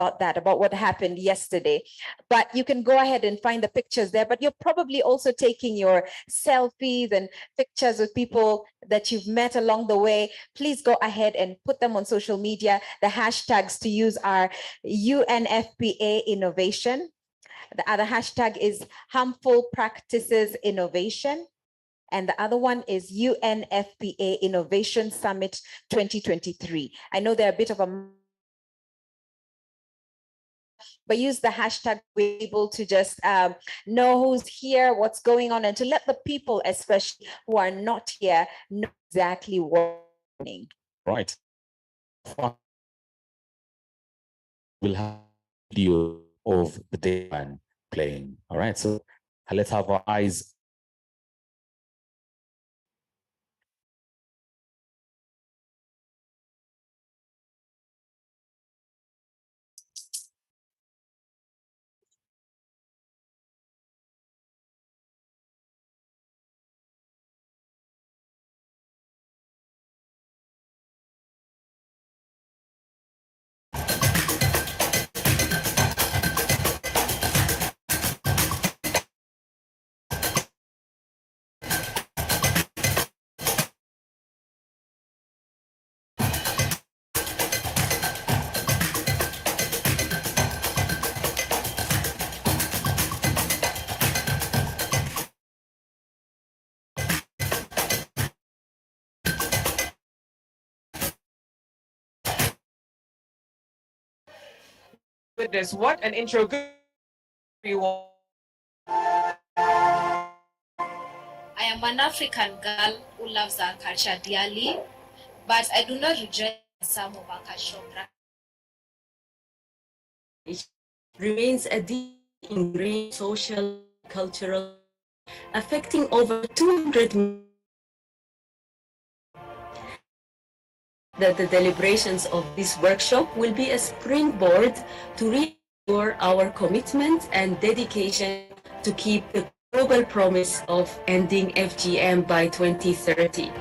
about what happened yesterday. But you can go ahead and find the pictures there, but you're probably also taking your selfies and pictures with people that you've met along the way. Please go ahead and put them on social media. The hashtags to use are UNFPA Innovation. The other hashtag is Harmful Practices Innovation. And the other one is UNFPA Innovation Summit 2023. I know they're a bit of a, but use the hashtag to be able to just know who's here, what's going on, and to let the people, especially who are not here, know exactly what's happening. Right. We'll have video of the day one playing. All right. So let's have our eyes. Goodness, what an intro. Good everyone. I am an African girl who loves our culture dearly, but I do not reject some of our cultural practices. It remains a deep ingrained social, cultural, affecting over 200 million. That the deliberations of this workshop will be a springboard to reassure our commitment and dedication to keep the global promise of ending FGM by 2030.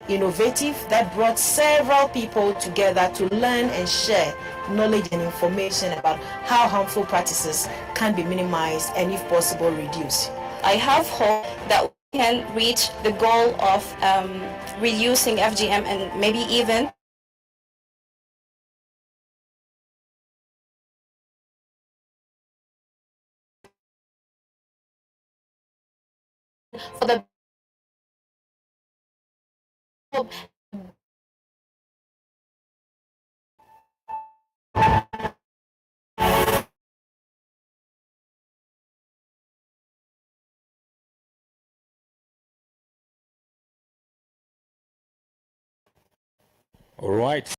Innovative that brought several people together to learn and share knowledge and information about how harmful practices can be minimized and, if possible, reduced. I have hope that we can reach the goal of reducing FGM and maybe even for the All right.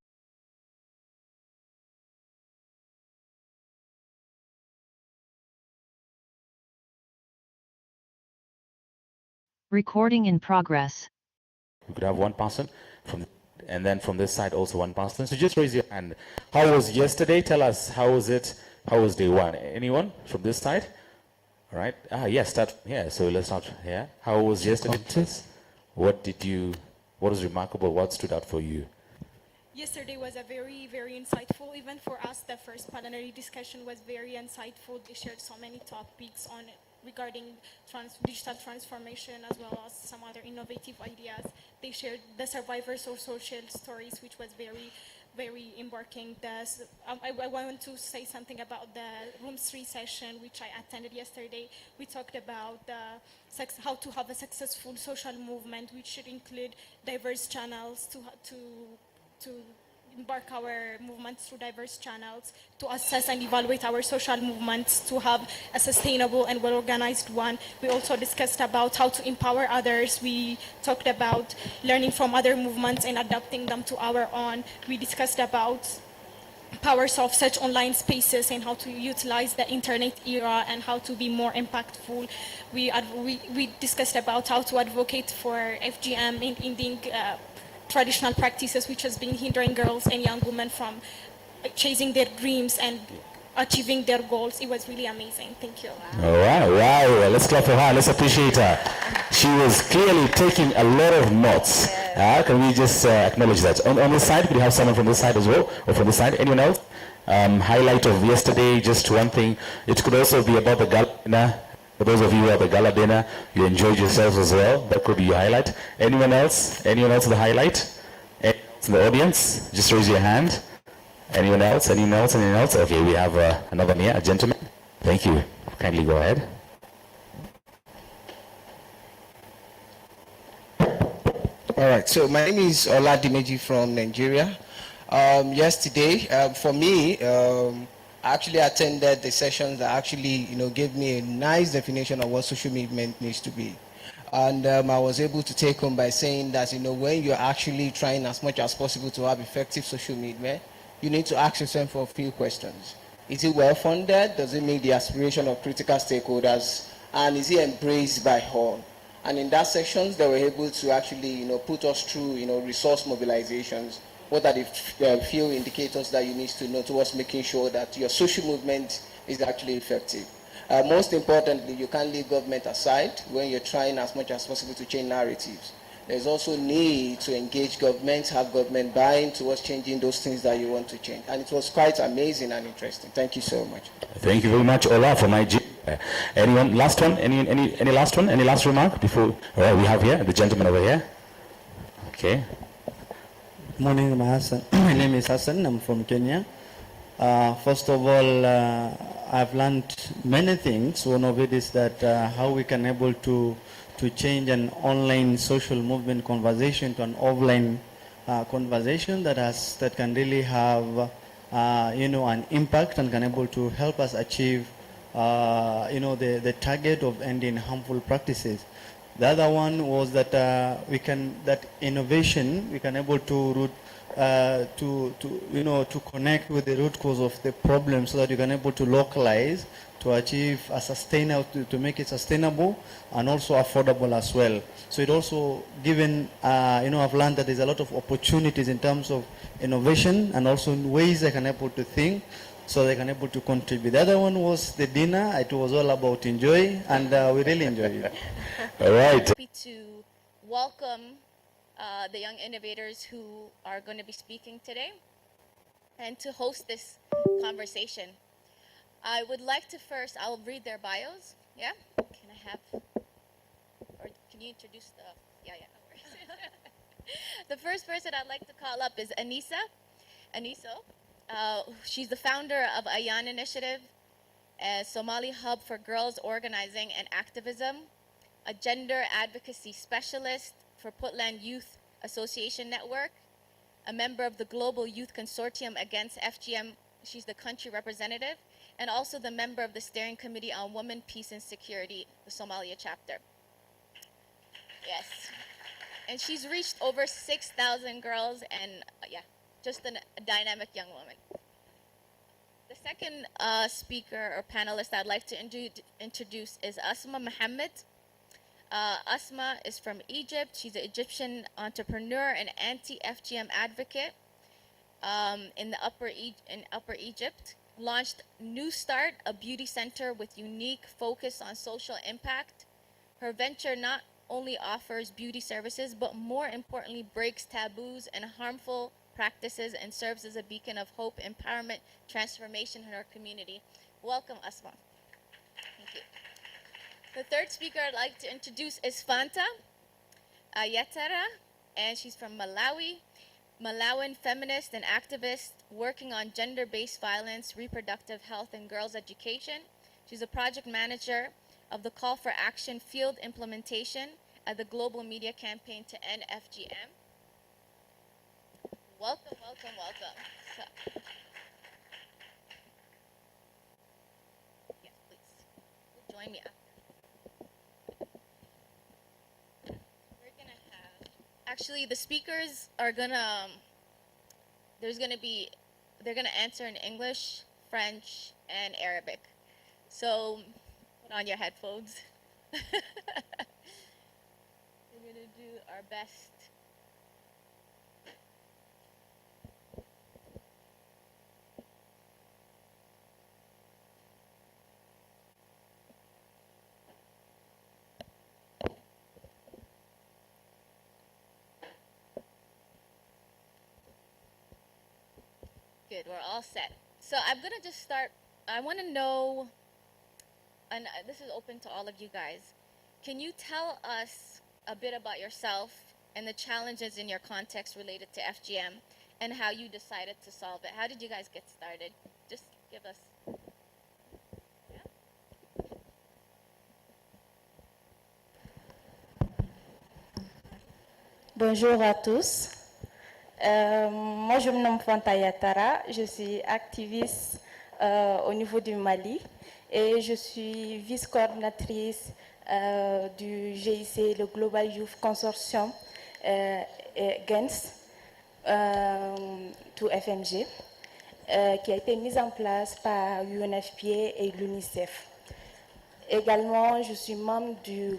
Recording in progress. We could have one person from, and then from this side also one person. So just raise your hand. How was yesterday? Tell us, how was it? How was day one? Anyone from this side? All right. Yes, that, yeah. So let's start here. How was yesterday? What was remarkable? What stood out for you? Yesterday was a very, very insightful event for us. The first plenary discussion was very insightful. They shared so many topics on regarding digital transformation as well as some other innovative ideas. They shared the survivors of social stories, which was very embarking. I want to say something about the Room 3 session, which I attended yesterday. We talked about how to have a successful social movement, which should include diverse channels to embark our movements through diverse channels, to assess and evaluate our social movements, to have a sustainable and well-organized one. We also discussed about how to empower others. We talked about learning from other movements and adapting them to our own. We discussed about powers of such online spaces and how to utilize the internet era and how to be more impactful. We discussed about how to advocate for FGM in ending traditional practices which has been hindering girls and young women from chasing their dreams and achieving their goals. It was really amazing. Thank you. All right, wow. Let's clap for her. Let's appreciate her. She was clearly taking a lot of notes. Can we just acknowledge that? On this side, we have someone from this side as well, or from this side. Anyone else? Highlight of yesterday, just one thing. It could also be about the gala dinner. For those of you who are at the gala dinner, you enjoyed yourselves as well. That could be your highlight. Anyone else? Anyone else the highlight? Anyone else in the audience? Just raise your hand. Anyone else? Anyone else? Anyone else? Okay, we have another here, a gentleman. Thank you. Kindly go ahead. All right, so my name is Oladimeji from Nigeria. Yesterday, for me, I actually attended the sessions that actually, gave me a nice definition of what social movement needs to be. And I was able to take home by saying that, when you're actually trying as much as possible to have effective social movement, you need to ask yourself for a few questions. Is it well funded? Does it meet the aspiration of critical stakeholders? And is it embraced by all? And in that sections, they were able to actually, put us through, resource mobilizations. What are the few indicators that you need to know towards making sure that your social movement is actually effective? Most importantly, you can't leave government aside when you're trying as much as possible to change narratives. There's also need to engage government, have government buy-in towards changing those things that you want to change. And it was quite amazing and interesting. Thank you so much. Thank you very much, Ola, for my... Anyone? Last one? Any last one? Any last remark before? All right, we have here the gentleman over here. Okay. Morning, Hassan. My name is Hassan. I'm from Kenya. First of all, I've learned many things. One of it is that how we can able to change an online social movement conversation to an offline conversation that can really have an impact and can able to help us achieve the target of ending harmful practices. The other one was that that innovation we can able to connect with the root cause of the problem, so that you can able to localize to achieve a sustainable, to make it sustainable and also affordable as well. So it also given I've learned that there's a lot of opportunities in terms of innovation and also in ways I can able to think, so they can able to contribute. The other one was the dinner. It was all about enjoy, and we really enjoyed it. All right. Happy to welcome the young innovators who are going to be speaking today and to host this conversation. I would like to first, I'll read their bios. Yeah? Can I have, or can you introduce no worries. The first person I'd like to call up is Aniso. She's the founder of Ayan Initiative, a Somali hub for girls organizing and activism, a gender advocacy specialist for Puntland Youth Association Network, a member of the Global Youth Consortium Against FGM. She's the country representative, and also the member of the Steering Committee on Women, Peace and Security, the Somalia chapter. Yes. And she's reached over 6,000 girls, and just a dynamic young woman. The second speaker or panelist I'd like to introduce is Asma Mohammed. Asma is from Egypt. She's an Egyptian entrepreneur and anti-FGM advocate in Upper Egypt. Launched New Start, a beauty center with unique focus on social impact. Her venture not only offers beauty services, but more importantly, breaks taboos and harmful practices and serves as a beacon of hope, empowerment, transformation in our community. Welcome, Asma. Thank you. The third speaker I'd like to introduce is Fanta Ayatara, and she's from Malawi. Malawian feminist and activist working on gender-based violence, reproductive health, and girls' education. She's a project manager of the Call for Action field implementation at the Global Media Campaign to End FGM. Welcome, welcome, welcome. So, yes, please. Join me after. We're gonna have, actually the speakers are gonna, they're gonna answer in English, French, and Arabic. So put on your headphones. We're gonna do our best. Good, we're all set. So I'm gonna just start. I want to know, and this is open to all of you guys. Can you tell us a bit about yourself and the challenges in your context related to FGM and how you decided to solve it? How did you guys get started? Just give us. Bonjour à tous. Moi, je me nomme Fanta Yatara. Je suis activiste au niveau du Mali et je suis vice-coordinatrice du GIC, le Global Youth Consortium Against to FMG, qui a été mise en place par UNFPA et l'UNICEF. Également, je suis membre du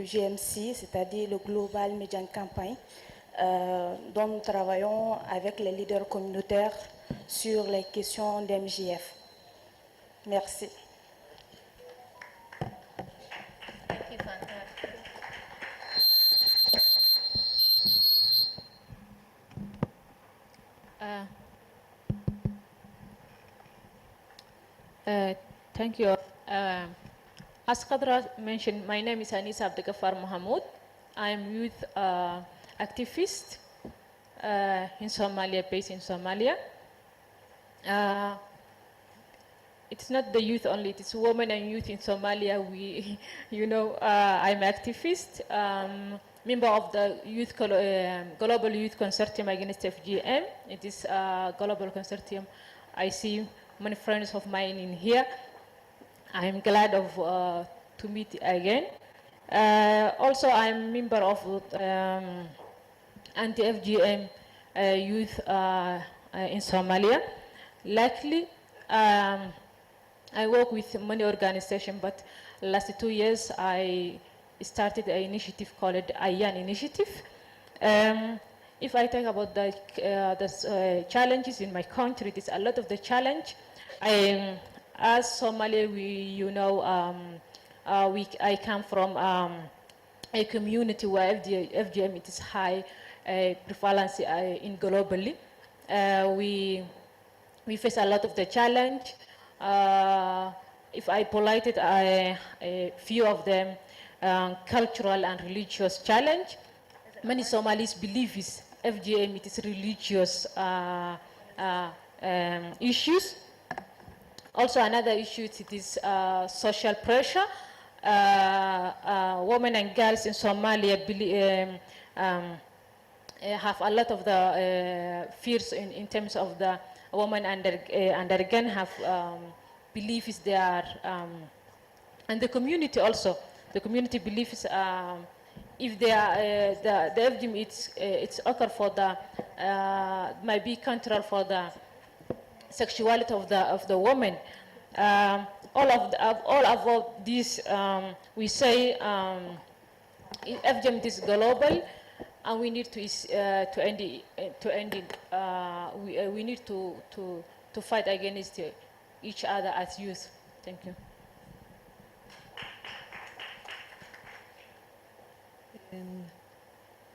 GMC, c'est-à-dire le Global Media Campaign, dont nous travaillons avec les leaders communautaires sur les questions d'MJF. Merci. Thank you. As Khadra mentioned, my name is Anisa Abdegafar Mohamed. I am youth activist in Somalia, based in Somalia. It's not the youth only, it's women and youth in Somalia. We, I'm activist, member of the Global Youth Consortium Against FGM. It is a global consortium. I see many friends of mine in here. I'm glad to meet again. Also, I'm member of anti-FGM youth in Somalia. Luckily, I work with many organizations, but last 2 years I started an initiative called AYAN Initiative. If I talk about the challenges in my country, there's a lot of the challenge. As Somalia, I come from a community where FGM it is high prevalence in globally. We face a lot of the challenge. If I polite a few of them, cultural and religious challenge. Many Somalis believe FGM it is religious issues. Also another issue it is social pressure. Women and girls in Somalia have a lot of the fears in terms of the women and again have beliefs they are, and the community also. The community believes if they are the FGM it's occur for the might be control for the sexuality of the woman. All of this we say FGM is global, and we need to end it. We need to fight against each other as youth. Thank you.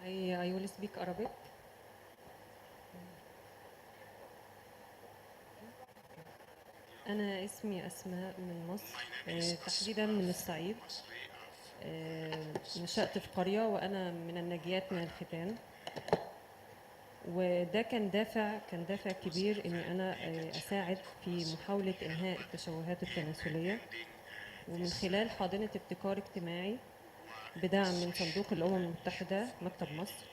I will speak Arabic. أنا اسمي أسماء من مصر تحديدا من الصعيد. نشأت في قرية وأنا من الناجيات من الختان، وده كان دافع كبير إني أنا أساعد في محاولة إنهاء التشوهات التناسلية، ومن خلال حاضنة ابتكار اجتماعي بدعم من صندوق الأمم المتحدة مكتب مصر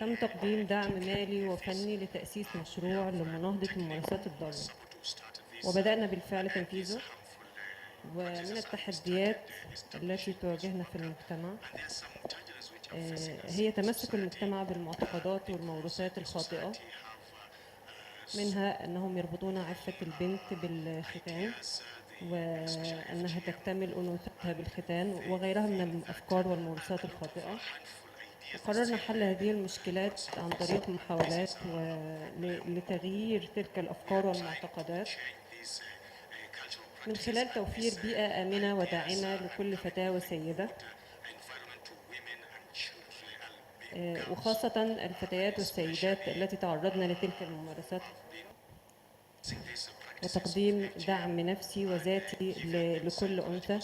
تم تقديم دعم مالي وفني لتأسيس مشروع لمناهضة ممارسات الضرر، وبدأنا بالفعل تنفيذه. ومن التحديات التي تواجهنا في المجتمع هي تمسك المجتمع بالمعتقدات والموروثات الخاطئة، منها أنهم يربطون عفة البنت بالختان وأنها تكتمل أنوثتها بالختان وغيرها من الأفكار والموروثات الخاطئة. وقررنا حل هذه المشكلات عن طريق محاولات لتغيير تلك الأفكار والمعتقدات من خلال توفير بيئة آمنة وداعمة لكل فتاة وسيدة، وخاصة الفتيات والسيدات التي تعرضن لتلك الممارسات، وتقديم دعم نفسي وذاتي لكل أنثى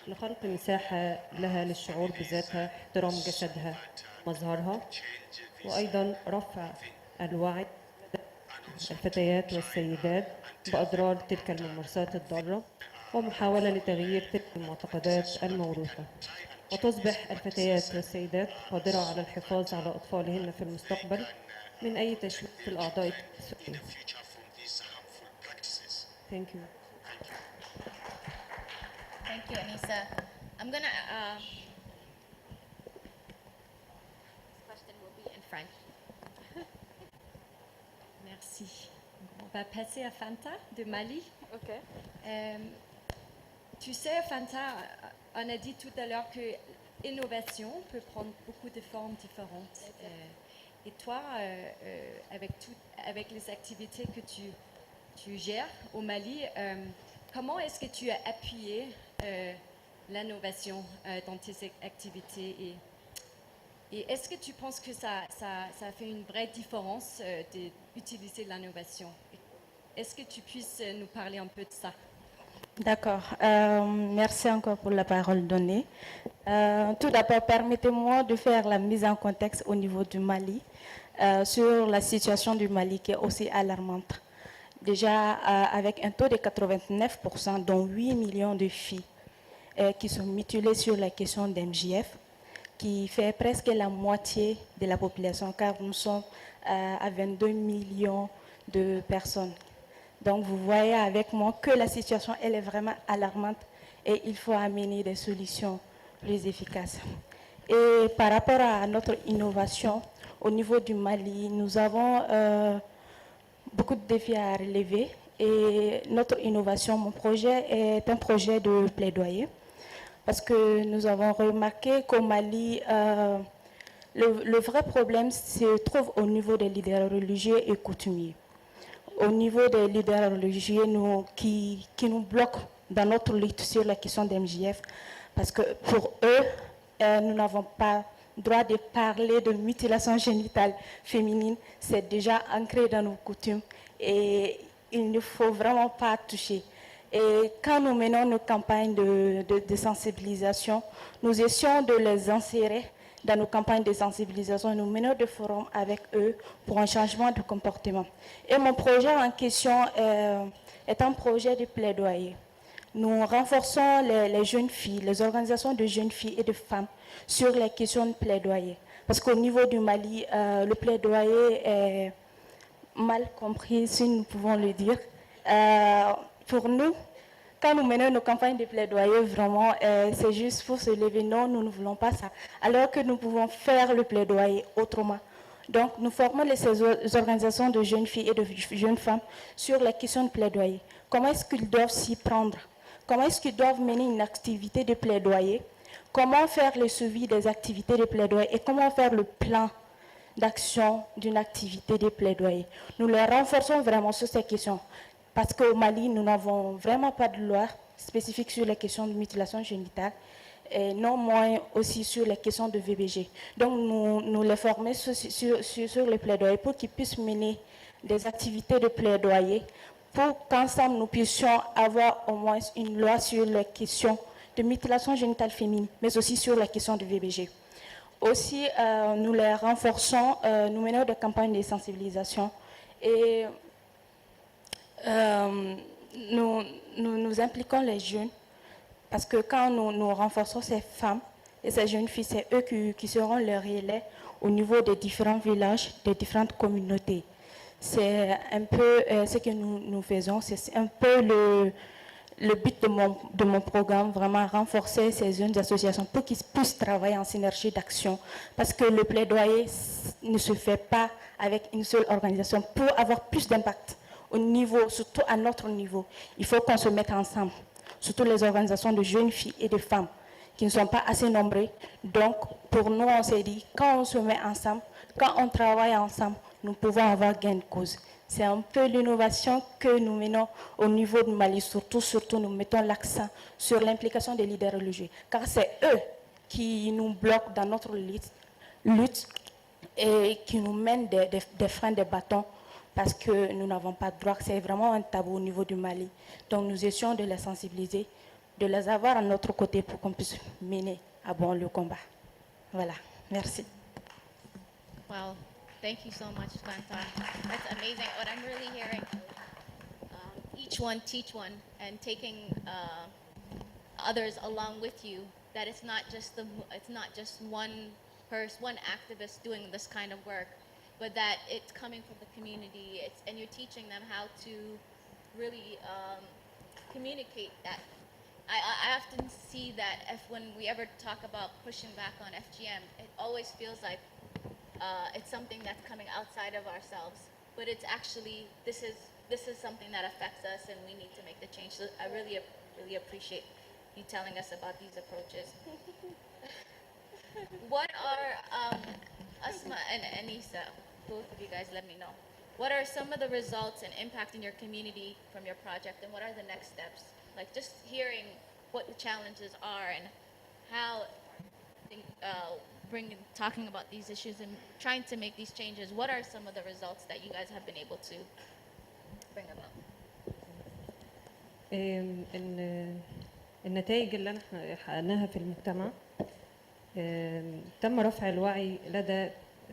لخلق مساحة لها للشعور بذاتها، احترام جسدها، مظهرها، وأيضا رفع الوعي الفتيات والسيدات بأضرار تلك الممارسات الضارة، ومحاولة لتغيير تلك المعتقدات الموروثة، وتصبح الفتيات والسيدات قادرة على الحفاظ على أطفالهن في المستقبل من أي تشويه في الأعضاء التناسلية. Thank you. Thank you, Anissa. I'm gonna. This question will be in French. Merci. On va passer à Fanta de Mali. Ok. Tu sais, Fanta, on a dit tout à l'heure que l'innovation peut prendre beaucoup de formes différentes. Et toi, avec les activités que tu gères au Mali, comment est-ce que tu as appuyé l'innovation dans tes activités et est-ce que tu penses que ça fait une vraie différence d'utiliser l'innovation? Est-ce que tu puisses nous parler un peu de ça? D'accord. Merci encore pour la parole donnée. Tout d'abord, permettez-moi de faire la mise en contexte au niveau du Mali sur la situation du Mali qui est aussi alarmante. Déjà, avec un taux de 89%, dont 8 millions de filles qui sont mutilées sur la question d'MJF, qui fait presque la moitié de la population, car nous sommes à 22 millions de personnes. Donc, vous voyez avec moi que la situation, elle est vraiment alarmante et il faut amener des solutions plus efficaces. Et par rapport à notre innovation, au niveau du Mali, nous avons beaucoup de défis à relever et notre innovation, mon projet est un projet de plaidoyer parce que nous avons remarqué qu'au Mali, le vrai problème se trouve au niveau des leaders religieux et coutumiers. Au niveau des leaders religieux qui nous bloquent dans notre lutte sur la question d'MJF parce que pour eux, nous n'avons pas droit de parler de mutilation génitale féminine, c'est déjà ancré dans nos coutumes et il ne faut vraiment pas toucher. Et quand nous menons nos campagnes de sensibilisation, nous essayons de les insérer dans nos campagnes de sensibilisation. Nous menons des forums avec eux pour un changement de comportement. Et mon projet en question est un projet de plaidoyer. Nous renforçons les jeunes filles, les organisations de jeunes filles et de femmes sur les questions de plaidoyer. Parce qu'au niveau du Mali, le plaidoyer est mal compris, si nous pouvons le dire. Pour nous, quand nous menons nos campagnes de plaidoyer, vraiment, c'est juste pour se lever. Non, nous ne voulons pas ça. Alors que nous pouvons faire le plaidoyer autrement. Donc, nous formons ces organisations de jeunes filles et de jeunes femmes sur la question de plaidoyer. Comment est-ce qu'ils doivent s'y prendre? Comment est-ce qu'ils doivent mener une activité de plaidoyer? Comment faire le suivi des activités de plaidoyer? Et comment faire le plan d'action d'une activité de plaidoyer? Nous les renforçons vraiment sur ces questions. Parce qu'au Mali, nous n'avons vraiment pas de loi spécifique sur les questions de mutilation génitale et non moins aussi sur les questions de VBG. Donc, nous les formons sur le plaidoyer pour qu'ils puissent mener des activités de plaidoyer pour qu'ensemble nous puissions avoir au moins une loi sur les questions de mutilation génitale féminine, mais aussi sur la question du VBG. Aussi, nous les renforçons, nous menons des campagnes de sensibilisation et nous impliquons les jeunes parce que quand nous renforçons ces femmes et ces jeunes filles, c'est eux qui seront les relais au niveau des différents villages, des différentes communautés. C'est un peu ce que nous faisons, c'est un peu le but de mon programme, vraiment renforcer ces jeunes associations pour qu'ils puissent travailler en synergie d'action. Parce que le plaidoyer ne se fait pas avec une seule organisation. Pour avoir plus d'impact au niveau, surtout à notre niveau, il faut qu'on se mette ensemble. Surtout les organisations de jeunes filles et de femmes qui ne sont pas assez nombreuses. Donc, pour nous, on s'est dit, quand on se met ensemble, quand on travaille ensemble, nous pouvons avoir gain de cause. C'est un peu l'innovation que nous menons au niveau du Mali. Surtout, nous mettons l'accent sur l'implication des leaders religieux. Car c'est eux qui nous bloquent dans notre lutte et qui nous mènent des freins, des bâtons, parce que nous n'avons pas de droit. C'est vraiment un tabou au niveau du Mali. Donc nous essayons de les sensibiliser, de les avoir à notre côté pour qu'on puisse mener à bon le combat. Voilà, merci. Wow. Thank you so much, Fanta. That's amazing. What I'm really hearing, each one teach one, and taking others along with you. That it's not just one person, one activist doing this kind of work, but that it's coming from the community. And you're teaching them how to really communicate that. I often see that when we ever talk about pushing back on FGM, it always feels like it's something that's coming outside of ourselves, but it's actually this is something that affects us, and we need to make the change. So I really appreciate you telling us about these approaches. What are Asma and Anissa, both of you guys, let me know. What are some of the results and impact in your community from your project, and what are the next steps? Like just hearing what the challenges are and how talking about these issues and trying to make these changes. What are some of the results that you guys have been able to bring about? النتائج اللي احنا حققناها في المجتمع، تم رفع الوعي لدى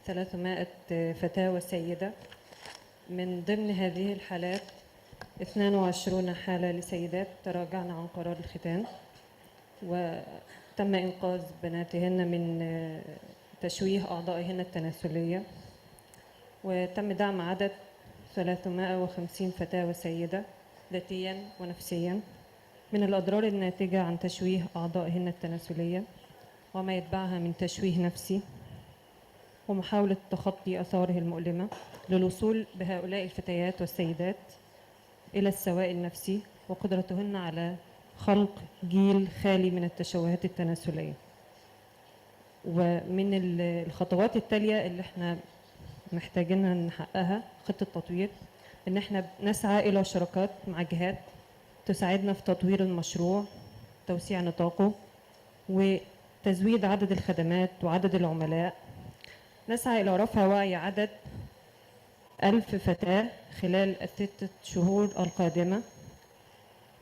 300 فتاة وسيدة. من ضمن هذه الحالات 22 حالة لسيدات تراجعن عن قرار الختان، وتم إنقاذ بناتهن من تشويه أعضائهن التناسلية، وتم دعم عدد 350 فتاة وسيدة ذاتيا ونفسيا من الأضرار الناتجة عن تشويه أعضائهن التناسلية وما يتبعها من تشويه نفسي، ومحاولة تخطي آثاره المؤلمة للوصول بهؤلاء الفتيات والسيدات إلى السواء النفسي وقدرتهن على خلق جيل خالي من التشوهات التناسلية. ومن الخطوات التالية اللي احنا محتاجينها نحققها خطة تطوير، ان احنا نسعى إلى شراكات مع جهات تساعدنا في تطوير المشروع، توسيع نطاقه، وتزويد عدد الخدمات وعدد العملاء. نسعى إلى رفع وعي عدد 1000 فتاة خلال ال6 شهور القادمة،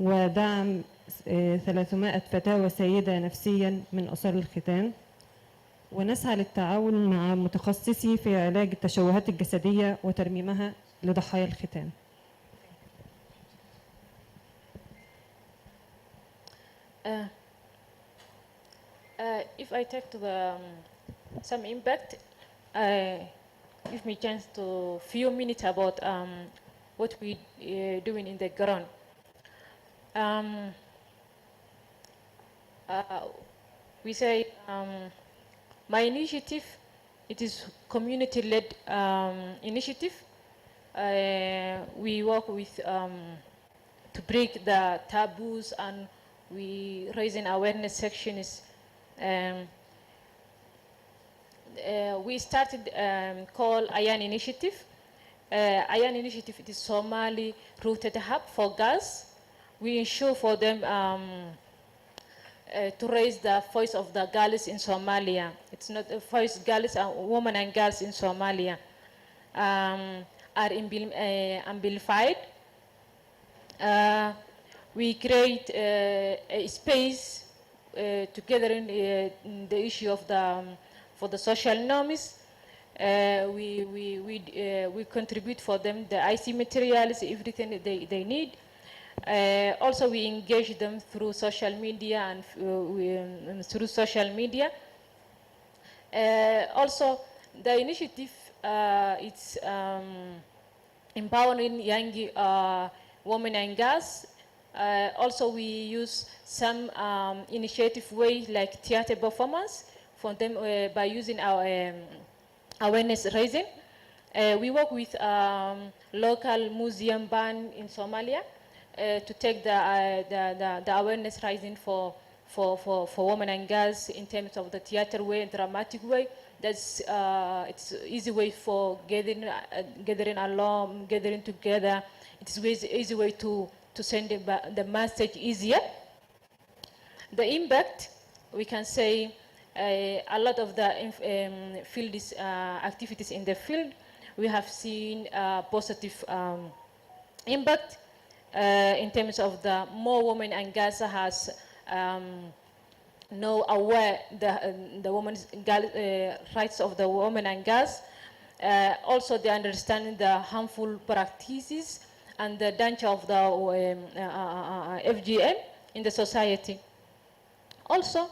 ودعم 300 فتاة وسيدة نفسيا من آثار الختان، ونسعى للتعاون مع متخصصي في علاج التشوهات الجسدية وترميمها لضحايا الختان. If I take to the some impact, give me chance to few minutes about what we doing in the ground. We say my initiative, it is community-led initiative. We work with to break the taboos, and we raising awareness sections. We started called Ayan Initiative. Ayan Initiative, it is Somali rooted hub for girls. We ensure for them to raise the voice of the girls in Somalia. It's not a voice, girls, women and girls in Somalia are amplified We create a space together in the issue of for the social norms. We contribute for them the IC materials, everything that they need. Also, we engage them through social media and through social media. Also, the initiative it's empowering young women and girls. Also, we use some initiative ways like theater performance for them by using our awareness raising. We work with local museum band in Somalia to take the awareness raising for women and girls in terms of the theater way and dramatic way. That's it's easy way for gathering along, gathering together. It's easy way to send the message easier. The impact, we can say a lot of the field activities in the field, we have seen positive impact in terms of the more women and girls has know aware the women's rights of the women and girls. Also, they understand the harmful practices and the danger of the FGM in the society. Also,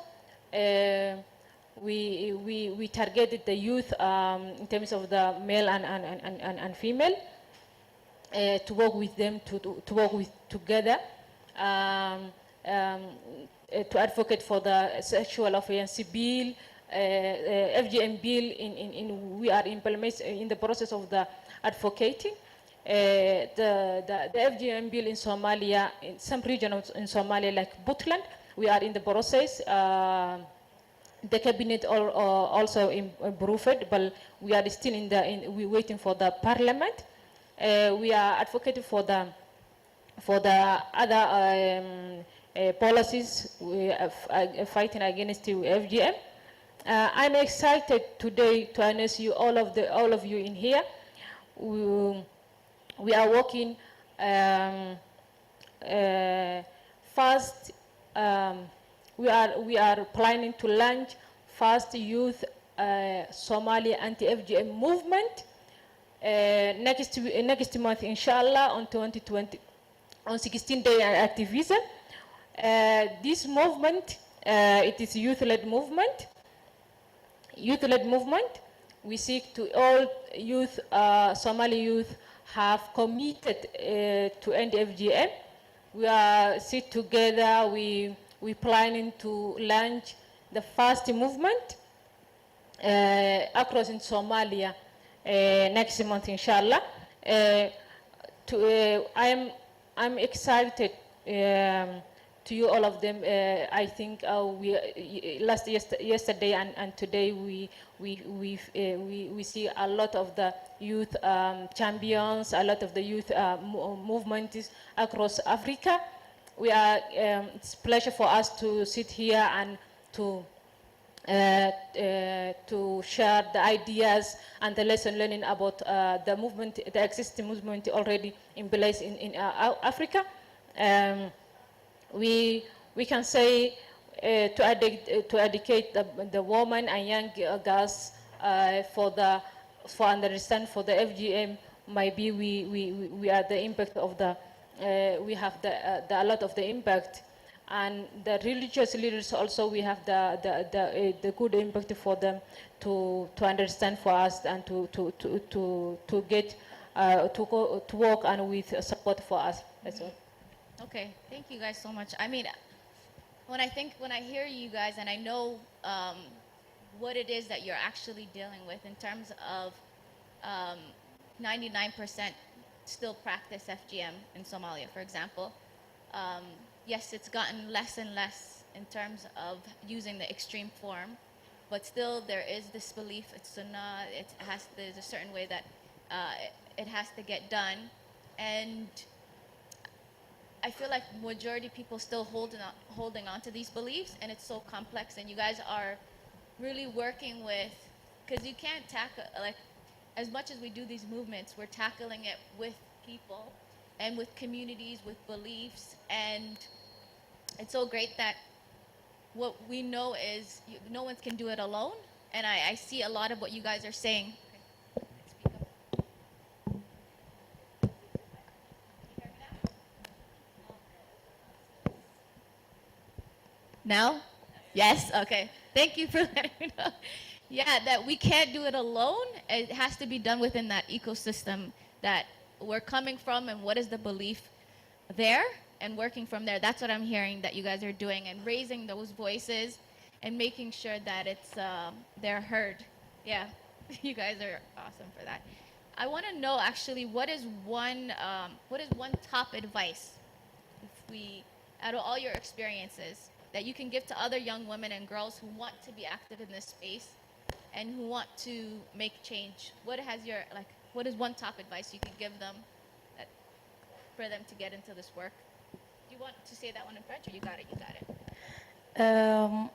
we targeted the youth in terms of the male and female to work with them to work with together. To advocate for the sexual offense bill, FGM bill. We are in the process of the advocating. The FGM bill in Somalia, in some regions in Somalia like Puntland, we are in the process. The cabinet also improved, but we are still we're waiting for the parliament. We are advocating for the other policies. We are fighting against the FGM. I'm excited today to announce you all of you in here. We are working first. We are planning to launch first youth Somali anti-FGM movement next month, inshallah, on 2020, on 16-day activism. This movement, it is youth-led movement. Youth-led movement. We seek to all youth, Somali youth, have committed to end FGM. We are sit together. We planning to launch the first movement across in Somalia next month, inshallah. I'm excited to you all of them. I think yesterday and today we see a lot of the youth champions, a lot of the youth movements across Africa. It's a pleasure for us to sit here and to share the ideas and the lesson learning about the movement, the existing movement already in place in Africa. We can say to educate the women and young girls for understand for the FGM. Maybe we are the impact of the we have a lot of the impact, and the religious leaders also we have the good impact for them to understand for us and to get to work and with support for us as well. Okay, thank you guys so much. I mean, when I hear you guys and I know what it is that you're actually dealing with in terms of 99% still practice FGM in Somalia, for example. Yes, it's gotten less and less in terms of using the extreme form, but still there is this belief, it's sunnah, there's a certain way that it has to get done. And I feel like majority people still holding on to these beliefs, and it's so complex, and you guys are really working with, because you can't tackle, like, as much as we do these movements, we're tackling it with people, and with communities, with beliefs. And it's so great that what we know is no one can do it alone. And I see a lot of what you guys are saying. Now? Yes? Okay. Thank you for letting me know. Yeah, that we can't do it alone. It has to be done within that ecosystem that we're coming from, and what is the belief there, and working from there. That's what I'm hearing that you guys are doing, and raising those voices and making sure that it's they're heard. Yeah, you guys are awesome for that. I want to know actually what is one top advice, if we, out of all your experiences, that you can give to other young women and girls who want to be active in this space and who want to make change? What is one top advice you can give them that, for them to get into this work? Do you want to say that one in French, or you got it? You got it.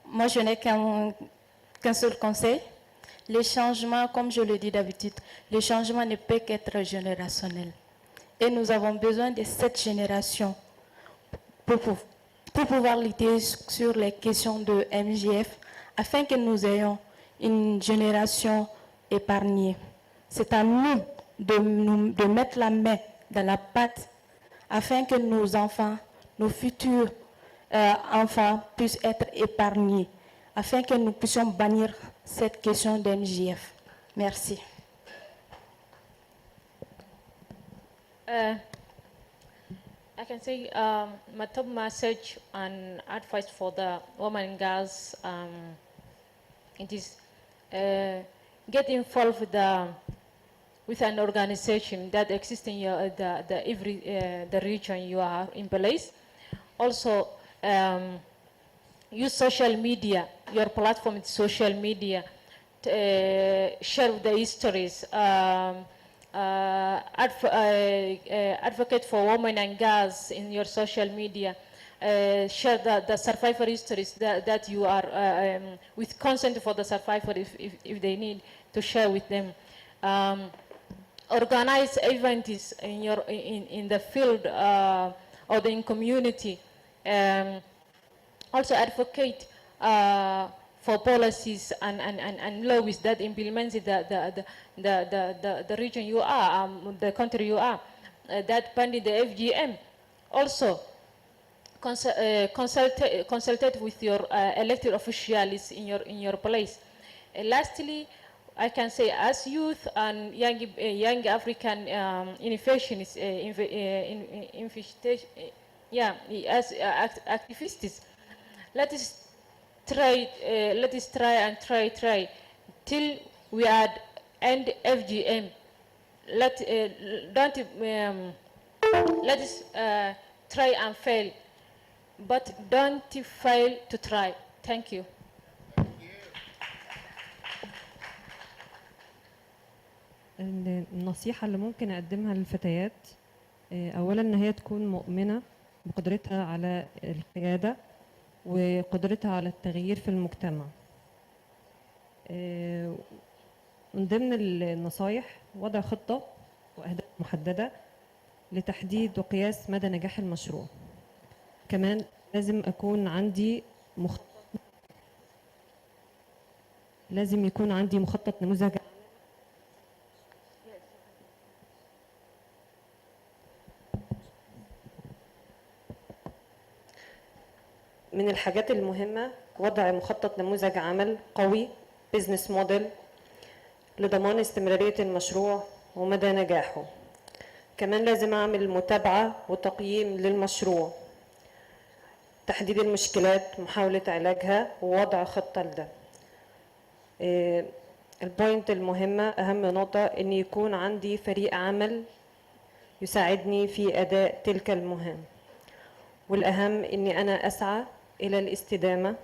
Moi, je n'ai qu'un seul conseil. Les changements, comme je le dis d'habitude, les changements ne peuvent qu'être générationnels. Et nous avons besoin de cette génération pour pouvoir lutter sur les questions de MJF, afin que nous ayons une génération épargnée. C'est à nous de mettre la main dans la pâte afin que nos enfants, nos futurs enfants puissent être épargnés, afin que nous puissions bannir cette question d'MJF. Merci. I can say my top message and advice for the women and girls, it is get involved with an organization that exists in the region you are in place. Also, use social media. Your platform is social media. Share the histories. Advocate for women and girls in your social media. Share the survivor histories that you are with consent for the survivor if they need to share with them. Organize events in the field or in community. Also advocate for policies and laws that implement the region you are, the country you are, that ban the FGM. Also, consult with your elected officials in your place. Lastly, I can say, as youth and young African innovationists, as activists, let us try till we end FGM. Let us try and fail, but don't fail to try. Thank you. النصيحة اللي ممكن أقدمها للفتيات أولا إن هي تكون مؤمنة بقدرتها على القيادة وقدرتها على التغيير في المجتمع. من ضمن النصايح وضع خطة وأهداف محددة لتحديد وقياس مدى نجاح المشروع. كمان لازم يكون عندي مخطط نموذج. من الحاجات المهمة وضع مخطط نموذج عمل قوي بيزنس موديل لضمان استمرارية المشروع ومدى نجاحه. كمان لازم أعمل متابعة وتقييم للمشروع، تحديد المشكلات، محاولة علاجها، ووضع خطة لده. البوينت المهمة أهم نقطة إن يكون عندي فريق عمل يساعدني في أداء تلك المهام، والأهم إني أنا أسعى إلى الاستدامة،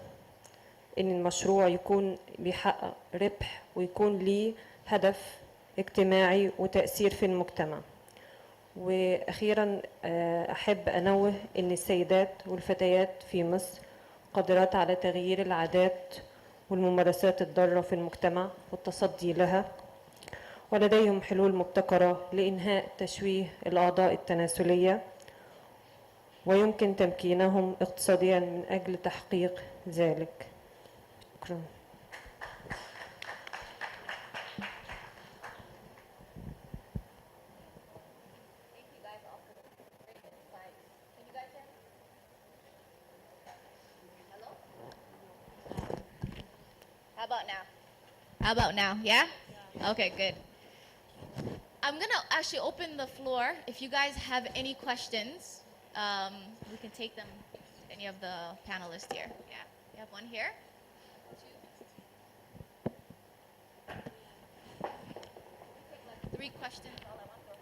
إن المشروع يكون بيحقق ربح ويكون ليه هدف اجتماعي وتأثير في المجتمع. وأخيرا أحب أنوه إن السيدات والفتيات في مصر قادرات على تغيير العادات والممارسات الضارة في المجتمع والتصدي لها، ولديهم حلول مبتكرة لإنهاء تشويه الأعضاء التناسلية ويمكن تمكينهم اقتصاديا من أجل تحقيق ذلك. شكرا. How about now? How about now? Yeah? Okay, good. I'm going to actually open the floor. If you guys have any questions, we can take them to any of the panelists here. Yeah, we have one here. Two. 3 questions. All I want, or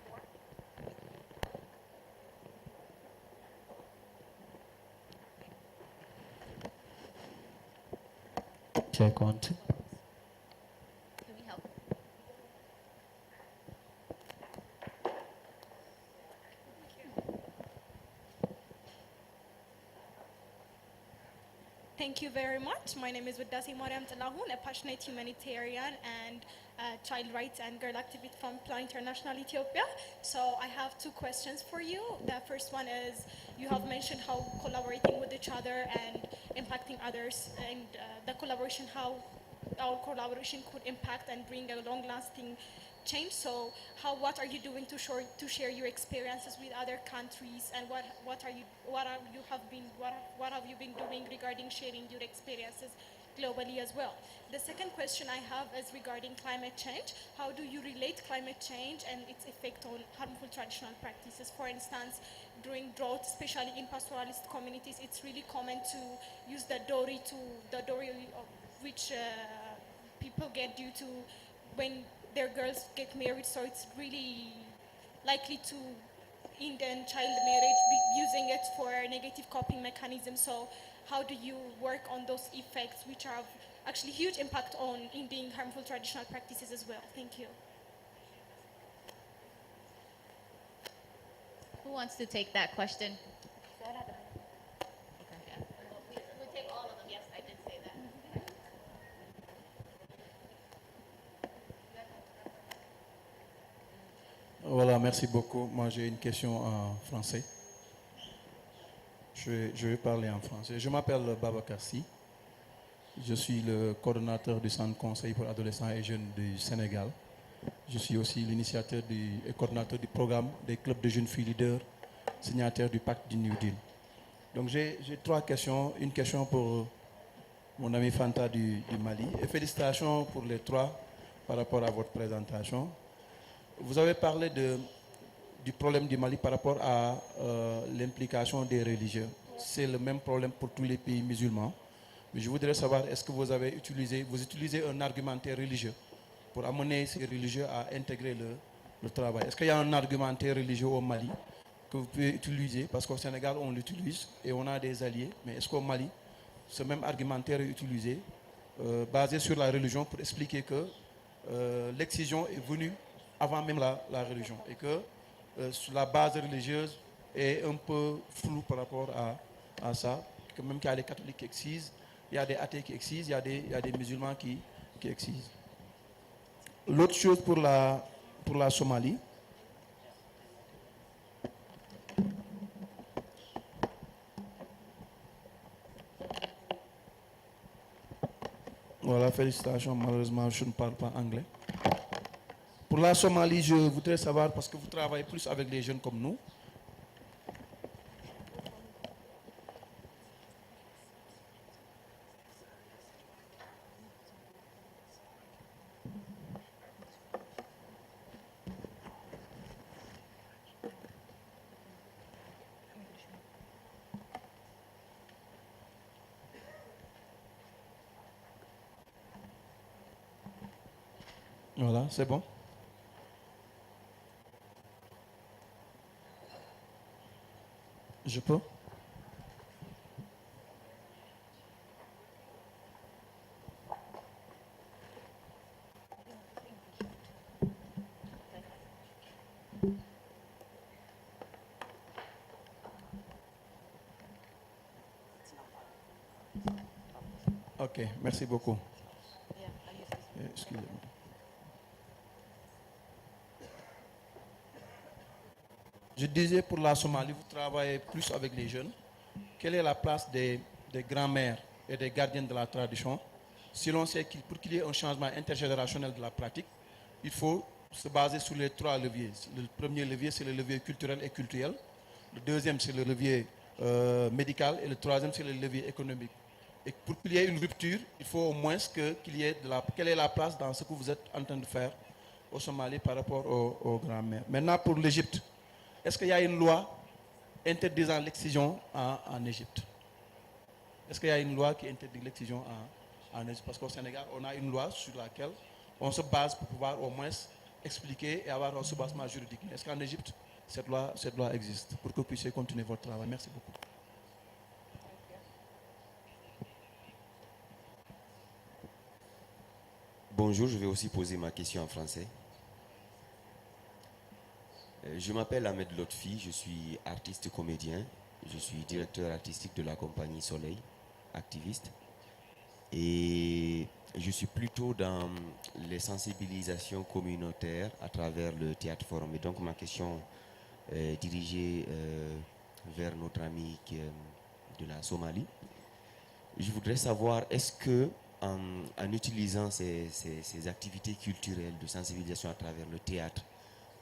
4. Check 1, 2. Can we help? Thank you very much. My name is Widdasi Mariam Talahun, a passionate humanitarian and child rights and girl activist from Plenary International Ethiopia. So I have 2 questions for you. The first one is, you have mentioned how collaborating with each other and impacting others, and the collaboration, how our collaboration could impact and bring a long-lasting change. So what are you doing to share your experiences with other countries, and what have you been doing regarding sharing your experiences globally as well? The second question I have is regarding climate change. How do you relate climate change and its effect on harmful traditional practices? For instance, during drought, especially in pastoralist communities, it's really common to use the dowry of which people get due to when their girls get married, so it's really likely to end in child marriage, using it for a negative coping mechanism. So how do you work on those effects, which have actually huge impact on ending harmful traditional practices as well? Thank you. Who wants to take that question? Okay. Yeah. We'll take all of them. Yes, I did say that. Voilà, merci beaucoup. Moi, j'ai une question en français. Je vais parler en français. Je m'appelle Babacar Sy. Je suis le coordonnateur du Centre Conseil pour adolescents et jeunes du Sénégal. Je suis aussi l'initiateur et coordonnateur du programme des clubs de jeunes filles leaders, signataires du pacte du New Deal. Donc j'ai 3 questions. Une question pour mon ami Fanta du Mali. Et félicitations pour les 3 par rapport à votre présentation. Vous avez parlé du problème du Mali par rapport à l'implication des religieux. C'est le même problème pour tous les pays musulmans. Mais je voudrais savoir, est-ce que vous utilisez un argumentaire religieux pour amener ces religieux à intégrer le travail? Est-ce qu'il y a un argumentaire religieux au Mali que vous pouvez utiliser? Parce qu'au Sénégal, on l'utilise et on a des alliés. Mais est-ce qu'au Mali, ce même argumentaire est utilisé, basé sur la religion, pour expliquer que l'excision est venue avant même la religion, et que sur la base religieuse est un peu floue par rapport à ça, que même qu'il y a les catholiques qui excisent, il y a des athées qui excisent, il y a des musulmans qui excisent. L'autre chose pour la Somalie, voilà, félicitations, malheureusement je ne parle pas anglais. Pour la Somalie, je voudrais savoir, parce que vous travaillez plus avec les jeunes comme nous. Voilà, c'est bon. Je peux? Ok, merci beaucoup. Excusez-moi. Je disais pour la Somalie, vous travaillez plus avec les jeunes. Quelle est la place des grands-mères et des gardiens de la tradition? Si l'on sait que pour qu'il y ait un changement intergénérationnel de la pratique, il faut se baser sur les 3 leviers. Le premier levier, c'est le levier culturel et culturel. Le deuxième, c'est le levier médical. Et le troisième, c'est le levier économique. Et pour qu'il y ait une rupture, il faut au moins qu'il y ait quelle est la place dans ce que vous êtes en train de faire au Somalie par rapport aux grands-mères. Maintenant, pour l'Égypte, est-ce qu'il y a une loi interdisant l'excision en Égypte? Est-ce qu'il y a une loi qui interdit l'excision en Égypte? Parce qu'au Sénégal, on a une loi sur laquelle on se base pour pouvoir au moins expliquer et avoir un soubassement juridique. Est-ce qu'en Égypte, cette loi existe pour que vous puissiez continuer votre travail? Merci beaucoup. Bonjour, je vais aussi poser ma question en français. Je m'appelle Ahmed Lotfi, je suis artiste comédien, je suis directeur artistique de la compagnie Soleil, activiste. Et je suis plutôt dans les sensibilisations communautaires à travers le théâtre forum. Et donc ma question est dirigée vers notre ami de la Somalie. Je voudrais savoir, est-ce que en utilisant ces activités culturelles de sensibilisation à travers le théâtre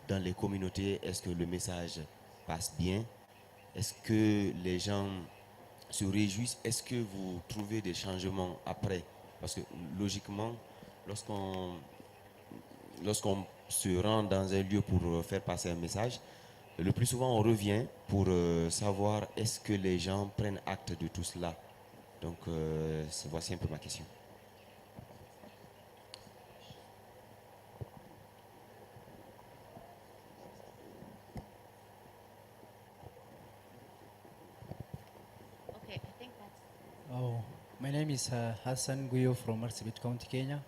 dans les communautés, est-ce que le message passe bien? Est-ce que les gens se réjouissent? Est-ce que vous trouvez des changements après? Parce que logiquement, lorsqu'on se rend dans un lieu pour faire passer un message, le plus souvent on revient pour savoir est-ce que les gens prennent acte de tout cela. Donc voici un peu ma question. Oh, my name is Hassan Guyo from Marsabit County, Kenya,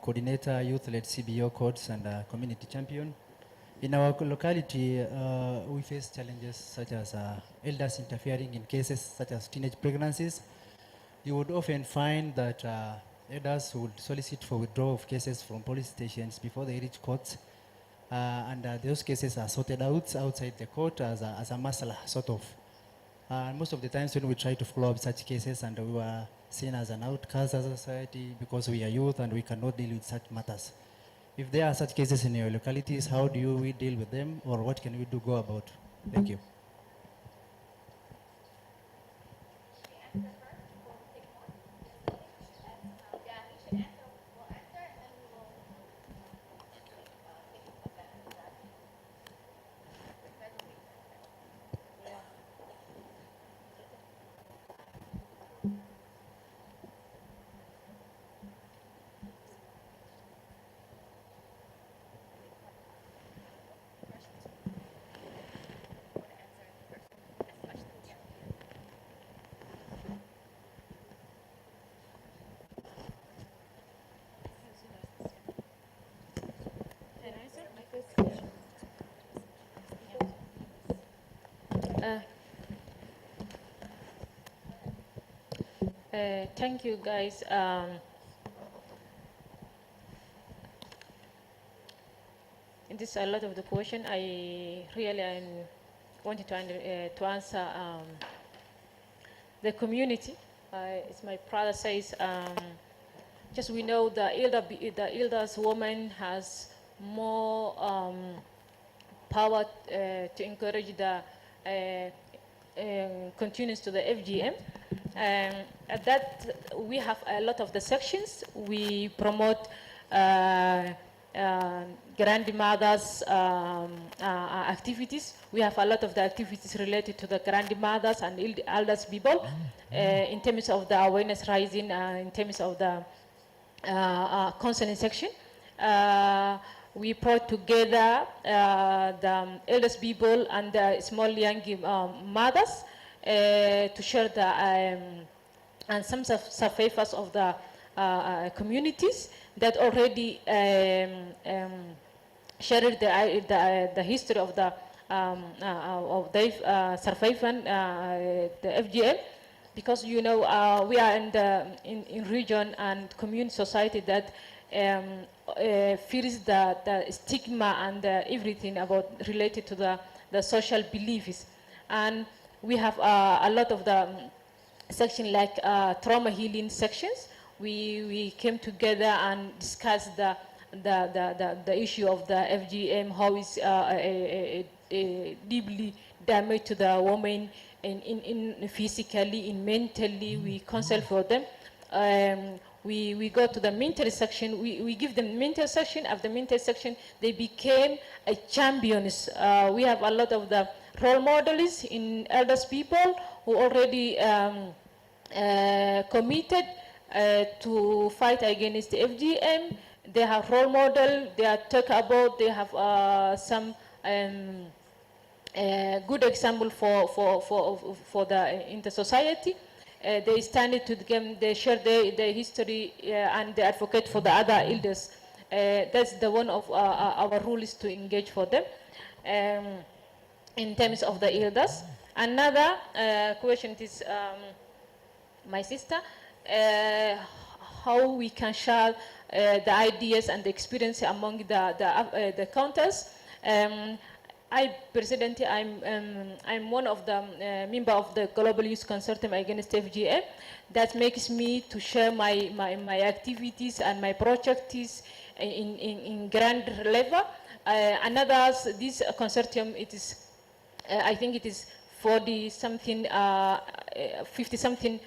coordinator, youth-led CBO codes and community champion. In our locality, we face challenges such as elders interfering in cases such as teenage pregnancies. You would often find that elders would solicit for withdrawal of cases from police stations before they reach courts, and those cases are sorted out outside the court as a masala, sort of. Most of the times when we try to follow up such cases, and we were seen as an outcast as a society because we are youth and we cannot deal with such matters. If there are such cases in your localities, how do we deal with them, or what can we go about? Thank you. Thank you, guys. This is a lot of the question. I really wanted to answer the community. As my brother says, just we know the elders woman has more power to encourage the continuance to the FGM. At that, we have a lot of the sections. We promote grandmothers activities. We have a lot of the activities related to the grandmothers and elders people in terms of the awareness raising, in terms of the counseling section. We brought together the elders people and the small young mothers to share the and some survivors of the communities that already shared the history of the surviving the FGM, because you know we are in region and community society that fears the stigma and everything about related to the social beliefs. And we have a lot of the section like trauma healing sections. We came together and discussed the issue of the FGM, how it's deeply damage to the woman in physically, in mentally. We counsel for them. We go to the mental section. We give them mental section. After the mental section, they became a champions. We have a lot of the role models in elders people who already committed to fight against the FGM. They have role model. They are talk about. They have some good example for the in the society. They stand to the game. They share their history and they advocate for the other elders. That's the one of our rules to engage for them in terms of the elders. Another question is my sister, how we can share the ideas and the experience among the counters. I personally, I'm one of the member of the Global Youth Consortium Against FGM. That makes me to share my activities and my projects in grand level. Another, this consortium, it is, I think it is 40 something, 50 something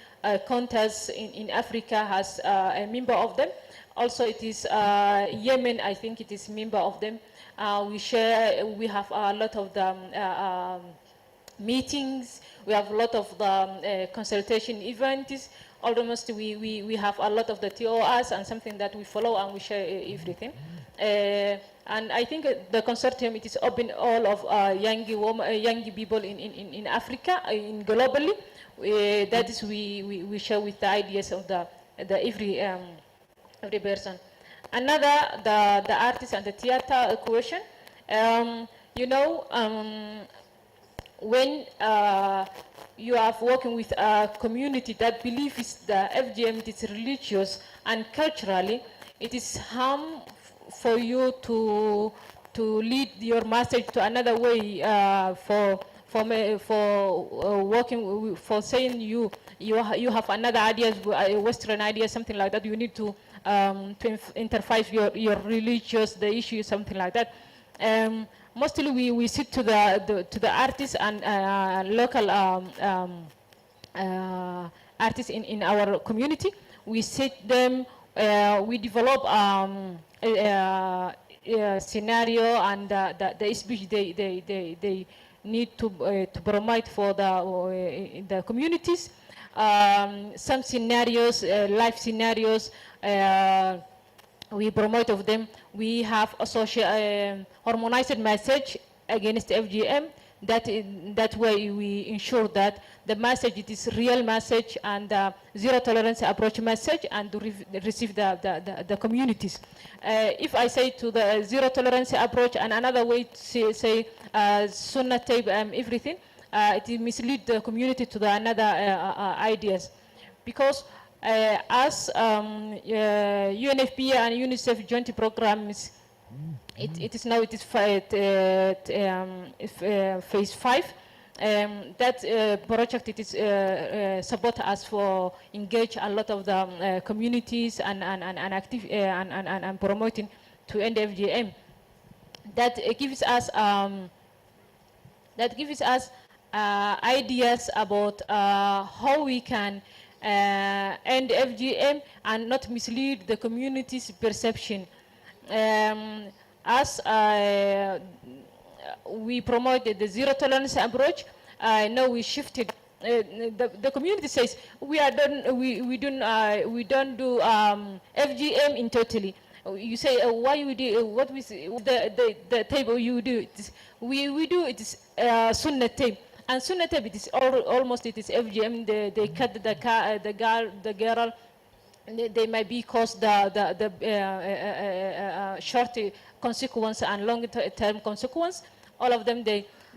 countries in Africa has a member of them. Also, it is Yemen, I think it is member of them. We have a lot of the meetings. We have a lot of the consultation events. Almost we have a lot of the TORs and something that we follow and we share everything. And I think the consortium, it is open all of young people in Africa, in globally. That is we share with the ideas of the every person. Another, the artist and the theater question. You know, when you are working with a community that believes the FGM is religious and culturally, it is harm for you to lead your message to another way for working for saying you have another ideas, Western idea, something like that. You need to interface your religious, the issue, something like that. Mostly we sit to the artists and local artists in our community. We sit them. We develop a scenario and the speech they need to promote for the communities. Some scenarios, life scenarios, we promote of them. We have a social harmonized message against FGM. That way we ensure that the message, it is real message and zero tolerance approach message, and to receive the communities. If I say to the zero tolerance approach and another way to say sunnah tape everything, it mislead the community to the another ideas, because as UNFPA and UNICEF joint programs, it is now phase 5. That project, it is support us for engage a lot of the communities and active and promoting to end FGM. That gives us ideas about how we can end FGM and not mislead the community's perception. As we promoted the zero tolerance approach, now we shifted. The community says we don't do FGM in totally. You say why we do what we the table you do it. We do it is sunnah tape, and sunnah tape, it is almost it is FGM. They cut the girl. They might be cause the short consequence and long-term consequence. All of them,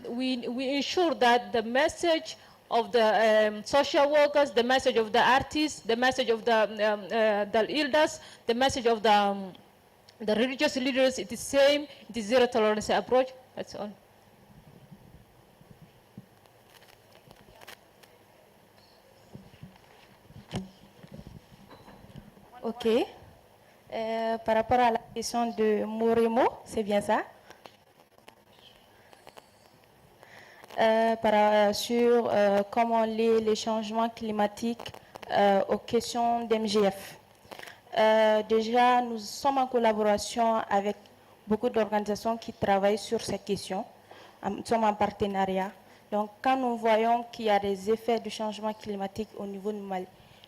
we ensure that the message of the social workers, the message of the artists, the message of the elders, the message of the religious leaders. It is same. It is zero tolerance approach. That's all. Ok. Par rapport à la question de Moremo, c'est bien ça? Sur comment les changements climatiques aux questions d'MGF. Déjà, nous sommes en collaboration avec beaucoup d'organisations qui travaillent sur ces questions. Nous sommes en partenariat. Donc, quand nous voyons qu'il y a des effets du changement climatique au niveau du Mali,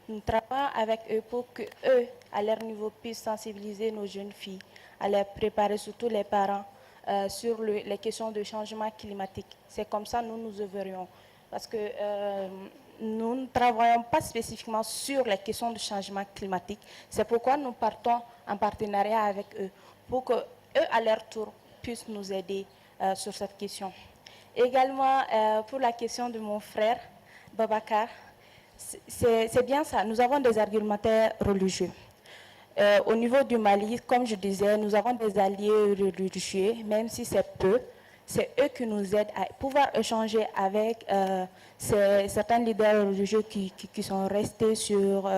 nous travaillons avec eux pour qu'eux, à leur niveau, puissent sensibiliser nos jeunes filles, à les préparer, surtout les parents, sur les questions de changement climatique. C'est comme ça que nous nous œuvrions. Parce que nous ne travaillons pas spécifiquement sur les questions de changement climatique. C'est pourquoi nous partons en partenariat avec eux, pour qu'eux, à leur tour, puissent nous aider sur cette question. Également, pour la question de mon frère, Babacar, c'est bien ça, nous avons des argumentaires religieux. Au niveau du Mali, comme je disais, nous avons des alliés religieux, même si c'est peu. C'est eux qui nous aident à pouvoir échanger avec certains leaders religieux qui sont restés sur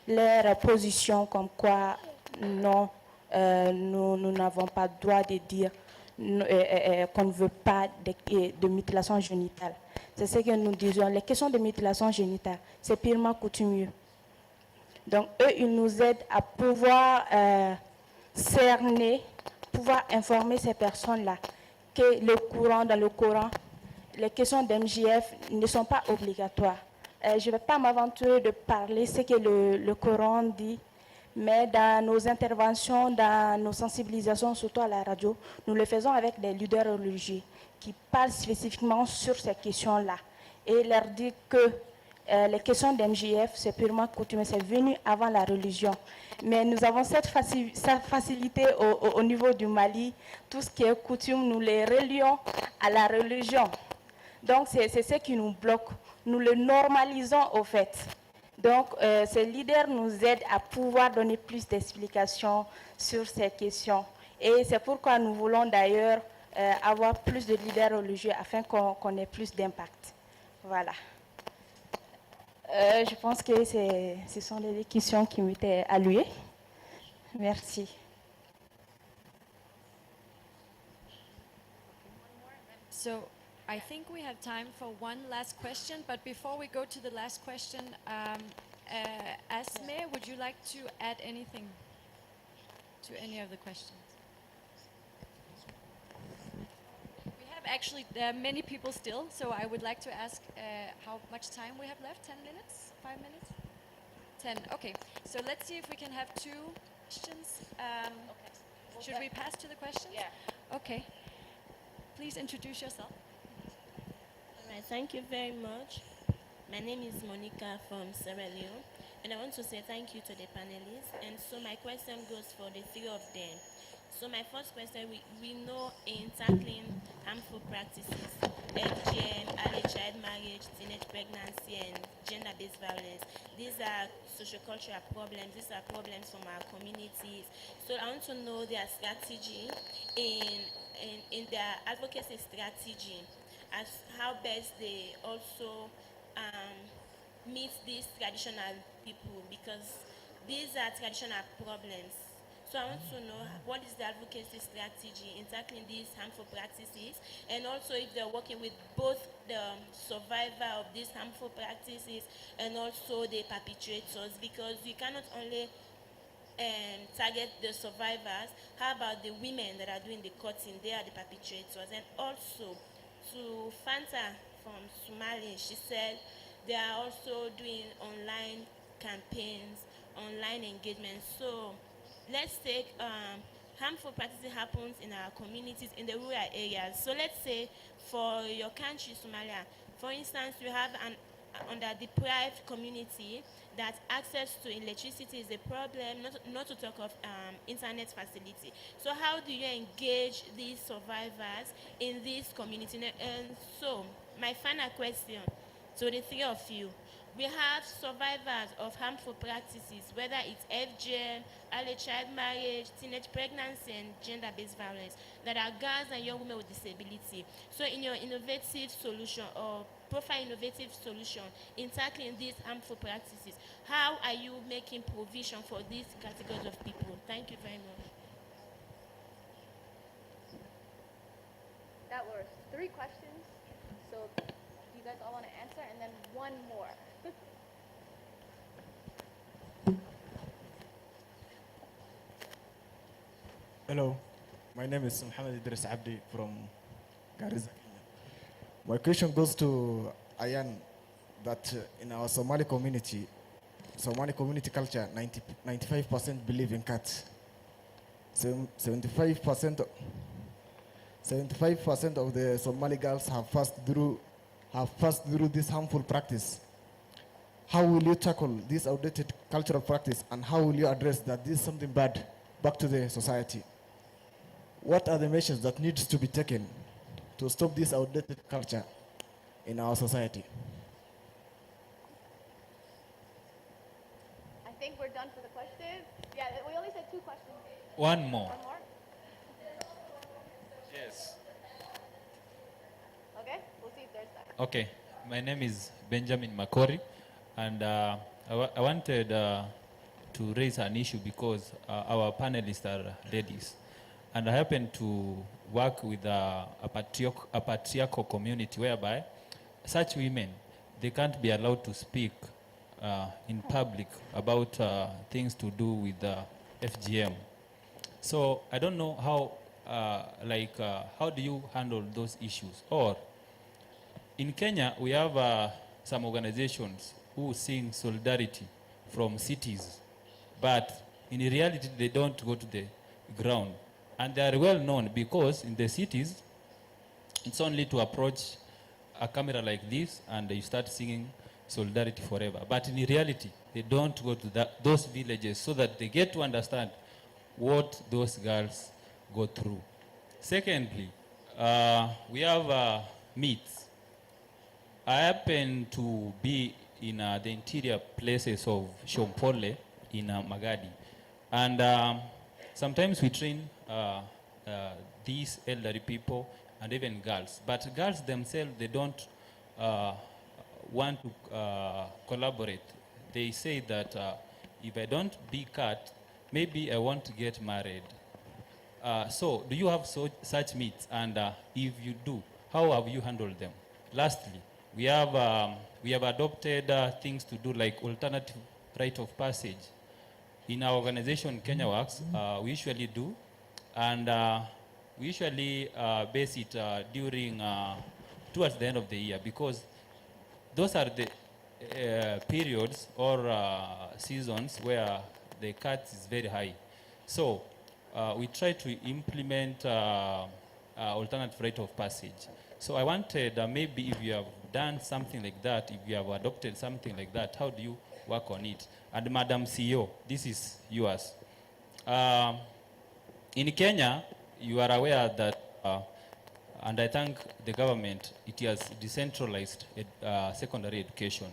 leur position, comme quoi non, nous n'avons pas le droit de dire qu'on ne veut pas de mutilation génitale. C'est ce que nous disons. Les questions de mutilation génitale, c'est purement coutumier. Donc, eux, ils nous aident à pouvoir cerner, pouvoir informer ces personnes-là que dans le Coran, les questions d'MJF ne sont pas obligatoires. Je ne vais pas m'aventurer de parler ce que le Coran dit, mais dans nos interventions, dans nos sensibilisations, surtout à la radio, nous le faisons avec des leaders religieux qui parlent spécifiquement sur ces questions-là et leur dire que les questions d'MJF, c'est purement coutumier, c'est venu avant la religion. Mais nous avons cette facilité au niveau du Mali, tout ce qui est coutume, nous les relions à la religion. Donc c'est ce qui nous bloque, nous le normalisons au fait. Donc ces leaders nous aident à pouvoir donner plus d'explications sur ces questions. Et c'est pourquoi nous voulons d'ailleurs avoir plus de leaders religieux afin qu'on ait plus d'impact. Voilà. Je pense que ce sont les questions qui m'étaient allouées. Merci. So I think we have time for one last question, but before we go to the last question, Asme, would you like to add anything to any of the questions? Actually, there are many people still, so I would like to ask how much time we have left. 10 minutes? 5 minutes? 10. Okay, so let's see if we can have two questions. Should we pass to the questions? Yeah. Okay. Please introduce yourself. All right, thank you very much. My name is Monica from Sierra Leone, and I want to say thank you to the panelists. And so my question goes for the three of them. So my first question, we know in tackling harmful practices, FGM, early child marriage, teenage pregnancy, and gender-based violence, these are sociocultural problems, these are problems from our communities. So I want to know their strategy in their advocacy strategy, as how best they also meet these traditional people, because these are traditional problems. So I want to know what is the advocacy strategy in tackling these harmful practices, and also if they're working with both the survivor of these harmful practices and also the perpetrators, because you cannot only target the survivors. How about the women that are doing the cutting? They are the perpetrators. And also to Fanta from Somali, she said they are also doing online campaigns, online engagement. So let's take harmful practices happens in our communities, in the rural areas. So let's say for your country, Somalia, for instance, you have an underdeprived community that access to electricity is a problem, not to talk of internet facility. So how do you engage these survivors in this community? And so my final question to the three of you. We have survivors of harmful practices, whether it's FGM, early child marriage, teenage pregnancy, and gender-based violence, that are girls and young women with disability. So in your innovative solution or profile innovative solution in tackling these harmful practices, how are you making provision for these categories of people? Thank you very much. That were 3 questions. So do you guys all want to answer? And then one more. Hello, my name is Mohammed Idris Abdi from Garissa, Kenya. My question goes to Ayan, that in our Somali community culture, 95% believe in cats. 75% of the Somali girls have passed through this harmful practice. How will you tackle this outdated cultural practice, and how will you address that this is something bad back to the society? What are the measures that needs to be taken to stop this outdated culture in our society? I think we're done for the questions. Yeah, we only said 2 questions. One more. One more? Yes. Okay, we'll see if there's that. Okay, my name is Benjamin Makori, and I wanted to raise an issue because our panelists are ladies. And I happen to work with a patriarchal community whereby such women, they can't be allowed to speak in public about things to do with FGM. So I don't know how, how do you handle those issues? Or in Kenya, we have some organizations who sing solidarity from cities, but in reality, they don't go to the ground. And they are well known because in the cities, it's only to approach a camera like this and you start singing Solidarity Forever. But in reality, they don't go to those villages so that they get to understand what those girls go through. Secondly, we have myths. I happen to be in the interior places of Shompole in Magadi. And sometimes we train these elderly people and even girls. But girls themselves, they don't want to collaborate. They say that if I don't be cut, maybe I want to get married. So do you have such myths? And if you do, how have you handled them? Lastly, we have adopted things to do like alternative rite of passage. In our organization, Kenya Works, we usually do, and we usually base it during, towards the end of the year, because those are the periods or seasons where the cut is very high. So we try to implement alternative rite of passage. So I wanted maybe if you have done something like that, if you have adopted something like that, how do you work on it? And Madam CEO, this is yours. In Kenya, you are aware that, and I thank the government, it has decentralized secondary education.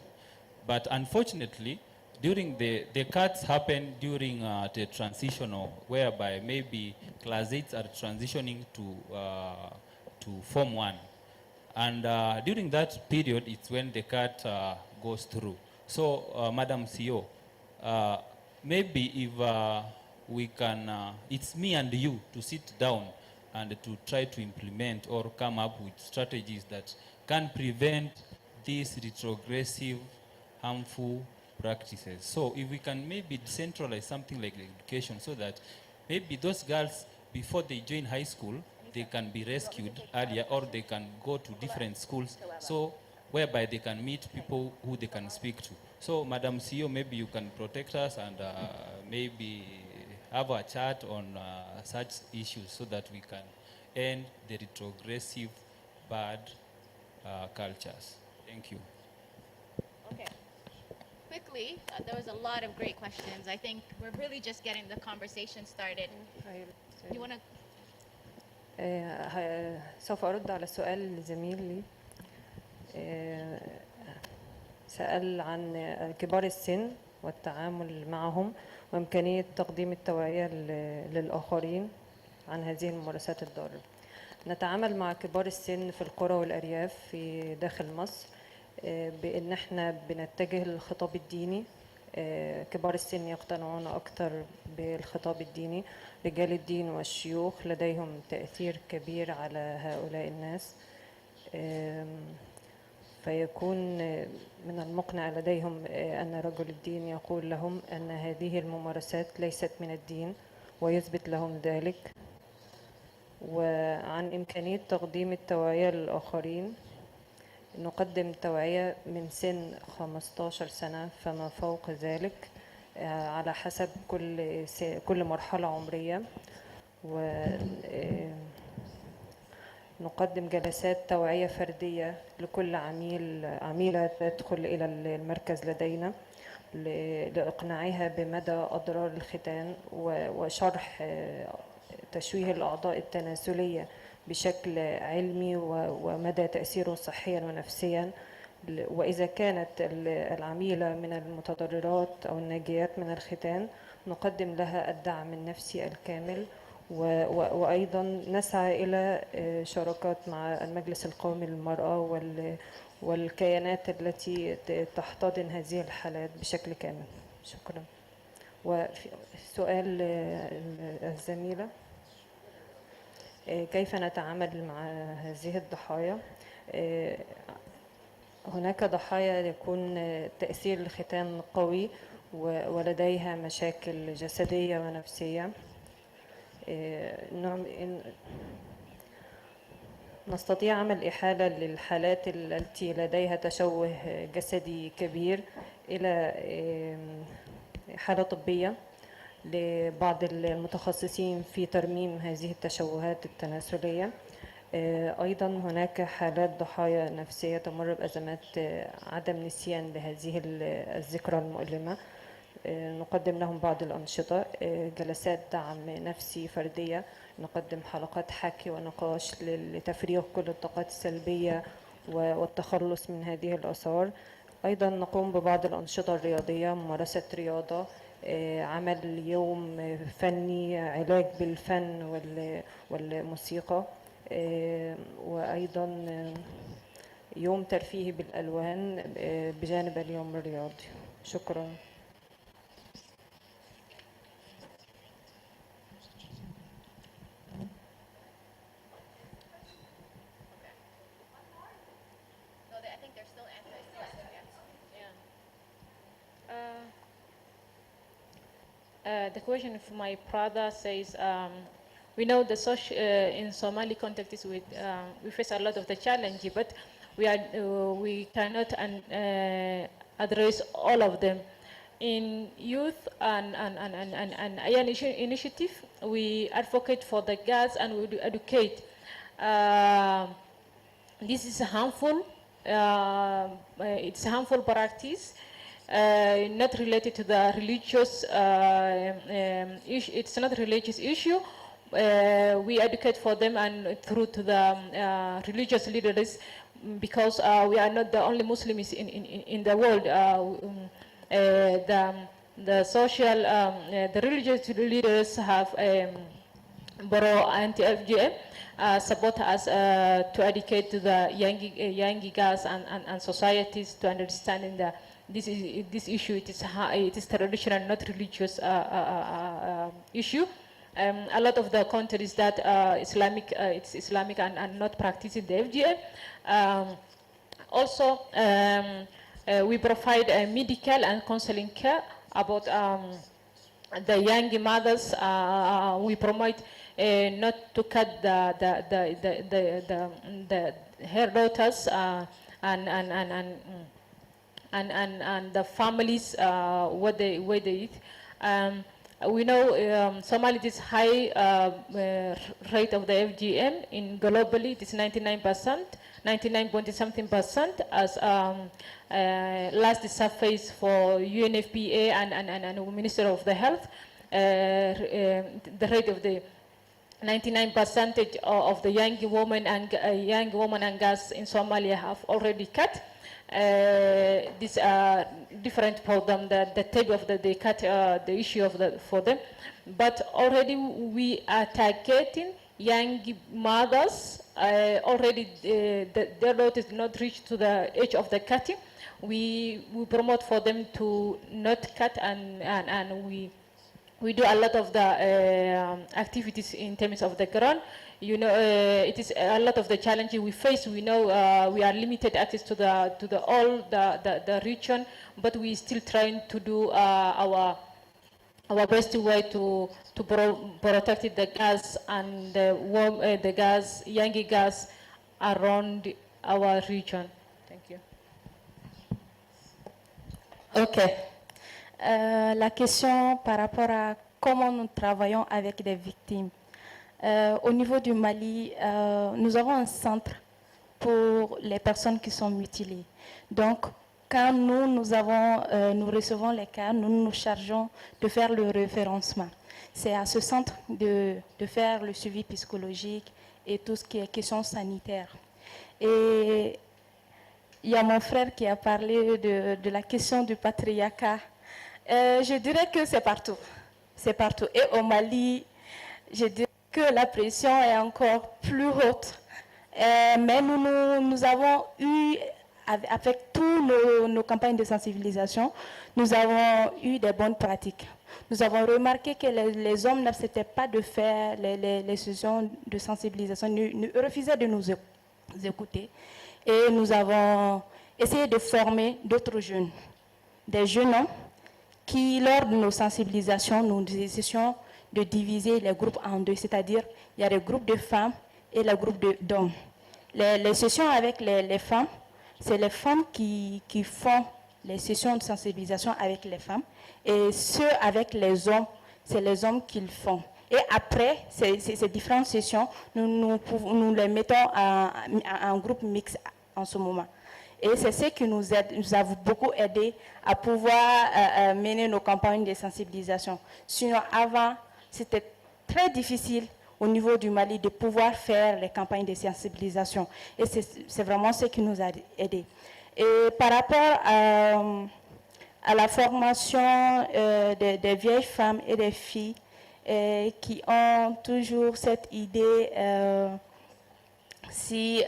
But unfortunately, during the cuts happen during the transitional, whereby maybe class 8s are transitioning to Form 1. And during that period, it's when the cut goes through. So, Madam CEO, maybe if we can, it's me and you to sit down and to try to implement or come up with strategies that can prevent these retrogressive, harmful practices. So if we can maybe decentralize something like education so that maybe those girls, before they join high school, they can be rescued earlier, or they can go to different schools, so whereby they can meet people who they can speak to. So, Madam CEO, maybe you can protect us and maybe have a chat on such issues so that we can end the retrogressive bad cultures. Thank you. Okay. Quickly, there was a lot of great questions. I think we're really just getting the conversation started. You want to? سوف أرد على سؤال زميلي. سأل عن كبار السن والتعامل معهم وإمكانية تقديم التوعية للآخرين عن هذه الممارسات الضارة. نتعامل مع كبار السن في القرى والأرياف في داخل مصر بأن احنا بنتجه للخطاب الديني. كبار السن يقتنعون أكثر بالخطاب الديني. رجال الدين والشيوخ لديهم تأثير كبير على هؤلاء الناس، فيكون من المقنع لديهم أن رجل الدين يقول لهم أن هذه الممارسات ليست من الدين ويثبت لهم ذلك. وعن إمكانية تقديم التوعية للآخرين، نقدم توعية من سن 15 سنة فما فوق ذلك على حسب كل مرحلة عمرية. ونقدم جلسات توعية فردية لكل عميلة تدخل إلى المركز لدينا لإقناعها بمدى أضرار الختان وشرح تشويه الأعضاء التناسلية بشكل علمي ومدى تأثيره صحيا ونفسيا. وإذا كانت العميلة من المتضررات أو الناجيات من الختان نقدم لها الدعم النفسي الكامل. وأيضا نسعى إلى شراكات مع المجلس القومي للمرأة والكيانات التي تحتضن هذه الحالات بشكل كامل. شكرا. وسؤال الزميلة، كيف نتعامل مع هذه الضحايا؟ هناك ضحايا يكون تأثير الختان قوي ولديها مشاكل جسدية ونفسية. نستطيع عمل إحالة للحالات التي لديها تشوه جسدي كبير إلى حالة طبية لبعض المتخصصين في ترميم هذه التشوهات التناسلية. أيضا هناك حالات ضحايا نفسية تمر بأزمات عدم نسيان لهذه الذكرى المؤلمة. نقدم لهم بعض الأنشطة، جلسات دعم نفسي فردية، نقدم حلقات حكي ونقاش لتفريغ كل الطاقات السلبية والتخلص من هذه الآثار. أيضا نقوم ببعض الأنشطة الرياضية، ممارسة رياضة، عمل يوم فني، علاج بالفن والموسيقى، وأيضا يوم ترفيهي بالألوان بجانب اليوم الرياضي. شكرا. The question from my brother says, we know the social in Somali context is we face a lot of the challenge, but we cannot address all of them. In youth and young initiative, we advocate for the girls and we educate. This is harmful. It's harmful practice. Not related to the religious issue. It's not a religious issue. We advocate for them and through to the religious leaders, because we are not the only Muslims in the world. The social, the religious leaders have borrow anti-FGM, support us to educate to the young girls and societies to understand that this issue it is traditional, not religious issue. A lot of the countries that it's Islamic and not practicing the FGM. Also, we provide medical and counseling care about the young mothers. We promote not to cut her daughters and the families what they eat. We know Somalia is high rate of the FGM in globally. It is 99%, 99.something%, as last surface for UNFPA and Minister of the Health. The rate of the 99% of the young women and girls in Somalia have already cut. These are different for them. The type of they cut the issue of for them, but already we are targeting young mothers. Already their lot is not reached to the age of the cutting. We promote for them to not cut, and we do a lot of the activities in terms of the ground. You know, it is a lot of the challenges we face. We know we are limited access to the region, but we still trying to do our best way to protect the girls and the girls, young girls around our region. Thank you. Ok. La question par rapport à comment nous travaillons avec des victimes. Au niveau du Mali, nous avons un centre pour les personnes qui sont mutilées. Donc, quand nous recevons les cas, nous nous chargeons de faire le référencement. C'est à ce centre de faire le suivi psychologique et tout ce qui est question sanitaire. Et il y a mon frère qui a parlé de la question du patriarcat. Je dirais que c'est partout. C'est partout. Et au Mali, je dirais que la pression est encore plus haute. Mais nous avons eu, avec toutes nos campagnes de sensibilisation, nous avons eu des bonnes pratiques. Nous avons remarqué que les hommes n'acceptaient pas de faire les sessions de sensibilisation, refusaient de nous écouter. Et nous avons essayé de former d'autres jeunes, des jeunes hommes qui, lors de nos sensibilisations, nous essayons de diviser les groupes en deux, c'est-à-dire il y a le groupe de femmes et le groupe d'hommes. Les sessions avec les femmes, c'est les femmes qui font les sessions de sensibilisation avec les femmes, et ceux avec les hommes, c'est les hommes qui le font. Et après ces différentes sessions, nous les mettons en groupe mixte en ce moment. Et c'est ce qui nous a beaucoup aidé à pouvoir mener nos campagnes de sensibilisation. Sinon, avant, c'était très difficile au niveau du Mali de pouvoir faire les campagnes de sensibilisation. Et c'est vraiment ce qui nous a aidés. Et par rapport à la formation des vieilles femmes et des filles qui ont toujours cette idée, si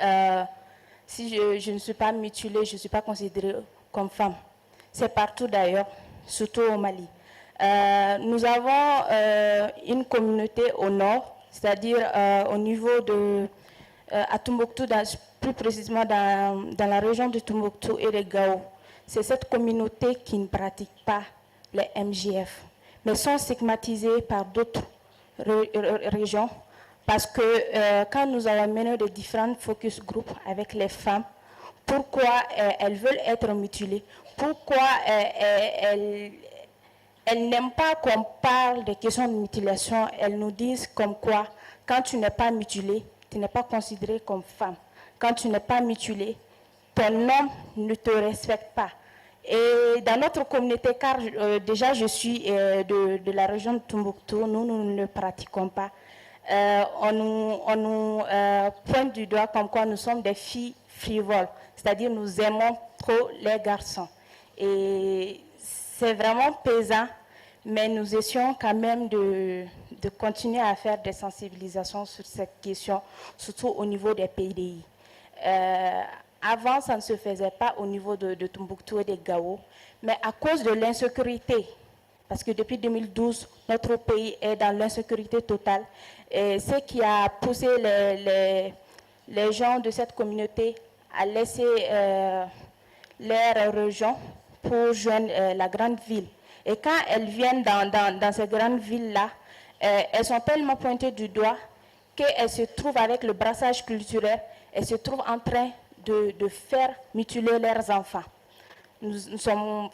je ne suis pas mutilée, je ne suis pas considérée comme femme. C'est partout d'ailleurs, surtout au Mali. Nous avons une communauté au nord, c'est-à-dire au niveau à Tombouctou, plus précisément dans la région de Tombouctou et de Gao. C'est cette communauté qui ne pratique pas les MJF, mais sont stigmatisés par d'autres régions. Parce que quand nous avons mené de différents focus group avec les femmes, pourquoi elles veulent être mutilées, pourquoi elles n'aiment pas qu'on parle des questions de mutilation, elles nous disent comme quoi, quand tu n'es pas mutilée, tu n'es pas considérée comme femme. Quand tu n'es pas mutilée, ton homme ne te respecte pas. Et dans notre communauté, car déjà je suis de la région de Tombouctou, nous ne le pratiquons pas. On nous pointe du doigt comme quoi nous sommes des filles frivoles, c'est-à-dire nous aimons trop les garçons. Et c'est vraiment pesant, mais nous essayons quand même de continuer à faire des sensibilisations sur cette question, surtout au niveau des PDI. Avant, ça ne se faisait pas au niveau de Tombouctou et de Gao, mais à cause de l'insécurité, parce que depuis 2012, notre pays est dans l'insécurité totale, et ce qui a poussé les gens de cette communauté à laisser leur région pour joindre la grande ville. Et quand elles viennent dans ces grandes villes-là, elles sont tellement pointées du doigt qu'elles se trouvent avec le brassage culturel, elles se trouvent en train de faire mutiler leurs enfants. Nous sommes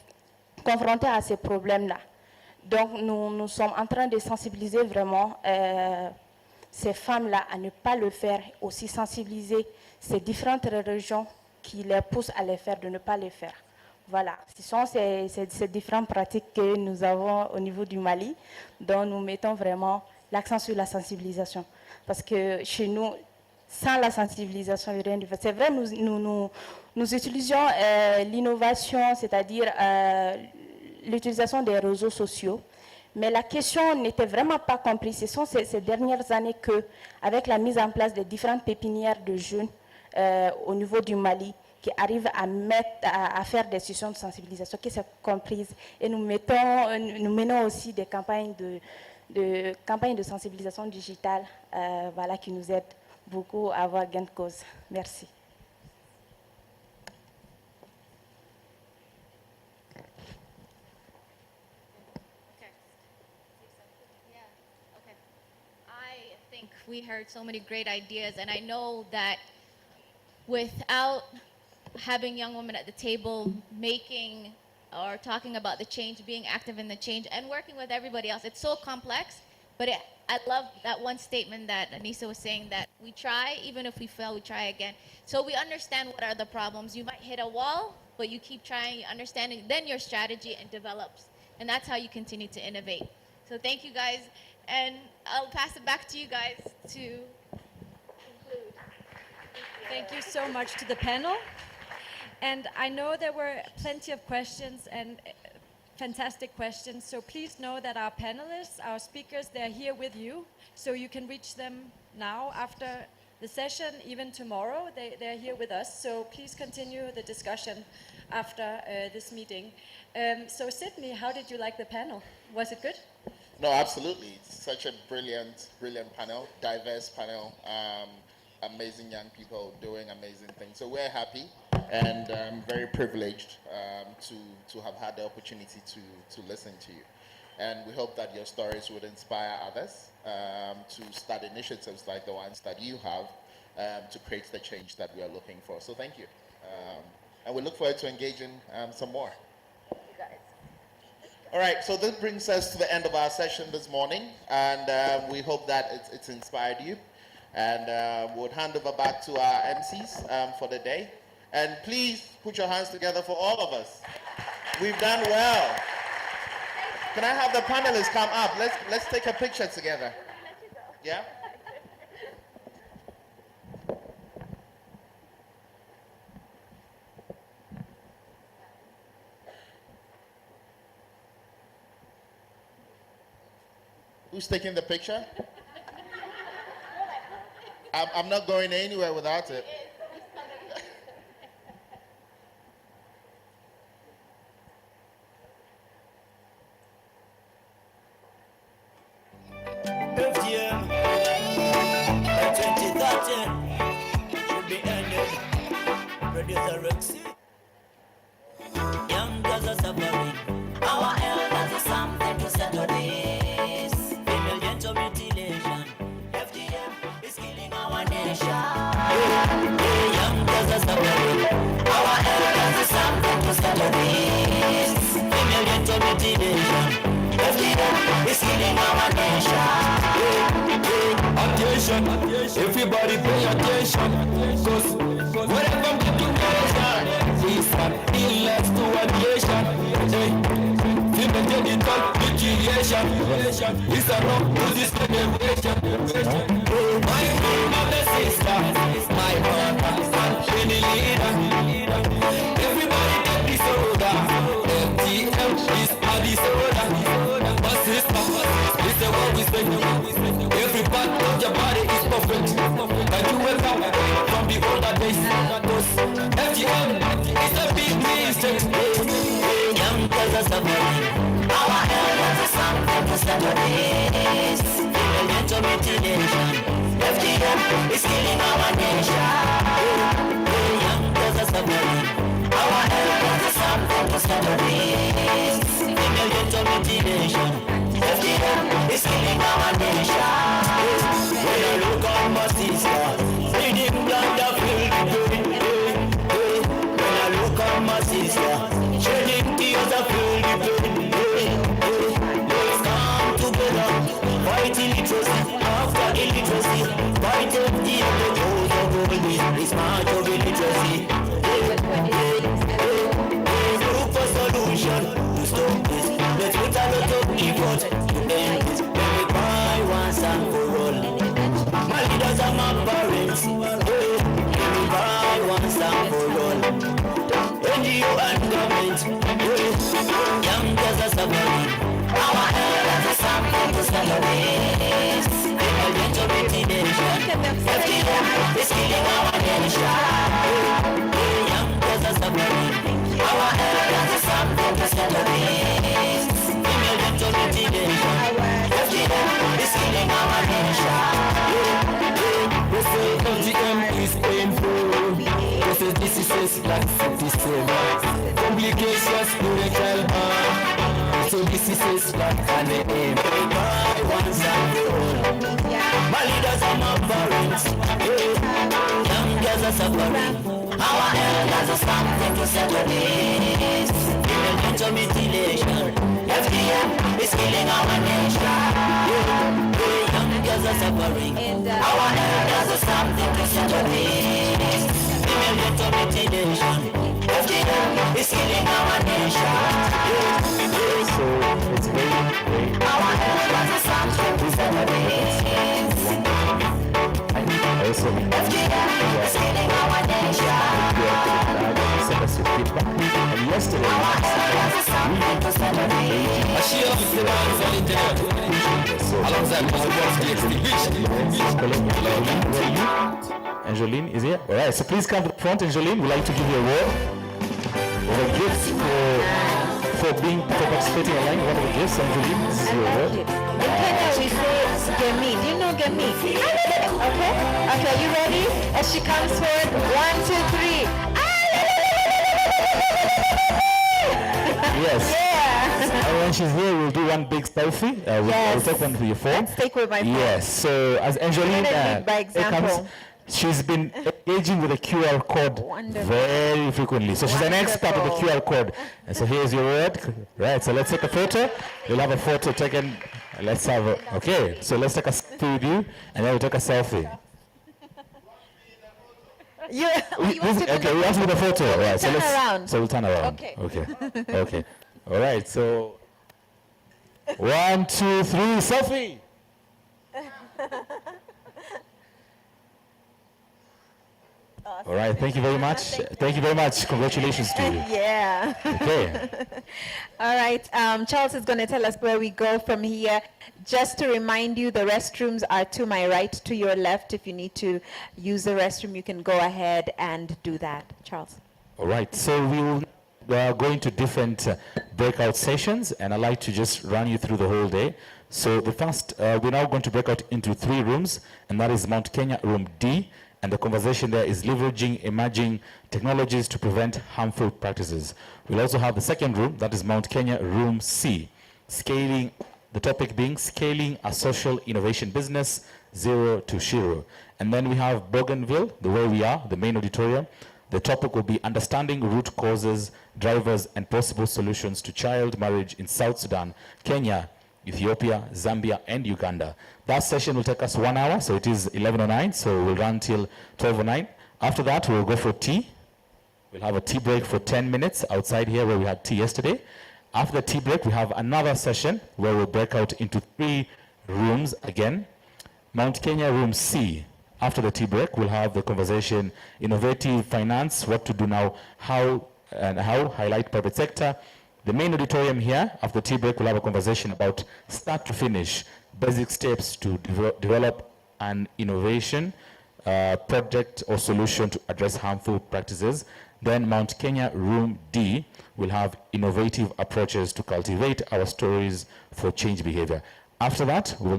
confrontés à ces problèmes-là. Donc nous sommes en train de sensibiliser vraiment ces femmes-là à ne pas le faire, aussi sensibiliser ces différentes régions qui les poussent à les faire, de ne pas les faire. Voilà, ce sont ces différentes pratiques que nous avons au niveau du Mali, dont nous mettons vraiment l'accent sur la sensibilisation. parce que chez nous, sans la sensibilisation, il n'y a rien de fait. C'est vrai, nous utilisions l'innovation, c'est-à-dire l'utilisation des réseaux sociaux, mais la question n'était vraiment pas comprise. Ce sont ces dernières années que, avec la mise en place des différentes pépinières de jeunes au niveau du Mali, qui arrivent à faire des sessions de sensibilisation qui sont comprises. Et nous menons aussi des campagnes de sensibilisation digitale voilà, qui nous aident beaucoup à avoir gain de cause. Merci. I think we heard so many great ideas, and I know that without having young women at the table making or talking about the change, being active in the change, and working with everybody else, it's so complex. But I love that one statement that Anissa was saying, that we try, even if we fail, we try again. So we understand what are the problems. You might hit a wall, but you keep trying, you understand it, then your strategy and develops. And that's how you continue to innovate. So thank you guys, and I'll pass it back to you guys to conclude. Thank you so much to the panel. And I know there were plenty of questions and fantastic questions, so please know that our panelists, our speakers, they're here with you, so you can reach them now after the session, even tomorrow. They're here with us, so please continue the discussion after this meeting. So Sydney, how did you like the panel? Was it good? No, absolutely. It's such a brilliant panel, diverse panel. Amazing young people doing amazing things. So we're happy and very privileged to have had the opportunity to listen to you. And we hope that your stories would inspire others to start initiatives like the ones that you have to create the change that we are looking for. So thank you. And we look forward to engaging some more. All right, so this brings us to the end of our session this morning, and we hope that it's inspired you. And we'll hand over back to our MCs for the day. And please put your hands together for all of us. We've done well. Can I have the panelists come up? Let's take a picture together. Yeah? Who's taking the picture? I'm not going anywhere without it. FGM by 2030 should be ended. Producer Rexy. Young girls are suffering. Our elders is something to settle this. Female genital mutilation. FGM is killing our nation. Young girls are suffering. Our elders is something to settle this. Female genital mutilation. FGM is killing our nation. Attention, everybody pay attention. Cause whatever situation is an illness to a nation. Female genital mutilation is a wrong to this generation. My mother, sister, my brother, and any leader. Everybody get disorder. FGM is a disorder. My sister, listen what we say. Every part of your body is perfect. And you wake up from the older days. FGM is a big mistake. Young girls are suffering. Our elders is something to settle this. Female genital mutilation. FGM is killing our nation. Young girls are suffering. Our elders is something to settle this. Female genital mutilation. FGM is killing our nation. When I look on my sister, bleeding blood, I feel the pain. When I look on my sister, shedding tears, I feel the pain. Let's come together, fight illiteracy after illiteracy, fight FGM, the cause of all this. bad citizen. Complications, spiritual harm. So this is a slot and the aim. Everybody wants and all. My leaders are my parents. Young girls are suffering. Our elders are something to settle this. Female genital mutilation. FGM is killing our nation. Young girls are suffering. Our elders are something to settle this. Female genital mutilation. FGM is killing our nation. So it's very Our elders are something to settle this. also FGM is killing our nation. send us your feedback. And yesterday, Angeline is here. All right, so please come to the front. Angeline, we'd like to give you a award or a gift for participating online. One of the gifts, Angeline, this is your award. In Kenya we say Gemi. Do you know Gemi? Okay. Okay, you ready? As she comes forward, 1, 2, 3. Yes. Yeah. And when she's here, we'll do one big selfie. We'll take one for your phone. Let's take with my phone. Yes. So as Angeline By example. she's been engaging with the QR code very frequently. So she's an expert of the QR code. And so here's your word. Right. So let's take a photo. We'll have a photo taken. Let's have a, okay. So let's take a selfie with you, and then we'll take a selfie. You want to Okay, we have to do the photo. Right. So turn let's. around. So we'll turn around. Okay. Okay. Okay. All right. So 1, 2, 3, selfie. All right. Thank you very much. Thank you very much. Congratulations to you. Yeah. Okay. All right. Charles is going to tell us where we go from here. Just to remind you, the restrooms are to my right, to your left. If you need to use the restroom, you can go ahead and do that. Charles. All right. So we are going to different breakout sessions, and I'd like to just run you through the whole day. So the first, we're now going to break out into 3 rooms, and that is Mount Kenya Room D. And the conversation there is leveraging emerging technologies to prevent harmful practices. We'll also have the second room, that is Mount Kenya Room C, scaling, the topic being scaling a social innovation business, zero to shiro. And then we have Bougainville, the way we are, the main auditorium. The topic will be understanding root causes, drivers, and possible solutions to child marriage in South Sudan, Kenya, Ethiopia, Zambia, and Uganda. That session will take us 1 hour, so it is 11:09, so we'll run till 12:09. After that, we'll go for tea. We'll have a tea break for 10 minutes outside here where we had tea yesterday. After the tea break, we have another session where we'll break out into 3 rooms again. Mount Kenya Room C. After the tea break, we'll have the conversation, innovative finance, what to do now, how highlight private sector. The main auditorium here, after tea break, we'll have a conversation about start to finish, basic steps to develop an innovation project or solution to address harmful practices. Then Mount Kenya Room D will have innovative approaches to cultivate our stories for change behavior. After that, we'll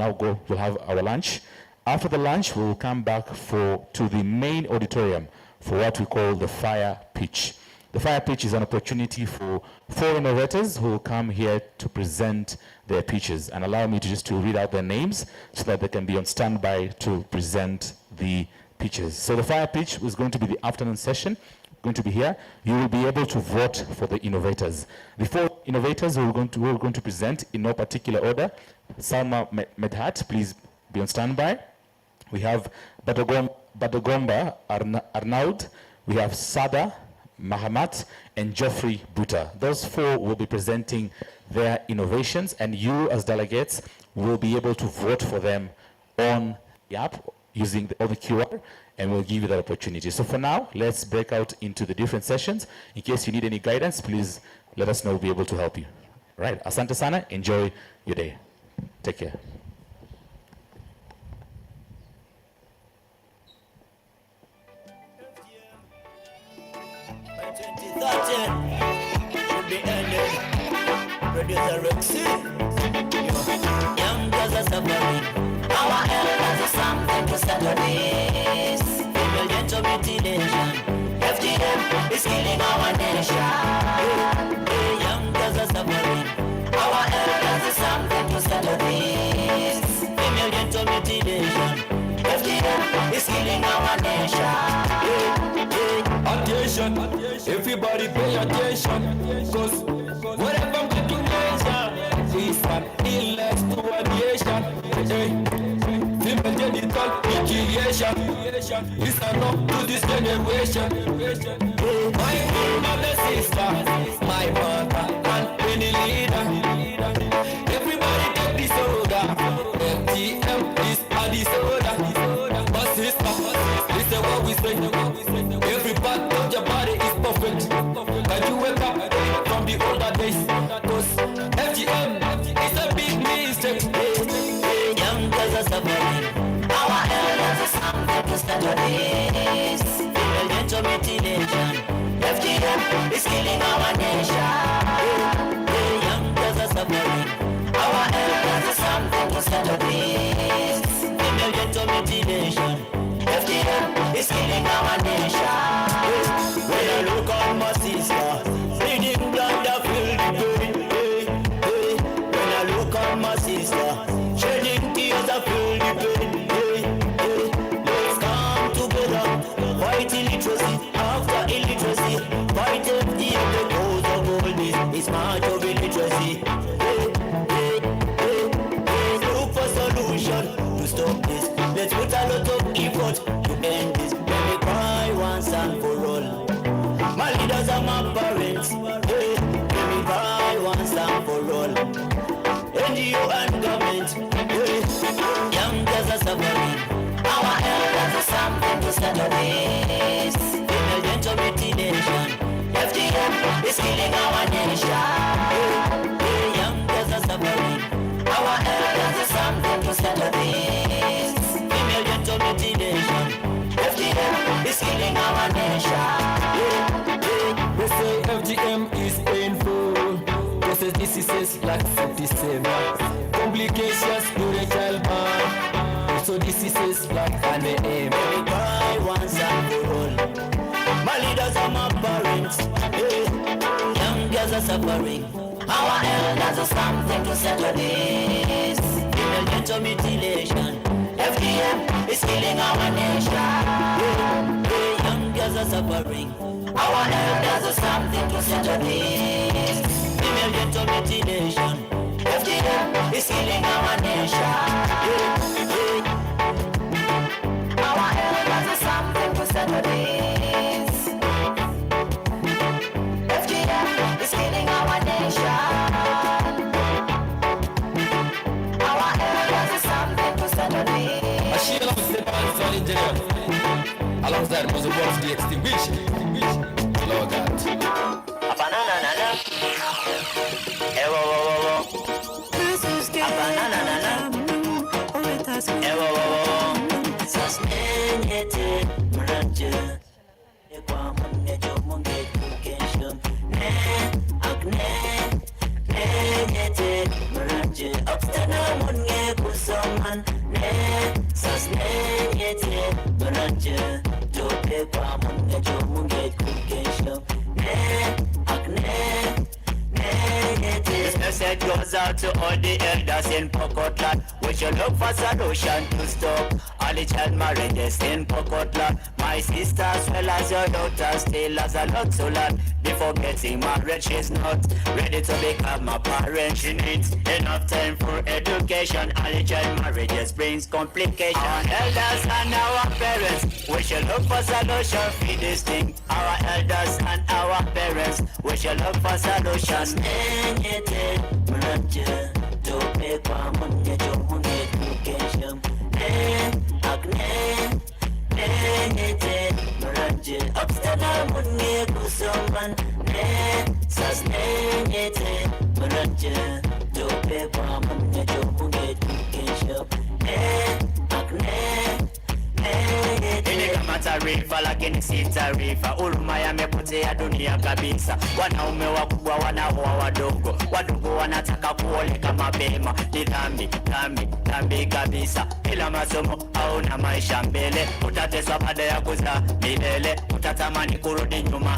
have our lunch. After the lunch, we will come back to the main auditorium for what we call the fire pitch. The fire pitch is an opportunity for 4 innovators who will come here to present their pitches, and allow me to read out their names so that they can be on standby to present the pitches. So the fire pitch is going to be the afternoon session, going to be here. You will be able to vote for the innovators. The 4 innovators who are going to present in no particular order. Salma Medhat, please be on standby. We have Badagomba Arnaud. We have Sada Mahamat and Geoffrey Buta. Those 4 will be presenting their innovations, and you as delegates will be able to vote for them on the app using the QR, and we'll give you that opportunity. So for now, let's break out into the different sessions. In case you need any guidance, please let us know. We'll be able to help you. Right, asante sana, enjoy your day. Take care. Should be ended. Producer Roxy. Young girls are suffering. Our elders are something to settle this. Female genital mutilation. FGM is killing our nation. Young girls are suffering. Our elders is something to settle this. Female genital mutilation. FGM is killing our nation. Attention, everybody pay attention. Cause whatever I'm going to mention is an illness to a nation. Female genital mutilation is enough to this generation. My mother, sister, my mother, and any leader. Everybody take disorder. FGM is a disorder. But sister, listen what we say. Every part of your body is perfect. Can you wake up from the older days? Cause FGM is a big mistake. Young girls are suffering. Our elders is something to study this. Female genital mutilation. FGM is killing our nation. Young girls are suffering. Our elders is something to study this. Female genital mutilation. FGM is killing our nation. When I look on my sister, bleeding blood, I feel the pain. When I look on my sister, shedding tears, I feel the pain. Let's come together, fight illiteracy after illiteracy. Fight FGM, the cause of all this is march of illiteracy. Look for solution to stop this. Let's put a lot of effort to end this. Let me cry once and for all. My leaders are my parents. Let me cry once and for all. NGO and government. Young girls are suffering. Our elders are something to settle this. Female genital mutilation. FGM is killing our nation. Young girls are suffering. Our elders are something to settle this. Female genital mutilation. FGM is killing our nation. They say FGM is painful. Causes diseases like septicemia, complications during childbirth. Also diseases like anemia. Let me cry once and for all. My leaders are my parents. Young girls are suffering. Our elders are something to settle this. Female genital mutilation. FGM is killing our nation. Young girls are suffering. Our elders are something to settle this. Female genital mutilation. FGM is killing our nation. Our elders are something to settle this. FGM is killing our nation. Our elders are something to settle this. She loves the dance engineer. Alongside was the world's the extinguished. Lord God. This message goes out to all the elders in Pokotlat. We should look for solution to stop all the child marriages in Pokotlat. My sister as well as your daughter still has a lot to learn. Before getting married, she's not ready to become a parent. She needs enough time for education. All the child marriages brings complications. Our elders and our parents, we should look for solution for this thing. Our elders and our parents, we should look for solutions. In the kama taarifa lakini si taarifa. Huruma yamepotea dunia kabisa. Wanaume wakubwa wanaoa wadogo, wadogo wanataka kuoleka mapema. Ni dhambi, dhambi, dhambi kabisa. Bila masomo hauna maisha mbele, utateswa baada ya kuzaa milele, utatamani kurudi nyuma.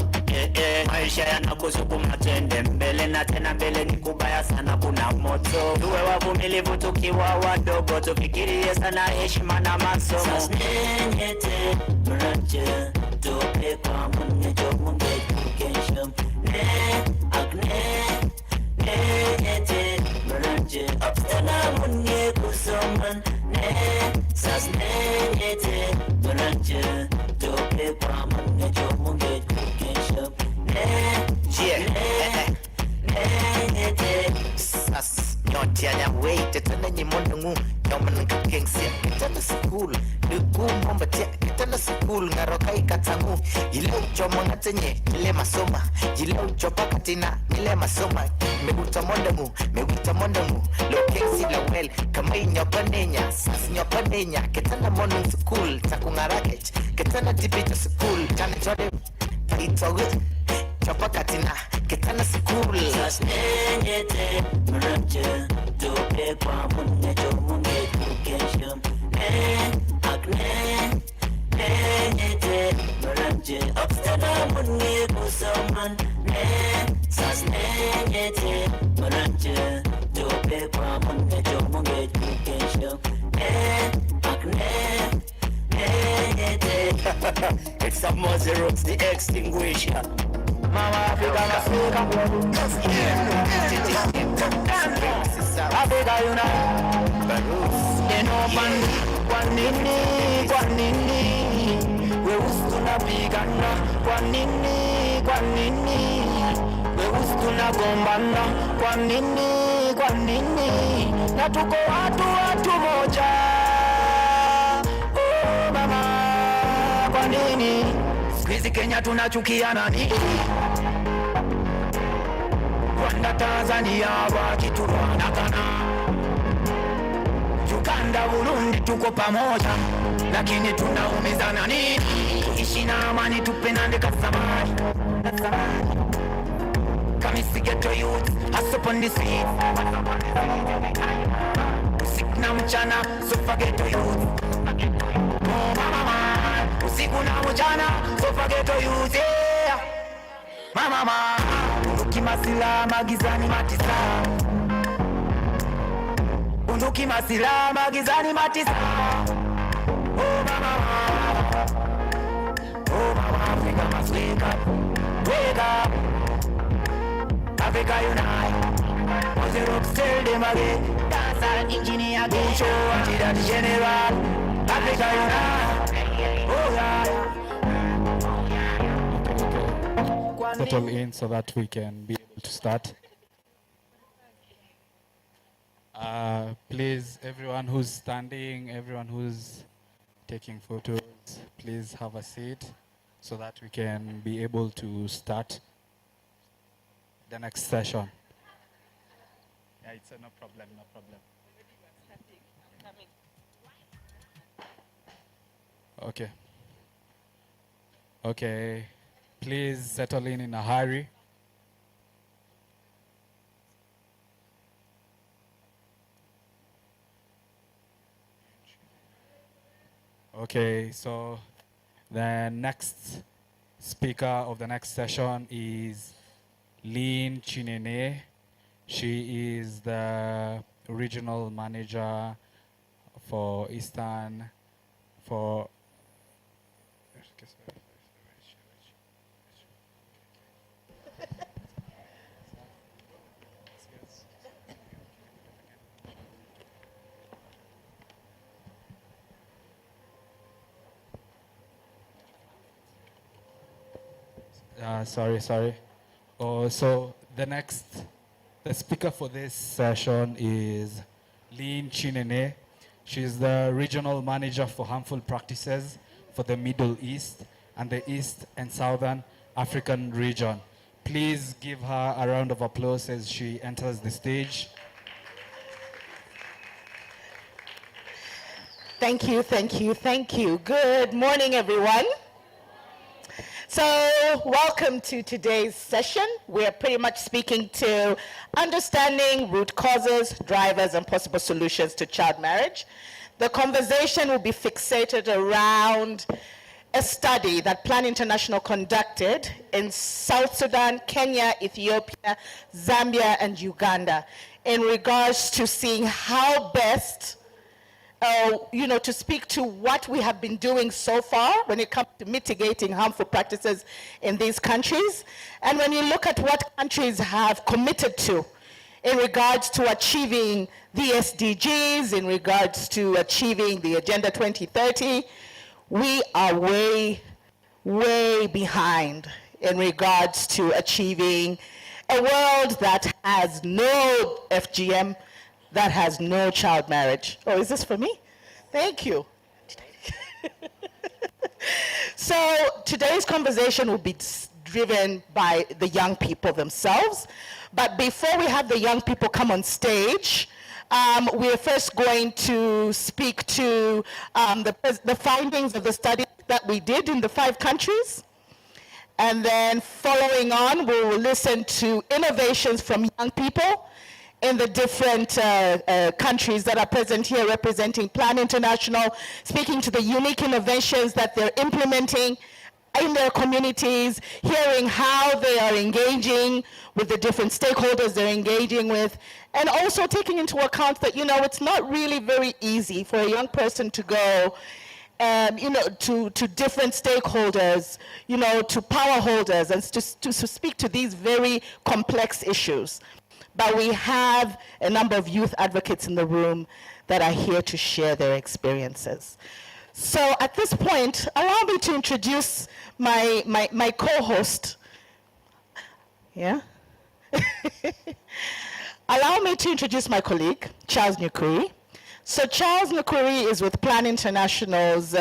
Maisha yanakusukuma twende mbele, na tena mbele ni kubaya sana, kuna moto. Tuwe wavumilivu tukiwa wadogo, tufikirie sana heshima na masomo. Sasnenyete mranje tope kwa munye jomunge kukenshem ne akne nenyete mranje abstana munye kusoman ne sasnenyete mranje tope kwa munye jomunge kukenshem sas nyoti ya wait tena nyimonde ngu nyoman kakengsia tena school duku momba tia tena school ngarokai katangu ile uchoma ngatenye ile masoma ile uchopa katina ile masoma mebuta monde ngu lokengsi la well kama inyopanenya sas nyopanenya ketana morning school takungarakech ketana tipito school tana chode itoge chopa katina ketana school sasnenyete mranje dope kwa munye jomunge kukenshem akne nenyete mranje abstana munye kusoman sasnenyete mranje dope kwa munye jomunge kukenshem akne nenyete. It's a Mozzie Roots, the extinguisher. Mama Africa Africa Enoman kwa nini weusi tunapigana kwa nini weusi tunagombana kwa nini na tuko watu moja. Oh mama, kwa nini sisi Kenya tunachukia nani? Rwanda, Tanzania wakituranagana, Uganda, Burundi tuko pamoja, lakini tunaumizana nini? Tuishi na amani, tupendane kasamani. Kamisi ghetto youth, hustle on the street. Usiku na mchana, sofa ghetto youth. Oh mama, usiku na mchana, sofa ghetto youth. Yeah. Mama, bunduki masila magizani matisa. Bunduki masila magizani matisa. Oh mama, Africa must wake up, wake up. Africa unite. Mozzie Roots tell them again. Dancer, engineer, game show, anti-daddy general. Africa unite. Oh yeah. Settle in so that we can be able to start. Please, everyone who's standing, everyone who's taking photos, please have a seat so that we can be able to start the next session. Yeah, it's no problem, no problem. Okay. Okay. Please settle in a hurry. Okay, so the next speaker of the next session is Lynn Chinene. She is the regional manager for Eastern for sorry. So the speaker for this session is Lynn Chinene. She's the regional manager for harmful practices for the Middle East and the East and Southern African region. Please give her a round of applause as she enters the stage. Thank you, thank you, thank you. Good morning, everyone. So, welcome to today's session. We're pretty much speaking to understanding root causes, drivers, and possible solutions to child marriage. The conversation will be fixated around a study that Plan International conducted in South Sudan, Kenya, Ethiopia, Zambia, and Uganda in regards to seeing how best to speak to what we have been doing so far when it comes to mitigating harmful practices in these countries. And when you look at what countries have committed to in regards to achieving the SDGs, in regards to achieving the Agenda 2030, we are way, way behind in regards to achieving a world that has no FGM, that has no child marriage. Oh, is this for me? Thank you. So today's conversation will be driven by the young people themselves. But before we have the young people come on stage, we're first going to speak to the findings of the study that we did in the 5 countries. And then following on, we will listen to innovations from young people in the different countries that are present here representing Plan International, speaking to the unique innovations that they're implementing in their communities, hearing how they are engaging with the different stakeholders they're engaging with, and also taking into account that, it's not really very easy for a young person to go to different stakeholders, to power holders, and to speak to these very complex issues. But we have a number of youth advocates in the room that are here to share their experiences. So at this point, allow me to introduce my co-host. Yeah? Allow me to introduce my colleague, Charles Nyukuri. So Charles Nyukuri is with Plan International's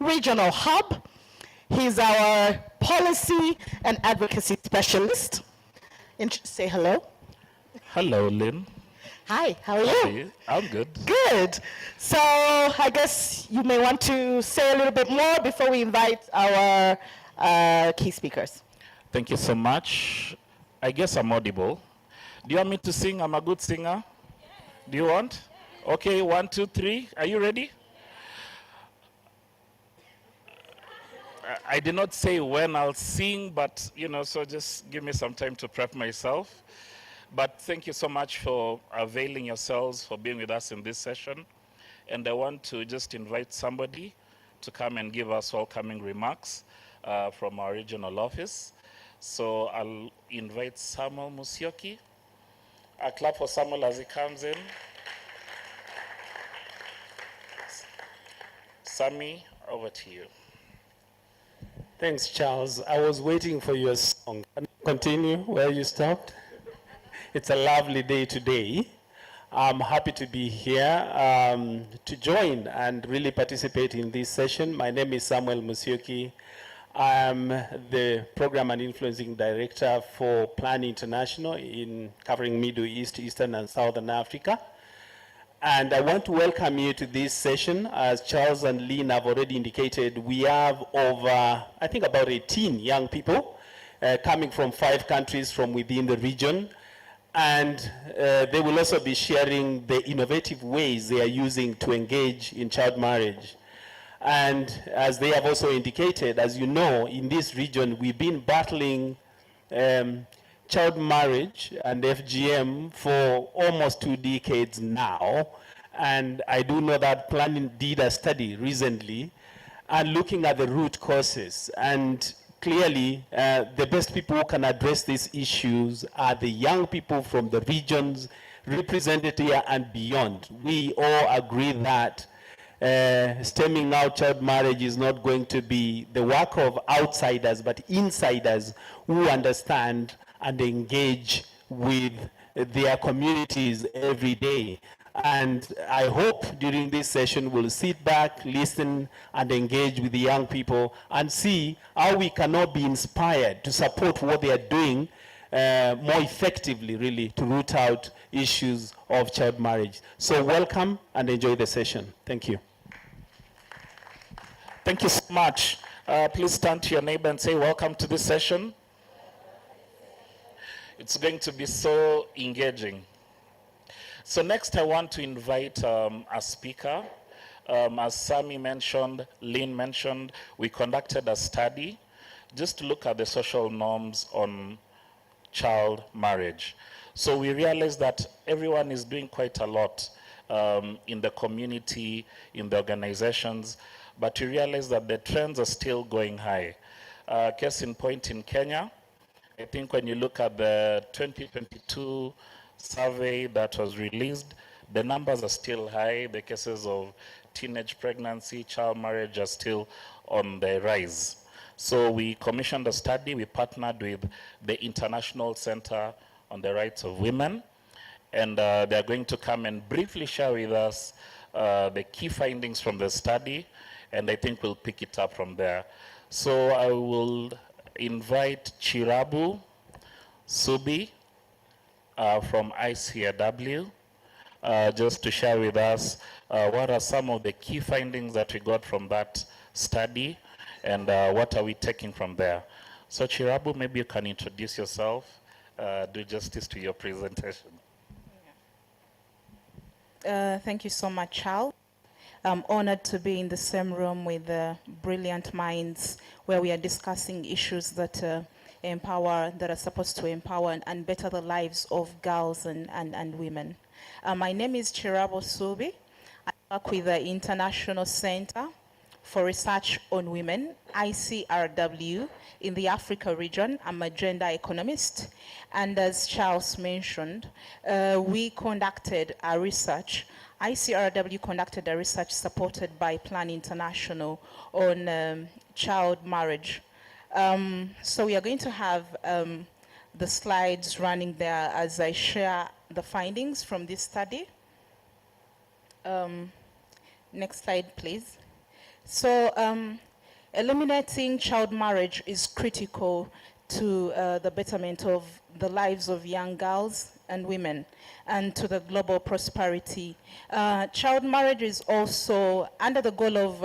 regional hub. He's our policy and advocacy specialist. Say hello. Hello, Lynn. Hi, how are you? I'm good. Good. So I guess you may want to say a little bit more before we invite our key speakers. Thank you so much. I guess I'm audible. Do you want me to sing? I'm a good singer. Do you want? Okay, 1, 2, 3. Are you ready? I did not say when I'll sing, but, so just give me some time to prep myself. But thank you so much for availing yourselves for being with us in this session. And I want to just invite somebody to come and give us welcoming remarks from our regional office. So I'll invite Samuel Musyoki. A clap for Samuel as he comes in. Sammy, over to you. Thanks, Charles. I was waiting for your song. Can you continue where you stopped? It's a lovely day today. I'm happy to be here to join and really participate in this session. My name is Samuel Musyoki. I'm the Program and Influencing Director for Plan International in covering Middle East, Eastern and Southern Africa. And I want to welcome you to this session. As Charles and Lynn have already indicated, we have over, I think about 18 young people coming from 5 countries from within the region. And they will also be sharing the innovative ways they are using to engage in child marriage. And as they have also indicated, as you know, in this region, we've been battling child marriage and FGM for almost 2 decades now. And I do know that Plan did a study recently and looking at the root causes. And clearly, the best people who can address these issues are the young people from the regions represented here and beyond. We all agree that stemming out child marriage is not going to be the work of outsiders, but insiders who understand and engage with their communities every day. And I hope during this session we'll sit back, listen, and engage with the young people and see how we can all be inspired to support what they are doing more effectively, really, to root out issues of child marriage. So welcome and enjoy the session. Thank you. Thank you so much. Please turn to your neighbor and say, welcome to this session. It's going to be so engaging. So next I want to invite a speaker. As Sami mentioned, Lynn mentioned, we conducted a study just to look at the social norms on child marriage. So we realized that everyone is doing quite a lot in the community, in the organizations, but we realized that the trends are still going high. Case in point in Kenya, I think when you look at the 2022 survey that was released, the numbers are still high. The cases of teenage pregnancy, child marriage are still on the rise. So we commissioned a study. We partnered with the International Center on the Rights of Women, and they're going to come and briefly share with us the key findings from the study, and I think we'll pick it up from there. So I will invite Chirabu Subi from ICAW just to share with us what are some of the key findings that we got from that study, and what are we taking from there. So Chirabu, maybe you can introduce yourself, do justice to your presentation. Thank you so much, Charles. I'm honored to be in the same room with brilliant minds where we are discussing issues that that are supposed to empower and better the lives of girls and women. My name is Chirabo Subi. I work with the International Center for Research on Women, ICRW, in the Africa region. I'm a gender economist. And as Charles mentioned, we conducted a research. ICRW conducted a research supported by Plan International on child marriage. So we are going to have the slides running there as I share the findings from this study. Next slide, please. So eliminating child marriage is critical to the betterment of the lives of young girls and women and to the global prosperity. Child marriage is also under the goal of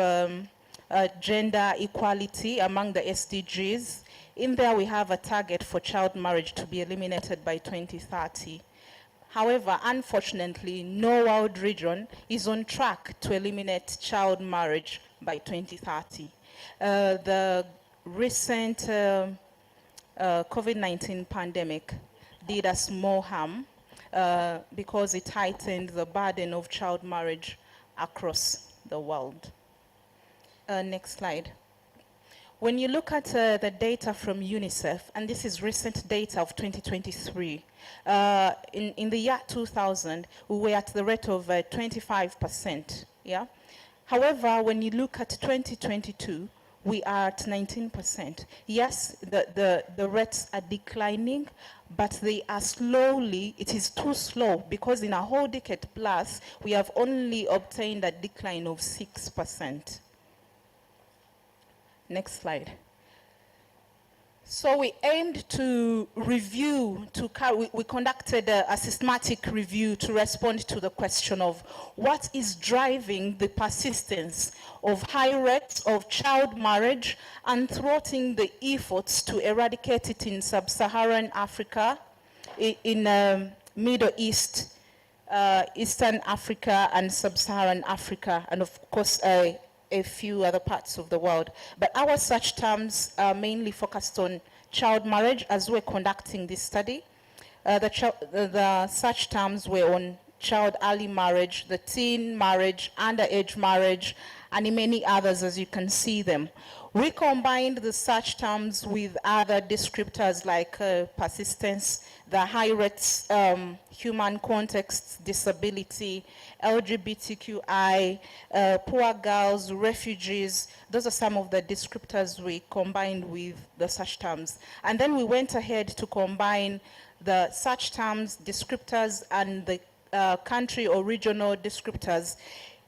gender equality among the SDGs. In there we have a target for child marriage to be eliminated by 2030. However, unfortunately, no world region is on track to eliminate child marriage by 2030. The recent COVID-19 pandemic did us more harm because it heightened the burden of child marriage across the world. Next slide. When you look at the data from UNICEF, and this is recent data of 2023, in the year 2000, we were at the rate of 25%. Yeah? However, when you look at 2022, we are at 19%. Yes, the rates are declining, but they are slowly, it is too slow, because in a whole decade plus, we have only obtained a decline of 6%. Next slide. So we aimed to review, we conducted a systematic review to respond to the question of what is driving the persistence of high rates of child marriage and thwarting the efforts to eradicate it in sub-Saharan Africa, in Middle East, Eastern Africa and sub-Saharan Africa, and of course a few other parts of the world. But our search terms are mainly focused on child marriage as we're conducting this study. The search terms were on child early marriage, the teen marriage, underage marriage, and many others as you can see them. We combined the search terms with other descriptors like persistence, the high rates, human context, disability, LGBTQI, poor girls, refugees. Those are some of the descriptors we combined with the search terms. And then we went ahead to combine the search terms, descriptors, and the country or regional descriptors.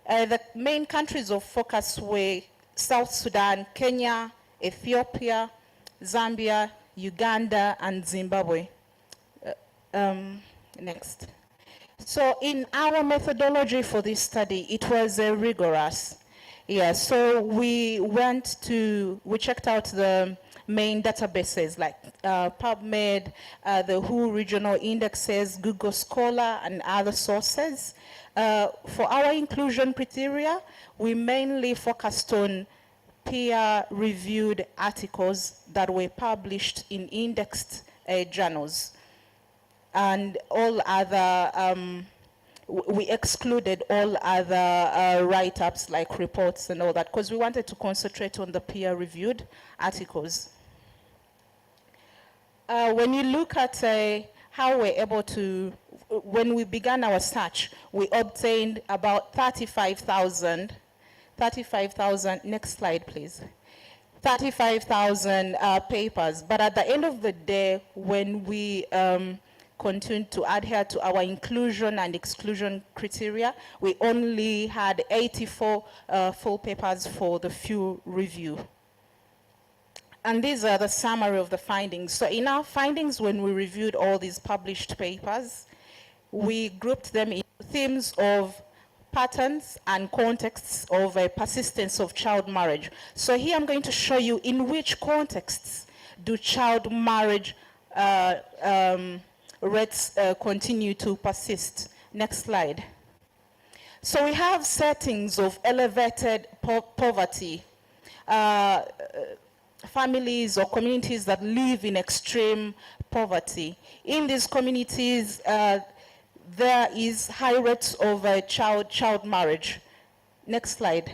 The main countries of focus were South Sudan, Kenya, Ethiopia, Zambia, Uganda, and Zimbabwe. Next. So in our methodology for this study, it was rigorous. Yeah, so we checked out the main databases like PubMed, the WHO regional indexes, Google Scholar, and other sources. For our inclusion criteria, we mainly focused on peer-reviewed articles that were published in indexed journals. And all other, we excluded all other write-ups like reports and all that, because we wanted to concentrate on the peer-reviewed articles. When you look at how we're able to, when we began our search, we obtained about 35,000, next slide please, 35,000 papers. But at the end of the day, when we continued to adhere to our inclusion and exclusion criteria, we only had 84 full papers for the full review. And these are the summary of the findings. So in our findings, when we reviewed all these published papers, we grouped them into themes of patterns and contexts of persistence of child marriage. So here I'm going to show you in which contexts do child marriage rates continue to persist. Next slide. So we have settings of elevated poverty, families or communities that live in extreme poverty. In these communities, there is high rates of child marriage. Next slide.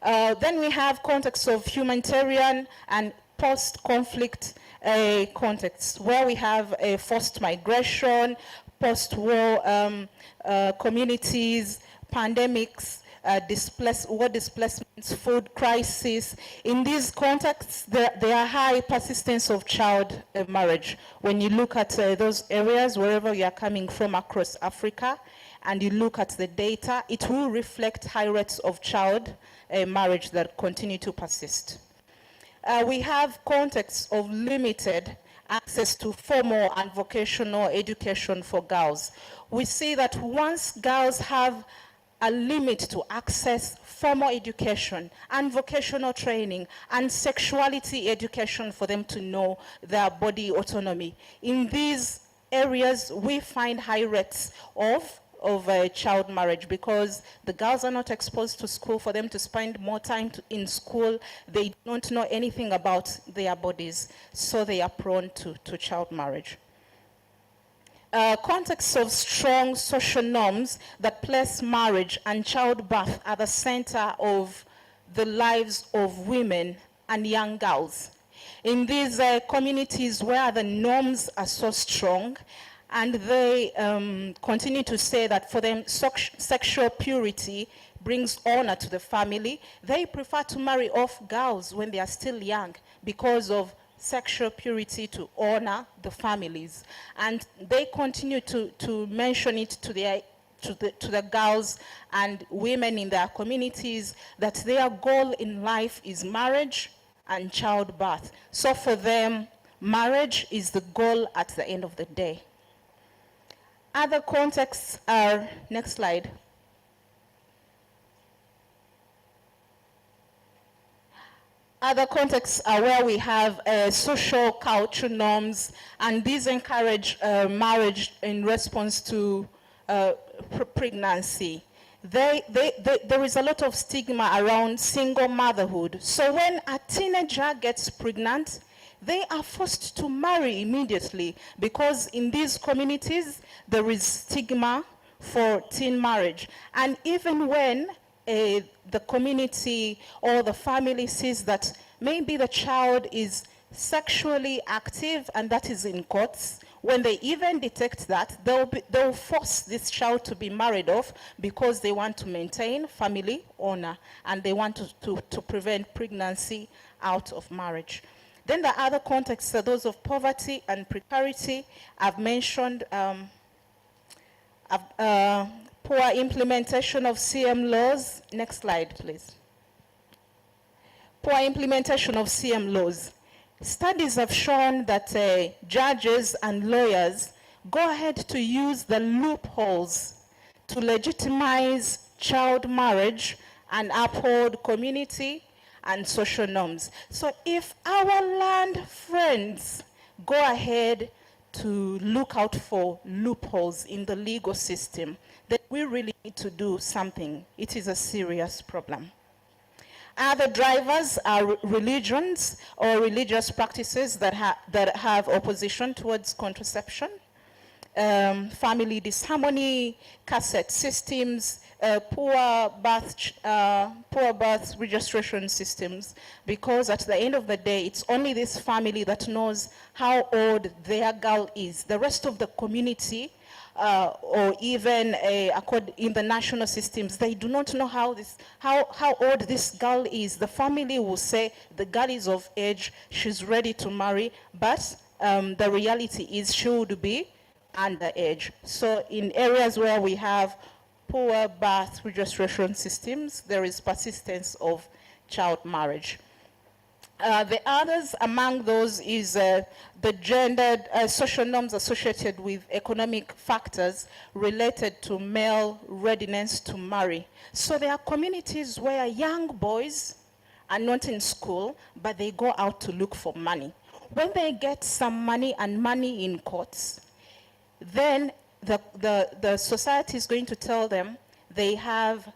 Then we have contexts of humanitarian and post-conflict contexts, where we have a forced migration, post-war communities, pandemics, war displacements, food crisis. In these contexts, there are high persistence of child marriage. When you look at those areas, wherever you are coming from across Africa, and you look at the data, it will reflect high rates of child marriage that continue to persist. We have contexts of limited access to formal and vocational education for girls. We see that once girls have a limit to access formal education and vocational training and sexuality education for them to know their body autonomy, in these areas we find high rates of child marriage, because the girls are not exposed to school. For them to spend more time in school, they don't know anything about their bodies, so they are prone to child marriage. Contexts of strong social norms that place marriage and childbirth at the center of the lives of women and young girls. In these communities where the norms are so strong, and they continue to say that for them sexual purity brings honor to the family, they prefer to marry off girls when they are still young because of sexual purity, to honor the families. And they continue to mention it to the girls and women in their communities that their goal in life is marriage and childbirth. So for them, marriage is the goal at the end of the day. Other contexts are, next slide. Other contexts are where we have social cultural norms, and these encourage marriage in response to pregnancy. There is a lot of stigma around single motherhood. So when a teenager gets pregnant, they are forced to marry immediately, because in these communities there is stigma for teen marriage. And even when the community or the family sees that maybe the child is sexually active, and that is in quotes, when they even detect that, they'll force this child to be married off, because they want to maintain family honor and they want to prevent pregnancy out of marriage. Then the other contexts are those of poverty and precarity. I've mentioned poor implementation of CM laws. Next slide, please. Poor implementation of CM laws. Studies have shown that judges and lawyers go ahead to use the loopholes to legitimize child marriage and uphold community and social norms. So if our land friends go ahead to look out for loopholes in the legal system, then we really need to do something. It is a serious problem. Other drivers are religions or religious practices that have opposition towards contraception, family disharmony, cassette systems, poor birth registration systems, because at the end of the day, it's only this family that knows how old their girl is. The rest of the community, or even in the national systems, they do not know how old this girl is. The family will say the girl is of age, she's ready to marry, but the reality is she would be underage. So in areas where we have poor birth registration systems, there is persistence of child marriage. The others among those is the gendered social norms associated with economic factors related to male readiness to marry. So there are communities where young boys are not in school, but they go out to look for money. When they get some money and money in courts, then the society is going to tell them they have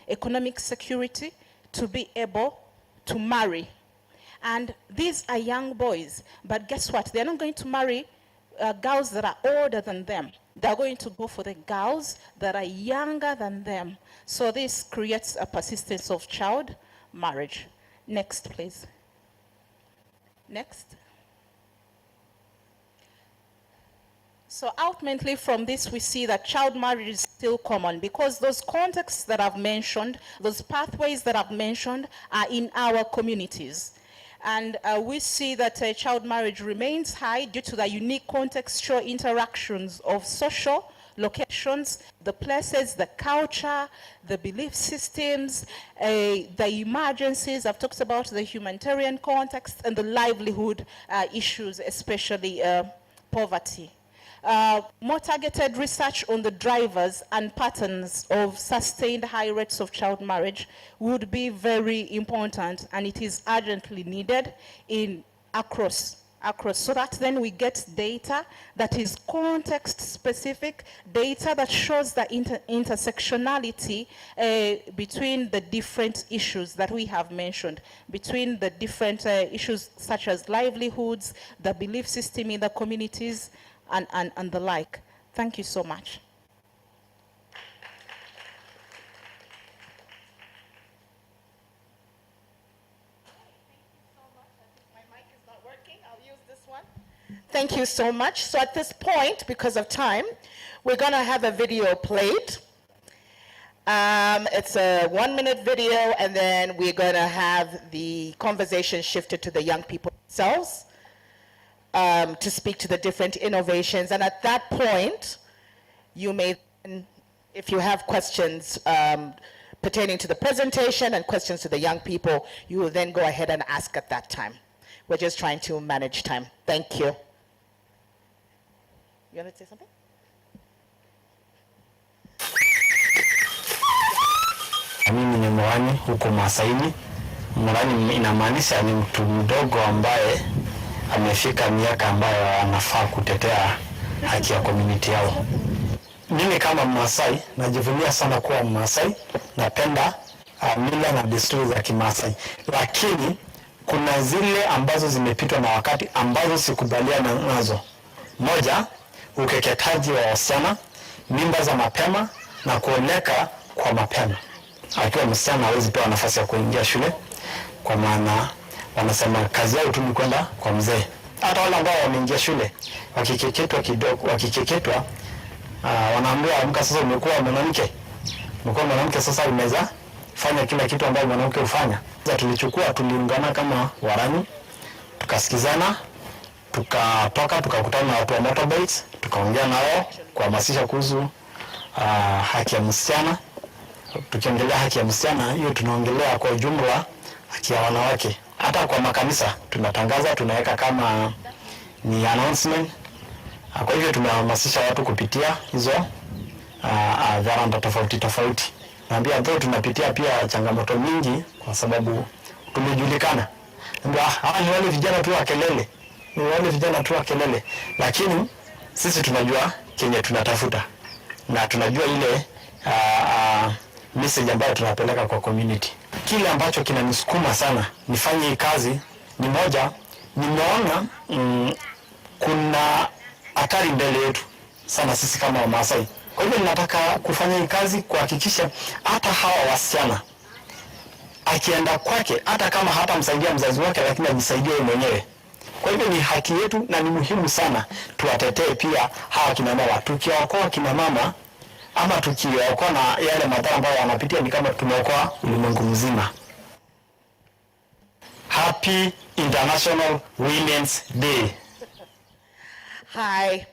economic security to be able to marry. And these are young boys, but guess what? They're not going to marry girls that are older than them. They're going to go for the girls that are younger than them. So this creates a persistence of child marriage. Next, please. Next. So ultimately from this, we see that child marriage is still common because those contexts that I've mentioned, those pathways that I've mentioned are in our communities. And we see that child marriage remains high due to the unique contextual interactions of social locations, the places, the culture, the belief systems, the emergencies. I've talked about the humanitarian context and the livelihood issues, especially poverty. More targeted research on the drivers and patterns of sustained high rates of child marriage would be very important, and it is urgently needed across, so that then we get data that is context specific, data that shows the intersectionality between the different issues that we have mentioned, between the different issues such as livelihoods, the belief system in the communities, and the like. Thank you so much. Thank you so much. So at this point, because of time, we're going to have a video played. It's a 1-minute video, and then we're going to have the conversation shifted to the young people themselves to speak to the different innovations. And at that point, you may, if you have questions pertaining to the presentation and questions to the young people, you will then go ahead and ask at that time. We're just trying to manage time. Thank you. You want to say something? Mimi ni Mwani huko Masaini. Mwani inamaanisha ni mtu mdogo ambaye amefika miaka ambayo anafaa kutetea haki ya community yao. Mimi kama Mmasai najivunia sana kuwa Mmasai, napenda mila na desturi za Kimasai. Lakini kuna zile ambazo zimepitwa na wakati ambazo sikubaliana nazo. Moja, ukeketaji wa wasichana, mimba za mapema na kuoleka kwa mapema. Akiwa msichana hawezi pewa nafasi ya kuingia shule kwa maana wanasema kazi yao tu ni kwenda kwa mzee. Hata wale ambao wameingia shule wakikeketwa kidogo, wakikeketwa wanaambiwa amka sasa, umekuwa mwanamke. Umekuwa mwanamke sasa, unaweza fanya kila kitu ambacho mwanamke hufanya. Sasa tuliungana kama Warani, tukasikizana, tukatoka tukakutana na watu wa motorbikes, tukaongea nao kuhamasisha kuhusu haki ya msichana. Tukiongelea haki ya msichana, hiyo tunaongelea kwa jumla haki ya wanawake. Hata kwa makanisa tunatangaza, tunaweka kama ni announcement. Kwa hivyo tumehamasisha watu kupitia hizo veranda tofauti tofauti. Naambia though tunapitia pia changamoto mingi kwa sababu tumejulikana. Naambia ni wale vijana tu wa kelele. Ni wale vijana tu wa kelele. Lakini sisi tunajua kenye tunatafuta. Na tunajua ile message ambayo tunapeleka kwa community. Kile ambacho kinanisukuma sana nifanye hii kazi ni moja, nimeona kuna hatari mbele yetu sana sisi kama Wamasai. Kwa hivyo ninataka kufanya hii kazi kuhakikisha hata hawa wasichana akienda kwake, hata kama hatamsaidia mzazi wake, lakini ajisaidie yeye mwenyewe. Kwa hivyo ni haki yetu na ni muhimu sana tuwatetee pia hawa kina mama. Tukiwaokoa kina mama ama tukiwaokoa na yale madhara ambayo wanapitia, ni kama tumeokoa ulimwengu mzima. Happy International Women's Day. Hi.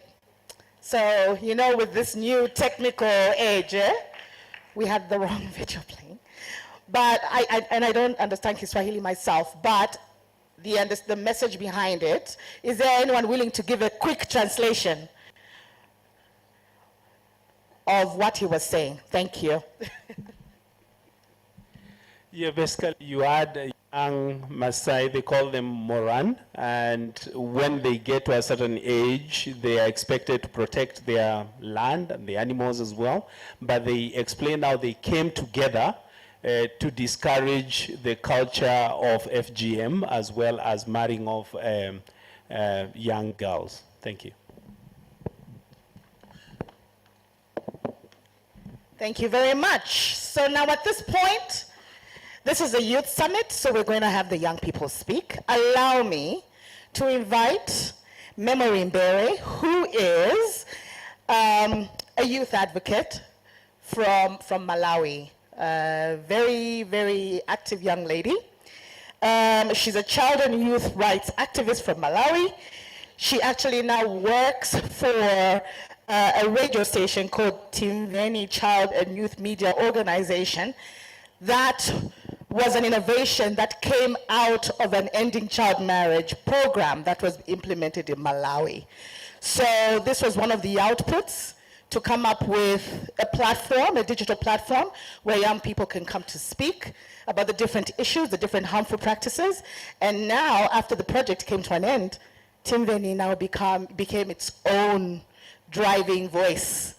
So, you know, with this new technical age, we had the wrong video playing. But I don't understand Kiswahili myself, but the message behind it, is there anyone willing to give a quick translation of what he was saying? Thank you. Yeah, basically you had a young Maasai, they call them Moran, and when they get to a certain age, they are expected to protect their land and the animals as well, but they explain how they came together to discourage the culture of FGM as well as marrying of young girls. Thank you. Thank you very much. So now at this point, this is a youth summit, so we're going to have the young people speak. Allow me to invite Memory Mbere, who is a youth advocate from Malawi. Very, very active young lady. She's a child and youth rights activist from Malawi. She actually now works for a radio station called Timveni Child and Youth Media Organization that was an innovation that came out of an ending child marriage program that was implemented in Malawi. So this was one of the outputs to come up with a platform, a digital platform, where young people can come to speak about the different issues, the different harmful practices. And now, after the project came to an end, Timveni now became its own driving voice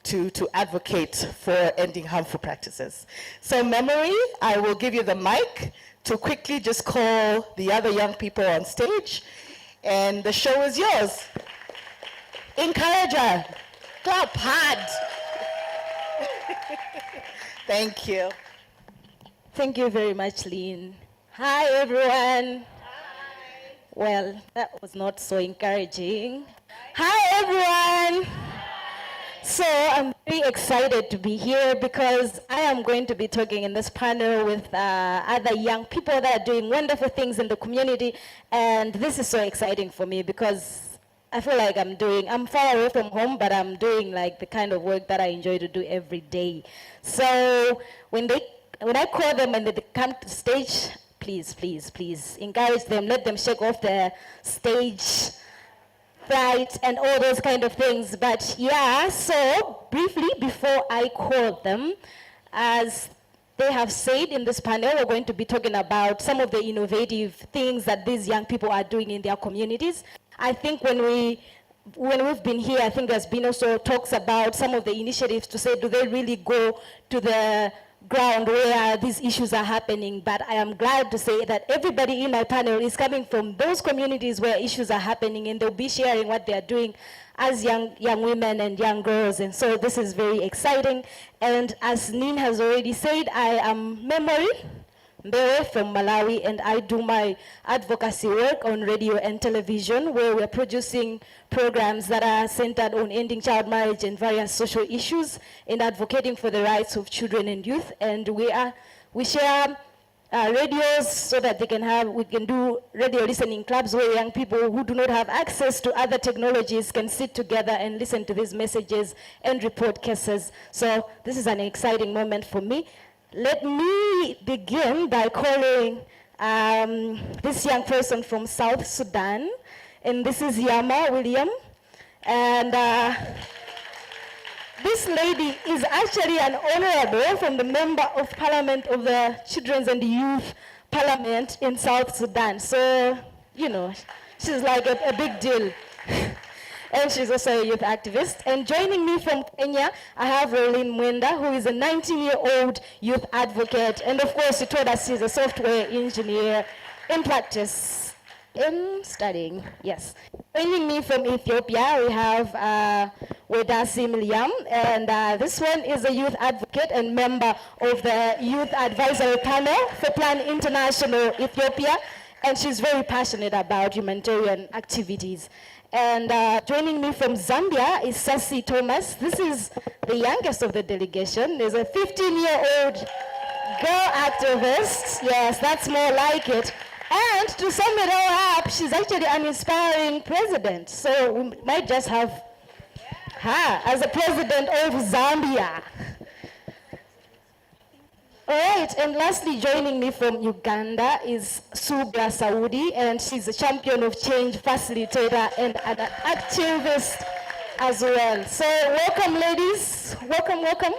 to advocate for ending harmful practices. So Memory, I will give you the mic to quickly just call the other young people on stage, and the show is yours. Encourage her. Clap hard. Thank you. Thank you very much, Lynn. Hi, everyone. Hi. Well, that was not so encouraging. Hi, everyone. So I'm very excited to be here because I am going to be talking in this panel with other young people that are doing wonderful things in the community. And this is so exciting for me because I feel like I'm far away from home, but I'm doing like the kind of work that I enjoy to do every day. So when I call them and they come to the stage, please, please, please encourage them, let them shake off their stage fright and all those kind of things. But yeah, so briefly before I call them, as they have said in this panel, we're going to be talking about some of the innovative things that these young people are doing in their communities. I think when we've been here, I think there's been also talks about some of the initiatives to say, do they really go to the ground where these issues are happening? But I am glad to say that everybody in my panel is coming from those communities where issues are happening, and they'll be sharing what they are doing as young women and young girls. And so this is very exciting. And as Nin has already said, I am Memory Mbere from Malawi, and I do my advocacy work on radio and television, where we're producing programs that are centered on ending child marriage and various social issues and advocating for the rights of children and youth. And we share radios so that we can do radio listening clubs where young people who do not have access to other technologies can sit together and listen to these messages and report cases. So this is an exciting moment for me. Let me begin by calling this young person from South Sudan, and this is Yama William. And this lady is actually an honorable from the Member of Parliament of the Children's and Youth Parliament in South Sudan. So, you know, she's like a big deal. And she's also a youth activist. And joining me from Kenya, I have Rolene Mwenda, who is a 19-year-old youth advocate. And of course, she told us she's a software engineer in practice, in studying, yes. Joining me from Ethiopia, we have Wedasi Miliam, and this one is a youth advocate and member of the Youth Advisory Panel for Plan International Ethiopia, and she's very passionate about humanitarian activities. And joining me from Zambia is Sasi Thomas. This is the youngest of the delegation. There's a 15-year-old girl activist. Yes, that's more like it. And to sum it all up, she's actually an inspiring president. So we might just have her as the president of Zambia. All right, and lastly, joining me from Uganda is Subra Saudi, and she's a champion of change facilitator and an activist as well. So welcome, ladies. Welcome, welcome.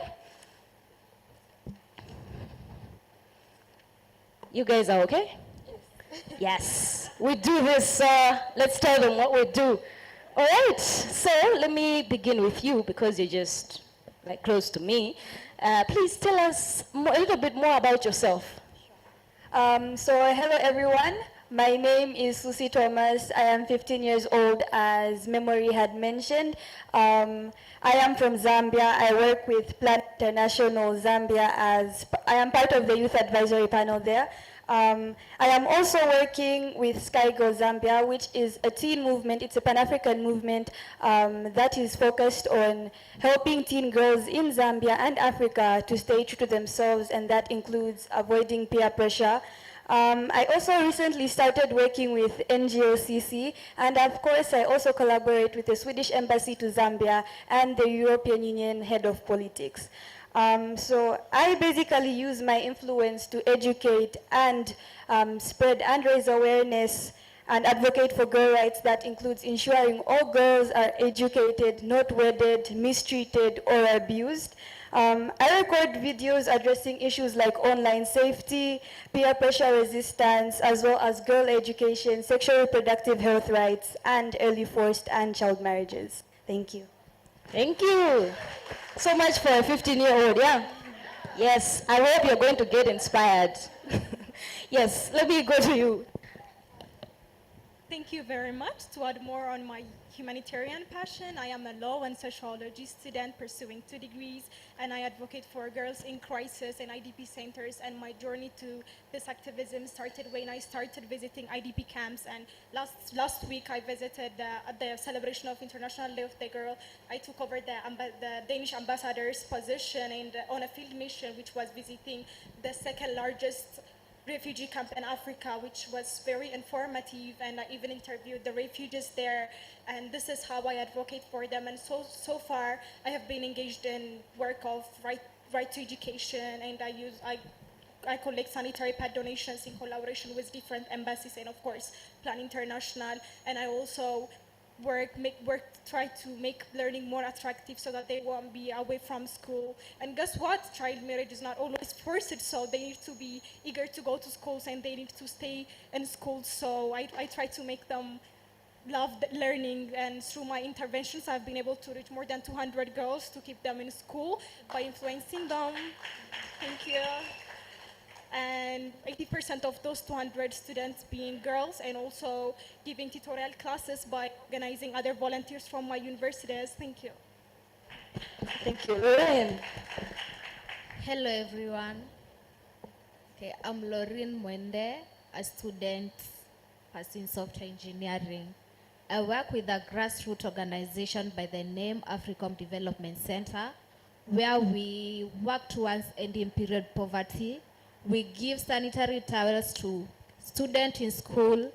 You guys are okay? Yes, we do this. Let's tell them what we do. All right, so let me begin with you because you're just like close to me. Please tell us a little bit more about yourself. Hello everyone. My name is Susie Thomas. I am 15 years old, as Memory had mentioned. I am from Zambia. I work with Plan International Zambia as I am part of the youth advisory panel there. I am also working with Sky Girl Zambia, which is a teen movement. It's a Pan-African movement that is focused on helping teen girls in Zambia and Africa to stay true to themselves, and that includes avoiding peer pressure. I also recently started working with NGOCC, and of course I also collaborate with the Swedish Embassy to Zambia and the European Union Head of Politics. So I basically use my influence to educate and spread and raise awareness and advocate for girl rights. That includes ensuring all girls are educated, not wedded, mistreated, or abused. I record videos addressing issues like online safety, peer pressure resistance, as well as girl education, sexual reproductive health rights, and early forced and child marriages. Thank you. Thank you. So much for a 15-year-old, yeah? Yes, I hope you're going to get inspired. Yes, let me go to you. Thank you very much. To add more on my humanitarian passion, I am a law and sociology student pursuing 2 degrees, and I advocate for girls in crisis and IDP centers. And my journey to this activism started when I started visiting IDP camps. And last week I visited at the celebration of International Day of the Girl. I took over the Danish ambassador's position and on a field mission, which was visiting the second largest refugee camp in Africa, which was very informative, and I even interviewed the refugees there, and this is how I advocate for them. And so far I have been engaged in work of right to education, and I collect sanitary pad donations in collaboration with different embassies and of course Plan International, and I also try to make learning more attractive so that they won't be away from school. And guess what? Child marriage is not always forced, so they need to be eager to go to schools and they need to stay in school. So I try to make them love learning, and through my interventions I've been able to reach more than 200 girls to keep them in school by influencing them. Thank you. And 80% of those 200 students being girls, and also giving tutorial classes by organizing other volunteers from my universities. Thank you. Thank you. Lorraine. Hello everyone. Okay, I'm Lorraine Mwende, a student pursuing software engineering. I work with a grassroots organization by the name Africom Development Center, where we work towards ending period poverty. We give sanitary towels to students in school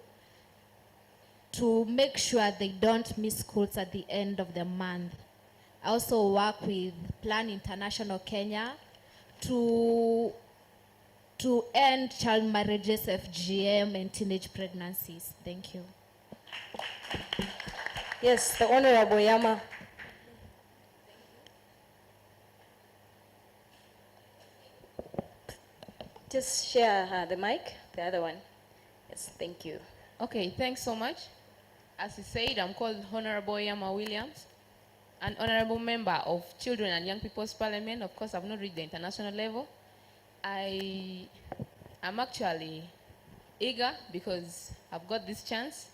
to make sure they don't miss schools at the end of the month. I also work with Plan International Kenya to end child marriages, FGM, and teenage pregnancies. Thank you. Yes, the Honorable Yama. just share the mic, the other one. Yes, thank you. Okay, thanks so much. As he said, I'm called Honorable Yama Williams, an honorable member of Children and Young People's Parliament. Of course, I've not reached the international level. I am actually eager because I've got this chance.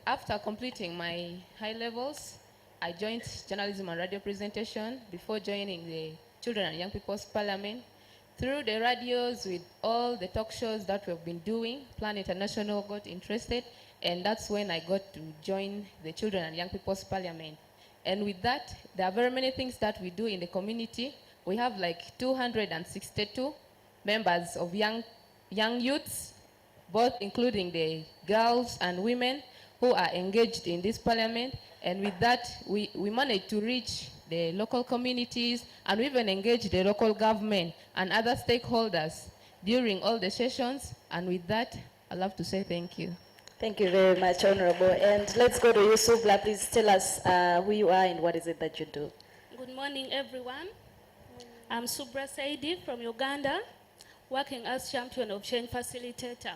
After completing my high levels, I joined journalism and radio presentation before joining the Children and Young People's Parliament. Through the radios, with all the talk shows that we've been doing, Plan International got interested, and that's when I got to join the Children and Young People's Parliament. And with that, there are very many things that we do in the community. We have like 262 members of young youths, both including the girls and women who are engaged in this parliament. And with that, we managed to reach the local communities and we even engage the local government and other stakeholders during all the sessions. And with that, I'd love to say thank you. Thank you very much, Honorable. And let's go to you, Subla. Please tell us who you are and what is it that you do. Good morning, everyone. I'm Subra Saidi from Uganda, working as champion of change facilitator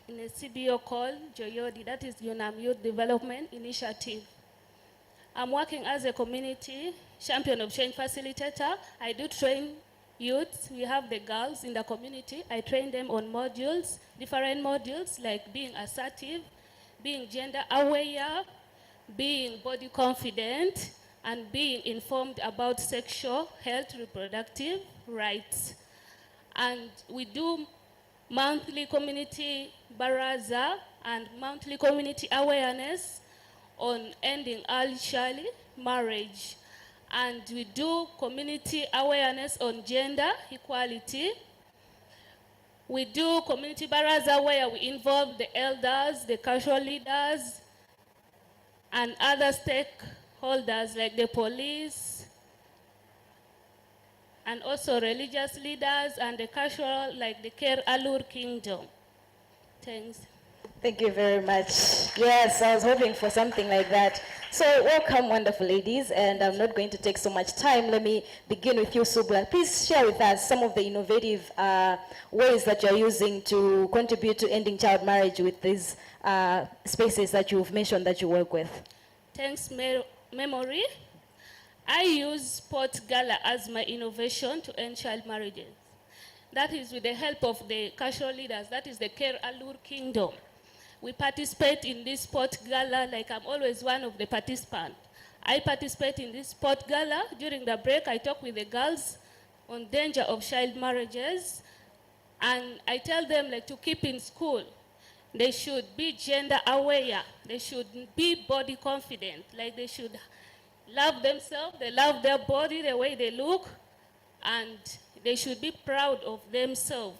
in a CBO called JOYODI, that is UNAM Youth Development Initiative. I'm working as a community champion of change facilitator. I do train youths. We have the girls in the community. I train them on modules, different modules like being assertive, being gender aware, being body confident, and being informed about sexual health, reproductive rights. And we do monthly community baraza and monthly community awareness on ending early child marriage. And we do community awareness on gender equality. We do community baraza where we involve the elders, the cultural leaders, and other stakeholders like the police, and also religious leaders and the cultural, like the Ker Alur Kingdom. Thanks. Thank you very much. Yes, I was hoping for something like that. So welcome, wonderful ladies, and I'm not going to take so much time. Let me begin with you, Subla. Please share with us some of the innovative ways that you're using to contribute to ending child marriage with these spaces that you've mentioned that you work with. Thanks, Memory. I use Sport Gala as my innovation to end child marriages. That is with the help of the cultural leaders, that is the Ker Alur Kingdom. We participate in this sport gala, like I'm always one of the participants. I participate in this sport gala. During the break, I talk with the girls on danger of child marriages. And I tell them like to keep in school. They should be gender aware. They should be body confident. Like they should love themselves. They love their body, the way they look. And they should be proud of themselves.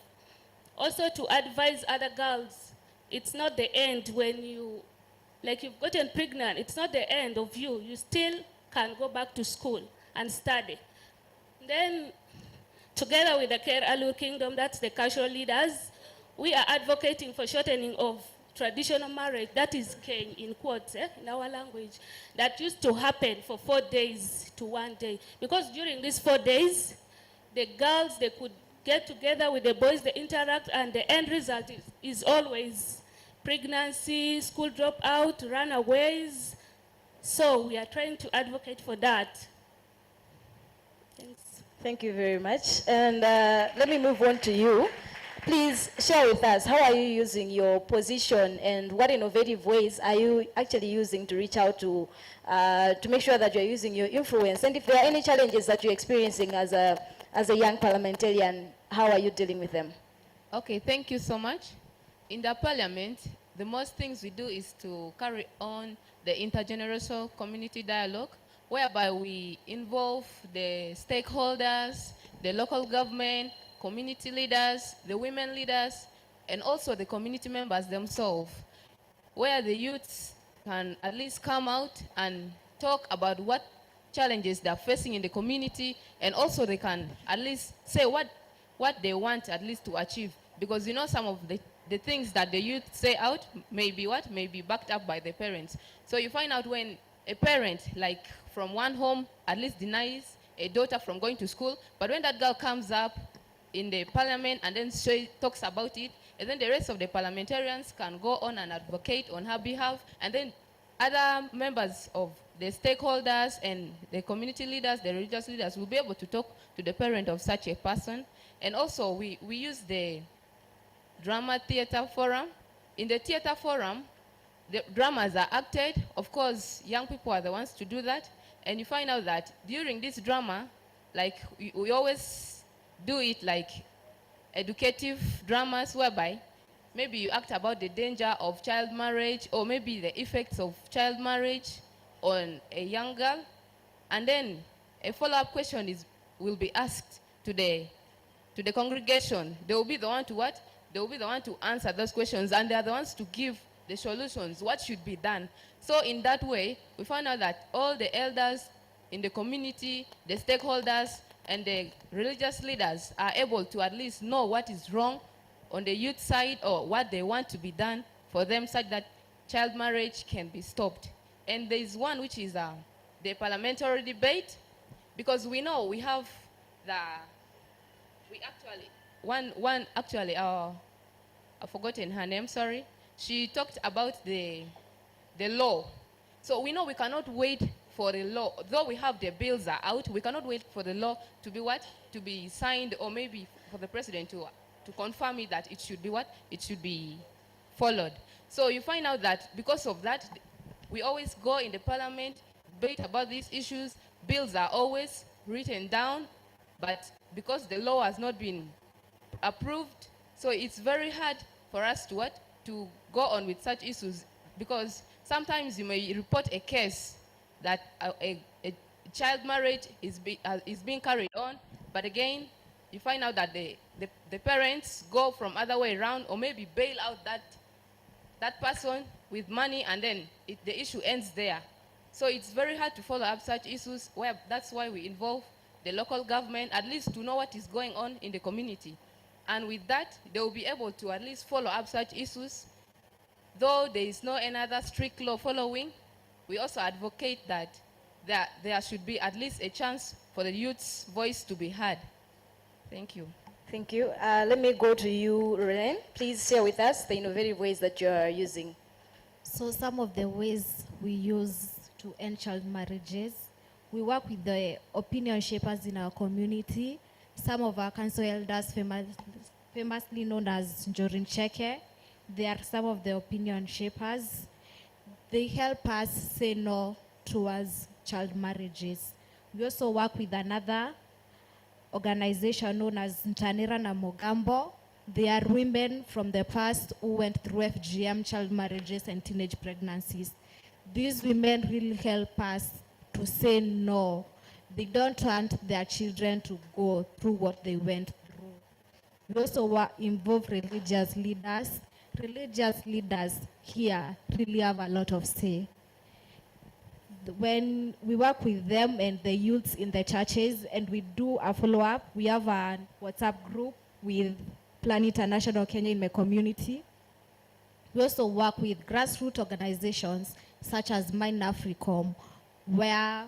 Also to advise other girls, it's not the end when you, like you've gotten pregnant, it's not the end of you. You still can go back to school and study. Then, together with the Ker Alur Kingdom, that's the cultural leaders, we are advocating for shortening of traditional marriage, that is Keng in quotes, in our language, that used to happen for 4 days to 1 day. Because during these 4 days, the girls, they could get together with the boys, they interact, and the end result is always pregnancy, school dropout, runaways. So we are trying to advocate for that. Thanks. Thank you very much. And let me move on to you. Please share with us, how are you using your position and what innovative ways are you actually using to reach out to make sure that you're using your influence? And if there are any challenges that you're experiencing as a young parliamentarian, how are you dealing with them? Okay, thank you so much. In the parliament, the most things we do is to carry on the intergenerational community dialogue, whereby we involve the stakeholders, the local government, community leaders, the women leaders, and also the community members themselves, where the youths can at least come out and talk about what challenges they're facing in the community, and also they can at least say what they want at least to achieve. Because you know some of the things that the youth say out may be backed up by the parents. So you find out when a parent, like from one home, at least denies a daughter from going to school, but when that girl comes up in the parliament and then talks about it, and then the rest of the parliamentarians can go on and advocate on her behalf, and then other members of the stakeholders and the community leaders, the religious leaders will be able to talk to the parent of such a person. And also we use the drama theater forum. In the theater forum, the dramas are acted. Of course, young people are the ones to do that. And you find out that during this drama, like we always do it like educative dramas, whereby maybe you act about the danger of child marriage, or maybe the effects of child marriage on a young girl. And then a follow-up question will be asked to the congregation. They will be the one to what? They will be the one to answer those questions, and they are the ones to give the solutions, what should be done. So in that way, we find out that all the elders in the community, the stakeholders, and the religious leaders are able to at least know what is wrong on the youth side, or what they want to be done for them, such that child marriage can be stopped. And there is one which is the parliamentary debate, because we know we have I've forgotten her name, sorry. She talked about the law. So we know we cannot wait for the law. Though we have the bills are out, we cannot wait for the law to be what? To be signed, or maybe for the president to confirm it that it should be what? It should be followed. So you find out that because of that, we always go in the parliament, debate about these issues. Bills are always written down, but because the law has not been approved, so it's very hard for us to what? To go on with such issues, because sometimes you may report a case that a child marriage is being carried on, but again, you find out that the parents go from other way around, or maybe bail out that person with money, and then the issue ends there. So it's very hard to follow up such issues. That's why we involve the local government, at least to know what is going on in the community. And with that, they will be able to at least follow up such issues. Though there is no another strict law following, we also advocate that there should be at least a chance for the youth's voice to be heard. Thank you. Thank you. Let me go to you, Ren. Please share with us the innovative ways that you are using. So some of the ways we use to end child marriages, we work with the opinion shapers in our community. Some of our council elders, famously known as Njorin Cheke, they are some of the opinion shapers. They help us say no towards child marriages. We also work with another organization known as Ntanira na Mogambo. They are women from the past who went through FGM, child marriages, and teenage pregnancies. These women really help us to say no. They don't want their children to go through what they went through. We also involve religious leaders. Religious leaders here really have a lot of say. When we work with them and the youths in the churches and we do a follow-up, we have a WhatsApp group with Plan International Kenya in my community. We also work with grassroots organizations such as Mind Africom, where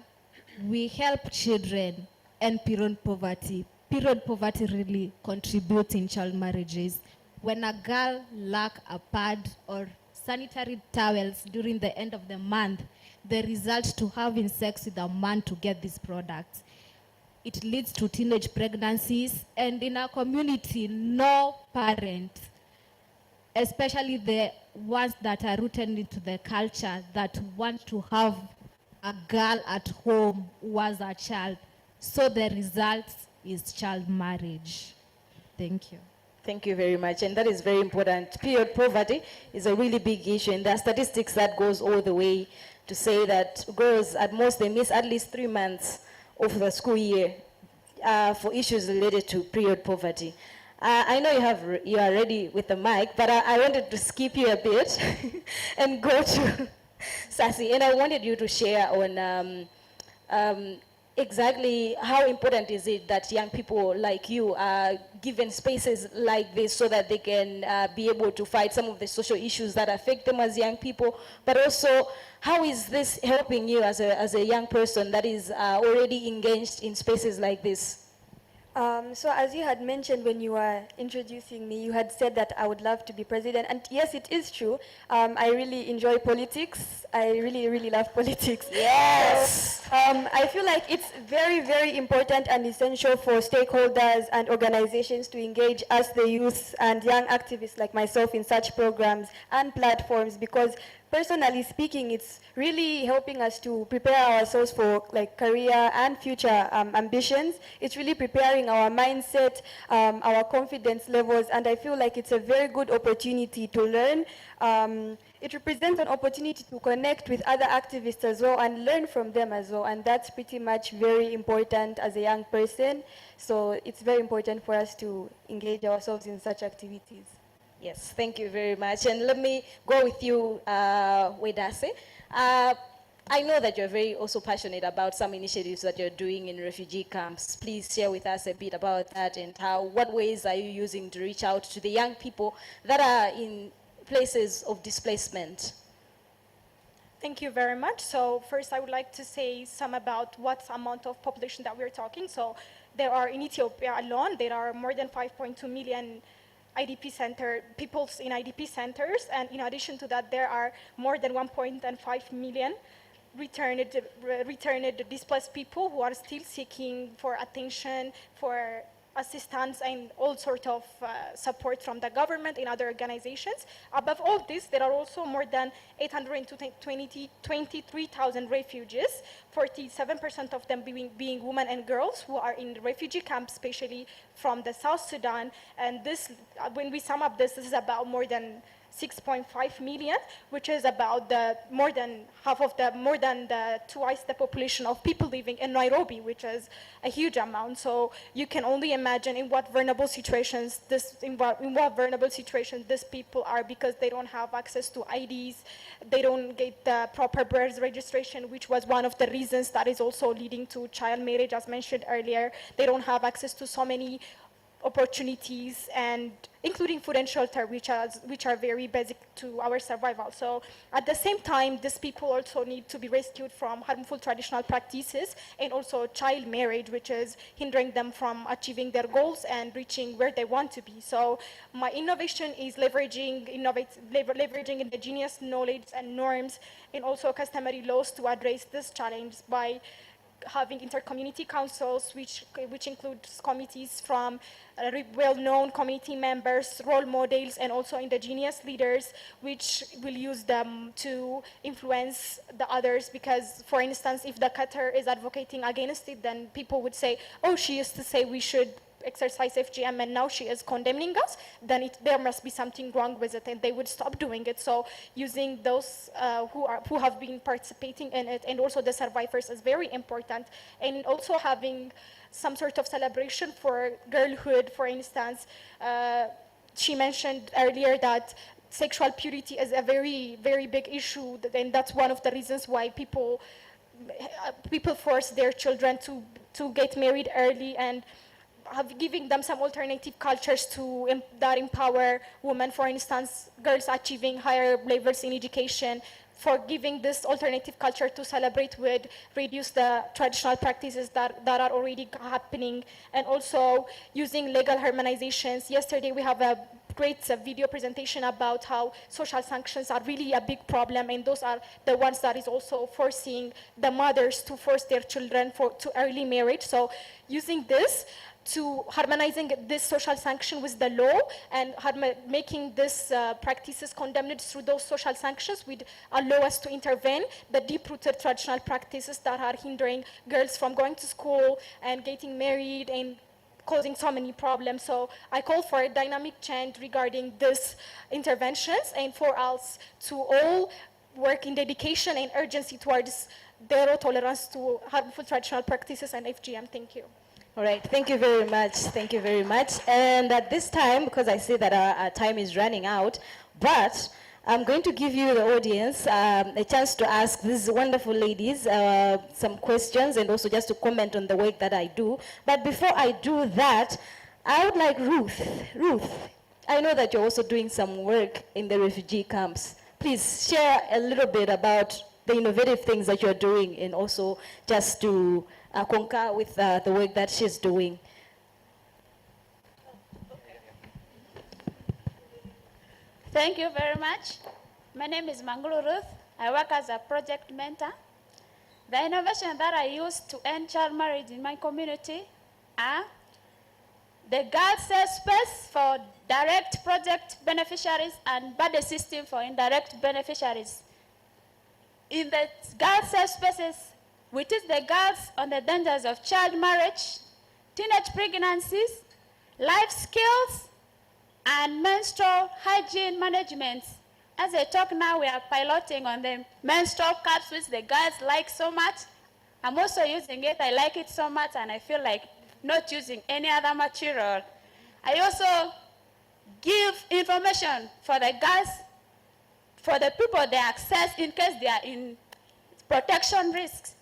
we help children end period poverty. Period poverty really contributes in child marriages. When a girl lacks a pad or sanitary towels during the end of the month, the result to having sex with a man to get these products. It leads to teenage pregnancies, and in our community, no parent, especially the ones that are rooted into the culture that want to have a girl at home who was a child. So the result is child marriage. Thank you. Thank you very much, and that is very important. Period poverty is a really big issue, and there are statistics that goes all the way to say that girls, at most, they miss at least 3 months of the school year for issues related to period poverty. I know you are ready with the mic, but I wanted to skip you a bit and go to Sassy, and I wanted you to share on exactly how important is it that young people like you are given spaces like this so that they can be able to fight some of the social issues that affect them as young people, but also how is this helping you as a young person that is already engaged in spaces like this? So as you had mentioned when you were introducing me, you had said that I would love to be president. And yes, it is true. I really enjoy politics. I really, really love politics. Yes. So, I feel like it's very, very important and essential for stakeholders and organizations to engage us, the youth and young activists like myself, in such programs and platforms, because personally speaking, it's really helping us to prepare ourselves for like career and future ambitions. It's really preparing our mindset, our confidence levels, and I feel like it's a very good opportunity to learn. It represents an opportunity to connect with other activists as well and learn from them as well, and that's pretty much very important as a young person. So it's very important for us to engage ourselves in such activities. Yes, thank you very much. And let me go with you, Wedase. I know that you're very also passionate about some initiatives that you're doing in refugee camps. Please share with us a bit about that and what ways are you using to reach out to the young people that are in places of displacement? Thank you very much. So first I would like to say some about what amount of population that we're talking. So there are in Ethiopia alone, there are more than 5.2 million people in IDP centers, and in addition to that, there are more than 1.5 million returned displaced people who are still seeking for attention, for assistance, and all sorts of support from the government and other organizations. Above all this, there are also more than 823,000 refugees, 47% of them being women and girls who are in refugee camps, especially from the South Sudan. And this, when we sum up this is about more than 6.5 million, which is about more than twice the population of people living in Nairobi, which is a huge amount. So you can only imagine in what vulnerable situations these people are, because they don't have access to IDs, they don't get the proper birth registration, which was one of the reasons that is also leading to child marriage, as mentioned earlier. They don't have access to so many opportunities, and including food and shelter, which are very basic to our survival. So at the same time, these people also need to be rescued from harmful traditional practices and also child marriage, which is hindering them from achieving their goals and reaching where they want to be. So my innovation is leveraging indigenous knowledge and norms and also customary laws to address this challenge by having inter-community councils, which includes committees from well-known community members, role models, and also indigenous leaders, which will use them to influence the others. Because, for instance, if the Qatar is advocating against it, then people would say, oh, she used to say we should exercise FGM and now she is condemning us, then there must be something wrong with it, and they would stop doing it. So using those who have been participating in it and also the survivors is very important. And also having some sort of celebration for girlhood, for instance. She mentioned earlier that sexual purity is a very, very big issue, and that's one of the reasons why people force their children to get married early, and giving them some alternative cultures that empower women, for instance, girls achieving higher levels in education, for giving this alternative culture to celebrate with, reduce the traditional practices that are already happening, and also using legal harmonizations. Yesterday we have a great video presentation about how social sanctions are really a big problem, and those are the ones that is also forcing the mothers to force their children to early marriage. So using this to harmonizing this social sanction with the law and making these practices condemned through those social sanctions would allow us to intervene the deep-rooted traditional practices that are hindering girls from going to school and getting married and causing so many problems. So I call for a dynamic change regarding these interventions, and for us to all work in dedication and urgency towards zero tolerance to harmful traditional practices and FGM. Thank you. All right, thank you very much. Thank you very much. And at this time, because I see that our time is running out, but I'm going to give you, the audience, a chance to ask these wonderful ladies some questions and also just to comment on the work that I do. But before I do that, I would like Ruth, I know that you're also doing some work in the refugee camps. Please share a little bit about the innovative things that you're doing, and also just to concur with the work that she's doing. Thank you very much. My name is Mangulu Ruth. I work as a project mentor. The innovation that I use to end child marriage in my community are the girls' safe space for direct project beneficiaries and buddy system for indirect beneficiaries. In the girls' safe spaces, we teach the girls on the dangers of child marriage, teenage pregnancies, life skills, and menstrual hygiene management. As I talk now, we are piloting on the menstrual cups, which the girls like so much. I'm also using it. I like it so much, and I feel like not using any other material. I also give information for the girls, for the people they access in case they are in protection risks.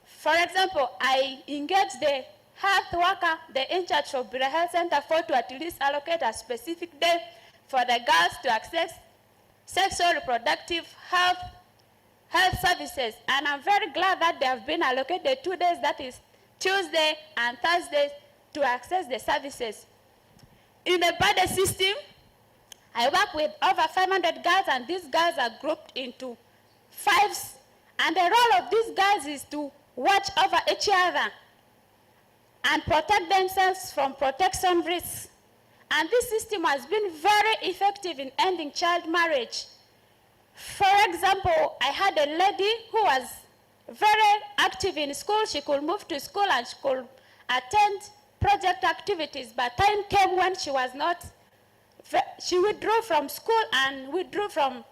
For example, I engage the health worker, the in charge of the health center to at least allocate a specific day for the girls to access sexual reproductive health services. And I'm very glad that they have been allocated 2 days, that is Tuesday and Thursday, to access the services. In the buddy system, I work with over 500 girls, and these girls are grouped into 5s. And the role of these girls is to watch over each other and protect themselves from protection risks. And this system has been very effective in ending child marriage. For example, I had a lady who was very active in school. She could move to school and she could attend project activities, but time came when she was not, she withdrew from school and withdrew from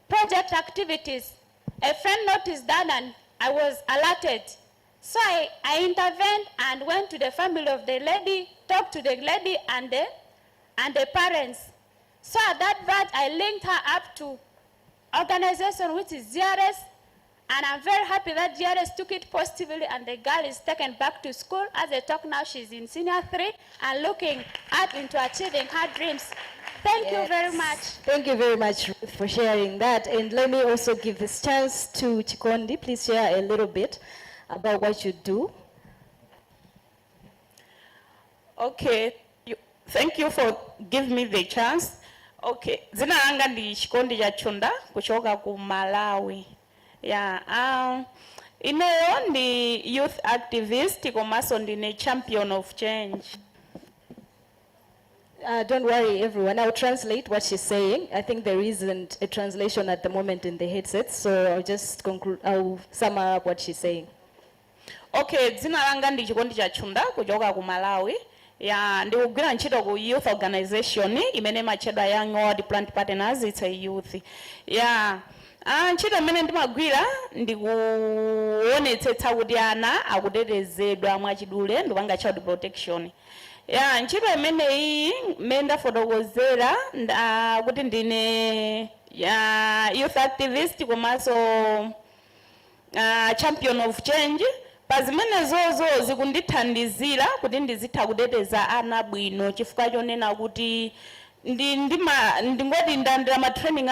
project activities. A friend noticed that and I was alerted. So I intervened and went to the family of the lady, talked to the lady and the parents. So at that point, I linked her up to organization which is GRS, and I'm very happy that GRS took it positively and the girl is taken back to school. As I talk now, she's in senior 3 and looking into achieving her dreams. Thank you very much. Thank you very much Ruth, for sharing that. And let me also give this chance to Chikondi. Please share a little bit about what you do. Okay, thank you for giving me the chance. Okay, zina langa ndi Chikondi ya Chunda kuchoka ku Malawi. Yeah, ineyo ndi youth activist komanso ndine champion of change. Don't worry, everyone. I'll translate what she's saying. I think there isn't a translation at the moment in the headset, so I'll just conclude. I'll sum up what she's saying. Okay, zina langa ndi Chikondi cha Chunda kuchoka ku Malawi. Yeah, ndikugwira ntchito ku youth organization imene machedwa Young World Plant Partners. It's a youth. Yeah. Ntchito imene ndimagwira ndikuonetsetsa kuti ana akutetezedwa mwachidule ndipanga child protection. Yeah, ntchito imeneyi mmene ndafotokozera kuti ndine youth activist komanso champion of change. Pa zimenezozo zikundithandizira kuti ndizitha kuteteza ana bwino chifukwa chonena kuti ndingoti ndandira ma training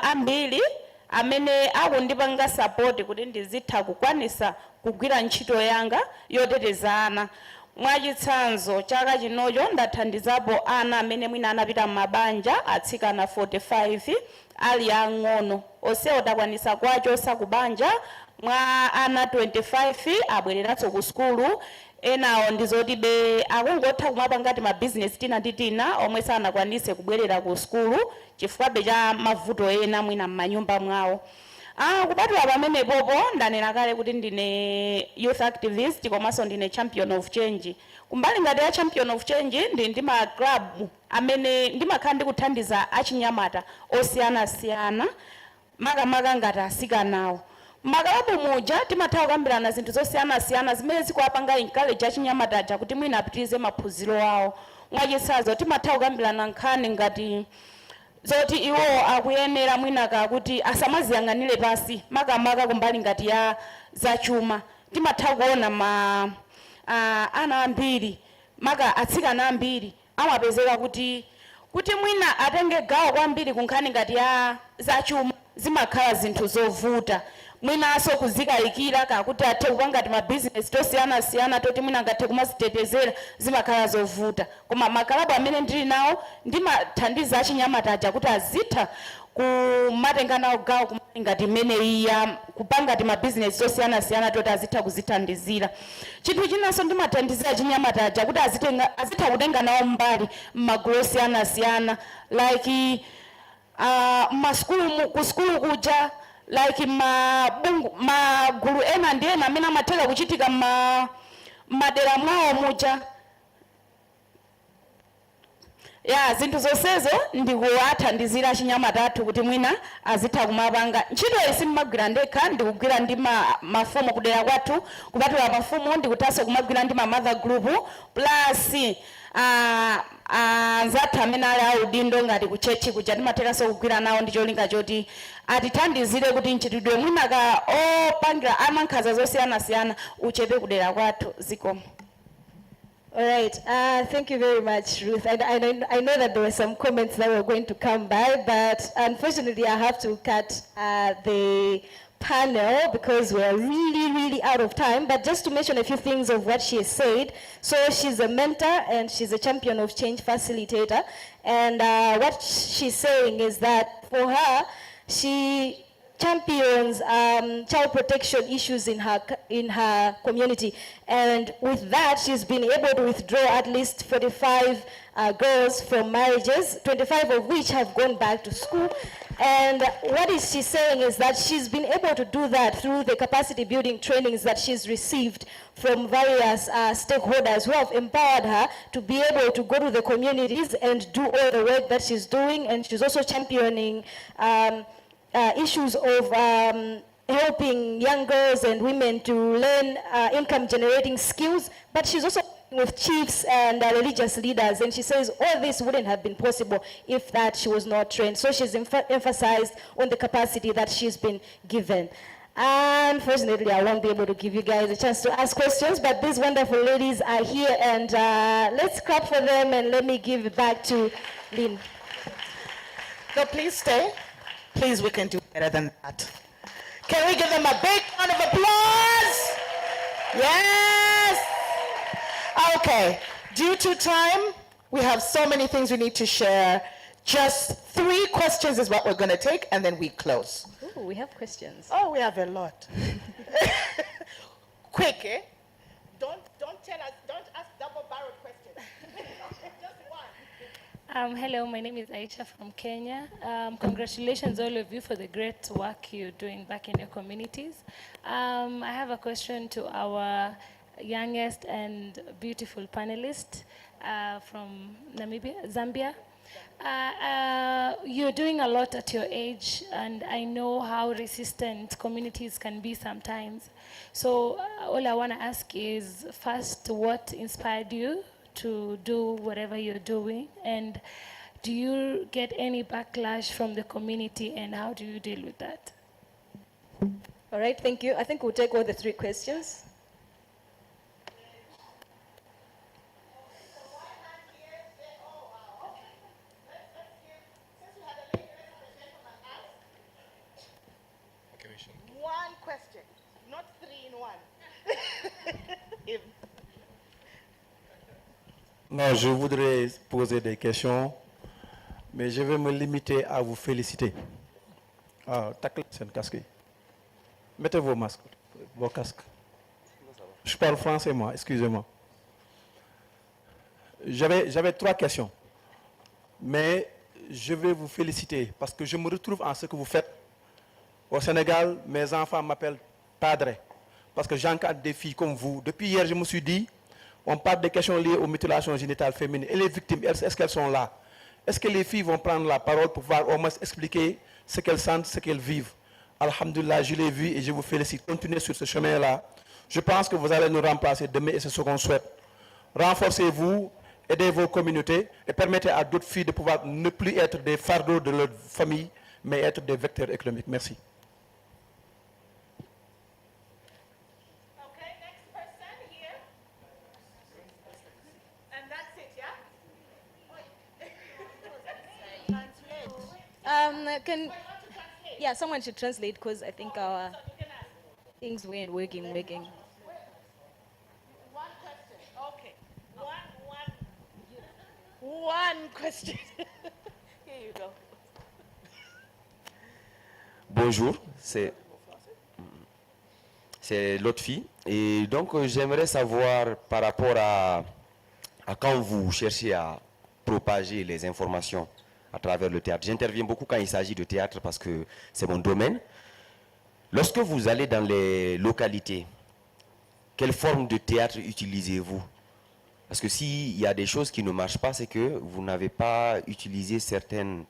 ambiri amene akundipanga support kuti ndizitha kukwanisa kugwira ntchito yanga yoteteza ana. Mwachitsanzo chaka chinocho ndathandizapo ana amene mwina anapita m'mabanja atsikana 45 ali ang'ono onsewo takwanisa kwacho sakubanja mwa ana 25 abwereranso ku skulu. Enawo ndizotibe akungotha kumapa ngati ma business tina ndi tina omwe sanakwanise kubwerera ku skulu chifukwa cha mavuto ena mwina m'manyumba mwawo. Kupatula pamene popo ndanena kale kuti ndine youth activist komanso ndine champion of change. Kumbali ngati ya champion of change ndi ma club amene ndimakhala ndikuthandiza achinyamata osiyanasiyana makamaka ngati asikanawo. Makalabu muja timatha kukambirana zinthu zosiyanasiyana zimene zikuwapanga encourage achinyamata kuti mwina apitirize maphunziro awo. Mwachitsanzo timatha kukambirana nkhani ngati zoti iwo akuyenera mwina kuti asamaziyang'anire pasi makamaka kumbali ngati ya zachuma. Timatha kuona ana ambiri atsikana ambiri amapezeka kuti mwina atenge gawo kwambiri kunkhani ngati ya zachuma zimakhala zinthu zovuta. mwinaso kuzikayikira kakuti athe kupanga ti mabizinesi tosiyanasiyana toti mwina angathe kumazitetezera zimakhala zovuta, koma makalabu amene ndili nawo ndimathandiza achinyamata aja kuti azitha kumatenga nawo gawo ngati mmene iya kupanga ti mabizinesi tosiyanasiyana toti azitha kuzithandizira. Chinthu chinanso ndimathandizira achinyamata aja kuti azitha kutenga nawo mbali m'magulu osiyanasiyana like ku skulu kuja like magulu ena ndi ena amene amatheka kuchitika madera mwawo muja. Ya zinthu zonsezo ndikuwathandizira achinyamata athu kuti mwina azitha kumapanga ntchito isi mmagwira ndekha, ndikugwira ndi mafumu kudera kwathu, kupatula mafumu ndikutanso kumagwira ndi mother group plus anzathu amene ali audindo ngati ku chechi kuja timathekanso kugwira nawo ndi cholinga choti atithandizire kuti mchitidwe mwina opangira amankhanza zosiyanasiyana uchepe kudera kwathu. Zikomo. All right, thank you very much, Ruth. I know that there were some comments that were going to come by, but unfortunately I have to cut the panel because we're really out of time. But just to mention a few things of what she has said. So she's a mentor and she's a champion of change facilitator. And what she's saying is that for her, she champions child protection issues in her community, and with that she's been able to withdraw at least 45 girls from marriages, 25 of which have gone back to school. And what she's saying is that she's been able to do that through the capacity building trainings that she's received from various stakeholders who have empowered her to be able to go to the communities and do all the work that she's doing. And she's also championing issues of helping young girls and women to learn income generating skills, but she's also with chiefs and religious leaders, and she says all this wouldn't have been possible if that she was not trained. So she's emphasized on the capacity that she's been given. Unfortunately, I won't be able to give you guys a chance to ask questions, but these wonderful ladies are here, and let's clap for them, and let me give it back to Lynn. No, please stay. Please, we can do better than that. Can we give them a big round of applause? Yes. Okay, due to time, we have so many things we need to share. Just 3 questions is what we're going to take, and then we close. Ooh, we have questions. Oh, we have a lot. Quick, eh? Don't tell us, don't ask double-barreled questions. Just one. Hello, my name is Aisha from Kenya. Congratulations all of you for the great work you're doing back in your communities. I have a question to our youngest and beautiful panelist from Zambia. You're doing a lot at your age, and I know how resistant communities can be sometimes. So all I want to ask is, first, what inspired you to do whatever you're doing, and do you get any backlash from the community, and how do you deal with that? All right, thank you. I think we'll take all the 3 questions. One question, not 3 in 1. Non, je voudrais poser des questions, mais je vais me limiter à vous féliciter. Taclez ce casque. Mettez vos masques, vos casques. Je parle français, moi, excusez-moi. J'avais 3 questions, mais je vais vous féliciter parce que je me retrouve en ce que vous faites. Au Sénégal, mes enfants m'appellent padre parce que j'encadre des filles comme vous. Depuis hier, je me suis dit, on parle des questions liées aux mutilations génitales féminines. Et les victimes, est-ce qu'elles sont là? Est-ce que les filles vont prendre la parole pour pouvoir au moins expliquer ce qu'elles sentent, ce qu'elles vivent? Alhamdulillah, je l'ai vu et je vous félicite. Continuez sur ce chemin-là. Je pense que vous allez nous remplacer demain et c'est ce qu'on souhaite. Renforcez-vous, aidez vos communautés et permettez à d'autres filles de pouvoir ne plus être des fardeaux de leur famille, mais être des vecteurs économiques. Merci. Someone should translate because I think our Things weren't working. One question. Okay. One question. Here you go. Bonjour, c'est l'autre fille. Et donc, j'aimerais savoir par rapport à quand vous cherchez à propager les informations à travers le théâtre. J'interviens beaucoup quand il s'agit de théâtre parce que c'est mon domaine. Lorsque vous allez dans les localités, quelle forme de théâtre utilisez-vous? Parce que s'il y a des choses qui ne marchent pas, c'est que vous n'avez pas utilisé certaines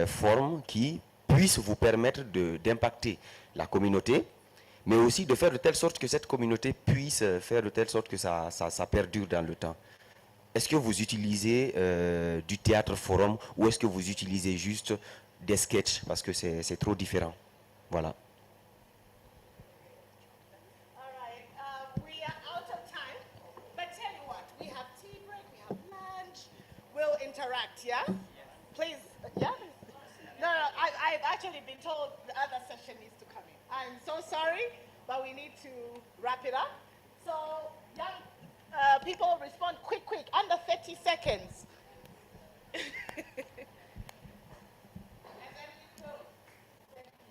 formes qui puissent vous permettre d'impacter la communauté, mais aussi de faire de telle sorte que cette communauté puisse faire de telle sorte que ça perdure dans le temps. Est-ce que vous utilisez du théâtre forum ou est-ce que vous utilisez juste des sketchs parce que c'est trop différent? Voilà. We are out of time, but tell you what, we have tea break, we have lunch, we'll interact, yeah? Please, yeah? No, I've actually been told the other session needs to come in. I'm so sorry, but we need to wrap it up. So, young people respond quick, under 30 seconds.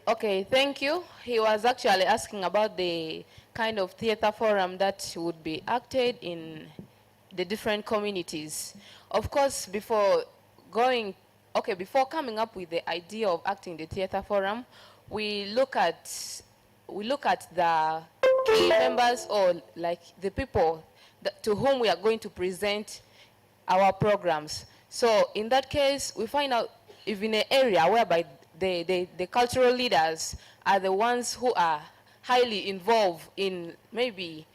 Okay, thank you. He was actually asking about the kind of theater forum that would be acted in the different communities. Of course, before coming up with the idea of acting the theater forum, we look at the key members or like the people to whom we are going to present our programs. So in that case, we find out if in an area whereby the cultural leaders are the ones who are highly involved in maybe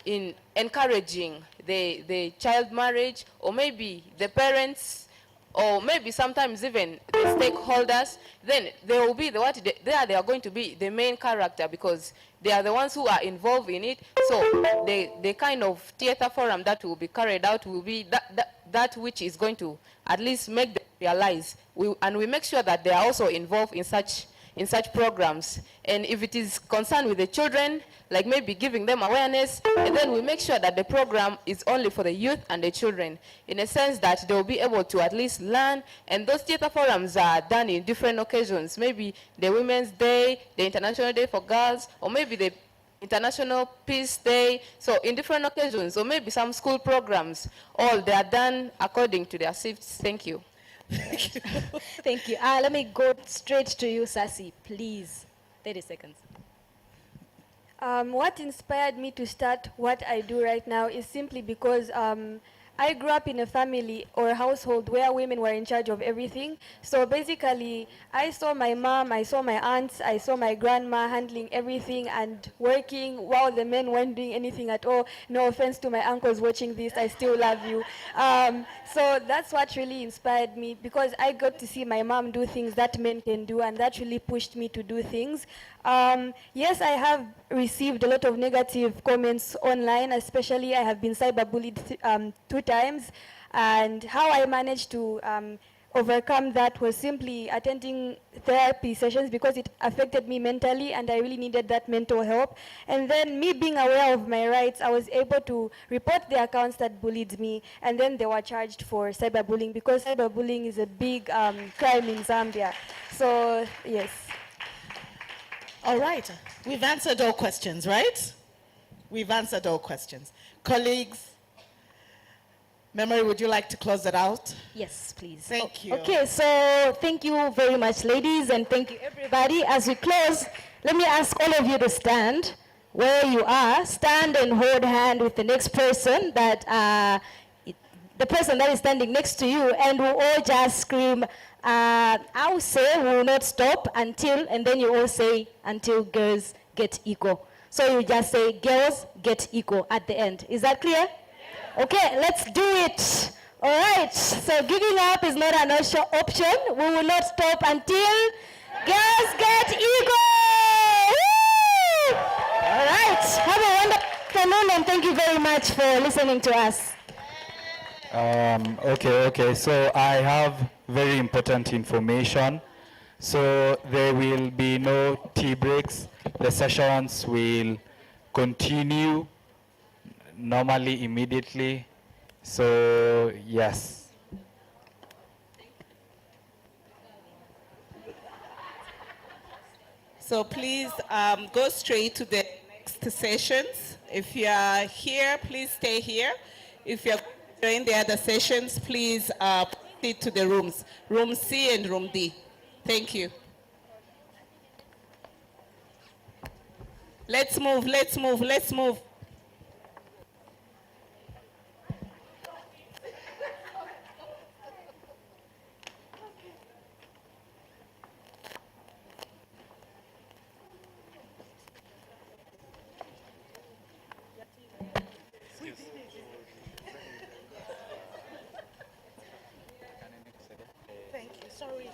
in encouraging the child marriage, or maybe the parents, or maybe sometimes even the stakeholders, then they will be they are going to be the main character because they are the ones who are involved in it. So the kind of theater forum that will be carried out will be that which is going to at least make them realize. And we make sure that they are also involved in such programs. And if it is concerned with the children, like maybe giving them awareness, and then we make sure that the program is only for the youth and the children, in a sense that they will be able to at least learn. And those theater forums are done in different occasions, maybe the Women's Day, the International Day for Girls, or maybe the International Peace Day, so in different occasions, or maybe some school programs, all they are done according to their shifts. Thank you. Thank you. Let me go straight to you, Sasi, please. 30 seconds. What inspired me to start what I do right now is simply because I grew up in a family or household where women were in charge of everything. So basically, I saw my mom, I saw my aunts, I saw my grandma handling everything and working while the men weren't doing anything at all. No offense to my uncles watching this, I still love you. So that's what really inspired me, because I got to see my mom do things that men can do, and that really pushed me to do things. Yes, I have received a lot of negative comments online, especially I have been cyberbullied 2 times, and how I managed to overcome that was simply attending therapy sessions, because it affected me mentally and I really needed that mental help. And then me being aware of my rights, I was able to report the accounts that bullied me, and then they were charged for cyberbullying, because cyberbullying is a big crime in Zambia. So yes. All right, we've answered all questions, right? We've answered all questions. Colleagues, Memory, would you like to close it out? Yes, please. Thank you. Okay, so thank you very much, ladies, and thank you, everybody. As we close, let me ask all of you to stand where you are. Stand and hold hand with the next person, the person that is standing next to you, and we'll all just scream, I will say we will not stop until, and then you all say, until girls get equal. So you just say, girls get equal at the end. Is that clear? Okay, let's do it. All right, so giving up is not an option. We will not stop until girls get equal. Woo! All right, have a wonderful afternoon, and thank you very much for listening to us. Okay, so I have very important information. So there will be no tea breaks. the sessions will continue normally immediately. So yes. So please go straight to the next sessions. If you are here, please stay here. If you're joining the other sessions, please proceed to the rooms, room C and room D. Thank you. Let's move, let's move, let's move. Thank you. Sorry.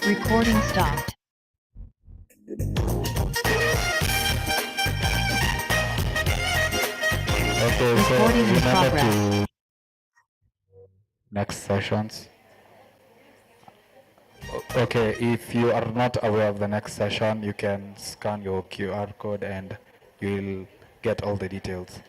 Recording stopped. Okay, so Recording in remember progress. to next sessions. Okay, if you are not aware of the next session, you can scan your QR code and you'll get all the details.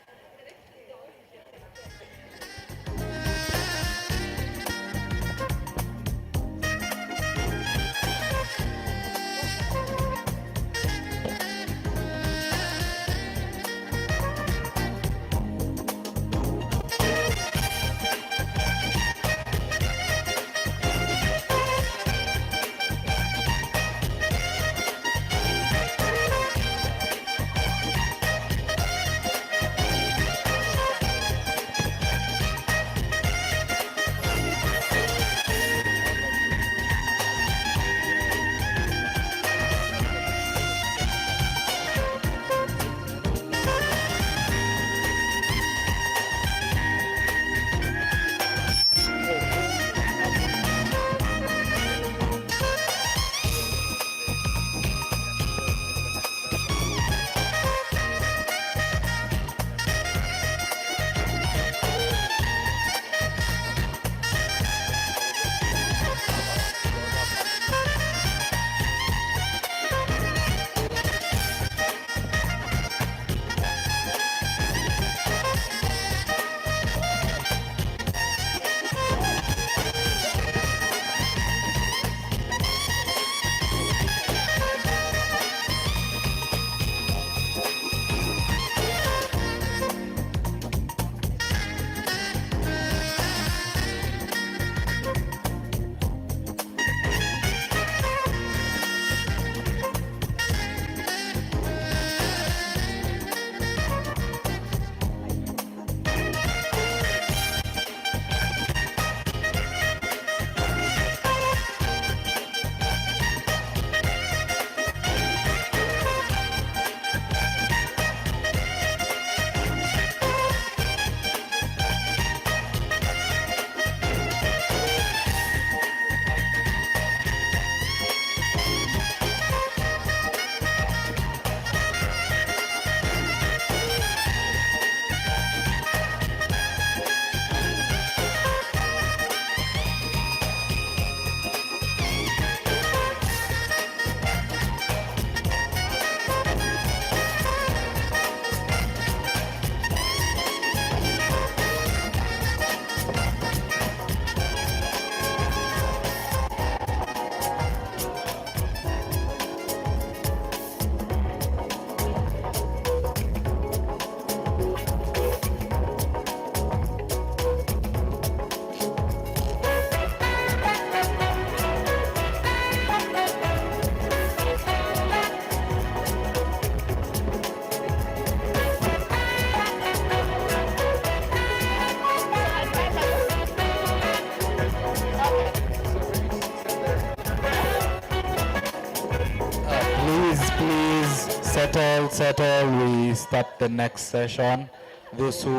settle, we start the next session. Those who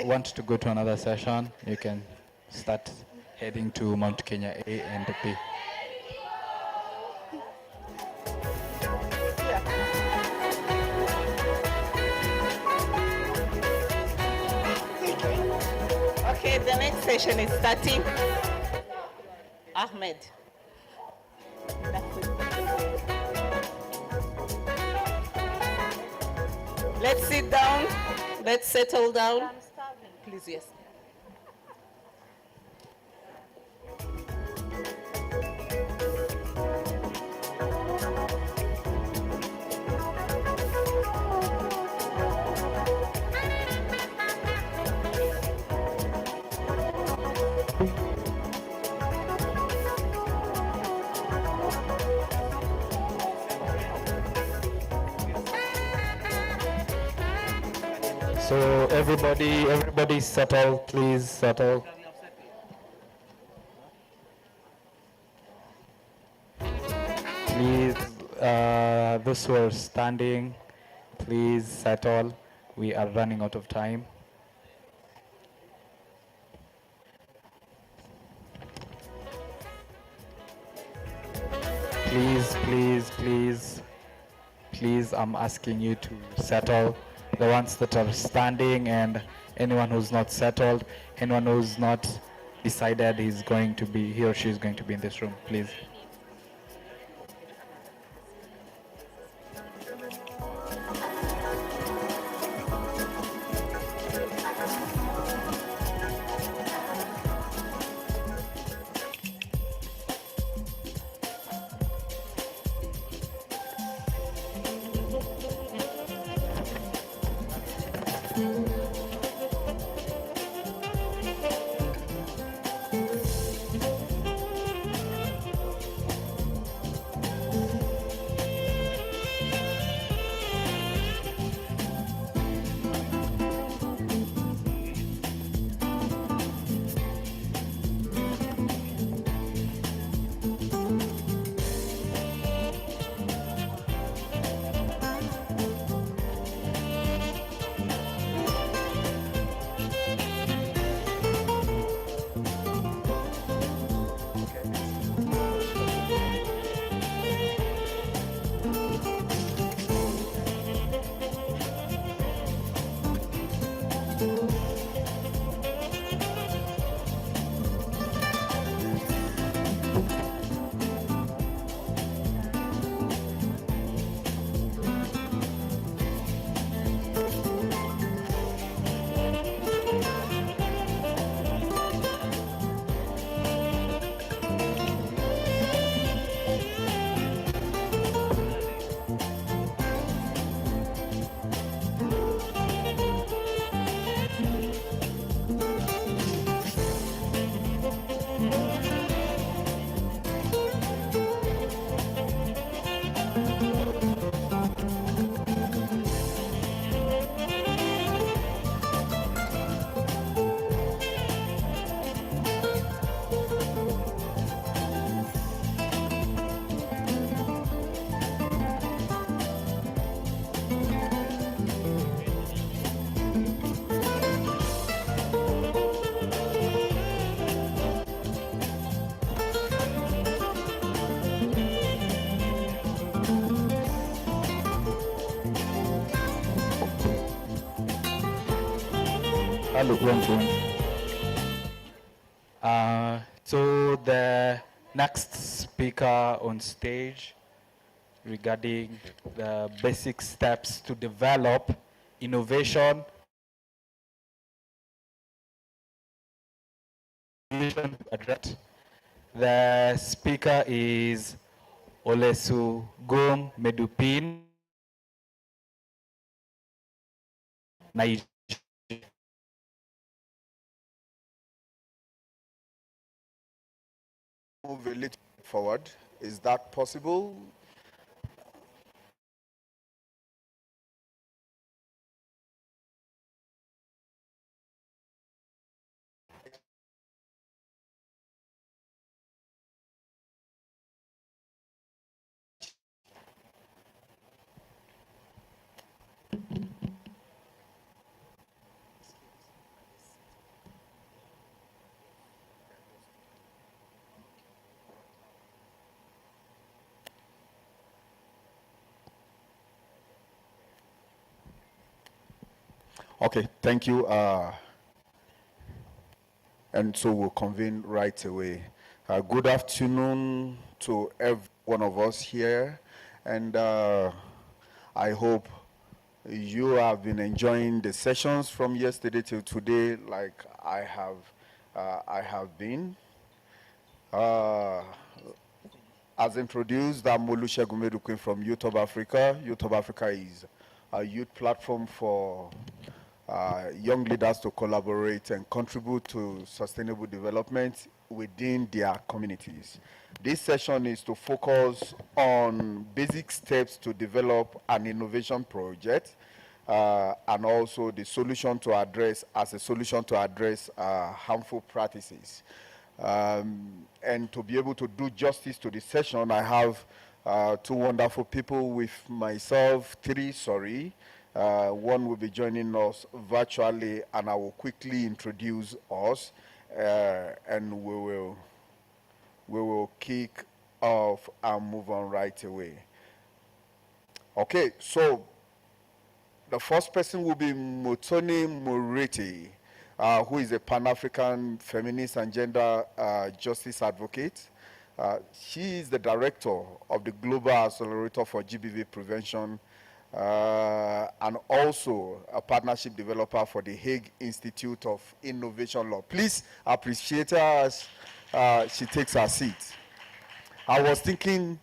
want to go to another session, you can start heading to Mount Kenya A and B. Okay, the next session is starting. Ahmed. Let's sit down. Let's settle down. Please, yes. So everybody settle, please settle. Please, those who are standing, please settle. We are running out of time. Please, I'm asking you to settle. The ones that are standing and anyone who's not settled, anyone who's not decided he or she is going to be in this room, please. So the next speaker on stage regarding the basic steps to develop innovation, the speaker is Olesugum Medupin, Nigeria. Move a little forward. Is that possible? Okay, thank you. And so we'll convene right away. Good afternoon to every one of us here. And I hope you have been enjoying the sessions from yesterday till today like I have been. As introduced, I'm Olusegun Medukwe from Youth of Africa. Youth of Africa is a youth platform for young leaders to collaborate and contribute to sustainable development within their communities. This session is to focus on basic steps to develop an innovation project and also the solution to address, harmful practices. And to be able to do justice to the session, I have two wonderful people with myself, three. One will be joining us virtually, and I will quickly introduce us, and we will kick off and move on right away. Okay, so the first person will be Motoni Moretti, who is a Pan-African feminist and gender justice advocate. She is the director of the Global Accelerator for GBV Prevention, and also a partnership developer for the Hague Institute of Innovation Law. Please appreciate her as she takes her seat. I was thinking,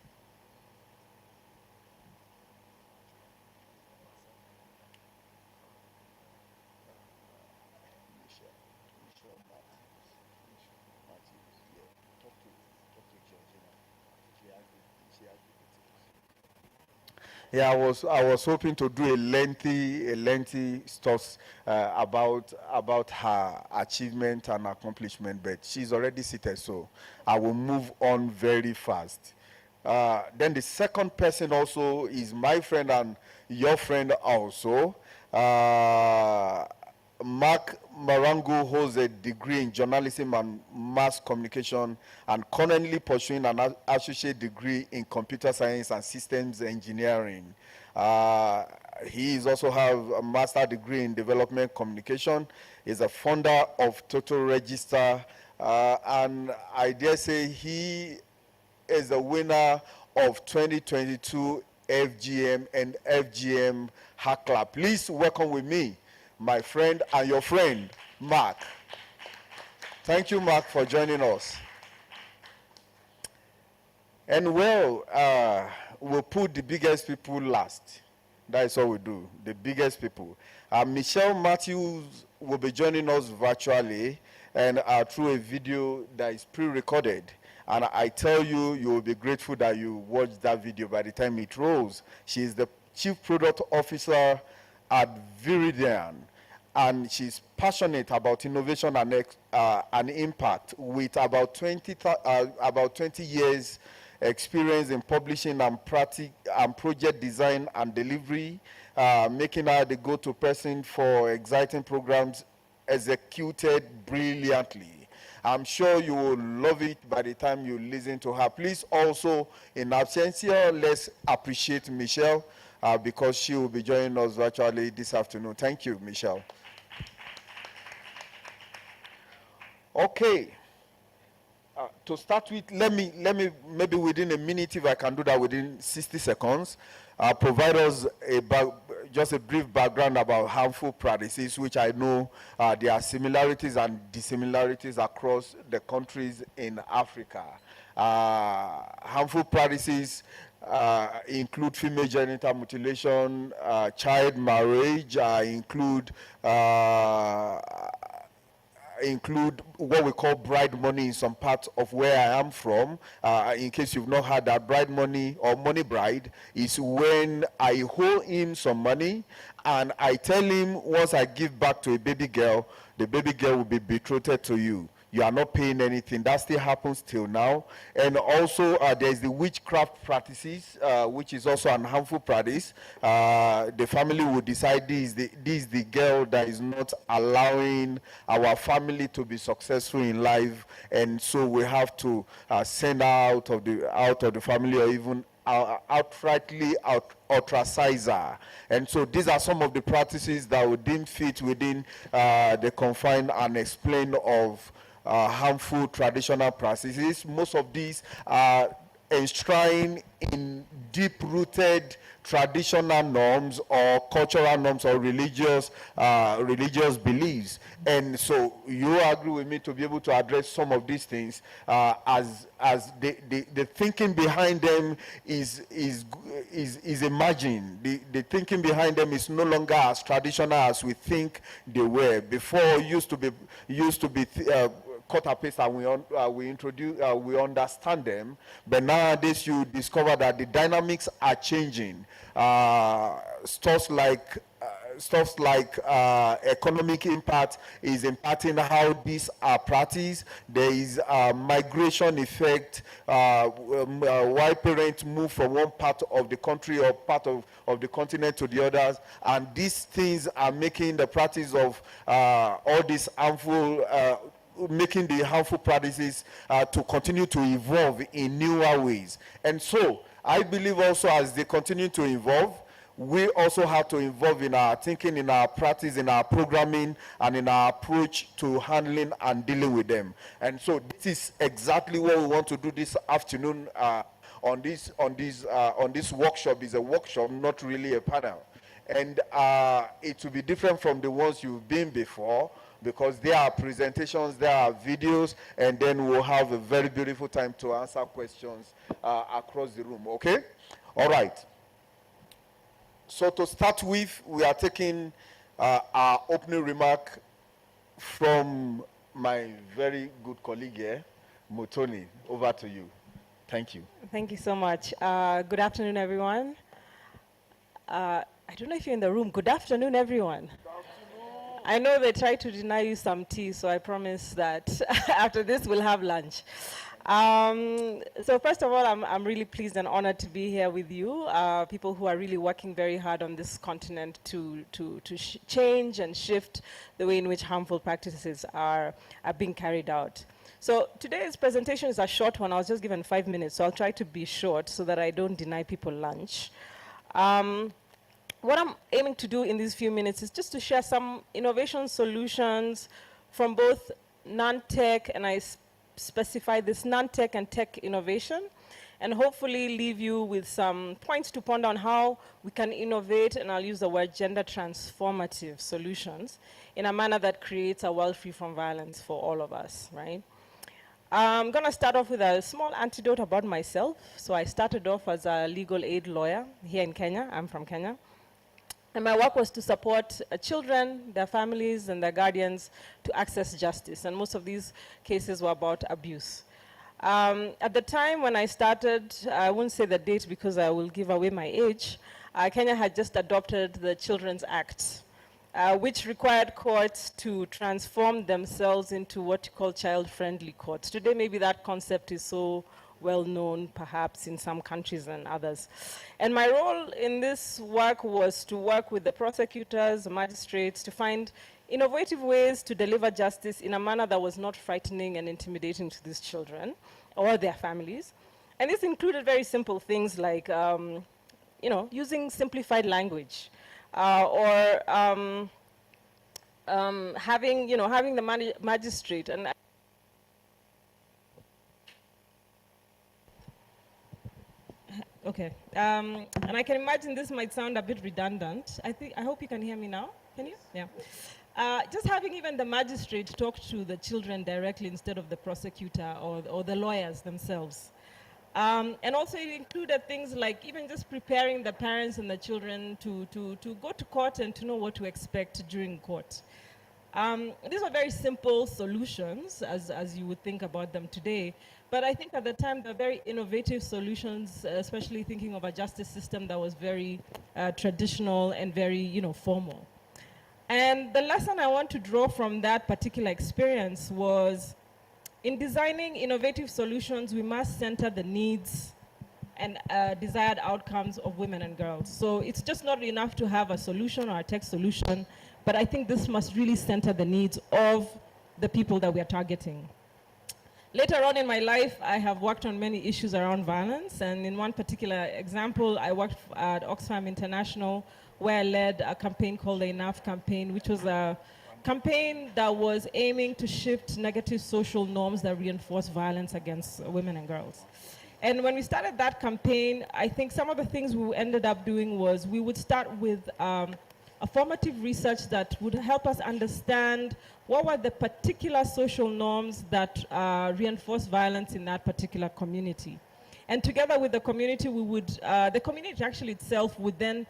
yeah, I was hoping to do a lengthy stuff about her achievement and accomplishment, but she's already seated, so I will move on very fast. Then the second person also is my friend and your friend also. Mark Marango holds a degree in journalism and mass communication and currently pursuing an associate degree in computer science and systems engineering. He is also have a master degree in development communication. He's a founder of Total Register, and I dare say he is the winner of 2022 FGM and FGM Hackler. Please welcome with me my friend and your friend, Mark. Thank you, Mark, for joining us. And well, we'll put the biggest people last. That is what we do, the biggest people. Michelle Matthews will be joining us virtually and through a video that is pre-recorded. And I tell you, you will be grateful that you watched that video by the time it rolls. She is the Chief Product Officer at Viridian, and she's passionate about innovation and impact with about 20 years experience in publishing and project design and delivery, making her the go-to person for exciting programs executed brilliantly. I'm sure you will love it by the time you listen to her. Please also, in absentia, let's appreciate Michelle because she will be joining us virtually this afternoon. Thank you, Michelle. Okay. To start with, let me maybe within a minute, if I can do that within 60 seconds, provide us just a brief background about harmful practices, which I know there are similarities and dissimilarities across the countries in Africa. Harmful practices include female genital mutilation, child marriage, include what we call bride money in some parts of where I am from. In case you've not heard that, bride money or money bride is when I owe him some money and I tell him once I give back to a baby girl, the baby girl will be betrothed to you. you are not paying anything. That still happens till now. And also there's the witchcraft practices, which is also an harmful practice. The family will decide this is the girl that is not allowing our family to be successful in life, and so we have to send her out of the family, or even outrightly ostracize her. And so these are some of the practices that would deem fit within the confine and explain of harmful traditional practices. Most of these are enshrined in deep-rooted traditional norms or cultural norms or religious beliefs. And so you agree with me to be able to address some of these things as the thinking behind them is emerging. The thinking behind them is no longer as traditional as we think they were. Before, used to be cut and paste, and we understand them. But nowadays you discover that the dynamics are changing. Stuff like economic impact is impacting how these are practiced. There is a migration effect. Why parents move from one part of the country or part of the continent to the others, and these things are making the practice of all these harmful making the harmful practices to continue to evolve in newer ways. And so I believe also as they continue to evolve, we also have to evolve in our thinking, in our practice, in our programming, and in our approach to handling and dealing with them. And so this is exactly what we want to do this afternoon on this workshop. Is a workshop, not really a panel. And it will be different from the ones you've been before, because there are presentations, there are videos, and then we'll have a very beautiful time to answer questions across the room, okay? All right. So to start with, we are taking our opening remark from my very good colleague here, Mutoni. Over to you. Thank you. Thank you so much. Good afternoon, everyone. I don't know if you're in the room. Good afternoon, everyone. I know they tried to deny you some tea, so I promise that after this we'll have lunch. So first of all, I'm really pleased and honored to be here with you, people who are really working very hard on this continent to change and shift the way in which harmful practices are being carried out. So today's presentation is a short one. I was just given 5 minutes, so I'll try to be short so that I don't deny people lunch. What I'm aiming to do in these few minutes is just to share some innovation solutions from both non-tech, and I specify this non-tech and tech innovation, and hopefully leave you with some points to ponder on how we can innovate, and I'll use the word gender transformative solutions, in a manner that creates a world free from violence for all of us, right? I'm going to start off with a small anecdote about myself. So I started off as a legal aid lawyer here in Kenya. I'm from Kenya. And my work was to support children, their families, and their guardians to access justice. And most of these cases were about abuse. At the time when I started, I won't say the date because I will give away my age, Kenya had just adopted the Children's Act, which required courts to transform themselves into what you call child-friendly courts. Today, maybe that concept is so well known, perhaps, in some countries and others. And my role in this work was to work with the prosecutors, the magistrates, to find innovative ways to deliver justice in a manner that was not frightening and intimidating to these children or their families. And this included very simple things like, using simplified language, or having the magistrate. And okay, and I can imagine this might sound a bit redundant. I hope you can hear me now. Can you? Yeah. Just having even the magistrate talk to the children directly instead of the prosecutor or the lawyers themselves. And also it included things like even just preparing the parents and the children to go to court and to know what to expect during court. These were very simple solutions as you would think about them today, but I think at the time they're very innovative solutions, especially thinking of a justice system that was very traditional and very formal. And the lesson I want to draw from that particular experience was in designing innovative solutions, we must center the needs and desired outcomes of women and girls. So it's just not enough to have a solution or a tech solution, but I think this must really center the needs of the people that we are targeting. Later on in my life, I have worked on many issues around violence, and in one particular example, I worked at Oxfam International, where I led a campaign called the Enough campaign, which was a campaign that was aiming to shift negative social norms that reinforce violence against women and girls. And when we started that campaign, I think some of the things we ended up doing was we would start with a formative research that would help us understand what were the particular social norms that reinforce violence in that particular community. And together with the community, we would, the community actually itself would then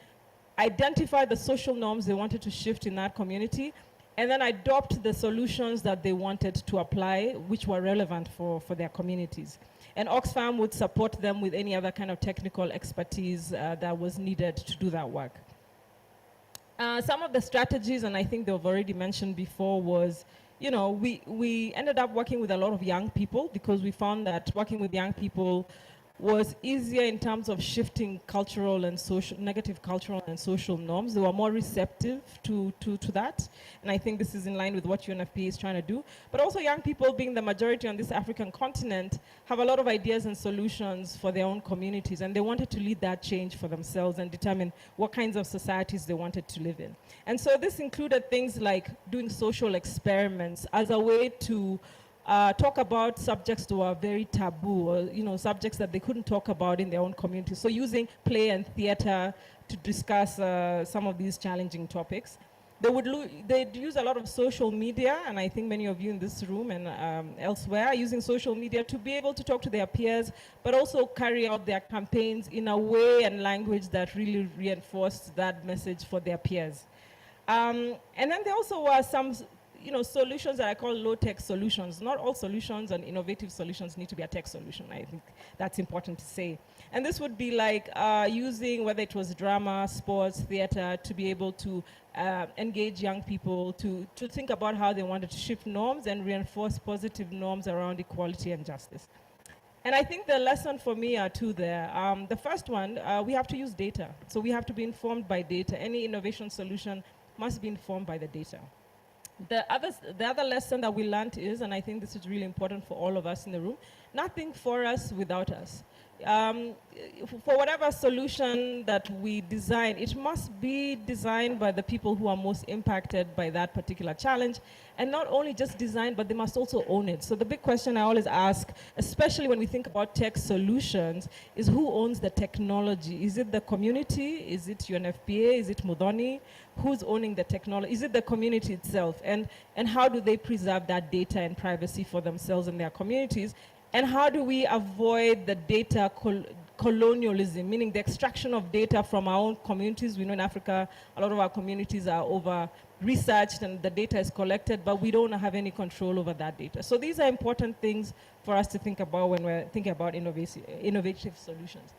identify the social norms they wanted to shift in that community, and then adopt the solutions that they wanted to apply, which were relevant for their communities. And Oxfam would support them with any other kind of technical expertise that was needed to do that work. Some of the strategies, and I think they've already mentioned before, was, you know, we ended up working with a lot of young people because we found that working with young people was easier in terms of shifting cultural and social, negative cultural and social norms. They were more receptive to that. And I think this is in line with what UNFPA is trying to do. But also young people, being the majority on this African continent, have a lot of ideas and solutions for their own communities. And they wanted to lead that change for themselves and determine what kinds of societies they wanted to live in. And so this included things like doing social experiments as a way to talk about subjects that were very taboo, or, you know, subjects that they couldn't talk about in their own community. So using play and theater to discuss some of these challenging topics. They'd use a lot of social media, and I think many of you in this room and elsewhere are using social media to be able to talk to their peers, but also carry out their campaigns in a way and language that really reinforced that message for their peers. And then there also were some, you know, solutions that I call low-tech solutions. Not all solutions and innovative solutions need to be a tech solution. I think that's important to say. And this would be like using, whether it was drama, sports, theater, to be able to engage young people to think about how they wanted to shift norms and reinforce positive norms around equality and justice. And I think the lesson for me are two there. The first one, we have to use data. So we have to be informed by data. Any innovation solution must be informed by the data. The other lesson that we learned is, and I think this is really important for all of us in the room, nothing for us without us. For whatever solution that we design, it must be designed by the people who are most impacted by that particular challenge, and not only just designed, but they must also own it. So the big question I always ask, especially when we think about tech solutions, is who owns the technology? Is it the community? Is it UNFPA? Is it Mudhoni? Who's owning the technology? Is it the community itself? And how do they preserve that data and privacy for themselves and their communities? And how do we avoid the data colonialism, meaning the extraction of data from our own communities? We know in Africa, a lot of our communities are over-researched and the data is collected, but we don't have any control over that data. So these are important things for us to think about when we're thinking about innovative solutions.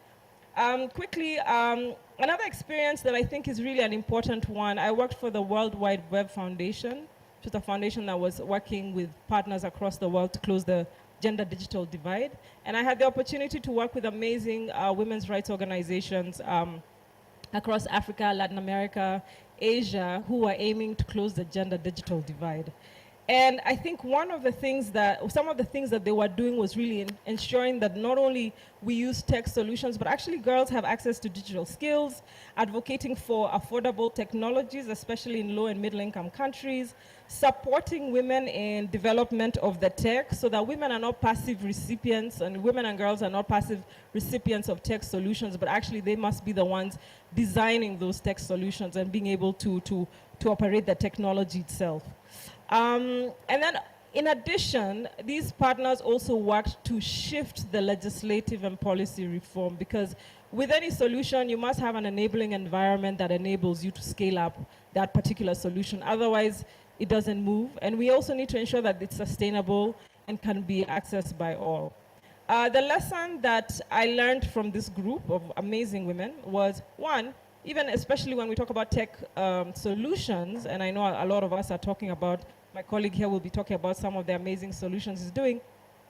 Quickly, another experience that I think is really an important one, I worked for the World Wide Web Foundation, which is a foundation that was working with partners across the world to close the gender digital divide. And I had the opportunity to work with amazing women's rights organizations across Africa, Latin America, Asia, who were aiming to close the gender digital divide. And I think some of the things that they were doing was really ensuring that not only we use tech solutions, but actually girls have access to digital skills, advocating for affordable technologies, especially in low and middle income countries, supporting women in development of the tech so that women are not passive recipients and women and girls are not passive recipients of tech solutions, but actually they must be the ones designing those tech solutions and being able to operate the technology itself. And then, in addition, these partners also worked to shift the legislative and policy reform, because with any solution, you must have an enabling environment that enables you to scale up that particular solution. Otherwise, it doesn't move. And we also need to ensure that it's sustainable and can be accessed by all. The lesson that I learned from this group of amazing women was, one, even especially when we talk about tech solutions, and I know a lot of us are talking about, my colleague here will be talking about some of the amazing solutions he's doing,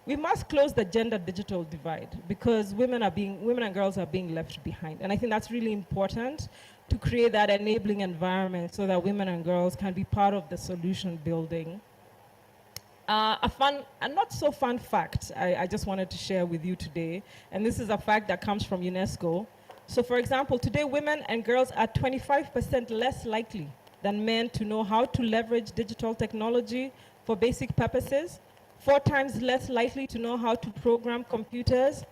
we must close the gender digital divide because women and girls are being left behind. And I think that's really important to create that enabling environment so that women and girls can be part of the solution building. A not so fun fact I just wanted to share with you today, and this is a fact that comes from UNESCO. So for example, today women and girls are 25% less likely than men to know how to leverage digital technology for basic purposes, 4 times less likely to know how to program computers,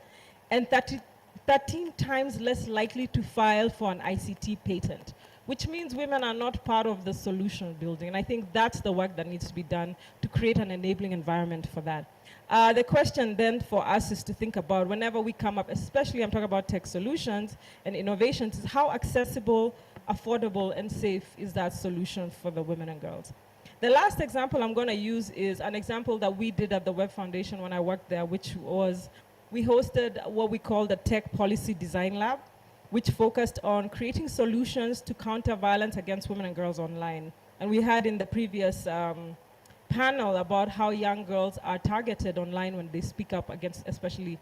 and 13 times less likely to file for an ICT patent, which means women are not part of the solution building. And I think that's the work that needs to be done to create an enabling environment for that. The question then for us is to think about whenever we come up, especially I'm talking about tech solutions and innovations, is how accessible, affordable, and safe is that solution for the women and girls. The last example I'm going to use is an example that we did at the Web Foundation when I worked there, which was we hosted what we call the Tech Policy Design Lab, which focused on creating solutions to counter violence against women and girls online. And we had in the previous panel about how young girls are targeted online when they speak up against especially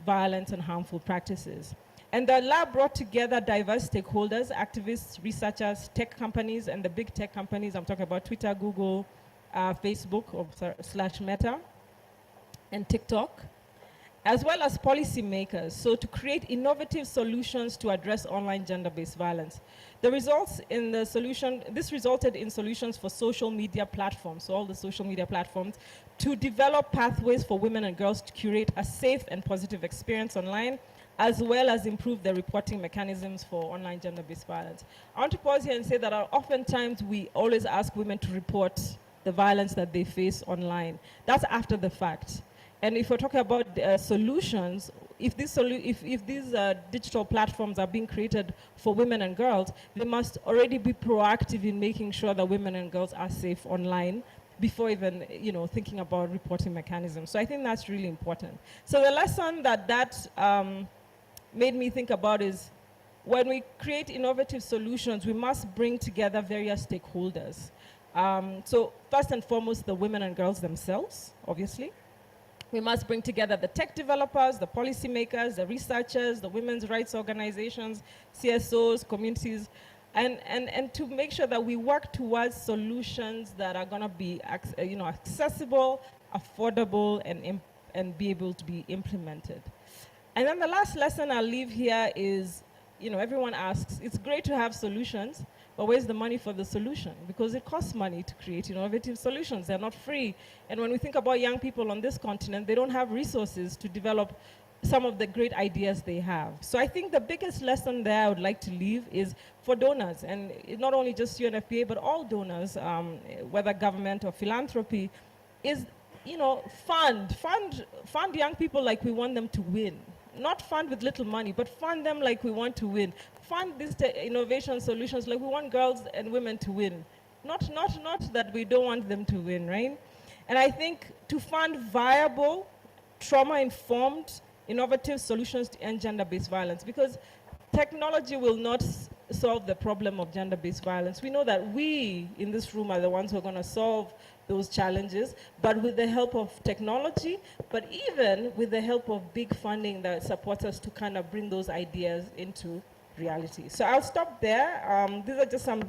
violence and harmful practices. And the lab brought together diverse stakeholders, activists, researchers, tech companies, and the big tech companies. I'm talking about Twitter, Google, Facebook, /Meta, and TikTok, as well as policymakers, so to create innovative solutions to address online gender-based violence. The results in the solution, this resulted in solutions for social media platforms, so all the social media platforms, to develop pathways for women and girls to curate a safe and positive experience online, as well as improve the reporting mechanisms for online gender-based violence. I want to pause here and say that oftentimes we always ask women to report the violence that they face online. That's after the fact. And if we're talking about solutions, if these digital platforms are being created for women and girls, they must already be proactive in making sure that women and girls are safe online before even thinking about reporting mechanisms. So I think that's really important. So the lesson that made me think about is when we create innovative solutions, we must bring together various stakeholders. So first and foremost, the women and girls themselves, obviously. We must bring together the tech developers, the policymakers, the researchers, the women's rights organizations, CSOs, communities, and to make sure that we work towards solutions that are going to be accessible, affordable, and be able to be implemented. And then the last lesson I'll leave here is, everyone asks, it's great to have solutions, but where's the money for the solution? Because it costs money to create innovative solutions. They're not free. And when we think about young people on this continent, they don't have resources to develop some of the great ideas they have. So I think the biggest lesson there I would like to leave is for donors, and not only just UNFPA, but all donors, whether government or philanthropy, is, fund young people like we want them to win. Not fund with little money, but fund them like we want to win. Fund these innovation solutions like we want girls and women to win. Not that we don't want them to win, right? And I think to fund viable, trauma-informed, innovative solutions to end gender-based violence, because technology will not solve the problem of gender-based violence. We know that we in this room are the ones who are going to solve those challenges, but with the help of technology, but even with the help of big funding that supports us to kind of bring those ideas into reality. So I'll stop there. These are just some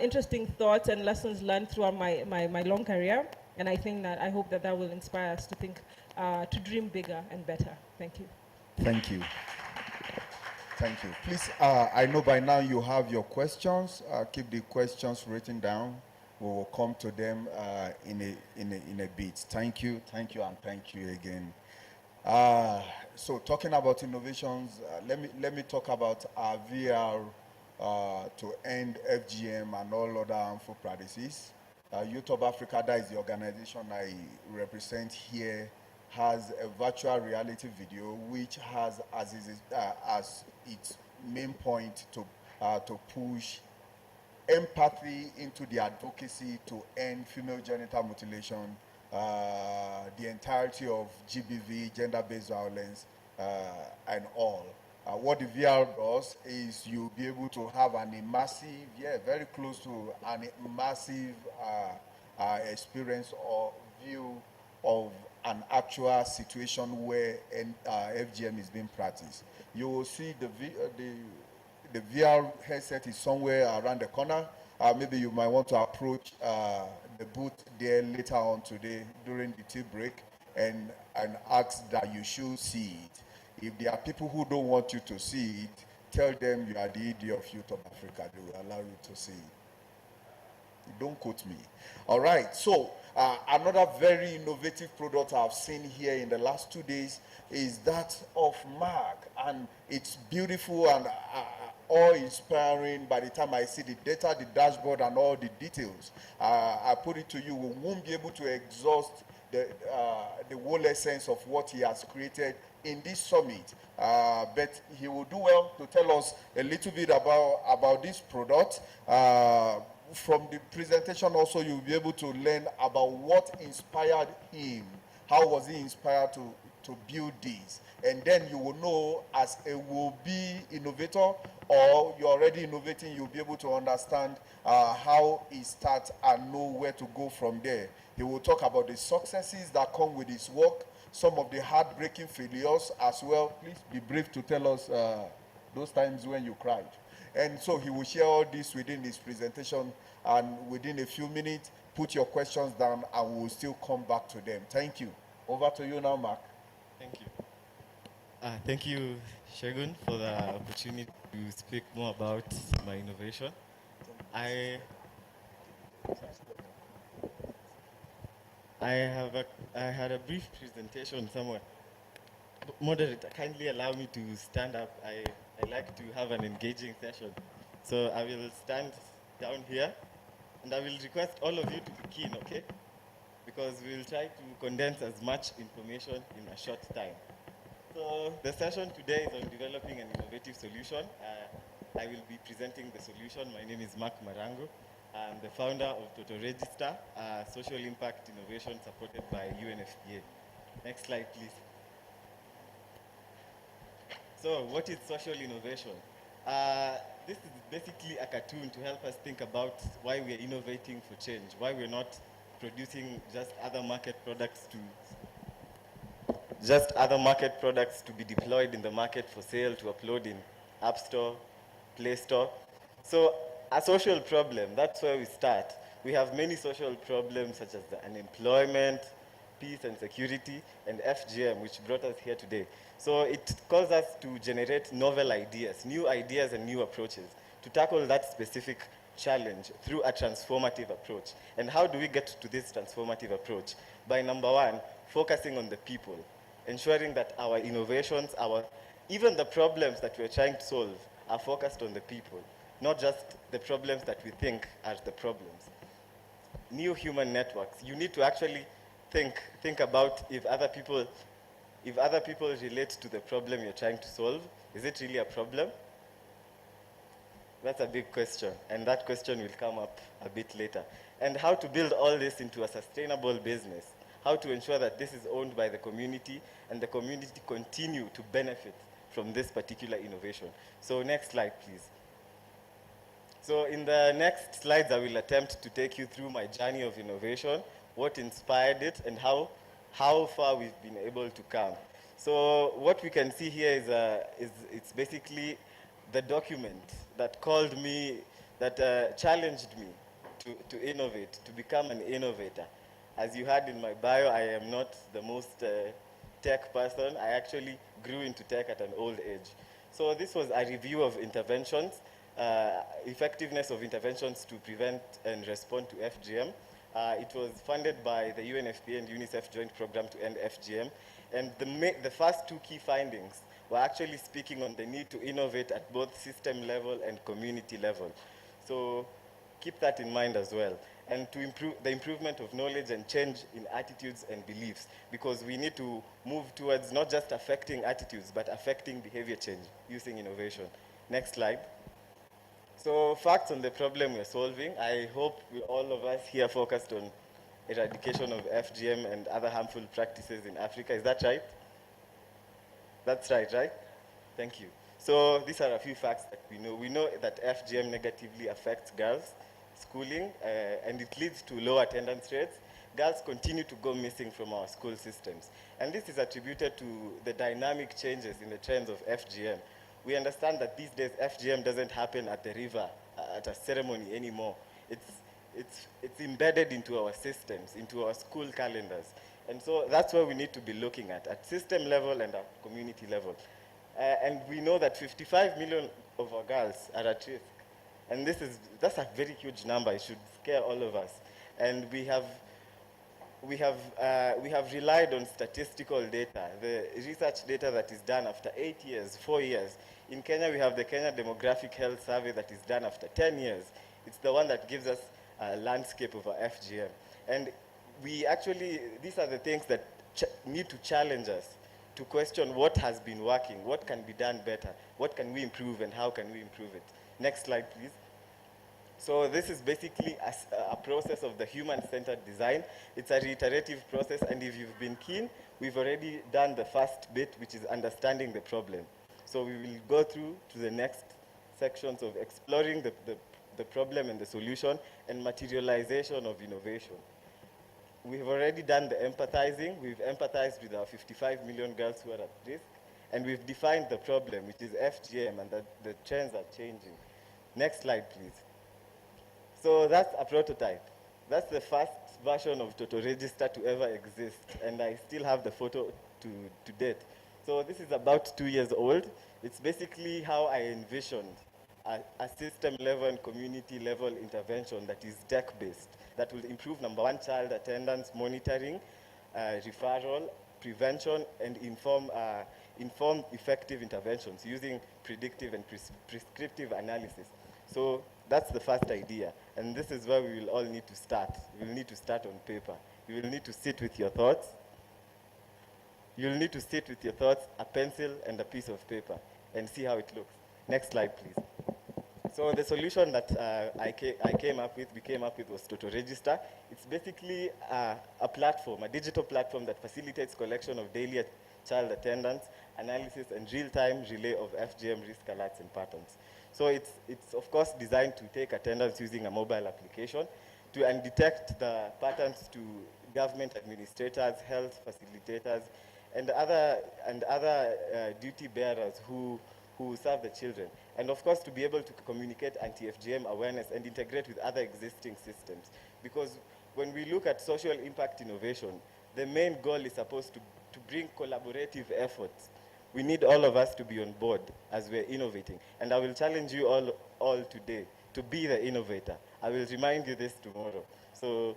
interesting thoughts and lessons learned throughout my long career, and I think that I hope that will inspire us to think, to dream bigger and better. Thank you. Thank you. Thank you. Please, I know by now you have your questions. Keep the questions written down. We will come to them in a bit. Thank you, and thank you again. So talking about innovations, let me talk about our VR to end FGM and all other harmful practices. Youth of Africa, that is the organization I represent here, has a virtual reality video which has as its main point to push empathy into the advocacy to end female genital mutilation, the entirety of GBV, gender-based violence, and all. What the VR does is you'll be able to have an immersive, very close to an immersive experience or view of an actual situation where FGM is being practiced. You will see the VR headset is somewhere around the corner. Maybe you might want to approach the booth there later on today during the tea break and ask that you should see it. If there are people who don't want you to see it, tell them you are the ED of Youth of Africa. They will allow you to see it. Don't quote me. All right, so another very innovative product I've seen here in the last 2 days is that of Mark, and it's beautiful and awe-inspiring. By the time I see the data, the dashboard, and all the details, I put it to you, we won't be able to exhaust the whole essence of what he has created in this summit. But he will do well to tell us a little bit about this product. From the presentation also, you'll be able to learn about what inspired him. How was he inspired to build this? And then you will know, as a will-be innovator, or you're already innovating, you'll be able to understand how he starts and know where to go from there. He will talk about the successes that come with his work, some of the heartbreaking failures as well. Please be brief to tell us those times when you cried. And so he will share all this within his presentation, and within a few minutes, put your questions down and we'll still come back to them. Thank you. Over to you now, Mark. Thank you. Thank you, Shegun, for the opportunity to speak more about my innovation. I had a brief presentation somewhere. Moderator, kindly allow me to stand up. I like to have an engaging session. So I will stand down here, and I will request all of you to be keen, okay? Because we will try to condense as much information in a short time. So the session today is on developing an innovative solution. I will be presenting the solution. My name is Mark Marango. I'm the founder of Toto Register, a social impact innovation supported by UNFPA. Next slide, please. So what is social innovation? This is basically a cartoon to help us think about why we are innovating for change, why we're not producing just other market products to be deployed in the market for sale, to upload in App Store, Play Store. So a social problem, that's where we start. We have many social problems such as the unemployment, peace and security, and FGM, which brought us here today. So it calls us to generate novel ideas, new ideas and new approaches to tackle that specific challenge through a transformative approach. And how do we get to this transformative approach? By number one, focusing on the people, ensuring that our innovations, even the problems that we're trying to solve are focused on the people, not just the problems that we think are the problems. New human networks. You need to actually think about if other people relate to the problem you're trying to solve. Is it really a problem? That's a big question, and that question will come up a bit later. And how to build all this into a sustainable business. How to ensure that this is owned by the community and the community continue to benefit from this particular innovation. So next slide, please. So in the next slides, I will attempt to take you through my journey of innovation, what inspired it, and how far we've been able to come. So what we can see here is it's basically the document that called me, that challenged me to innovate, to become an innovator. As you heard in my bio, I am not the most tech person. I actually grew into tech at an old age. So this was a review of interventions, effectiveness of interventions to prevent and respond to FGM. It was funded by the UNFPA and UNICEF Joint Program to End FGM. And the first two key findings were actually speaking on the need to innovate at both system level and community level. So keep that in mind as well. And to improve the improvement of knowledge and change in attitudes and beliefs, because we need to move towards not just affecting attitudes, but affecting behavior change using innovation. Next slide. So facts on the problem we're solving. I hope all of us here focused on eradication of FGM and other harmful practices in Africa. Is that right? That's right, right? Thank you. So these are a few facts that we know. We know that FGM negatively affects girls' schooling, and it leads to low attendance rates. girls continue to go missing from our school systems. And this is attributed to the dynamic changes in the trends of FGM. We understand that these days FGM doesn't happen at the river, at a ceremony anymore. It's embedded into our systems, into our school calendars. And so that's where we need to be looking at system level and at community level. And we know that 55 million of our girls are at risk. And that's a very huge number. It should scare all of us. And we have relied on statistical data, the research data that is done after 8 years, 4 years. In Kenya, we have the Kenya Demographic Health Survey that is done after 10 years. It's the one that gives us a landscape of our FGM. And these are the things that need to challenge us to question what has been working, what can be done better, what can we improve, and how can we improve it. Next slide, please. So this is basically a process of the human-centered design. It's a reiterative process, and if you've been keen, we've already done the first bit, which is understanding the problem. So we will go through to the next sections of exploring the problem and the solution, and materialization of innovation. We've already done the empathizing. We've empathized with our 55 million girls who are at risk, and we've defined the problem, which is FGM, and that the trends are changing. Next slide, please. So that's a prototype. That's the first version of Toto Register to ever exist, and I still have the photo to date. So this is about 2 years old. It's basically how I envisioned a system level and community level intervention that is tech-based, that will improve, number one, child attendance monitoring, referral, prevention, and inform effective interventions using predictive and prescriptive analysis. So that's the first idea, and this is where we will all need to start. We will need to start on paper. You will need to sit with your thoughts. You'll need to sit with your thoughts, a pencil and a piece of paper, and see how it looks. Next slide, please. So the solution that we came up with was Toto Register. It's basically a platform, a digital platform that facilitates collection of daily child attendance, analysis, and real-time relay of FGM risk alerts and patterns. So it's of course designed to take attendance using a mobile application and detect the patterns to government administrators, health facilitators, and other duty bearers who serve the children. And of course, to be able to communicate anti-FGM awareness and integrate with other existing systems. Because when we look at social impact innovation, the main goal is supposed to bring collaborative efforts. We need all of us to be on board as we're innovating. And I will challenge you all today to be the innovator. I will remind you this tomorrow. So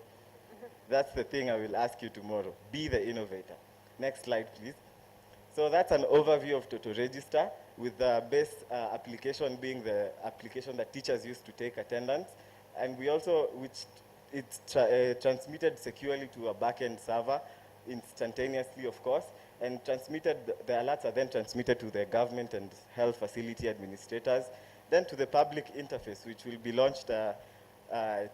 that's the thing I will ask you tomorrow. Be the innovator. Next slide, please. So that's an overview of Toto Register, with the base application being the application that teachers use to take attendance. And we also, it's transmitted securely to a backend server, instantaneously, of course, and the alerts are then transmitted to the government and health facility administrators, then to the public interface, which will be launched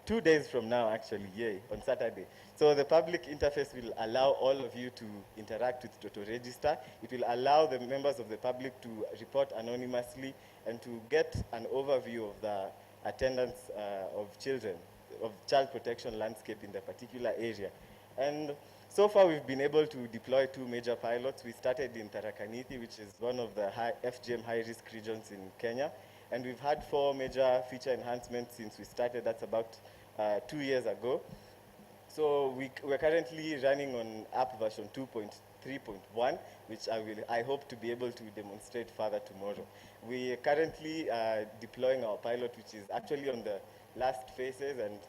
2 days from now, actually, on Saturday. So the public interface will allow all of you to interact with Toto Register. It will allow the members of the public to report anonymously and to get an overview of the attendance of children, of child protection landscape in the particular area. And so far, we've been able to deploy 2 major pilots. We started in Tharaka Nithi, which is one of the FGM high-risk regions in Kenya. And we've had 4 major feature enhancements since we started. That's about 2 years ago. So we're currently running on app version 2.3.1, which I hope to be able to demonstrate further tomorrow. We are currently deploying our pilot, which is actually on the last phases, and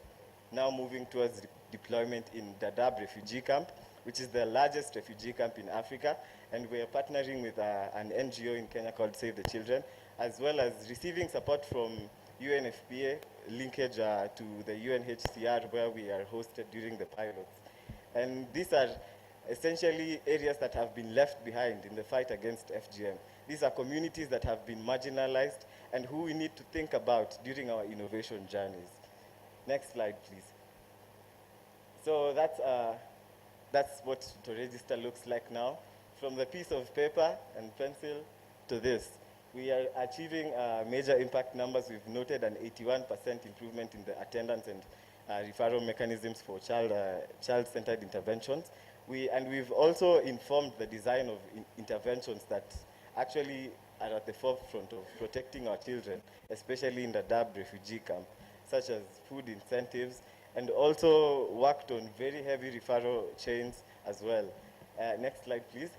now moving towards deployment in Dadaab refugee camp, which is the largest refugee camp in Africa. And we are partnering with an NGO in Kenya called Save the Children, as well as receiving support from UNFPA, linkage to the UNHCR, where we are hosted during the pilots. And these are essentially areas that have been left behind in the fight against FGM. These are communities that have been marginalized and who we need to think about during our innovation journeys. Next slide, please. So that's what the register looks like now. From the piece of paper and pencil to this, we are achieving major impact numbers. We've noted an 81% improvement in the attendance and referral mechanisms for child-centered interventions. We've also informed the design of interventions that actually are at the forefront of protecting our children, especially in the Dadaab refugee camp, such as food incentives, and also worked on very heavy referral chains as well. Next slide, please.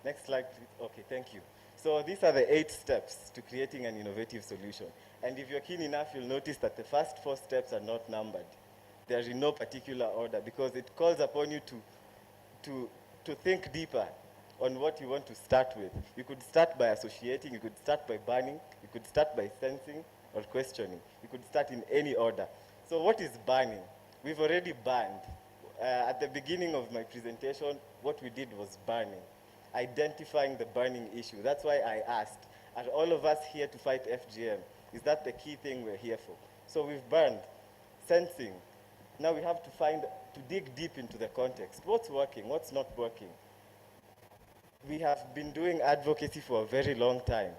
Next slide, please. Okay, thank you. So these are the 8 steps to creating an innovative solution. And if you're keen enough, you'll notice that the first 4 steps are not numbered. They're in no particular order because it calls upon you to think deeper on what you want to start with. You could start by associating, you could start by banning, you could start by sensing or questioning. You could start in any order. So what is banning? We've already banned. At the beginning of my presentation, what we did was banning, identifying the burning issue. That's why I asked, are all of us here to fight FGM? Is that the key thing we're here for? So we've banned, sensing. Now we have to dig deep into the context. What's working, what's not working? We have been doing advocacy for a very long time.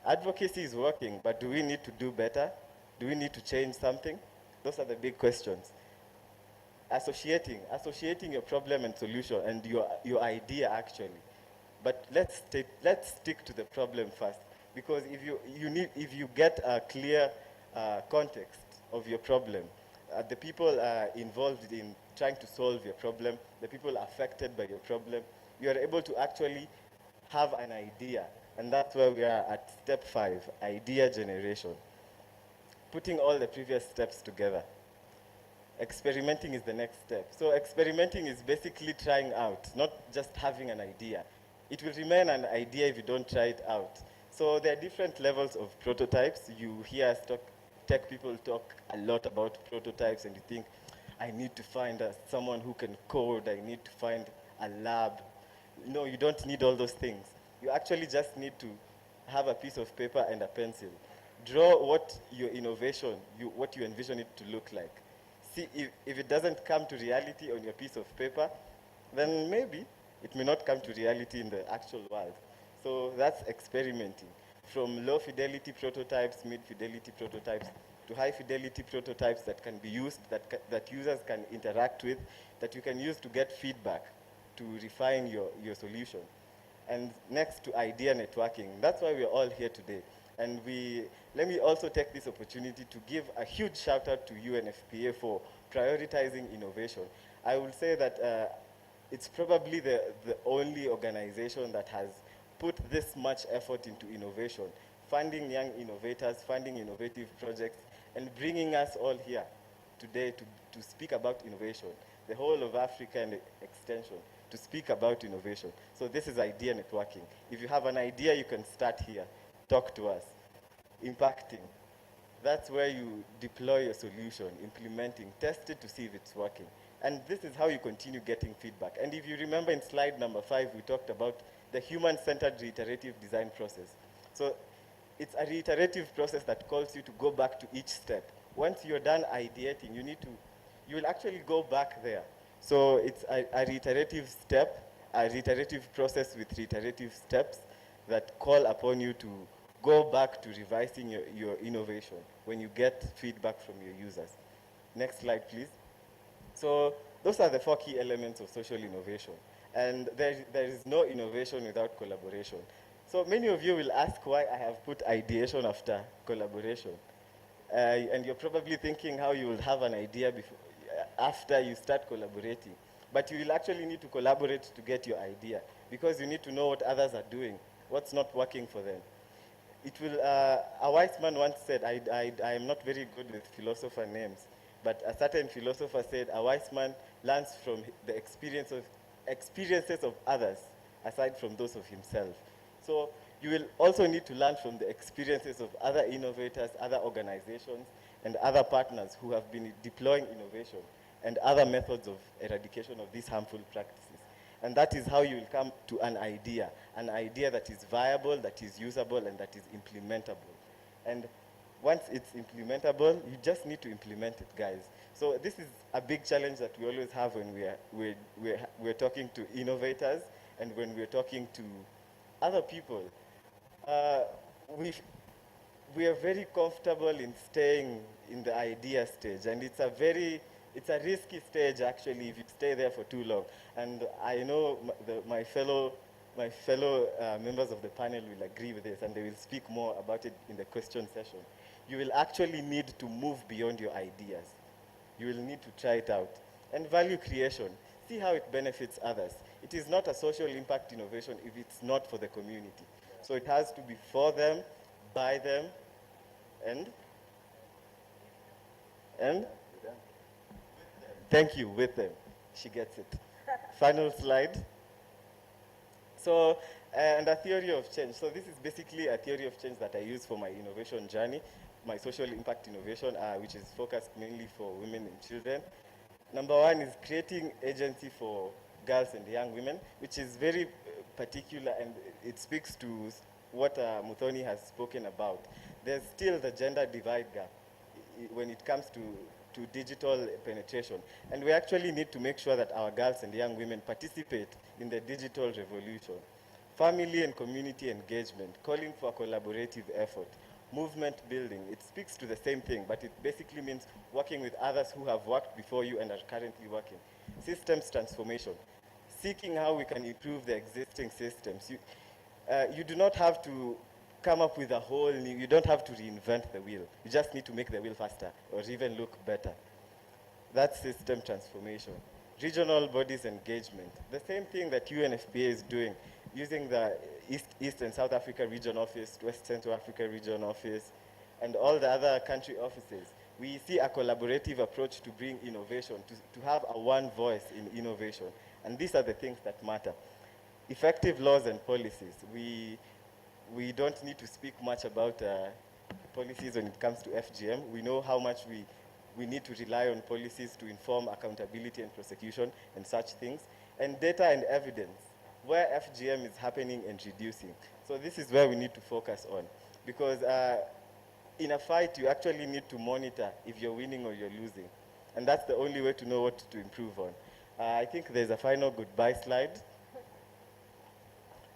Advocacy is working, but do we need to do better? Do we need to change something? Those are the big questions. Associating your problem and solution and your idea actually. But let's stick to the problem first, because if you get a clear context of your problem, the people involved in trying to solve your problem, the people affected by your problem, you are able to actually have an idea. And that's where we are at step 5, idea generation. Putting all the previous steps together. Experimenting is the next step. So experimenting is basically trying out, not just having an idea. It will remain an idea if you don't try it out. So there are different levels of prototypes. You hear tech people talk a lot about prototypes, and you think, I need to find someone who can code, I need to find a lab. No, you don't need all those things. You actually just need to have a piece of paper and a pencil. Draw what your innovation, what you envision it to look like. See, if it doesn't come to reality on your piece of paper, then maybe it may not come to reality in the actual world. So that's experimenting. From low fidelity prototypes, mid fidelity prototypes, to high fidelity prototypes that can be used, that users can interact with, that you can use to get feedback, to refine your solution. And next to idea networking. That's why we're all here today. And let me also take this opportunity to give a huge shout out to UNFPA for prioritizing innovation. I will say that it's probably the only organization that has put this much effort into innovation, funding young innovators, funding innovative projects, and bringing us all here today to speak about innovation, the whole of Africa and the extension, to speak about innovation. So this is idea networking. If you have an idea, you can start here. Talk to us. Impacting. That's where you deploy your solution, implementing, test it to see if it's working. And this is how you continue getting feedback. And if you remember in slide number 5, we talked about the human-centered reiterative design process. So it's a reiterative process that calls you to go back to each step. Once you're done ideating, you will actually go back there. So it's a reiterative step, a reiterative process with reiterative steps that call upon you to go back to revising your innovation when you get feedback from your users. Next slide, please. So those are the 4 key elements of social innovation. And there is no innovation without collaboration. So many of you will ask why I have put ideation after collaboration. And you're probably thinking how you will have an idea after you start collaborating. But you will actually need to collaborate to get your idea, because you need to know what others are doing, what's not working for them. A wise man once said, I am not very good with philosopher names, but a certain philosopher said, a wise man learns from the experiences of others, aside from those of himself. So you will also need to learn from the experiences of other innovators, other organizations, and other partners who have been deploying innovation and other methods of eradication of these harmful practices. And that is how you will come to an idea that is viable, that is usable, and that is implementable. And once it's implementable, you just need to implement it, guys. So this is a big challenge that we always have when we're talking to innovators and when we're talking to other people. we are very comfortable in staying in the idea stage, and it's a risky stage actually if you stay there for too long. And I know my fellow members of the panel will agree with this, and they will speak more about it in the question session. You will actually need to move beyond your ideas. You will need to try it out. And value creation, see how it benefits others. It is not a social impact innovation if it's not for the community. So it has to be for them, by them, and thank you, with them. She gets it. Final slide. So, and a theory of change. So this is basically a theory of change that I use for my innovation journey, my social impact innovation, which is focused mainly for women and children. Number one is creating agency for girls and young women, which is very particular, and it speaks to what Muthoni has spoken about. There's still the gender divide gap when it comes to digital penetration. And we actually need to make sure that our girls and young women participate in the digital revolution. Family and community engagement, calling for a collaborative effort. Movement building, it speaks to the same thing, but it basically means working with others who have worked before you and are currently working. Systems transformation, seeking how we can improve the existing systems. You do not have to come up with a whole new, you don't have to reinvent the wheel. You just need to make the wheel faster or even look better. That's system transformation. Regional bodies engagement, the same thing that UNFPA is doing, using the East and South Africa Region Office, West Central Africa Region Office, and all the other country offices. We see a collaborative approach to bring innovation, to have a one voice in innovation. And these are the things that matter. Effective laws and policies. We don't need to speak much about policies when it comes to FGM. We know how much we need to rely on policies to inform accountability and prosecution and such things. And data and evidence, where FGM is happening and reducing. So this is where we need to focus on. Because in a fight, you actually need to monitor if you're winning or you're losing. And that's the only way to know what to improve on. I think there's a final goodbye slide.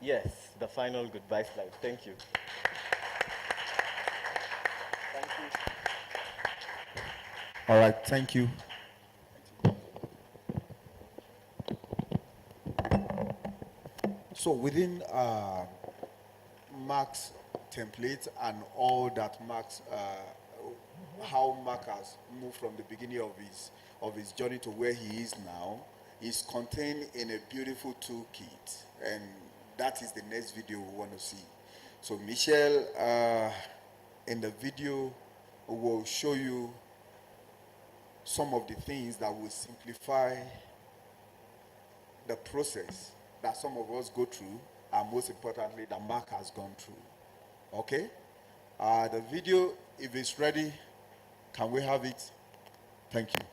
Yes, the final goodbye slide. Thank you. Thank you. All right, thank you. So within Mark's template and all that Mark's, how Mark has moved from the beginning of his journey to where he is now, is contained in a beautiful toolkit, and that is the next video we want to see. So Michelle, in the video, will show you some of the things that will simplify the process that some of us go through, and most importantly, that Mark has gone through. Okay? The video, if it's ready, can we have it? Thank you.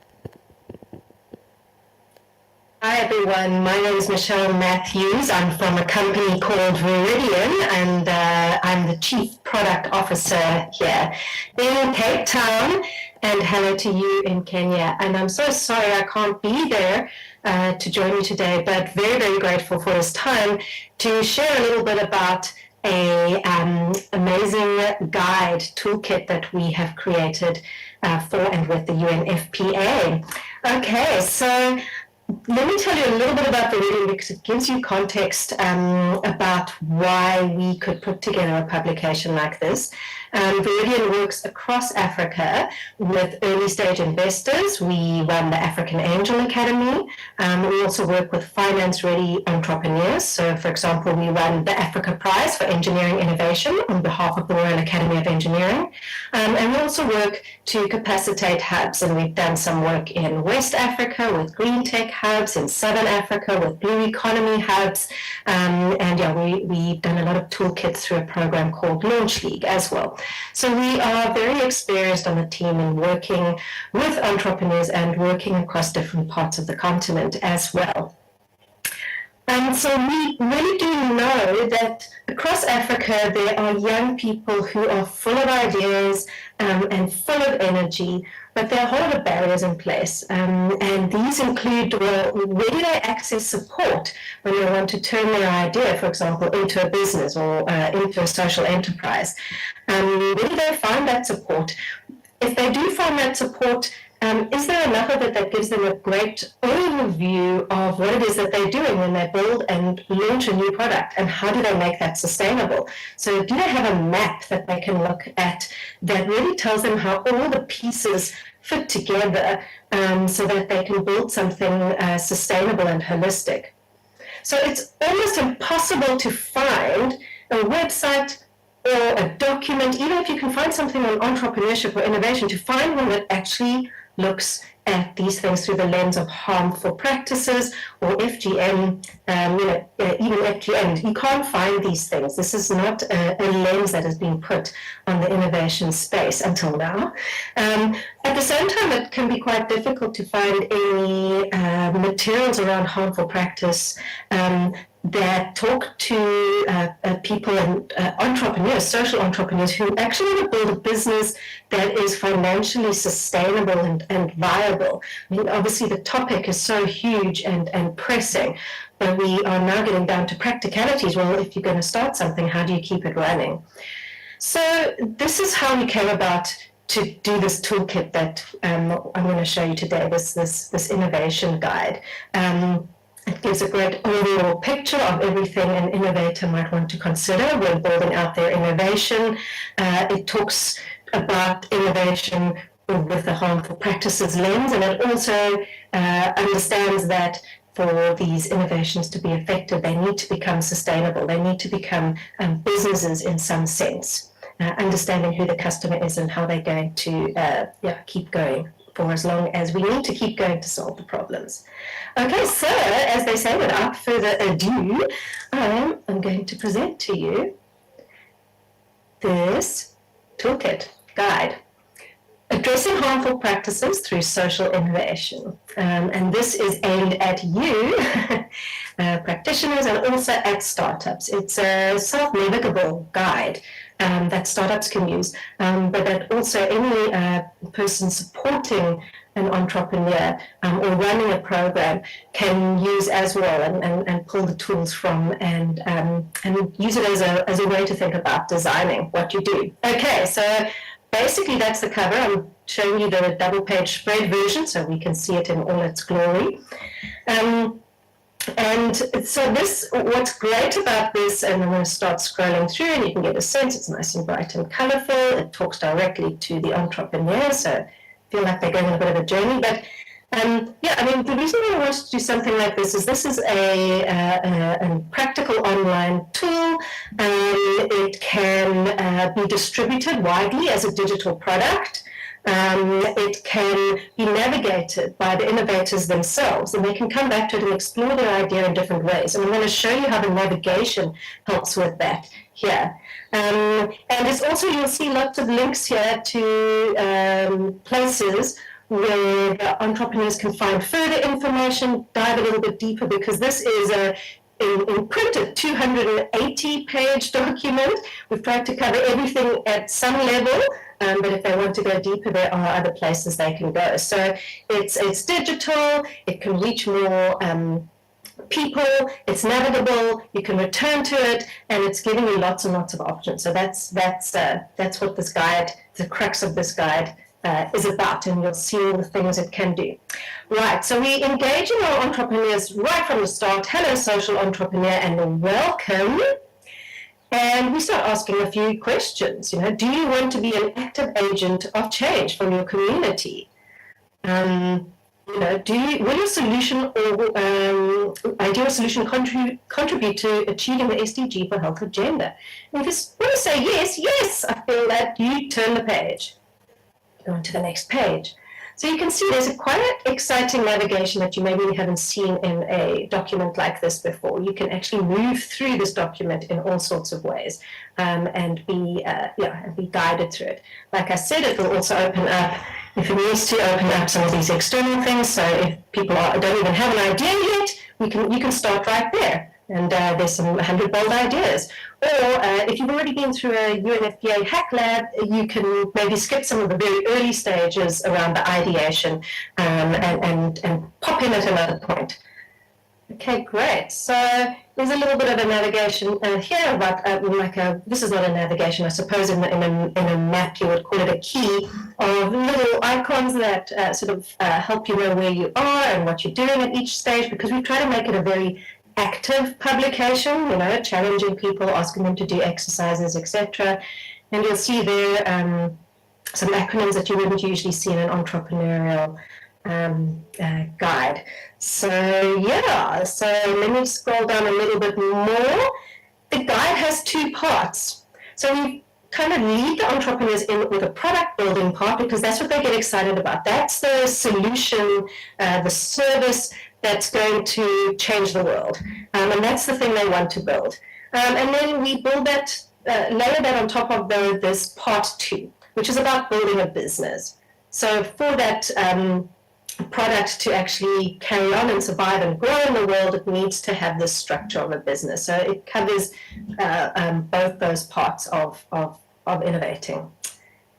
Hi everyone, my name is Michelle Matthews. I'm from a company called Viridian, and I'm the Chief Product Officer here in Cape Town, and hello to you in Kenya. And I'm so sorry I can't be there to join you today, but very, very grateful for this time to share a little bit about a amazing guide toolkit that we have created for and with the UNFPA. Okay, so let me tell you a little bit about Viridian because it gives you context about why we could put together a publication like this. Viridian works across Africa with early stage investors. We run the African Angel Academy. We also work with finance ready entrepreneurs. So for example, we run the Africa Prize for Engineering Innovation on behalf of the Royal Academy of Engineering. And we also work to capacitate hubs, and we've done some work in West Africa with green tech hubs, in Southern Africa with blue economy hubs. And yeah, we've done a lot of toolkits through a program called Launch League as well. So we are very experienced on the team in working with entrepreneurs and working across different parts of the continent as well. And so we really do know that across Africa, there are young people who are full of ideas and full of energy, but there are harder barriers in place. And these include, well, where do they access support when they want to turn their idea, for example, into a business or into a social enterprise? Where do they find that support? If they do find that support, is there enough of it that gives them a great overview of what it is that they're doing when they build and launch a new product, and how do they make that sustainable? So do they have a map that they can look at that really tells them how all the pieces fit together so that they can build something sustainable and holistic? So it's almost impossible to find a website or a document, even if you can find something on entrepreneurship or innovation, to find one that actually looks at these things through the lens of harmful practices or FGM, even FGM. You can't find these things. This is not a lens that has been put on the innovation space until now. At the same time, it can be quite difficult to find any materials around harmful practice that talk to people and entrepreneurs, social entrepreneurs, who actually want to build a business that is financially sustainable and viable. I mean, obviously the topic is so huge and pressing, but we are now getting down to practicalities. Well, if you're going to start something, how do you keep it running? So this is how we came about to do this toolkit that I'm going to show you today, this innovation guide. It gives a great overall picture of everything an innovator might want to consider when building out their innovation. It talks about innovation with the harmful practices lens, and it also understands that for these innovations to be effective, they need to become sustainable. They need to become businesses in some sense, understanding who the customer is and how they're going to keep going for as long as we need to keep going to solve the problems. Okay, so as they say, without further ado, I'm going to present to you this toolkit guide, Addressing Harmful Practices Through Social Innovation. And this is aimed at you, practitioners, and also at startups. It's a self-navigable guide that startups can use, but that also any person supporting an entrepreneur or running a program can use as well, and pull the tools from and use it as a way to think about designing what you do. Okay, so basically that's the cover. I'm showing you the double-page spread version so we can see it in all its glory. And so what's great about this, and I'm going to start scrolling through and you can get a sense, it's nice and bright and colorful. It talks directly to the entrepreneur, so I feel like they're going on a bit of a journey. But the reason I wanted to do something like this is a practical online tool. It can be distributed widely as a digital product. It can be navigated by the innovators themselves, and they can come back to it and explore their idea in different ways. And I'm going to show you how the navigation helps with that here. And it's also, you'll see lots of links here to places where the entrepreneurs can find further information, dive a little bit deeper, because this is a printed 280-page document. We've tried to cover everything at some level, but if they want to go deeper, there are other places they can go. So it's digital, it can reach more people, it's navigable, you can return to it, and it's giving you lots and lots of options. So that's what this guide, the crux of this guide, is about, and you'll see all the things it can do. Right, so we engage in our entrepreneurs right from the start. Hello, social entrepreneur, and welcome. And we start asking a few questions. Do you want to be an active agent of change for your community? Will your solution or ideal solution contribute to achieving the SDG for Health agenda? And if you want to say yes, I feel that, you turn the page. Go on to the next page. So you can see there's a quite exciting navigation that you maybe haven't seen in a document like this before. You can actually move through this document in all sorts of ways and be guided through it. Like I said, it will also open up, if it needs to, open up some of these external things. So if people don't even have an idea yet, you can start right there And there's some 100 bold ideas. Or if you've already been through a UNFPA hack lab, you can maybe skip some of the very early stages around the ideation and pop in at another point. Okay, great. So there's a little bit of a navigation here, but this is not a navigation. I suppose in a map you would call it a key of little icons that sort of help you know where you are and what you're doing at each stage, because we try to make it a very active publication, you know, challenging people, asking them to do exercises, etc. And you'll see there some acronyms that you wouldn't usually see in an entrepreneurial guide. So yeah, so let me scroll down a little bit more. The guide has two parts. So we kind of lead the entrepreneurs in with a product building part, because that's what they get excited about. That's the solution, the service that's going to change the world. And that's the thing they want to build. And then we build that, layer that on top of this part 2, which is about building a business. So for that product to actually carry on and survive and grow in the world, it needs to have this structure of a business. So it covers both those parts of innovating.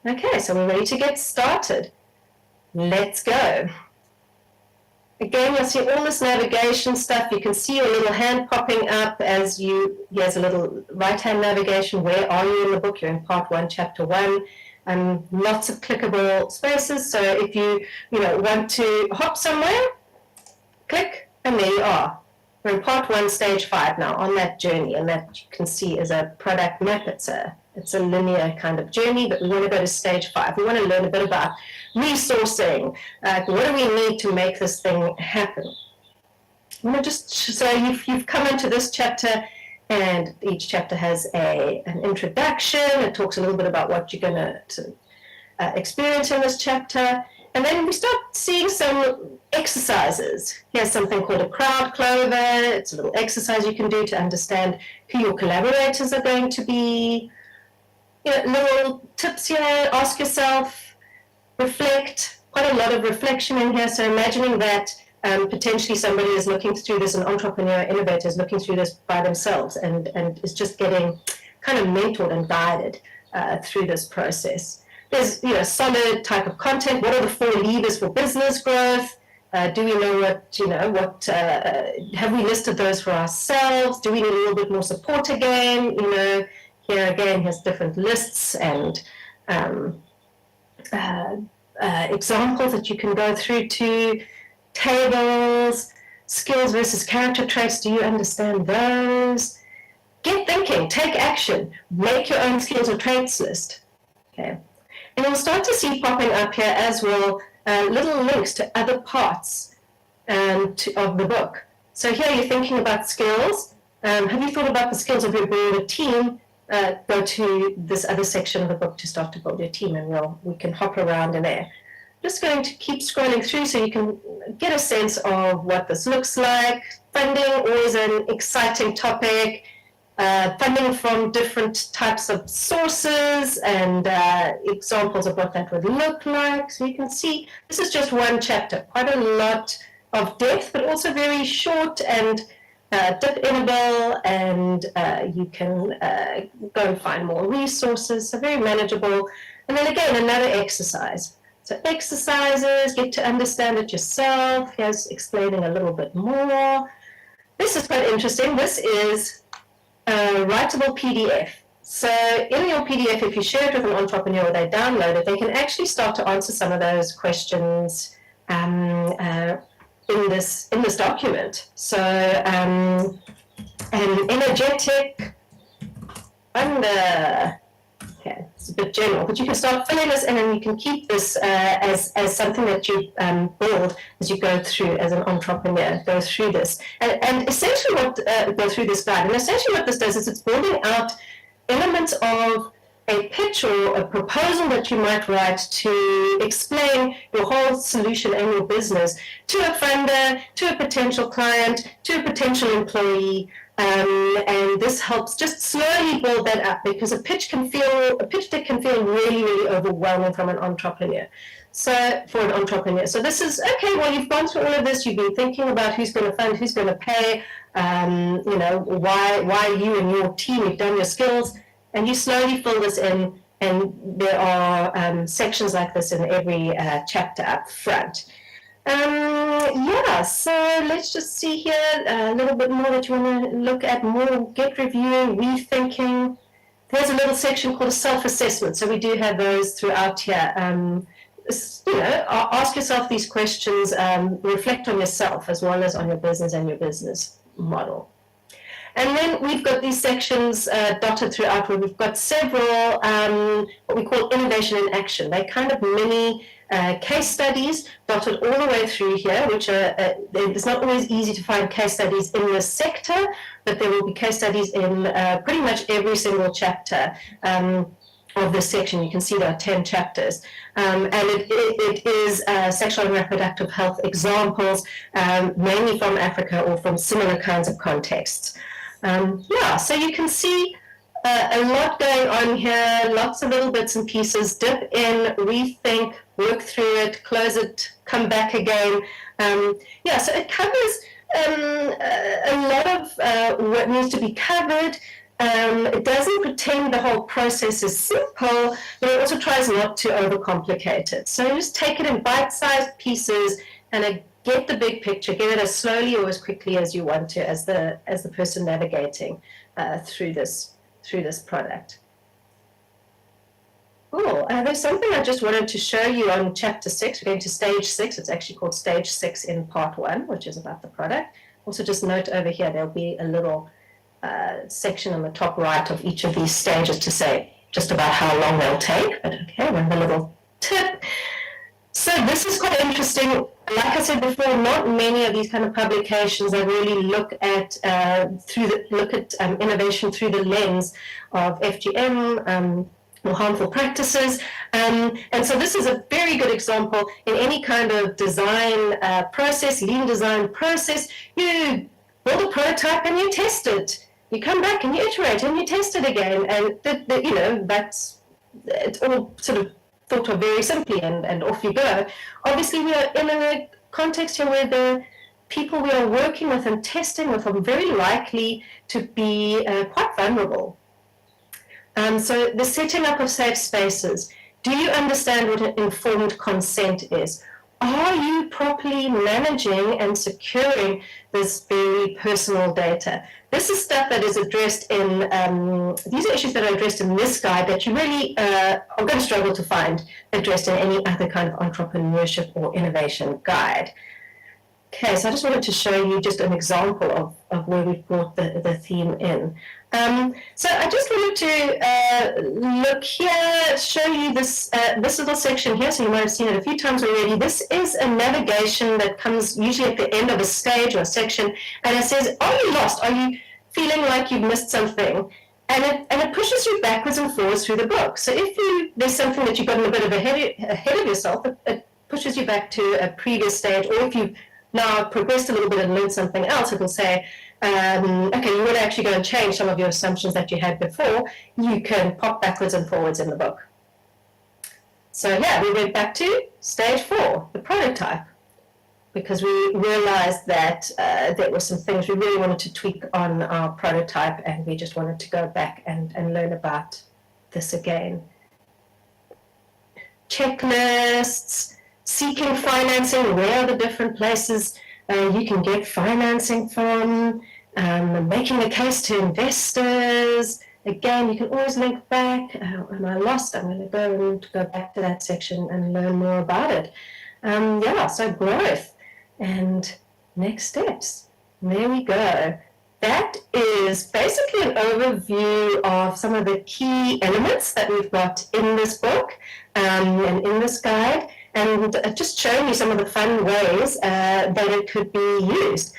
Okay, so we're ready to get started. Let's go. Again, you'll see all this navigation stuff. You can see your little hand popping up as here's a little right-hand navigation. Where are you in the book? You're in part 1, chapter 1. Lots of clickable spaces. So if you want to hop somewhere, click, and there you are. We're in part 1, stage 5 now on that journey, and that you can see is a product map. It's a linear kind of journey, but we want to go to stage 5. We want to learn a bit about resourcing. What do we need to make this thing happen? So you've come into this chapter, and each chapter has an introduction. It talks a little bit about what you're going to experience in this chapter. And then we start seeing some exercises. Here's something called a crowd clover. It's a little exercise you can do to understand who your collaborators are going to be. Little tips here. Ask yourself, reflect. Quite a lot of reflection in here. So imagining that potentially somebody is looking through this, an entrepreneur, innovator is looking through this by themselves and is just getting kind of mentored and guided through this process. There's solid type of content. What are the 4 levers for business growth? Do we know what have we listed those for ourselves? Do we need a little bit more support again? Here again, here's different lists and examples that you can go through to, tables, skills versus character traits. Do you understand those? Get thinking, take action, make your own skills or traits list. Okay. And you'll start to see popping up here as well little links to other parts of the book. So here you're thinking about skills. Have you thought about the skills of your broader team? Go to this other section of the book to start to build your team, and we can hop around in there. Just going to keep scrolling through so you can get a sense of what this looks like. Funding, always an exciting topic. Funding from different types of sources and examples of what that would look like. So you can see this is just one chapter, quite a lot of depth, but also very short and dip-inable, and you can go and find more resources, so very manageable. And then again, another exercise. So exercises, get to understand it yourself. Here's explaining a little bit more. This is quite interesting. This is a writable PDF. So in your PDF, if you share it with an entrepreneur or they download it, they can actually start to answer some of those questions in this document. So an energetic okay, it's a bit general, but you can start filling this in, and you can keep this as something that you build as you go through as an entrepreneur, go through this. And essentially go through this guide. And essentially what this does is it's building out elements of a pitch or a proposal that you might write to explain your whole solution and your business to a funder, to a potential client, to a potential employee. And this helps just slowly build that up, because a pitch deck can feel really, really overwhelming from an entrepreneur. So for an entrepreneur. So this is, okay, well, you've gone through all of this. You've been thinking about who's going to fund, who's going to pay, you know, why you and your team, you've done your skills, and you slowly fill this in. And there are sections like this in every chapter up front. Yeah, so let's just see here a little bit more that you want to look at more, get review, rethinking. There's a little section called a self-assessment. So we do have those throughout here. You know, ask yourself these questions, reflect on yourself as well as on your business and your business model. And then we've got these sections dotted throughout where we've got several what we call innovation in action. They're kind of mini case studies dotted all the way through here, which are, it's not always easy to find case studies in this sector, but there will be case studies in pretty much every single chapter of this section. You can see there are 10 chapters. And it is sexual and reproductive health examples, mainly from Africa or from similar kinds of contexts. Yeah, so you can see a lot going on here, lots of little bits and pieces, dip in, rethink, work through it, close it, come back again. Yeah, so it covers a lot of what needs to be covered. It doesn't pretend the whole process is simple, but it also tries not to overcomplicate it. So just take it in bite-sized pieces and get the big picture, get it as slowly or as quickly as you want to as the person navigating through this product. Cool. There's something I just wanted to show you on chapter 6. We're going to stage 6. It's actually called stage 6 in part 1, which is about the product. Also just note over here, there'll be a little section on the top right of each of these stages to say just about how long they'll take. But okay, one little tip. So this is quite interesting. Like I said before, not many of these kind of publications that really look at innovation through the lens of FGM or harmful practices. And so this is a very good example in any kind of design process, lean design process. You build a prototype and you test it. You come back and you iterate and you test it again. And you know, it's all sort of thought of very simply, and off you go. Obviously, we are in a context here where the people we are working with and testing with are very likely to be quite vulnerable. So the setting up of safe spaces. Do you understand what an informed consent is? Are you properly managing and securing this very personal data? This is stuff that is addressed in, these are issues that are addressed in this guide that you really are going to struggle to find addressed in any other kind of entrepreneurship or innovation guide. Okay, so I just wanted to show you just an example of where we've brought the theme in. So I just wanted to look here, show you this little section here, so you might have seen it a few times already. This is a navigation that comes usually at the end of a stage or a section, and it says, are you lost? Are you feeling like you've missed something? And it pushes you backwards and forwards through the book. So if there's something that you've gotten a bit of ahead of yourself, it pushes you back to a previous stage, or if you've now progressed a little bit and learned something else, it will say, okay, you want to actually go and change some of your assumptions that you had before, you can pop backwards and forwards in the book. So yeah, we went back to stage 4, the prototype, because we realized that there were some things we really wanted to tweak on our prototype, and we just wanted to go back and learn about this again. Checklists, seeking financing, where are the different places you can get financing from, making a case to investors. Again, you can always link back. Am I lost? I'm going to go back to that section and learn more about it. Yeah, so growth and next steps. There we go. That is basically an overview of some of the key elements that we've got in this book and in this guide, and just showing you some of the fun ways that it could be used.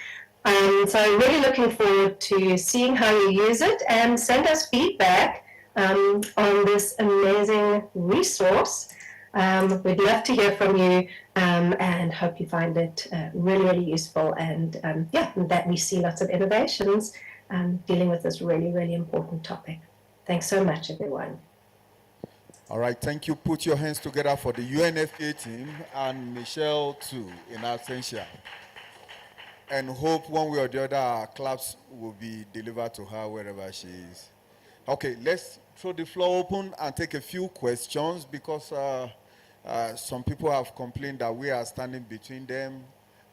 So really looking forward to seeing how you use it, and send us feedback on this amazing resource. We'd love to hear from you, and hope you find it really, really useful, and yeah, that we see lots of innovations dealing with this really, really important topic. Thanks so much, everyone. All right, thank you. Put your hands together for the UNFPA team and Michelle too in absentia. And hope one way or the other our claps will be delivered to her wherever she is. Okay, let's throw the floor open and take a few questions because some people have complained that we are standing between them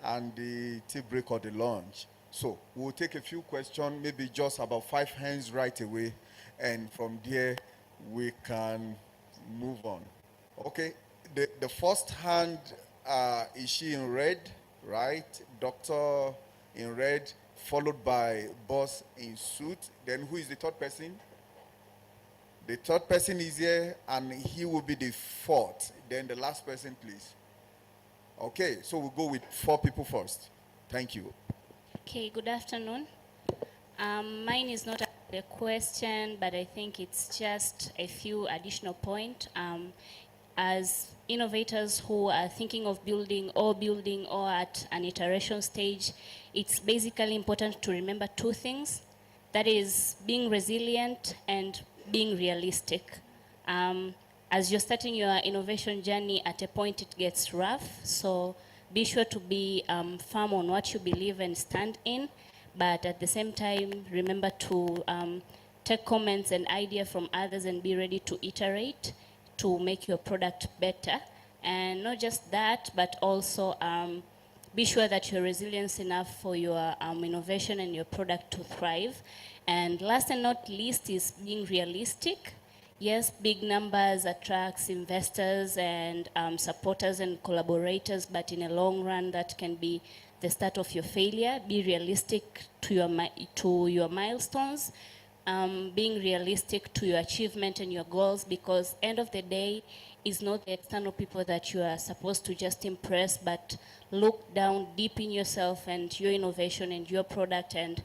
and the tea break or the lunch. So we'll take a few questions, maybe just about 5 hands right away, and from there we can move on. Okay, the first hand, is she in red, right? Doctor in red, followed by boss in suit. Then who is the third person? The third person is here, and he will be the fourth. Then the last person, please. Okay, so we'll go with 4 people first. Thank you. Okay, good afternoon. Mine is not a question, but I think it's just a few additional points. As innovators who are thinking of building or at an iteration stage, it's basically important to remember 2 things. That is being resilient and being realistic. As you're starting your innovation journey, at a point it gets rough, so be sure to be firm on what you believe and stand in, but at the same time, remember to take comments and ideas from others and be ready to iterate to make your product better. And not just that, but also be sure that you're resilient enough for your innovation and your product to thrive. And last and not least is being realistic. Yes, big numbers attracts investors and supporters and collaborators, but in a long run, that can be the start of your failure. Be realistic to your milestones, being realistic to your achievement and your goals, because end of the day, it's not the external people that you are supposed to just impress, but look down deep in yourself and your innovation and your product, and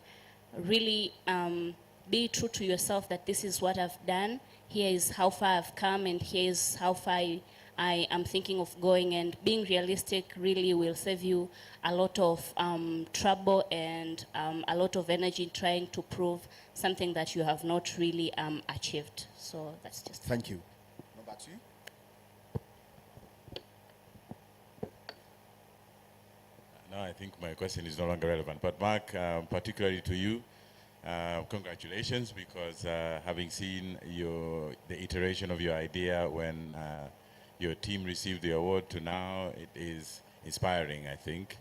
really be true to yourself that this is what I've done, here is how far I've come, and here is how far I am thinking of going. And being realistic really will save you a lot of trouble and a lot of energy trying to prove something that you have not really achieved. So that's just it. Thank you. Number 2. No, I think my question is no longer relevant. But Mark, particularly to you, congratulations, because having seen the iteration of your idea when your team received the award to now, it is inspiring, I think.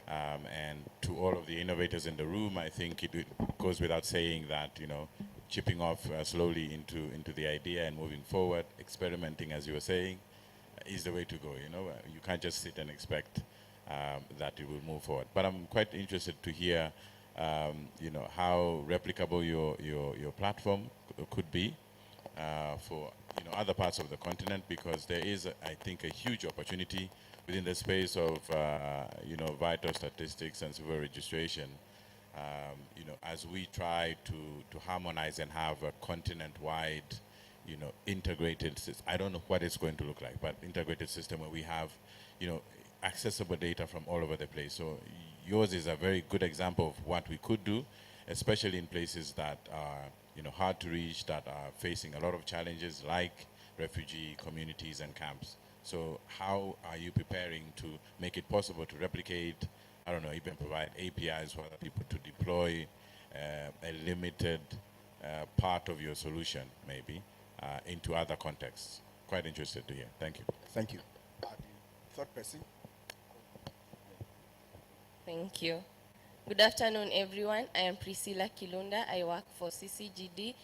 And to all of the innovators in the room, I think it goes without saying that, chipping off slowly into the idea and moving forward, experimenting, as you were saying, is the way to go. You can't just sit and expect that it will move forward. But I'm quite interested to hear how replicable your platform could be for other parts of the continent, because there is, I think, a huge opportunity within the space of vital statistics and civil registration. As we try to harmonize and have a continent-wide, integrated system. I don't know what it's going to look like, but integrated system where we have, accessible data from all over the place. So yours is a very good example of what we could do, especially in places that are hard to reach, that are facing a lot of challenges like refugee communities and camps. So how are you preparing to make it possible to replicate, I don't know, even provide APIs for other people to deploy a limited part of your solution, maybe, into other contexts? Quite interested to hear. Thank you. Thank you. Third person. Thank you. Good afternoon, everyone. I am Priscilla Kilunda. I work for CCGD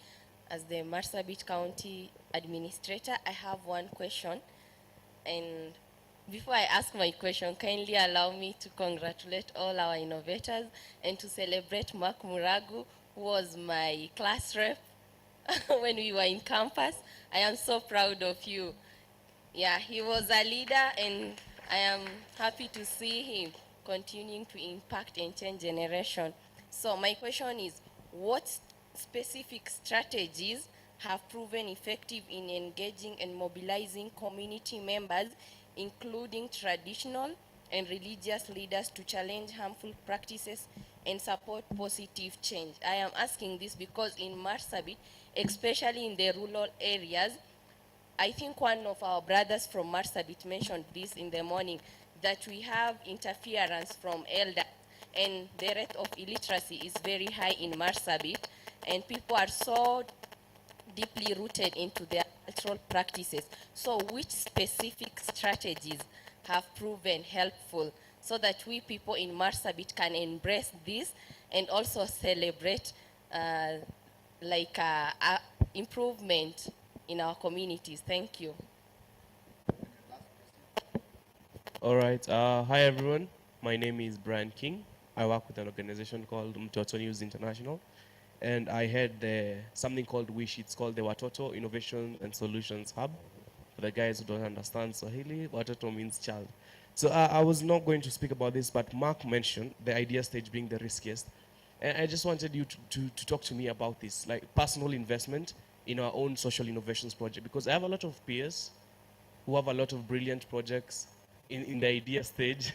as the Marsabit County Administrator. I have one question. And before I ask my question, kindly allow me to congratulate all our innovators and to celebrate Mark Muragu, who was my class rep when we were in campus. I am so proud of you. Yeah, he was a leader, and I am happy to see him continuing to impact and change generation. So my question is, what specific strategies have proven effective in engaging and mobilizing community members, including traditional and religious leaders, to challenge harmful practices and support positive change? I am asking this because in Marsabit, especially in the rural areas, I think one of our brothers from Marsabit mentioned this in the morning, that we have interference from elders, and the rate of illiteracy is very high in Marsabit, and people are so deeply rooted into their cultural practices. So which specific strategies have proven helpful so that we people in Marsabit can embrace this and also celebrate improvement in our communities? Thank you. All right. Hi, everyone. My name is Brian King. I work with an organization called Mtoto News International. And I had something called WISH. It's called the Watoto Innovation and Solutions Hub. For the guys who don't understand Swahili, Watoto means child. So I was not going to speak about this, but Mark mentioned the idea stage being the riskiest. And I just wanted you to talk to me about this, like personal investment in our own social innovations project, because I have a lot of peers who have a lot of brilliant projects in the idea stage,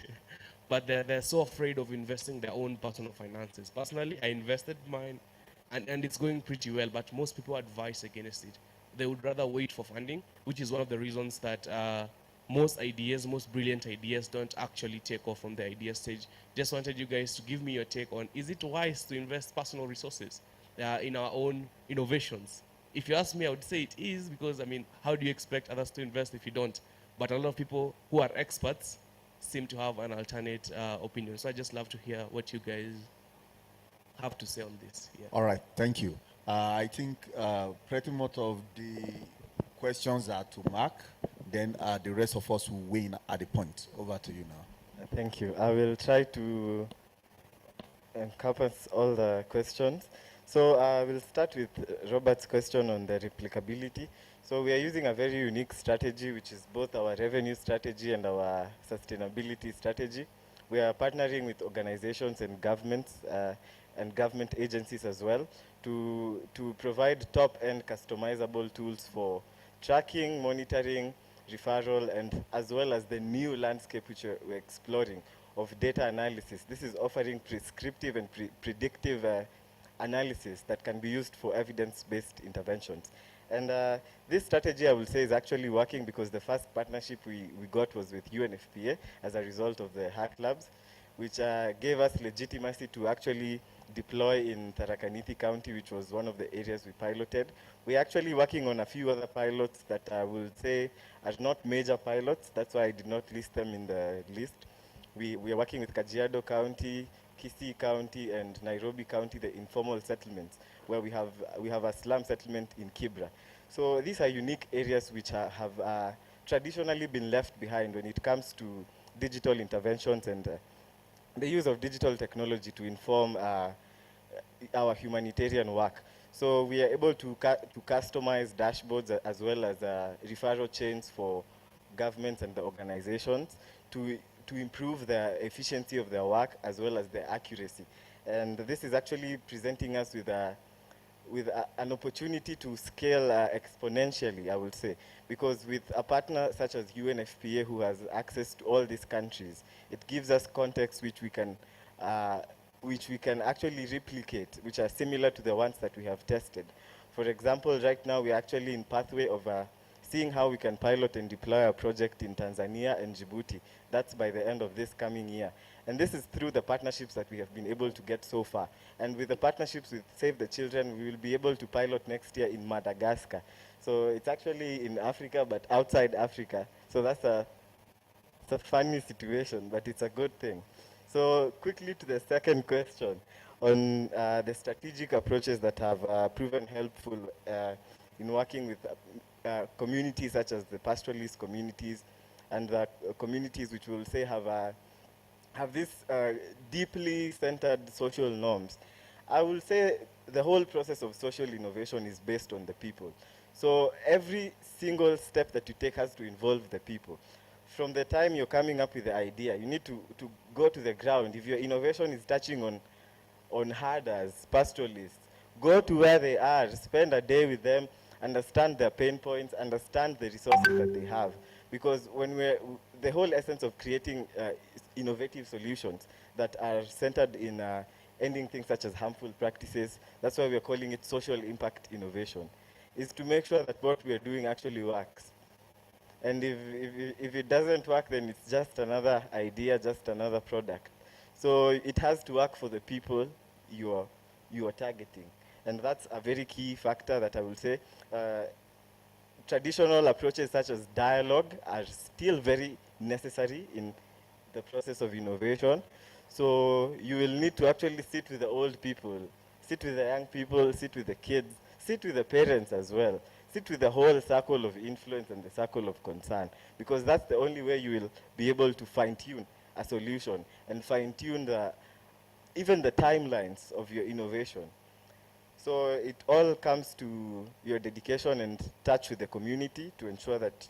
but they're so afraid of investing their own personal finances. Personally, I invested mine, and it's going pretty well, but most people advise against it. They would rather wait for funding, which is one of the reasons that most brilliant ideas don't actually take off from the idea stage. Just wanted you guys to give me your take on, is it wise to invest personal resources in our own innovations? If you ask me, I would say it is, because, I mean, how do you expect others to invest if you don't? But a lot of people who are experts seem to have an alternate opinion. So I just love to hear what you guys have to say on this. Yeah. All right, thank you. I think pretty much of the questions are to Mark, then the rest of us will weigh in at the point. Over to you now. Thank you. I will try to encompass all the questions. So we'll start with Robert's question on the replicability. So we are using a very unique strategy, which is both our revenue strategy and our sustainability strategy. We are partnering with organizations and governments and government agencies as well to provide top-end customizable tools for tracking, monitoring, referral, and as well as the new landscape which we're exploring of data analysis. This is offering prescriptive and predictive analysis that can be used for evidence-based interventions. And this strategy, I will say, is actually working because the first partnership we got was with UNFPA as a result of the Hack Labs, which gave us legitimacy to actually deploy in Tharaka-Nithi County, which was one of the areas we piloted. We're actually working on a few other pilots that I will say are not major pilots. That's why I did not list them in the list. We are working with Kajiado County, Kisii County, and Nairobi County, the informal settlements, where we have a slum settlement in Kibra. So these are unique areas which have traditionally been left behind when it comes to digital interventions and the use of digital technology to inform our humanitarian work. So we are able to customize dashboards as well as referral chains for governments and the organizations to improve the efficiency of their work as well as the accuracy. And this is actually presenting us with an opportunity to scale exponentially, I would say, because with a partner such as UNFPA, who has access to all these countries, it gives us context which we can actually replicate, which are similar to the ones that we have tested. For example, right now we're actually in pathway of seeing how we can pilot and deploy a project in Tanzania and Djibouti. That's by the end of this coming year. And this is through the partnerships that we have been able to get so far. And with the partnerships with Save the Children, we will be able to pilot next year in Madagascar. So it's actually in Africa, but outside Africa. So it's a funny situation, but it's a good thing. So quickly to the second question on the strategic approaches that have proven helpful in working with communities such as the pastoralist communities and the communities which we'll say have this deeply centered social norms. I will say the whole process of social innovation is based on the people. So every single step that you take has to involve the people. From the time you're coming up with the idea, you need to go to the ground. If your innovation is touching on herders, pastoralists, go to where they are, spend a day with them, understand their pain points, understand the resources that they have. Because the whole essence of creating innovative solutions that are centered in ending things such as harmful practices, that's why we're calling it social impact innovation. is to make sure that what we are doing actually works. And if it doesn't work, then it's just another idea, just another product. So it has to work for the people you are targeting. And that's a very key factor that I will say. Traditional approaches such as dialogue are still very necessary in the process of innovation. So you will need to actually sit with the old people, sit with the young people, sit with the kids, sit with the parents as well, sit with the whole circle of influence and the circle of concern, because that's the only way you will be able to fine-tune a solution and fine-tune even the timelines of your innovation. So it all comes to your dedication and touch with the community to ensure that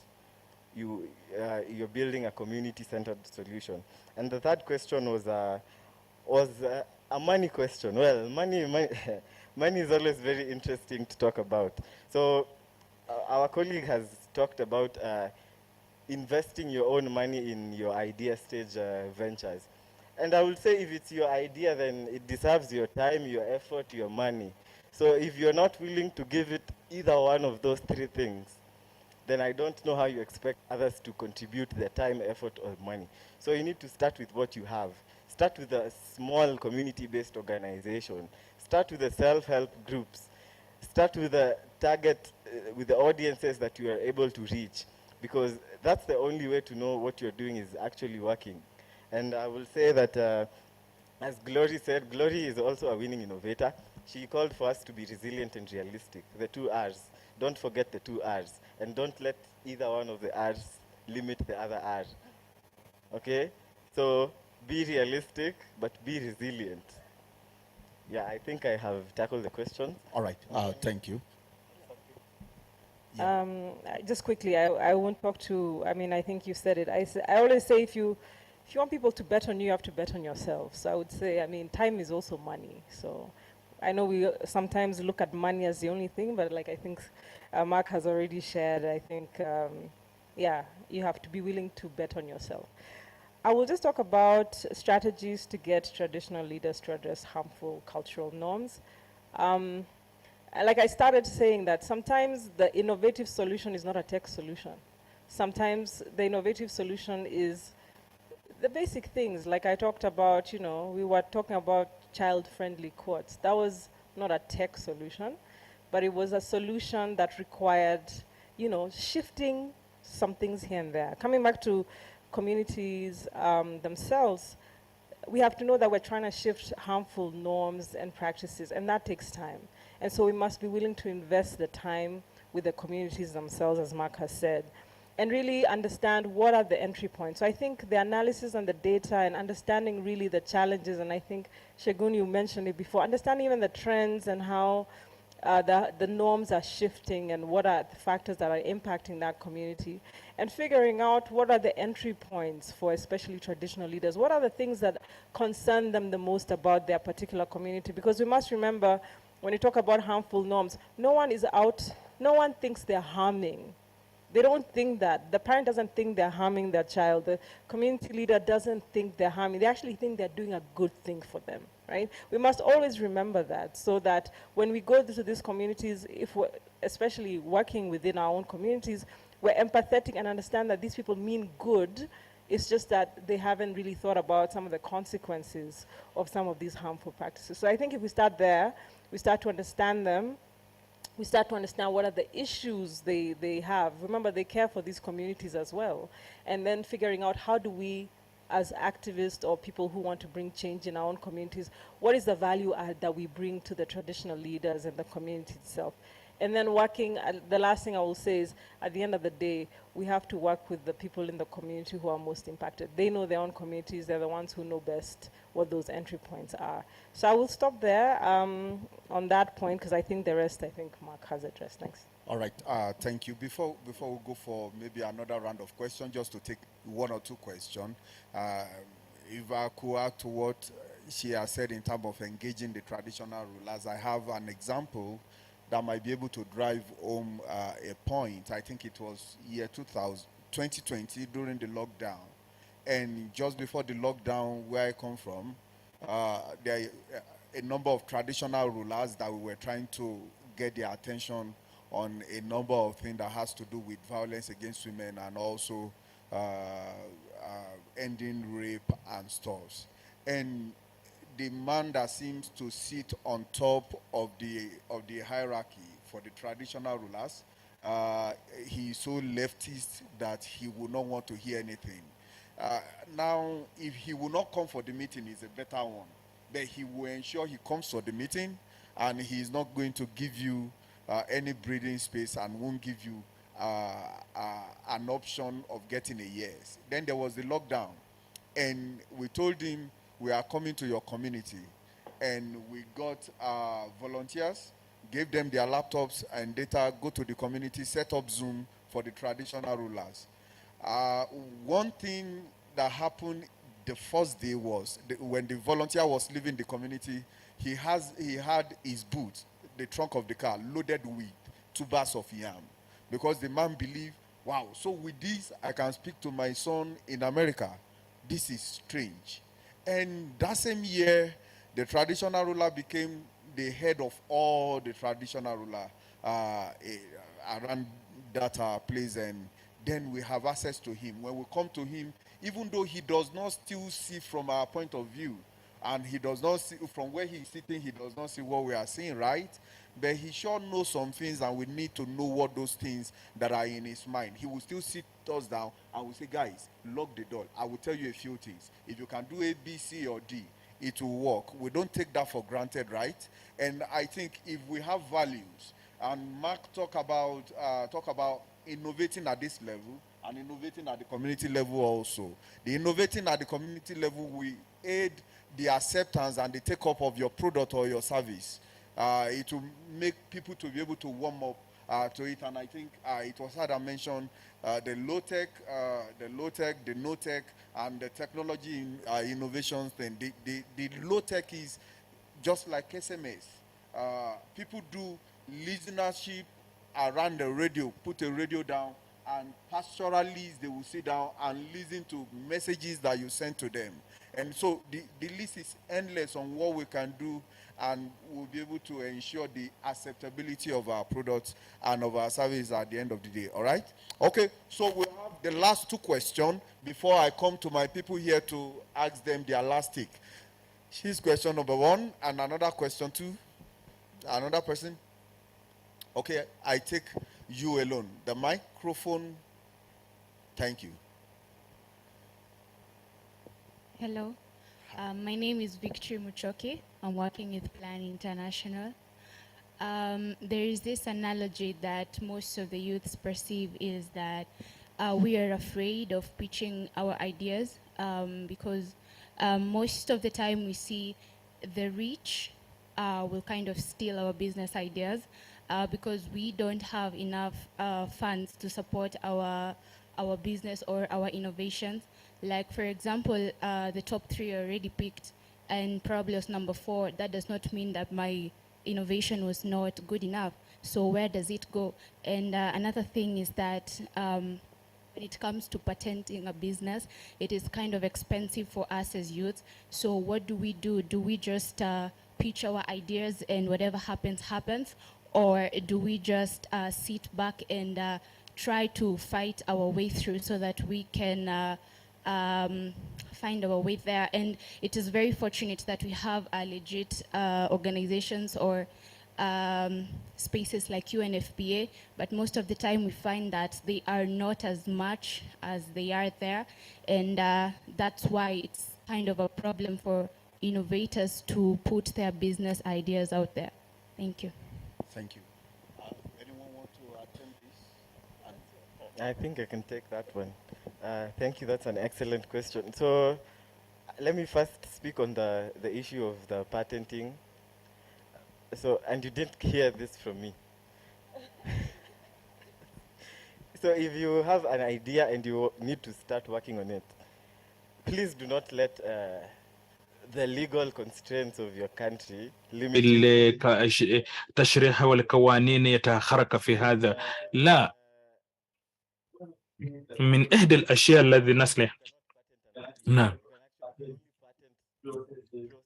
you're building a community-centered solution. And the third question was a money question. Well, money is always very interesting to talk about. So our colleague has talked about investing your own money in your idea stage ventures. And I would say if it's your idea, then it deserves your time, your effort, your money. So if you're not willing to give it either one of those three things, then I don't know how you expect others to contribute their time, effort, or money. So you need to start with what you have. Start with a small community-based organization. Start with the self-help groups. Start with the target, with the audiences that you are able to reach, because that's the only way to know what you're doing is actually working. And I will say that, as Glory said, Glory is also a winning innovator. She called for us to be resilient and realistic, the 2 R's. Don't forget the 2 R's, and don't let either one of the R's limit the other R. Okay? So be realistic, but be resilient. Yeah, I think I have tackled the question. All right, thank you. Just quickly, I won't talk to, I think you said it. I always say if you want people to bet on you, you have to bet on yourself. So I would say, time is also money. So I know we sometimes look at money as the only thing, but like I think Mark has already shared, I think, you have to be willing to bet on yourself. I will just talk about strategies to get traditional leaders to address harmful cultural norms. Like I started saying that sometimes the innovative solution is not a tech solution. Sometimes the innovative solution is the basic things, like I talked about, we were talking about child-friendly courts. That was not a tech solution, but it was a solution that required, shifting some things here and there. Coming back to communities themselves, we have to know that we're trying to shift harmful norms and practices, and that takes time. And so we must be willing to invest the time with the communities themselves, as Mark has said, and really understand what are the entry points. So I think the analysis and the data and understanding really the challenges, and I think, Shegun, you mentioned it before, understanding even the trends and how the norms are shifting and what are the factors that are impacting that community, and figuring out what are the entry points for especially traditional leaders. What are the things that concern them the most about their particular community? Because we must remember, when you talk about harmful norms, no one thinks they're harming. They don't think that. The parent doesn't think they're harming their child. The community leader doesn't think they're harming. They actually think they're doing a good thing for them, right? We must always remember that, so that when we go to these communities, if we're especially working within our own communities, we're empathetic and understand that these people mean good. It's just that they haven't really thought about some of the consequences of some of these harmful practices. So I think if we start there, we start to understand them, we start to understand what are the issues they have. Remember, they care for these communities as well. And then figuring out how do we, as activists or people who want to bring change in our own communities, what is the value add that we bring to the traditional leaders and the community itself? And then working, the last thing I will say is, at the end of the day, we have to work with the people in the community who are most impacted. They know their own communities. They're the ones who know best what those entry points are. So I will stop there on that point, because I think the rest, Mark has addressed. Thanks. All right, thank you. Before we go for maybe another round of questions, just to take 1 or 2 questions, if I could add to what she has said in terms of engaging the traditional rulers, I have an example that might be able to drive home a point. I think it was year 2020 during the lockdown. And just before the lockdown, where I come from, there are a number of traditional rulers that we were trying to get their attention on a number of things that has to do with violence against women and also ending rape and stuff. And the man that seems to sit on top of the hierarchy for the traditional rulers, he's so leftist that he would not want to hear anything. Now, if he will not come for the meeting, is a better one. But he will ensure he comes for the meeting, and he's not going to give you any breathing space and won't give you an option of getting a yes. Then there was the lockdown, and we told him we are coming to your community, and we got volunteers, gave them their laptops and data, go to the community, set up Zoom for the traditional rulers. One thing that happened the first day was when the volunteer was leaving the community, he had his boot, the trunk of the car, loaded with tubers of yam, because the man believed, wow, so with this I can speak to my son in America. This is strange. And that same year, the traditional ruler became the head of all the traditional ruler around that place, and then we have access to him. When we come to him, even though he does not still see from our point of view, and he does not see from where he's sitting, he does not see what we are seeing, right? But he sure knows some things, and we need to know what those things that are in his mind. He will still sit us down and will say, guys, lock the door. I will tell you a few things. If you can do A, B, C, or D, it will work. We don't take that for granted, right? And I think if we have values, and Mark talk about innovating at this level and innovating at the community level also. The innovating at the community level will aid the acceptance and the take-up of your product or your service. It will make people to be able to warm up to it, and I think it was had I mentioned the low-tech, the no-tech, and the technology innovations thing. The low-tech is just like SMS. People do listenership around the radio, put a radio down, and pastoralists, they will sit down and listen to messages that you send to them. And so the list is endless on what we can do, and we'll be able to ensure the acceptability of our products and of our service at the end of the day, all right? Okay, so we have the last two questions before I come to my people here to ask them their last take. She's question number one, and another question two. Another person? Okay, I take you alone. The microphone, thank you. Hello, my name is Victory Muchoki. I'm working with Plan International. There is this analogy that most of the youths perceive is that we are afraid of pitching our ideas because most of the time we see the rich will kind of steal our business ideas because we don't have enough funds to support our business or our innovations. Like, for example, the top 3 are already picked and probably was number 4. That does not mean that my innovation was not good enough. So where does it go? And another thing is that when it comes to patenting a business, it is kind of expensive for us as youths. So what do? Do we just pitch our ideas and whatever happens, happens? Or do we just sit back and try to fight our way through so that we can find our way there? And it is very fortunate that we have legit organizations or spaces like UNFPA, but most of the time we find that they are not as much as they are there, and that's why it's kind of a problem for innovators to put their business ideas out there. Thank you. Thank you. Anyone want to attend this? I think I can take that one. Thank you, that's an excellent question. So let me first speak on the issue of the patenting. So, and you didn't hear this from me. So if you have an idea and you need to start working on it, please do not let the legal constraints of your country limit you. التشريح والقوانين يتحرك في هذا. لا، من إحدى الأشياء الذي نصلح. نعم،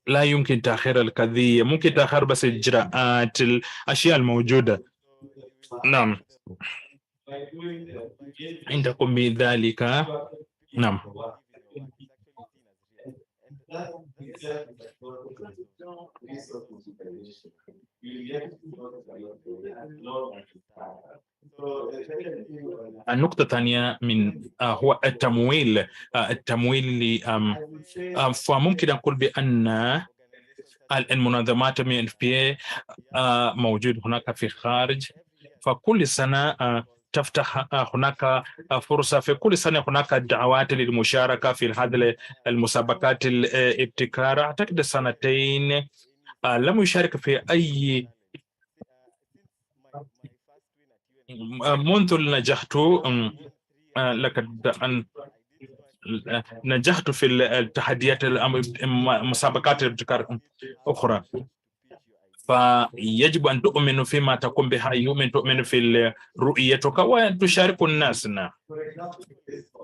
لا يمكن تأخير القضية، ممكن تأخير بس إجراءات الأشياء الموجودة. نعم عندكم بذلك نعم النقطة الثانية من هو التمويل التمويل فممكن أقول بأن المنظمات من FPA موجود هناك في الخارج فكل سنة تفتح هناك فرصة في كل سنة هناك دعوات للمشاركة في هذه المسابقات الابتكار أعتقد سنتين لم يشارك في أي منذ نجحت لقد أن نجحت في التحديات مسابقات الابتكار أخرى فيجب أن تؤمن فيما تقوم بها تؤمن في رؤيتك وتشارك الناس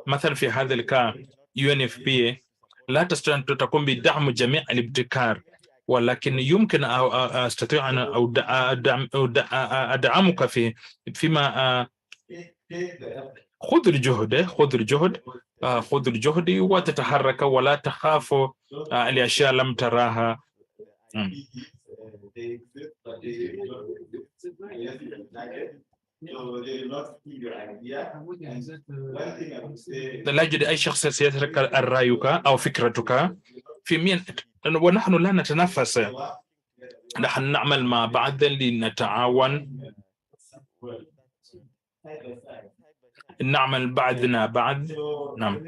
مثلا في هذا الكار UNFPA لا تستطيع أن تقوم بدعم جميع الابتكار ولكن يمكن أستطيع أن أدعمك فيما خذ الجهد وتتحرك ولا تخاف الأشياء لم تراها لا يوجد أي شخص سيترك رأيك أو فكرتك في مين ونحن لا نتنافس نحن نعمل مع بعض لنتعاون نعمل بعضنا بعض نعم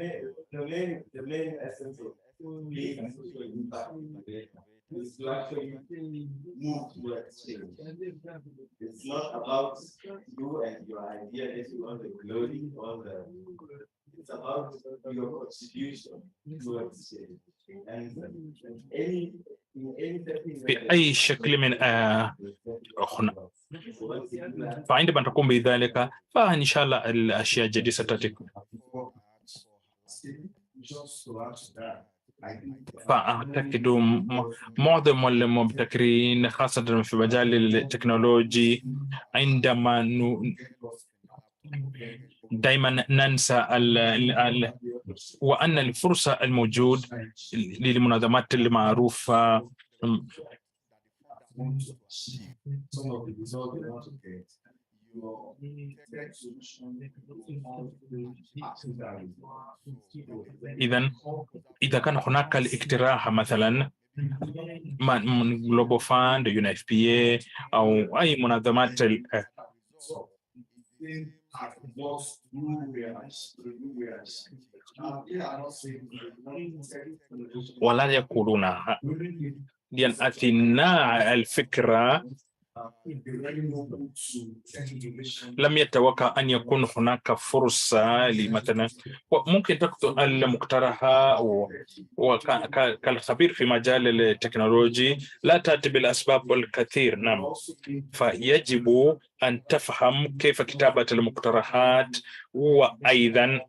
is to actually move towards change. It's not about you and your idea getting all the glory, it's about your contribution towards change. And بأي شكل من فعندما تقوم بذلك فإن شاء الله الأشياء الجديدة ستتم. فأعتقد معظم المبتكرين خاصة في مجال التكنولوجي عندما دائما ننسى وأن الفرصة الموجود للمنظمات المعروفة إذا كان هناك الاقتراح مثلا من جلوبال فاند UNFPA أو أي منظمات ولا يقولونها لأن أثناء الفكرة لم يتوقع أن يكون هناك فرصة لمثلا ممكن تكتب المقترحة وكالخبير في مجال التكنولوجي لا تأتي بالأسباب الكثير نعم فيجب أن تفهم كيف كتابة المقترحات وأيضا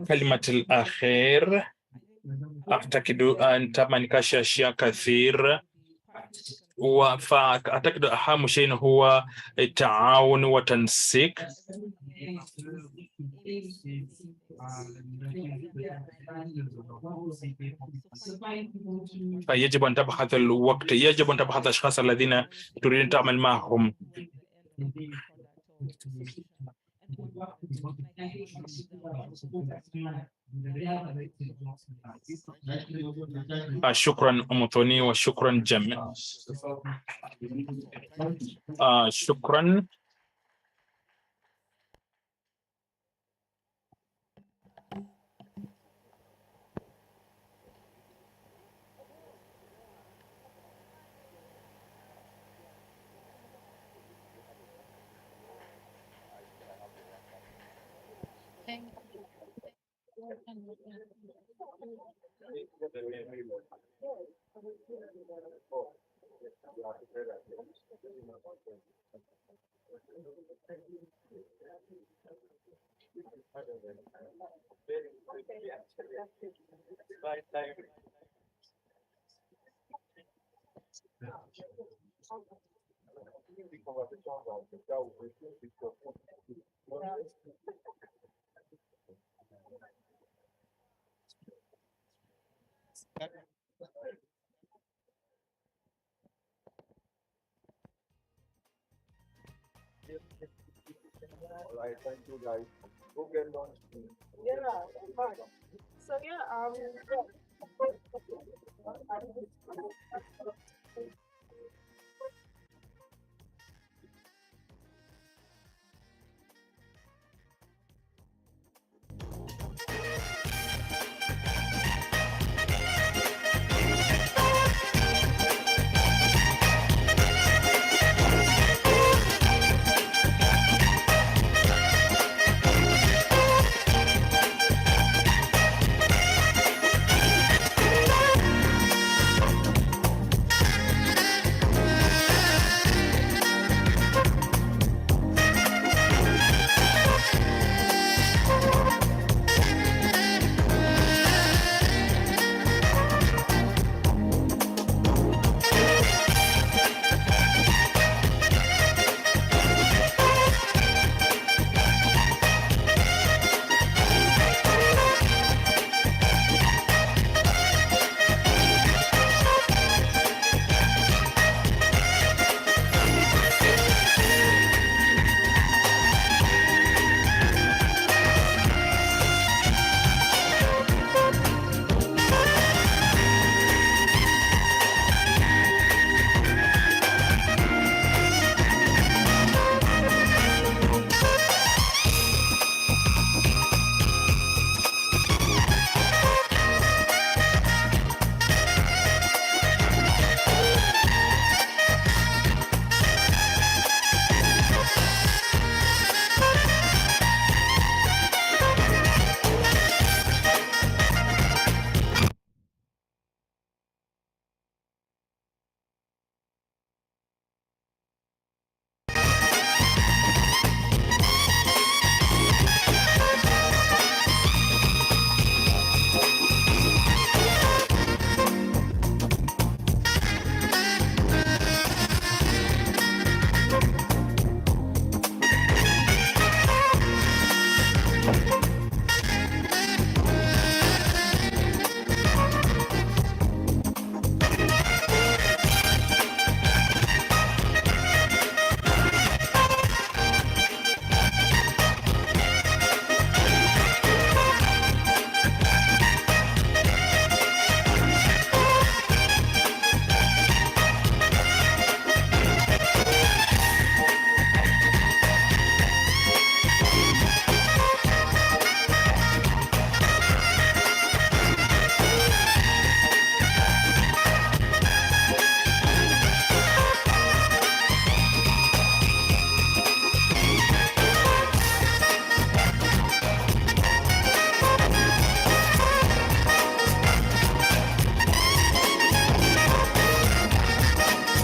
كلمة الأخير أعتقد أن تمنكش أشياء كثير فأعتقد أهم شيء هو التعاون وتنسيق فيجب أن تبحث الوقت يجب أن تبحث الأشخاص الذين تريد أن تعمل معهم شكرا أمثوني وشكرا جميع شكرا All right, thank you guys. Go get lunch. Yeah, fine. So yeah,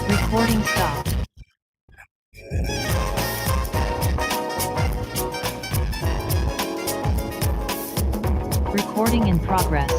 Recording stopped. Recording in progress.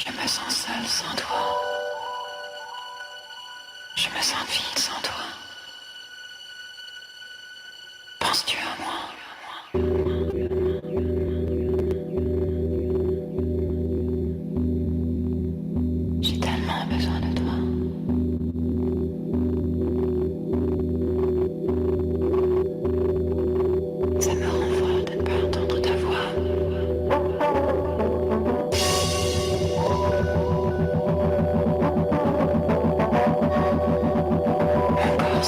Je me sens seule sans toi. Je me sens vide sans toi. Penses-tu à moi? J'ai tellement besoin de toi. Ça me renvoie de ne pas entendre ta voix. Mon corps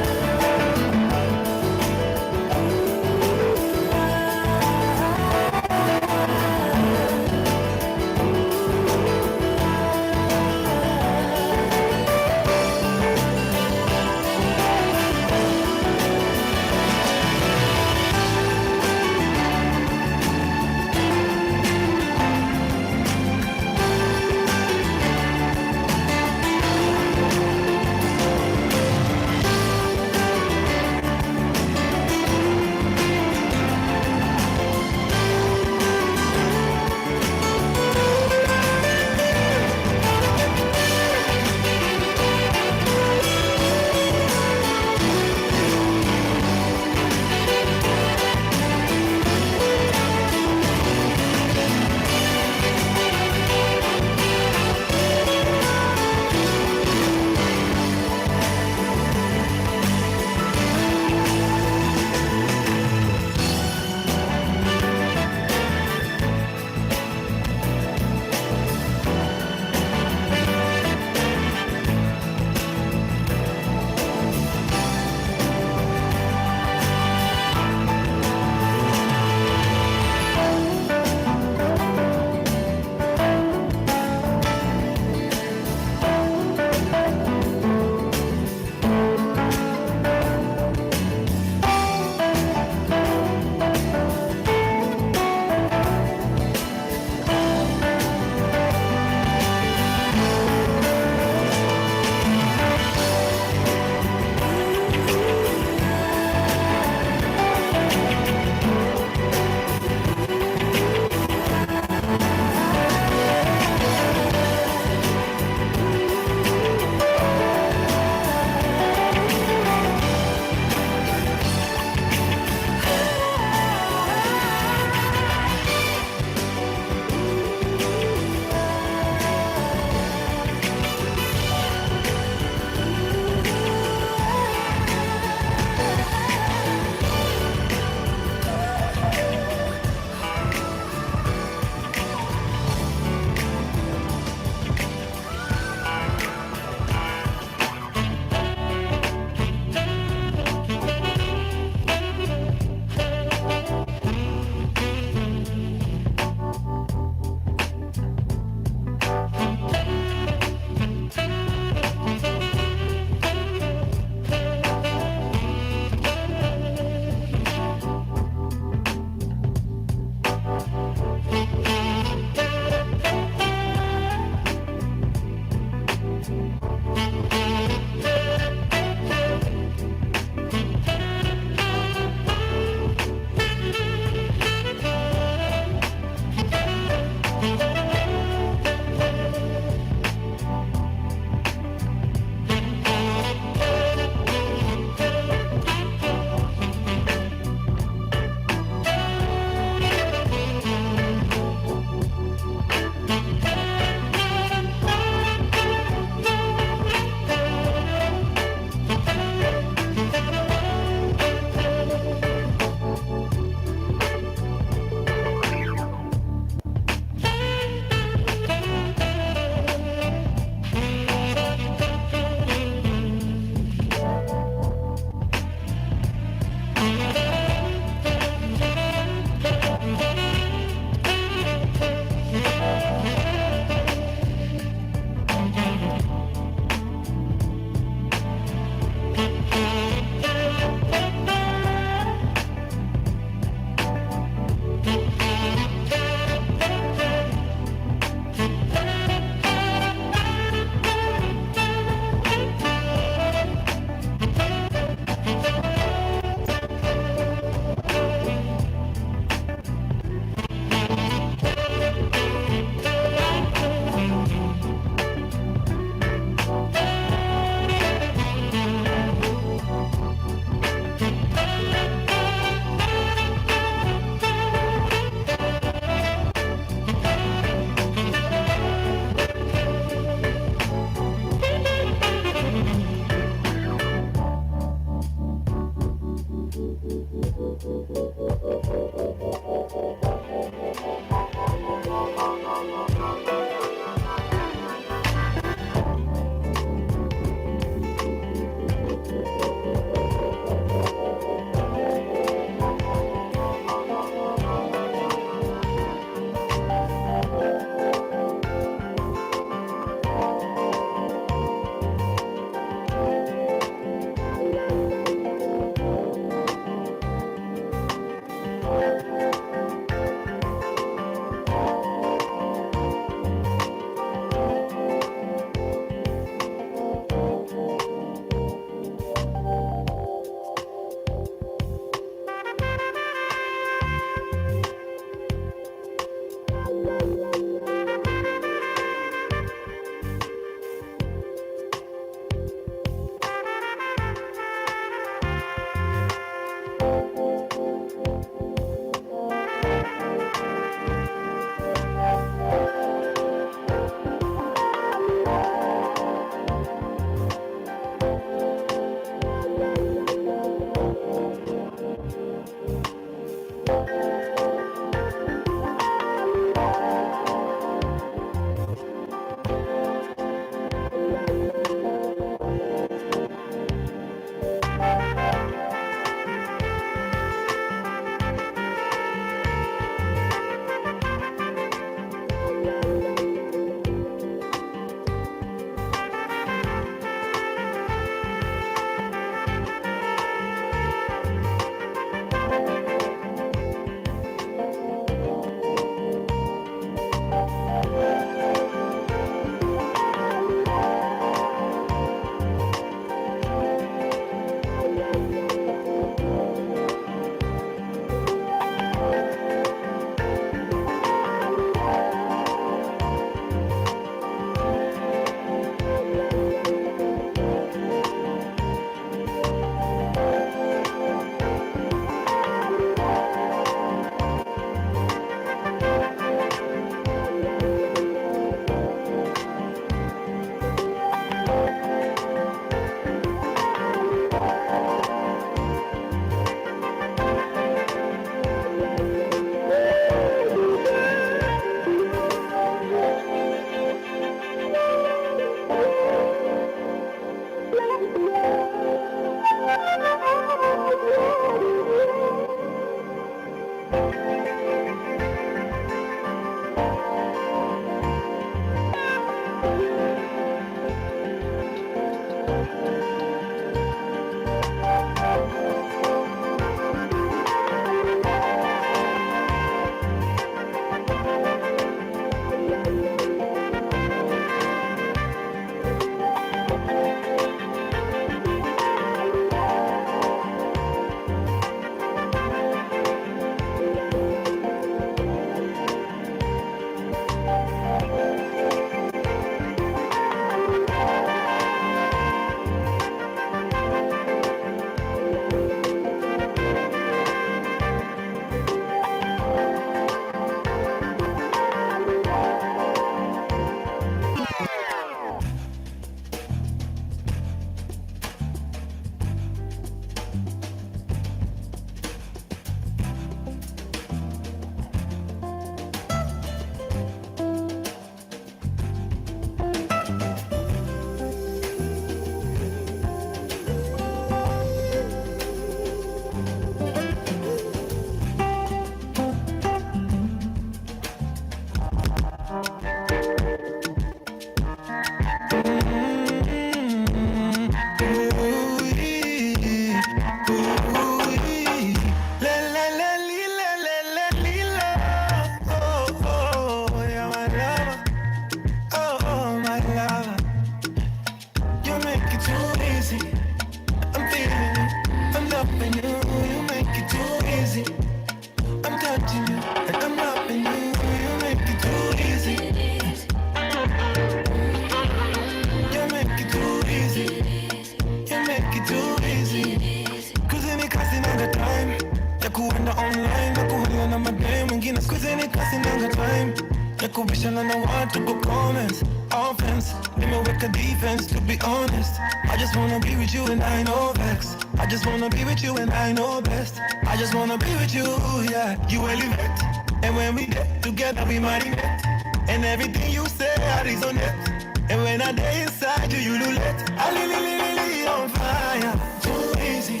Nickel vision and I want to go comments. Offense, let me work a defense, to be honest. I just wanna be with you and I know vex. I just wanna be with you and I know best. I just wanna be with you, yeah. You elevate, and when we get together we marinate. And everything you say I resonate. And when I day inside you, you lulette. I li on fire, too easy.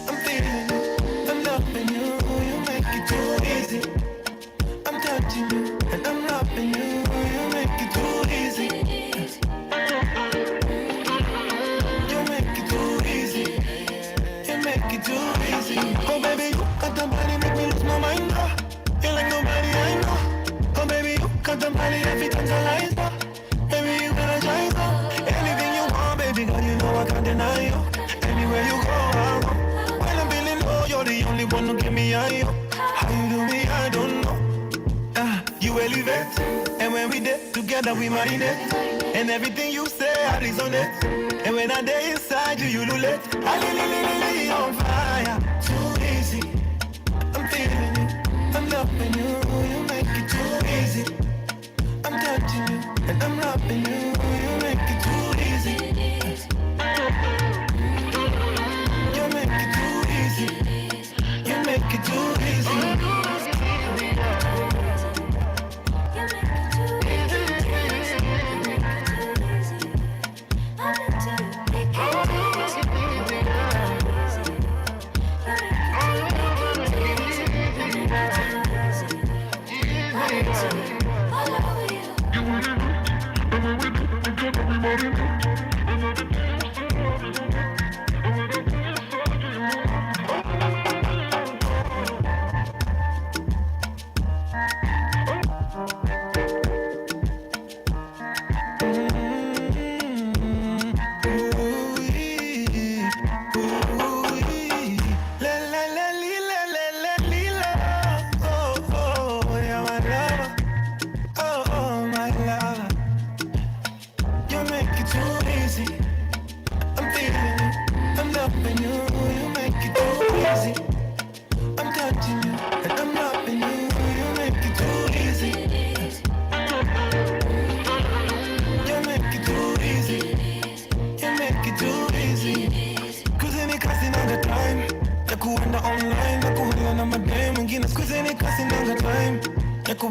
I'm feeling you, I'm loving you. You make it too easy. I'm touching you, and I'm loving you. You make it too easy. You make it too easy. You make it too easy. Oh baby, you got the body, make me lose my mind. You're like nobody I know. Oh baby, you got the body, every tantalize. Baby, you gotta try so. Anything you want, baby girl, you know I can't deny you. Anywhere you go, I'll go. When I'm feeling low, you're the only one who give me high. How you do me, I don't know. You elevate, and when we did together we marinate. And everything you say I resonate. And when I day inside you, you lulette. I li on fire, too easy. I'm feeling you, I'm loving you. You make it too easy. I'm touching you, and I'm loving you. You make it too easy. You make it too easy. You make it too easy.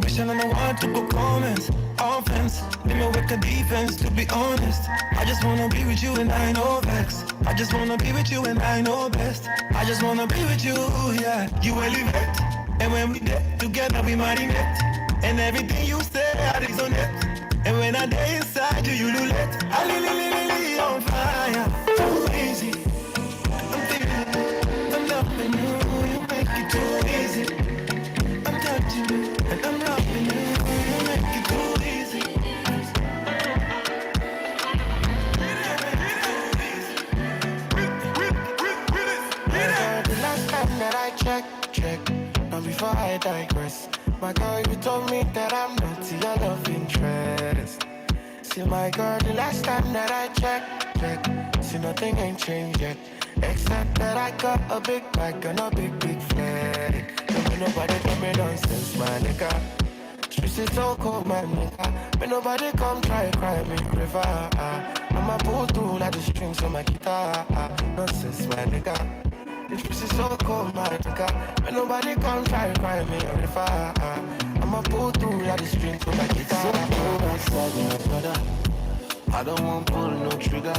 Vision and I want to go comments. Offense, let me work a defense, to be honest. I just wanna be with you and I know vex. I just wanna be with you and I know best. I just wanna be with you, yeah. You elevate, and when we get together we marinate. And everything you say I resonate. And when I day inside you, you lulette. I li on fire, too easy. I'm feeling you, I'm loving you. You make it too easy. I'm touching you, and I'm loving you. You make it too easy. The last time that I check, not before I digress. My girl, you told me that I'm not your love interest. See, my girl, the last time that I check, see, nothing ain't changed yet. Except that I got a big bag and a big flag. Don't be nobody tell me nonsense, my nigga. Streets is so cold, my nigga. But nobody come try cry me river. I'ma pull through like the strings on my guitar. Nonsense, my nigga. The streets is so cold, my nigga. But nobody come try cry me river. I'ma pull through like the strings on my guitar. So cold outside, my brother. I don't want pull no trigger.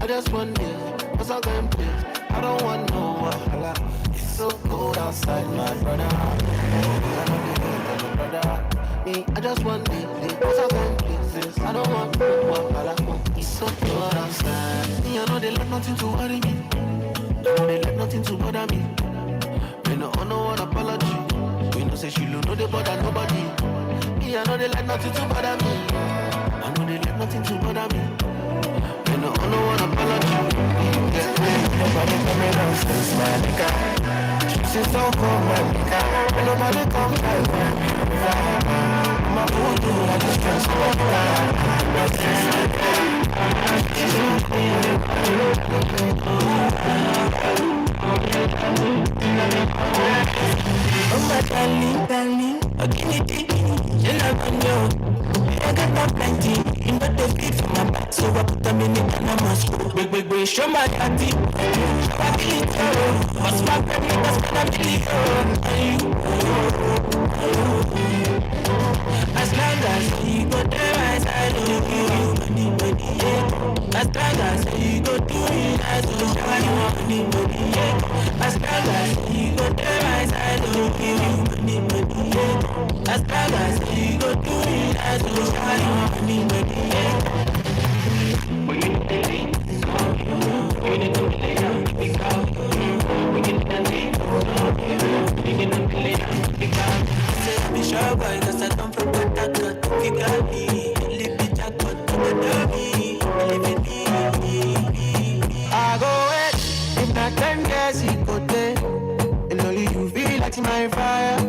I just want this, cause I can play. I don't want no wahala. It's so cold outside, my brother. I don't need my brother. Me, I just want this, cause I can play this. I don't want no wahala. It's so cold outside. Me, I know they let nothing to worry me. I know they let nothing to bother me. Me, no owe no one apology. We know say she know they bother nobody. Me, I know they let nothing to bother me. I know they let nothing to bother me. No, I don't wanna apologize. Nobody come in downstairs, my nigga. Streets is so cold, my nigga. And nobody come try me. I'm a fool, dude. I just can't stop Oh my darling, I give it. on you. I got my plenty, you know they feed for my back, so I put them in the Panama school. Big, show my daddy. Show my billy, what's my baby, that's what I'm as long as you go there, my side, you money, yeah. As long as you go do it, I don't money, yeah. As long as you go there, my side, you money, yeah. As long as you go do it, I don't money, yeah. When you need to lay down, pick up. When you need to lay down, pick up. Say be sure boy, 'cause I come from Kataka to Kigali. Live it up, but to the derby. Live it I go wait, if not 10 years, he go there. And only you feel like my fire.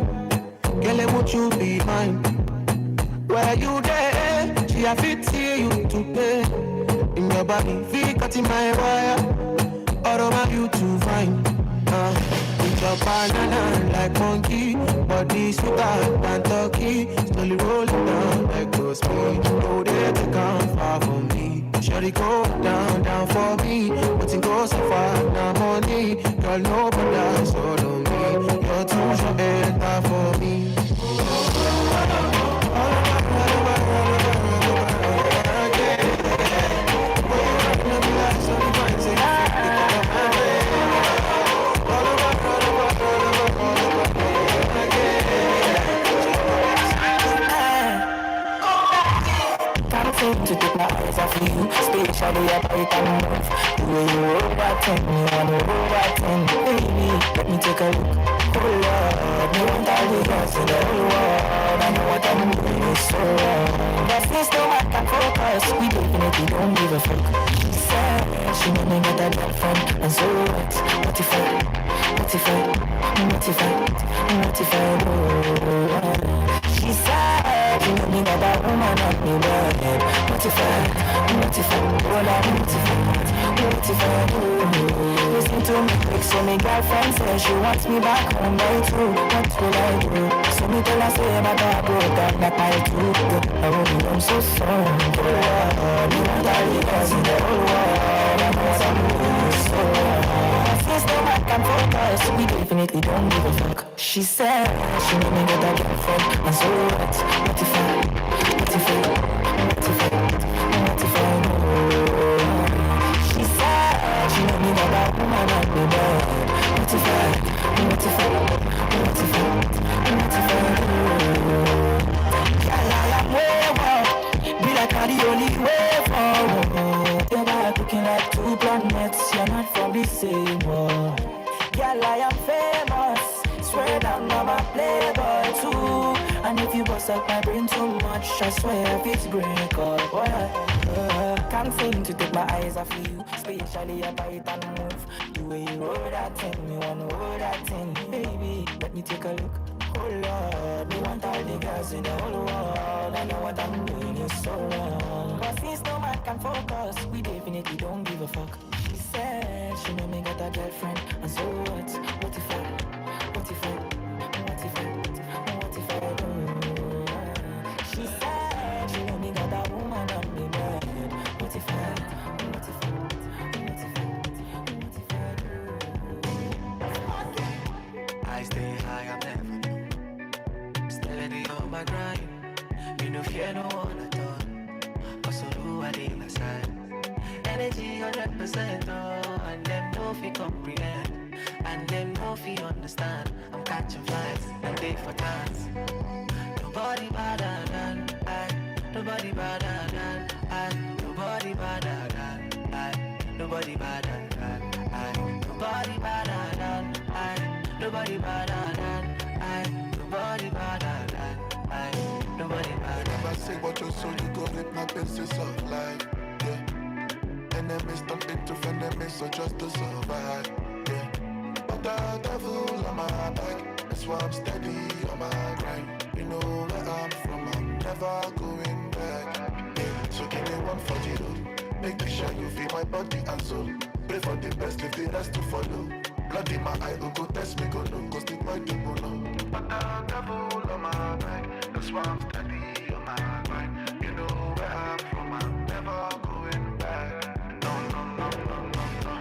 Girl, won't you be mine? Where you there? She a fit see you today. In your body, feel cutting my wire. All over you to find. With your banana like monkey, body sweeter than turkey. Slowly rolling down like those speed. Oh, they come far from me. Surely go down for me. But it goes so far, now money. Girl, nobody else follow me. You're too short and for me. To take my eyes off you, spatially upright and move. The way you roll that thing, you wanna roll that thing, baby. Let me take a look. Oh Lord, you want all the girls in the whole world. I know what I'm doing is so wrong. But since no one can focus, we definitely don't give a fuck. She said she made me get a girlfriend, and so what? What if oh. She said, you know me that a woman at me bed. Motivated, well I'm motivated, listen to me quick, so my girlfriend says she wants me back home by 2. What will I do? So me tell her say my dog broke down like my tooth. I hope you I'm so sorry. You want all the girls in the whole world. I know what I'm doing so wrong. Since no man can focus, we definitely don't give a fuck. She said she made me get a girlfriend, and so what? What if I She said she made me get a woman at me bed. What if Girl, I am way up, be like I'm the only way forward. You're like looking like 2 planets, you're not from the same world. Girl, I am famous, swear down I'm a playboy too. And if you bust up my brain too much, I swear if it's break up, can't seem to take my eyes off you, spatially I bite and move. The way you roll that thing, me wanna roll that thing, baby. Let me take a look. Oh Lord, me want all the girls in the whole world. I know what I'm doing is so wrong. But since no man can focus, we definitely don't give a fuck. She said she made me get a girlfriend, and so what? What if I do? She said she made me get a woman on me bed. What if I do? I stay high, I'm never steady on my grind. Me no fear no one at all. Cause I do I leave my side. Energy 100%, oh, and them no fi comprehend, and them no fi understand. I'm catching flights and day for dance. Nobody better than I. Nobody better than I. Nobody better than I. Nobody better than I. Nobody better than I. Nobody better than I. Nobody better than I. Nobody better. Never say what you so you go with my pieces of life. Yeah. Enemies turn into frenemies, so just to survive. Yeah. But the devil on my back, that's why I'm steady on my grind. You know where I'm from, I'm never going back. Yeah. So give me 140. Make sure you feel my body and soul. Pray for the best, leave the rest to follow. Blood in my eye, go test me, go look, cause the white people know. But the devil on my back, that's this one steady on my mind. You know where I'm from, I'm never going back. No, no, no, no, no, no.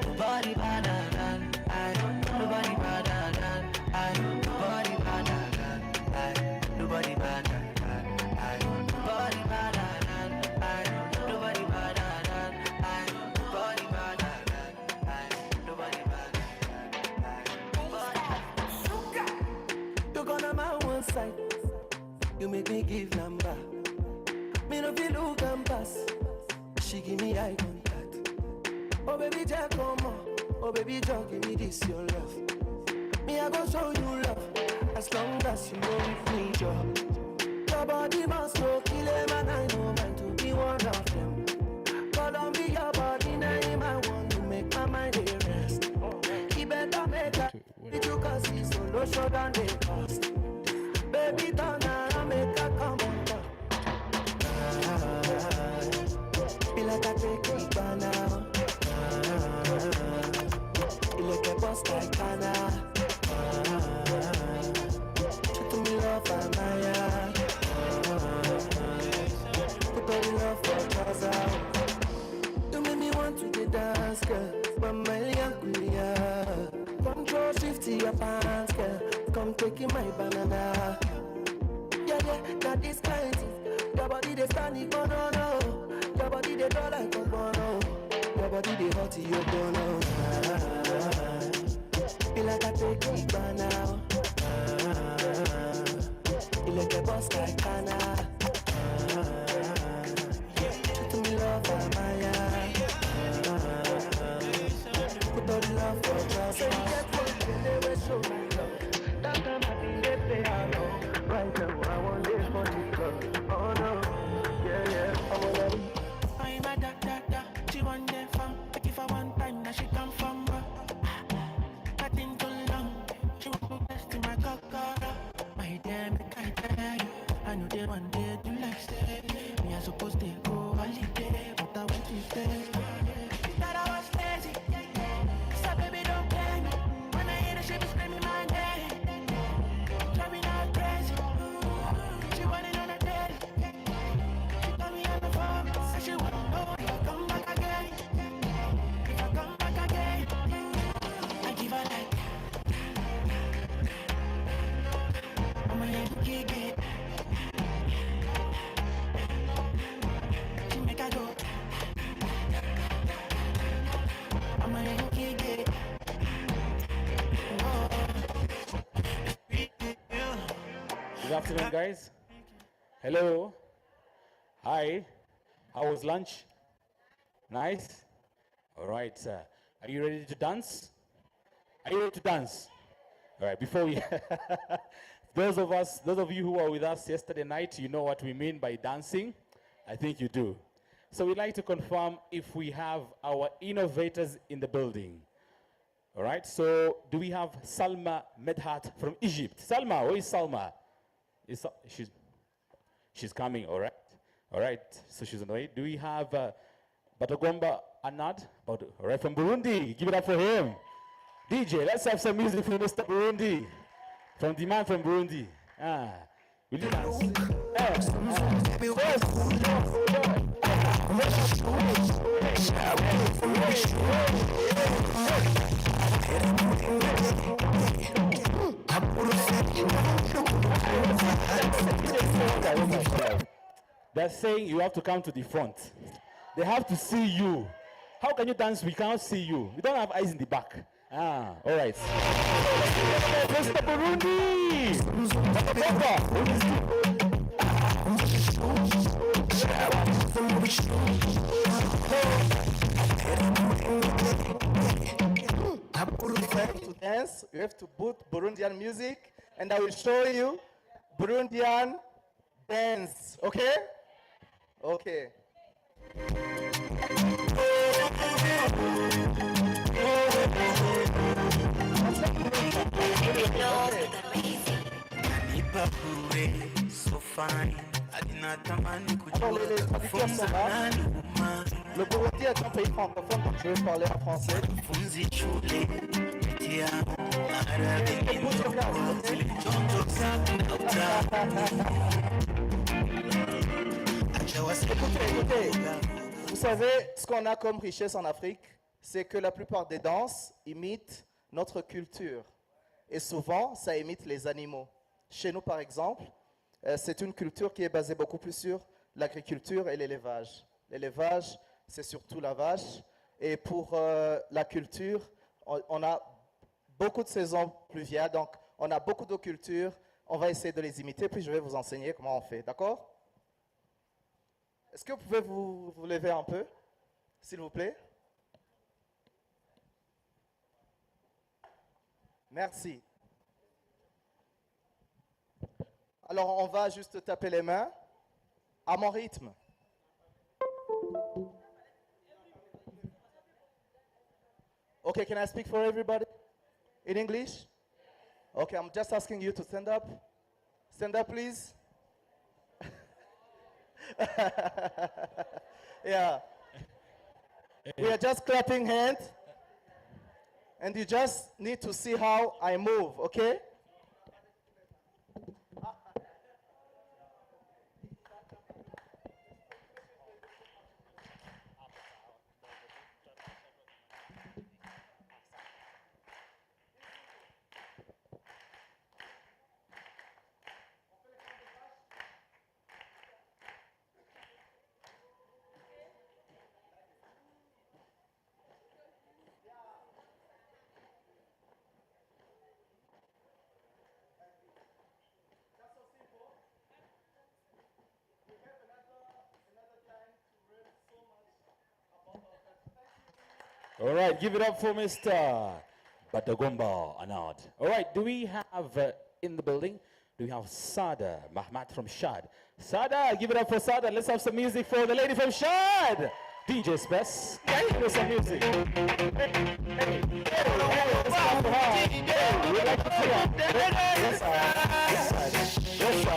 Nobody better than I. Nobody better than I. Nobody better than I. Nobody better than I. Nobody better than I. Nobody better than I. Nobody better than I. Nobody better than I. You're gonna my one side. You make me give number. Me no feel look and pass. She give me eye contact. Oh baby, Jack, come on. Oh baby, Jack, give me this your love. Me I go show you love. As long as you know with me, Joe. Your body must go kill him, and I know mine to be one of them. Columbia body name, I want to make my mind a rest. He better make a with you, cause he's so low short than they cost. Baby, turn around, make a come on top. Feel like I take it by now. You look a boss like Kana. You to me love and Maya. Put all the love for Gaza. You make me want to get dance, girl. But my young control shift to your pants, girl. Come taking my banana. Yeah, yeah, not this kind. Your body they standing, oh no, no. Your body they draw like a bono. Your body they hot to your bono. Feel like I take it by now. You like a boss like Kana. You to me love and Maya. Put all the love for trust. So you get what you never show me love. That time I think they play along. Right now I want this for the club. Oh no, yeah, yeah, I'm on that. I'm a da. She want them from. Like if I want time, now she come from. I think too long. She want to test in my cockara. My damn, I tell you. I know they one day do like stay. Me I supposed to go holiday, but I want to stay. Thought I was lazy. So baby don't play me. When I hear the shit be screaming my name. Drive me not crazy. She wanted on a date. She told me on the phone. Said she wanna know if I come back again. If I come back again, I give her like. I'ma let you kick it. She make her go. I'ma let you kick it. Good afternoon, guys. Hello. Hi. How was lunch? Nice? All right. Are you ready to dance? Are you ready to dance? All right. Before we, those of you who were with us yesterday night, you know what we mean by dancing. I think you do. So we'd like to confirm if we have our innovators in the building. All right. So do we have Salma Medhat from Egypt? Salma, where is Salma? She's coming, all right. All right, so she's on the way. Do we have Batagomba Anad, all right, from Burundi? Give it up for him. DJ, let's have some music from Mr. Burundi. From the man from Burundi. Will you dance? They're saying you have to come to the front. They have to see you. How can you dance? We cannot see you. We don't have eyes in the back. All right. Mr. Burundi! To dance, you have to put Burundian music, and I will show you Burundian dance. Okay? Okay. So fine. Le Burundi est un pays francophone, donc je vais parler en français. Écoutez, vous savez, ce qu'on a comme richesse en Afrique, c'est que la plupart des danses imitent notre culture. Et souvent, ça imite les animaux. Chez nous, par exemple, c'est une culture qui est basée beaucoup plus sur l'agriculture et l'élevage. L'élevage, c'est surtout la vache. Et pour la culture, on a beaucoup de saisons pluviales, donc on a beaucoup de cultures. On va essayer de les imiter, puis je vais vous enseigner comment on fait, d'accord? Est-ce que vous pouvez vous lever un peu, s'il vous plaît? Merci. Alors, on va juste taper les mains à mon rythme. Okay, can I speak for everybody? In English? Okay, I'm just asking you to stand up. Stand up, please. Yeah. We are just clapping hands. And you just need to see how I move, okay? All right, give it up for Mr. Batagomba Anad. All right, do we have in the building, do we have Sada Mahmat from Shad? Sada, give it up for Sada. Let's have some music for the lady from Shad. DJ Spess, give us some music. Hey, let's clap for her. Hey, we like to see her. Yes, sir. Yes, sir. Yes,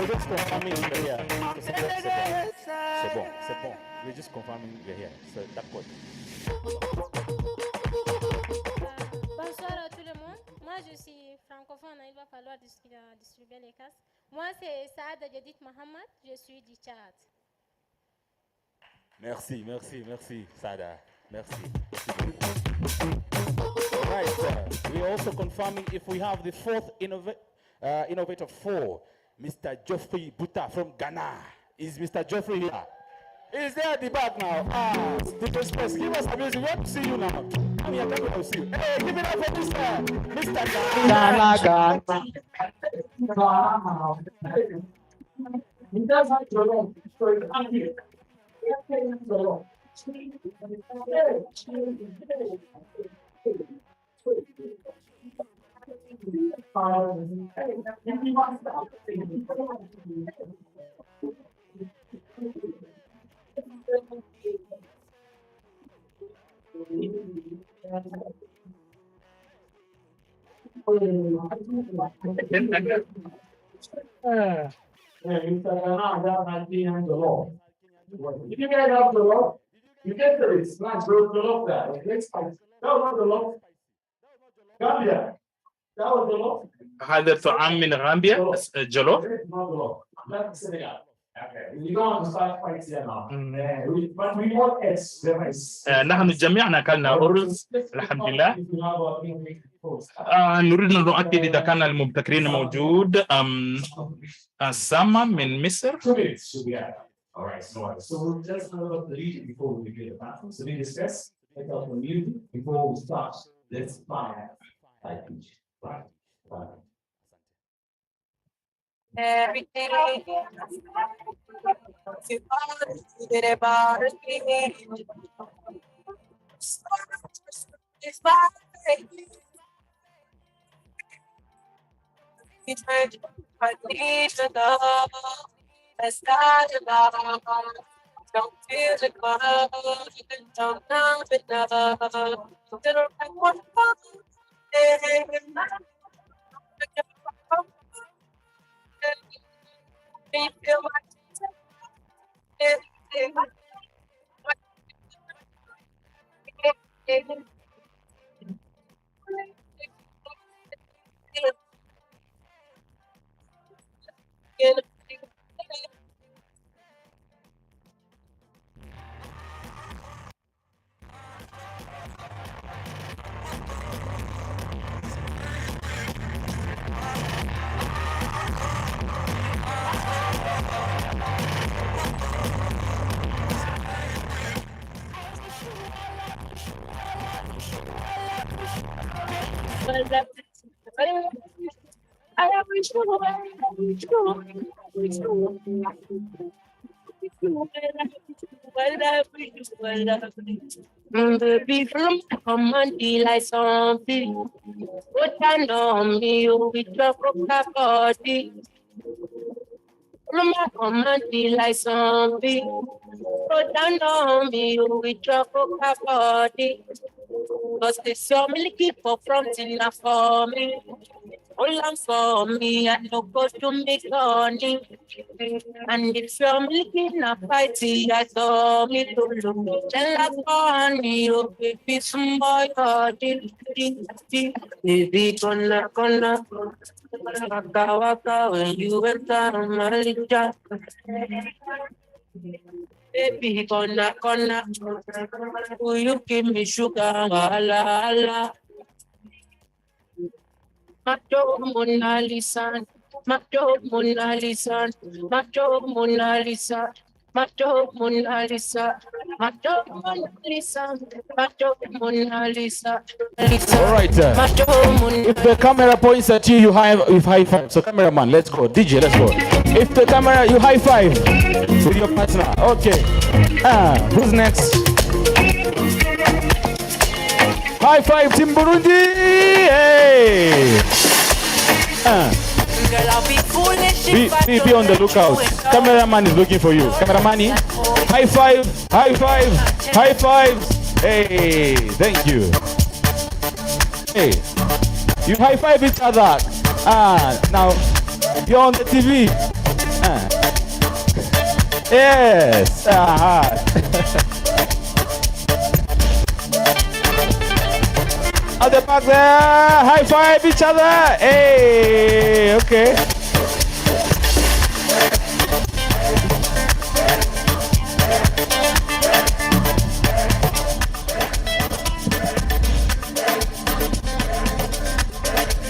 We're just confirming you're here. C'est bon. We're just confirming you're here. So that's good. Bonsoir à tout le monde. Moi, je suis francophone. Il va falloir distribuer les casques. Moi, c'est Saada Jadid Mohamed. Je suis du Tchad. Merci, Sada. Merci. All right, we're also confirming if we have the fourth innovator 4, Mr. Geoffrey Buta from Ghana. Is Mr. Geoffrey here? Is there at the back now? Give us some music. We want to see you now. Come here, come see you. Hey, give it up for Mr. Ghana. If you guys have the law, you get the list. Let's go to the law there. Next time. That was not the law. Gambia. That was the law. هذا طعام من غامبيا جلو. That's Senegal. Okay. You don't want to start fights here now. But we want S. نحن جميعنا أكلنا أرز الحمد لله. نريد أن نؤكد إذا كان المبتكرين موجود سامة من مصر. All right, so we'll just know about the region before we begin the battle. So we discuss the community before we start. Let's fire. Right. Everything let's start the love. Don't feel the love. Don't know the love. Don't like what Baby, from come and be like something. Put down on me, you with your coca body. Come and be like something. Put down on me, you with your coca body. Cause this your milky for front enough for me. All I'm for me, I don't go to make honey. And if you're milking a fighty, I saw me to look. Tell us on me, oh baby, some boy, oh, baby, gonna, waka, waka, when you enter my licha. Baby, gonna, will you give me sugar, ala. Macho Mona Lisa, Macho Mona Lisa, Macho Mona Lisa, Macho Mona Lisa, Macho Mona Lisa, Macho Mona Lisa. All right. If the camera points at you, you high five. So cameraman, let's go. DJ, let's go. If the camera, you high five with your partner. Okay. Who's next? High five, Team Burundi! Hey! Be on the lookout. Cameraman is looking for you. Cameraman, high five, high five, high five. Hey, thank you. Hey, you high five each other. Now you're on the TV. Yes. At the back there, high five each other. Hey, okay.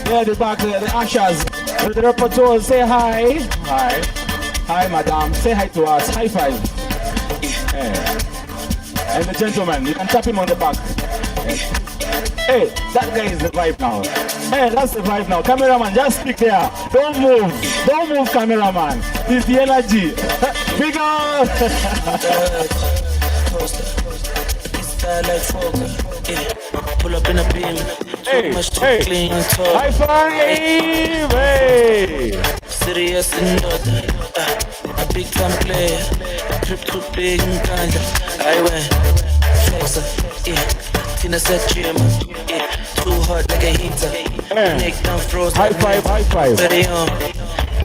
Yeah, the back there, the ushers, the rapporteur, say hi. Hi. Hi, madam. Say hi to us. High five. Yeah. And the gentleman, you can tap him on the back. Yeah. Hey, that guy is the vibe now. Hey, that's the vibe now. Cameraman, just stick there. Don't move. Don't move, cameraman. It's the energy. Big up. Pull up in a beam. Hey, hey. High five. Hey. Serious and a big time player. Trip to big and I went. Flexer, yeah. Tina said gym, yeah. Too hot like a heater. Neck down frozen. High five, high five. Very on.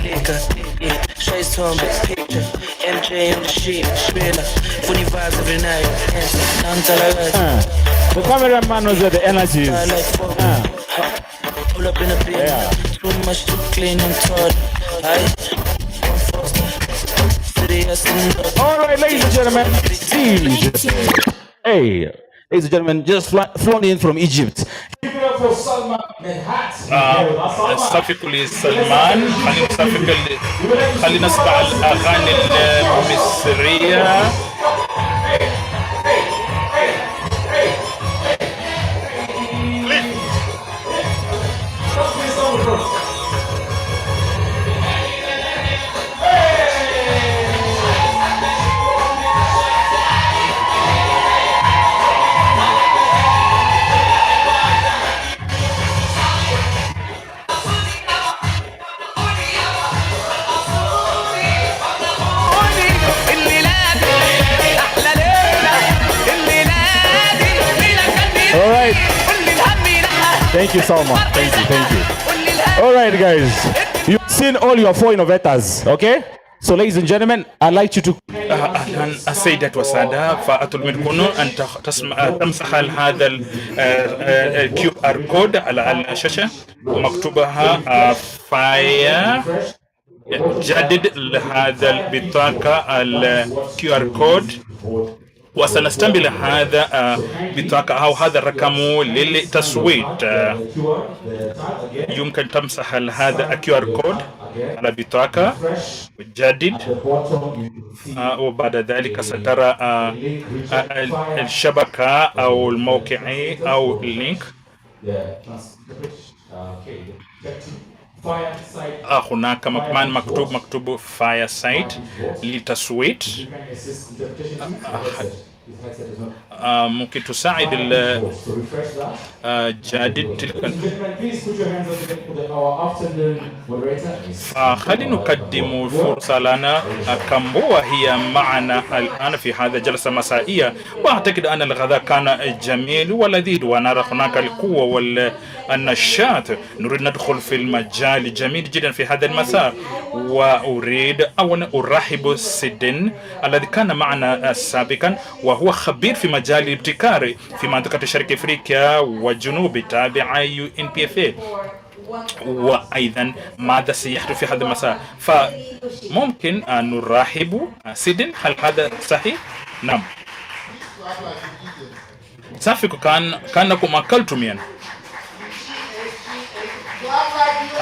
Liquor, yeah. Trace home, picture. MJ on the sheet, trailer. Funny vibes every night. The cameraman knows where the energy is. Pull up in a beam. Yeah. Too much, too clean and tall. All right, ladies and gentlemen. Hey, ladies and gentlemen, just flown in from Egypt. Give it up for Salman Medhat. صافي كل سلمان خلينا نسمع الأغاني المصرية. All right. Thank you so much. Thank you. All right, guys. You've seen all your four innovators, okay? So, ladies and gentlemen, I'd like you to... أهلا السيدات والسادة، فأطلب منكم أن تمسح هذا الكيو آر كود على الشاشة ومكتوبها فايا جدد لهذا البطاقة الكيو آر كود، وسنستعمل هذا بطاقة أو هذا الرقم للتصويت. يمكن تمسح هذا الكيو آر كود على بطاقة وتجدد، وبعد ذلك سترى الشبكة أو الموقع أو اللينك. هناك كمان مكتوب fire site للتصويت. ممكن تساعد جادد تلك. فخلينا نقدم فرصة لنا. كمبوة هي معنا الآن في هذا الجلسة مسائية، وأعتقد أن الغداء كان جميل ولذيذ، ونرى هناك القوة والنشاط. نريد ندخل في المجال الجميل جدا في هذا المساء، وأريد أن أرحب سيدن الذي كان معنا سابقا، وهو خبير في مجال الابتكار في منطقة شرق أفريقيا وجنوب تابع UNPFA. وأيضا ماذا سيحدث في هذا المساء؟ فممكن أن نرحب سيدن، هل هذا صحيح؟ نعم. سابقا كانكم أكلتم يعني.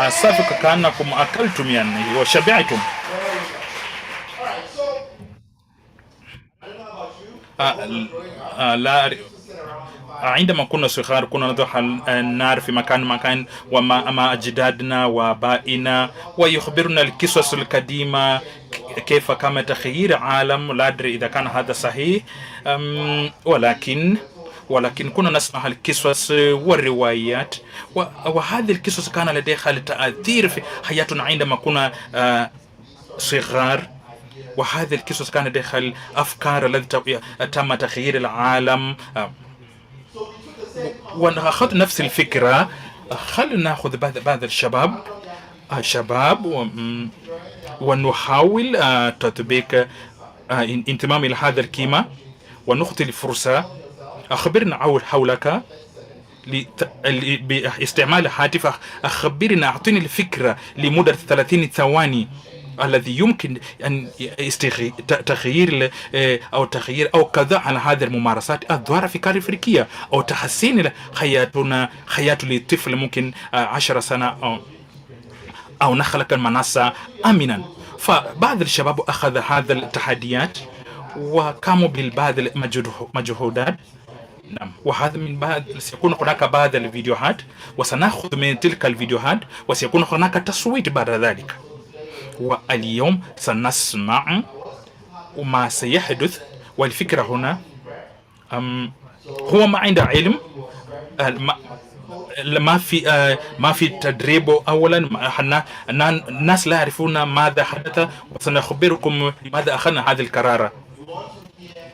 سابقا كانكم أكلتم يعني وشبعتم. لا، عندما كنا صغار كنا نضع النار في مكان ومع أجدادنا وآبائنا، ويخبرنا القصص القديمة كيف كان تغيير العالم. لا أدري إذا كان هذا صحيح، ولكن كنا نسمع القصص والروايات، وهذه القصص كان لديها تأثير في حياتنا عندما كنا صغار. وهذه القصص كان لديها الأفكار التي تم تغيير العالم. ونأخذ نفس الفكرة. خلينا نأخذ بعض الشباب ونحاول تطبيق انتمام إلى هذا القيمة، ونخطي الفرصة. أخبرنا حولك باستعمال الهاتف. أخبرنا، أعطيني الفكرة لمدة 30 ثواني الذي يمكن أن تغيير أو كذا على هذه الممارسات الظاهرة في قارة أفريقيا، أو تحسين حياة للطفل ممكن 10 سنة، أو نخلق المنصة آمنا. فبعض الشباب أخذ هذا التحديات وقاموا ببعض المجهودات. نعم، وهذا من بعد سيكون هناك بعض الفيديوهات، وسنأخذ من تلك الفيديوهات، وسيكون هناك تصويت بعد ذلك. واليوم سنسمع ما سيحدث. والفكرة هنا هو ما عنده علم، ما في تدريب. أولا الناس لا يعرفون ماذا حدث، وسنخبركم لماذا أخذنا هذا القرار.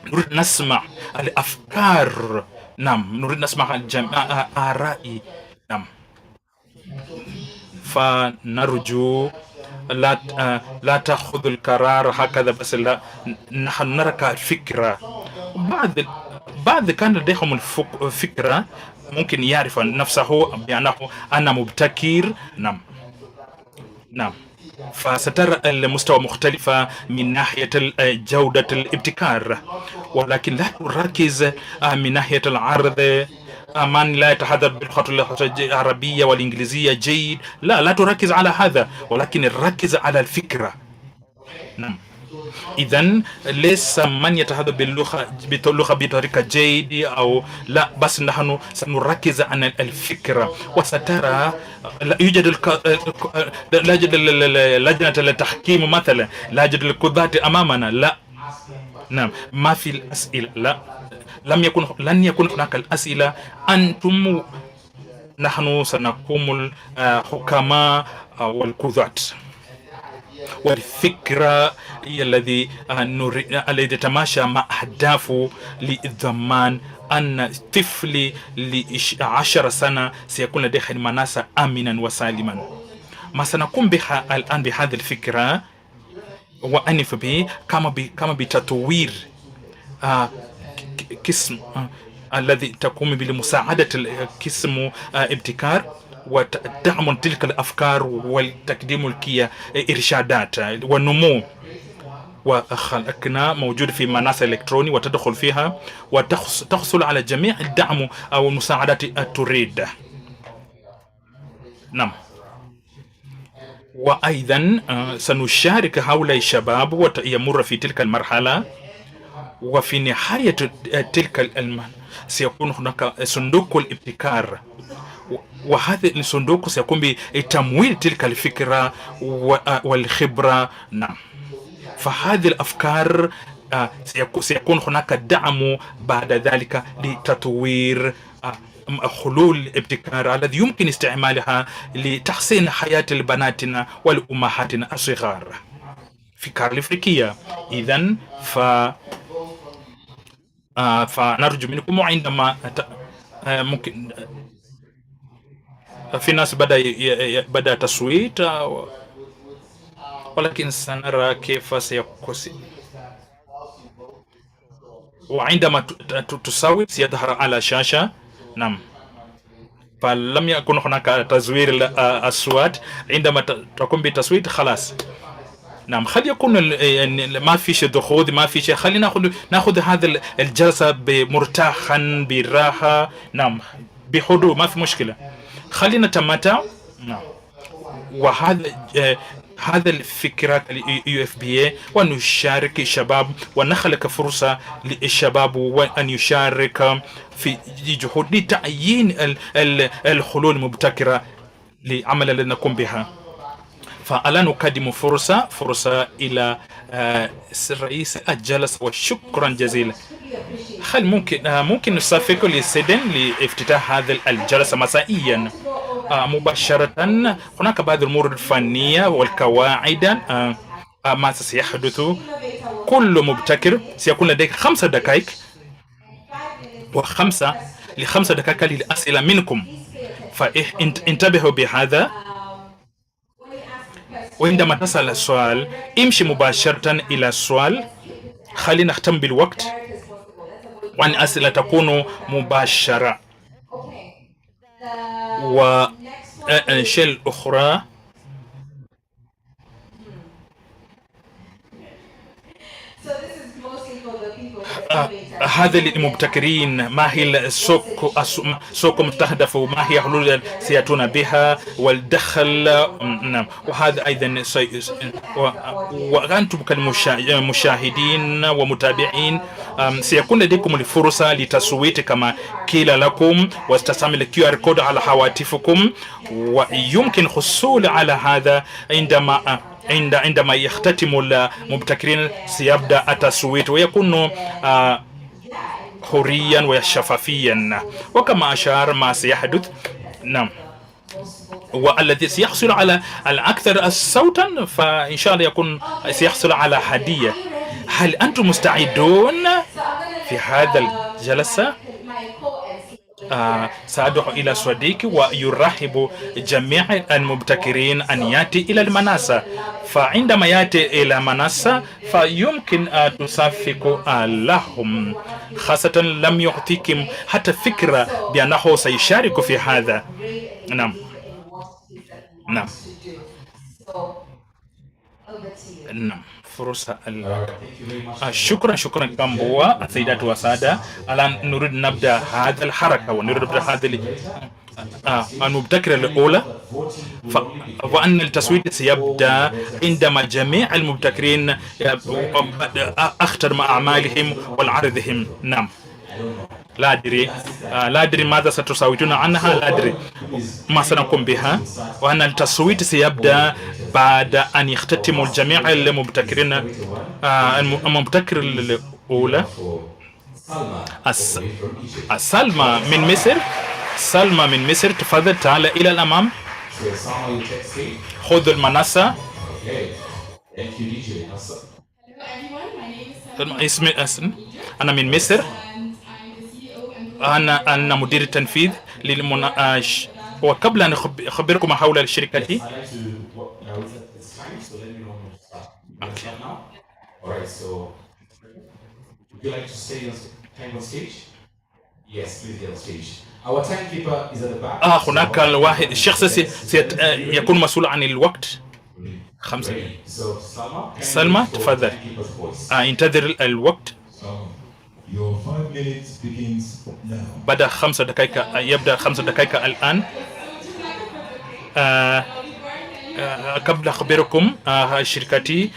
نريد نسمع الأفكار. نعم، نريد نسمع الآراء. نعم، فنرجو لا تأخذ القرار هكذا بس. لا، نحن نرى الفكرة. بعض كان لديهم الفكرة، ممكن يعرف نفسه بأنه أنا مبتكر. نعم. فسترى المستوى مختلفة من ناحية جودة الابتكار، ولكن لا تركز من ناحية العرض. من لا يتحدث باللغة العربية والإنجليزية جيد، لا تركز على هذا، ولكن ركز على الفكرة. نعم. إذن ليس من يتحدث باللغة بطريقة جيدة أو لا، بس نحن سنركز على الفكرة. وسترى لا يوجد لجنة التحكيم مثلا، لا يوجد القضاة أمامنا. لا، نعم، ما في الأسئلة. لا، لن يكون هناك الأسئلة. أنتم، نحن سنقوم الحكماء والقضاة. والفكرة هي الذي يتماشى مع أهدافه لضمان أن طفل ل10 سنة سيكون لديه المناصة آمنا وسالما. ما سنقوم بها الآن بهذه الفكرة وأنف به كما بتطوير قسم الذي تقوم بمساعدة قسم ابتكار ودعم تلك الأفكار والتقديم إرشادات والنمو. وخلقنا موجود في منصة إلكتروني، وتدخل فيها وتحصل على جميع الدعم أو المساعدات تريد. نعم. وأيضا سنشارك هؤلاء الشباب ويمر في تلك المرحلة، وفي نهاية تلك سيكون هناك صندوق الابتكار. وهذا الصندوق سيقوم بتمويل تلك الفكرة والخبرة. نعم، فهذه الأفكار سيكون هناك دعم بعد ذلك لتطوير حلول ابتكار الذي يمكن استعمالها لتحسين حياة البناتنا والأمهاتنا الصغار في القارة الأفريقية. إذن فنرجو منكم عندما ممكن في ناس بدأ تصويت، ولكن سنرى كيف سيكون. وعندما تصوت سيظهر على شاشة. نعم، فلم يكن هناك تزوير الأصوات. عندما تقوم بالتصويت خلاص. نعم، خلي يكون ما في شيء دخول، ما في شيء. خلينا ناخذ هذا الجلسة بمرتاحا براحة. نعم، بهدوء، ما في مشكلة. خلينا نتمتع. نعم، وهذا هذا الفكرة UFBA، ونشارك الشباب ونخلق فرصة للشباب وأن يشارك في جهود لتعيين الحلول المبتكرة لعمل الذي نقوم بها. فالآن نقدم فرصة إلى رئيس الجلسة، وشكرا جزيلا. هل ممكن نصفق لسيدن لافتتاح هذه الجلسة مسائيا مباشرة؟ هناك بعض الأمور الفنية والقواعد ما سيحدث. كل مبتكر سيكون لديك 5 دقائق ل5 دقائق للأسئلة منكم، فانتبهوا بهذا. وعندما تسأل السؤال امشي مباشرة إلى السؤال. خلينا نختم بالوقت، وأن أسئلة تكون مباشرة. والشيء الأخرى هذا المبتكرين، ما هي السوق المستهدف، وما هي حلول سيأتون بها، والدخل. نعم، وهذا أيضا وأنتم كمشاهدين ومتابعين سيكون لديكم الفرصة لتصويت كما قيل لكم، واستعمل QR كود على هواتفكم، ويمكن الحصول على هذا عندما يختتم المبتكرين. سيبدأ التصويت ويكون حريا وشفافيا، وكما أشار ما سيحدث. نعم، والذي سيحصل على الأكثر صوتا فإن شاء الله سيحصل على هدية. هل أنتم مستعدون في هذا الجلسة؟ سأدعو إلى صديقي ويرحب جميع المبتكرين أن يأتي إلى المنصة. فعندما يأتي إلى المنصة فيمكن أن تصفق لهم، خاصة لم يعطيكم حتى فكرة بأنه سيشارك في هذا. نعم، نعم، نعم، فرصة. شكرا كامبوا. السيدات والسادة، الآن نريد نبدأ هذا الحركة، ونريد نبدأ هذا المبتكرة الأولى، وأن التصويت سيبدأ عندما جميع المبتكرين أختم أعمالهم والعرضهم. نعم، لا أدري ماذا ستصوتون عنها، لا أدري ما سنقوم بها. وأن التصويت سيبدأ بعد أن يختتم جميع المبتكرين. المبتكر الأولى سلمى من مصر. سلمى من مصر، تفضل تعال إلى الأمام. خذ المنصة. اسمي أنا من مصر. أنا مدير التنفيذ وقبل أن أخبركم حول الشركة. هناك الواحد الشخص يكون مسؤول عن الوقت. 5. سلمى تفضل، انتظر الوقت. بدأ 5 دقائق، يبدأ 5 دقائق الآن. قبل أخبركم شركتي،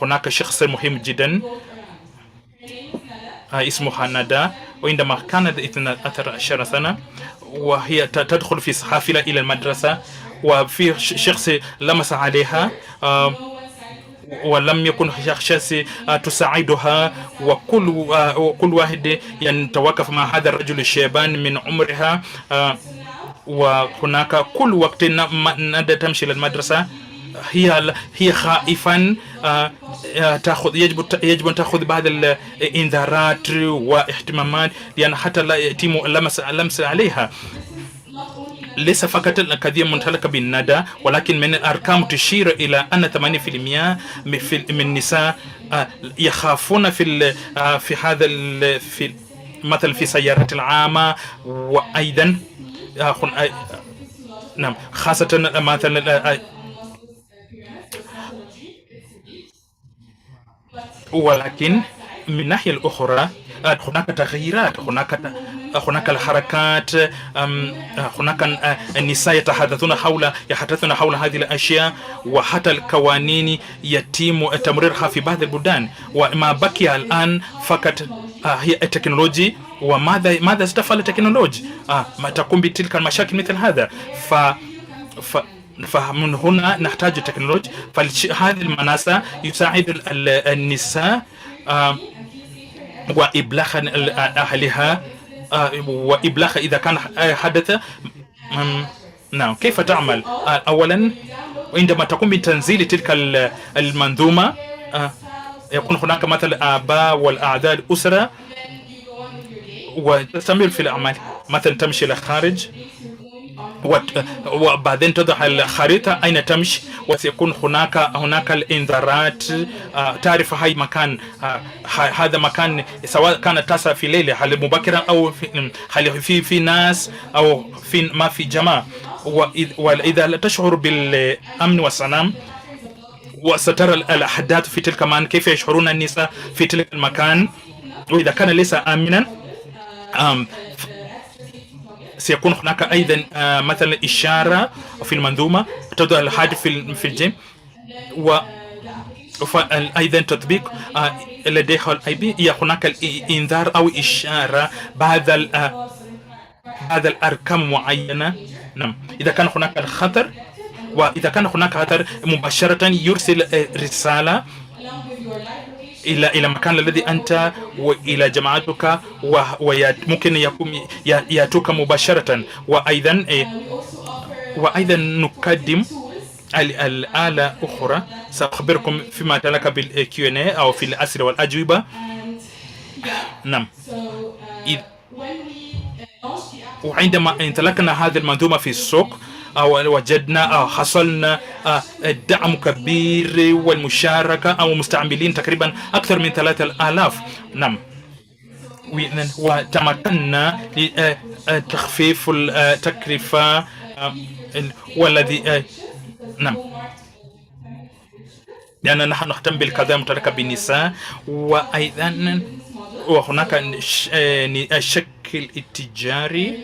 هناك شخص مهم جدا اسمه ندى، وعندما كانت 12 سنة وهي تدخل في حافلة إلى المدرسة، وفي شخص لمس عليها ولم يكن شخص تساعدها، وكل واحد يتوقف مع هذا الرجل الشيبان من عمرها. وهناك كل وقت ندى تمشي للمدرسة هي خائفا تاخذ يجب ان تاخذ بعض الانذارات واهتمامات، لان حتى لا يتم لمس عليها. ليس فقط القضية ممتلكة بالندى، ولكن من الأرقام تشير إلى أن 8% من النساء يخافون في هذا في مثلا في سيارات العامة، وأيضا نعم خاصة مثلا ولكن من الناحية الأخرى هناك تغييرات، هناك الحركات، هناك النساء يتحدثون حول هذه الأشياء، وحتى القوانين يتم تمريرها في بعض البلدان. وما بقي الآن فقط هي التكنولوجي، ماذا ستفعل التكنولوجيا ما تقوم بتلك المشاكل مثل هذا. فمن هنا نحتاج التكنولوجيا. فهذه المنصة يساعد النساء وإبلاغ أهلها، وإبلاغ إذا كان حدث. نعم كيف تعمل؟ أولا عندما تقوم بتنزيل تلك المنظومة يكون هناك مثلا آباء والأعداء الأسرة، وتستمر في الأعمال، مثلا تمشي للخارج وبعدين تضع الخريطة أين تمشي، وسيكون هناك الإنذارات. تعرف هاي مكان، هذا مكان سواء كانت تسعى في ليلة هل مبكرا أو هل في ناس أو ما في جماعة. وإذا تشعر بالأمن والسلام وسترى الأحداث في تلك المكان، كيف يشعرون النساء في تلك المكان. وإذا كان ليس آمنا سيكون هناك أيضا مثلا إشارة في المنظومة تضع الهاتف في الجيب، وأيضا تطبيق لديه الاي بي، هناك الإنذار أو إشارة بعد الأرقام معينة. نعم إذا كان هناك الخطر، وإذا كان هناك خطر مباشرة يرسل رسالة إلى المكان الذي أنت وإلى جماعتك، وممكن يأتوك مباشرة. وأيضا نقدم الآلة أخرى سأخبركم فيما يتعلق بالكيو&اي أو في الأسئلة والأجوبة. نعم وعندما انطلقنا هذه المنظومة في السوق وجدنا حصلنا دعم كبير والمشاركة أو مستعملين تقريبا أكثر من 3000. نعم وتمكنا تخفيف التكلفة والذي نعم لأننا نحن نهتم بالقضايا المتعلقة بالنساء، وأيضا وهناك الشكل التجاري،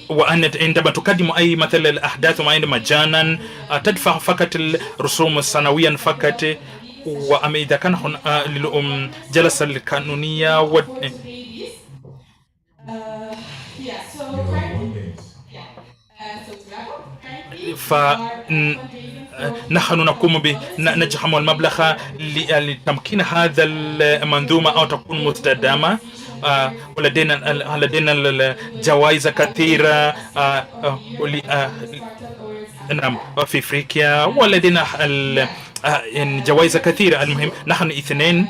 وأن عندما تقدم أي مثل الأحداث معينة مجانا تدفع فقط الرسوم سنويا فقط. وأما إذا كان جلسة القانونية نحن نقوم بنجحم المبلغ لتمكين هذا المنظومة أو تكون مستدامة. ولدينا الجوائز كثيرة نعم في أفريقيا، ولدينا جوائز كثيرة. المهم نحن اثنين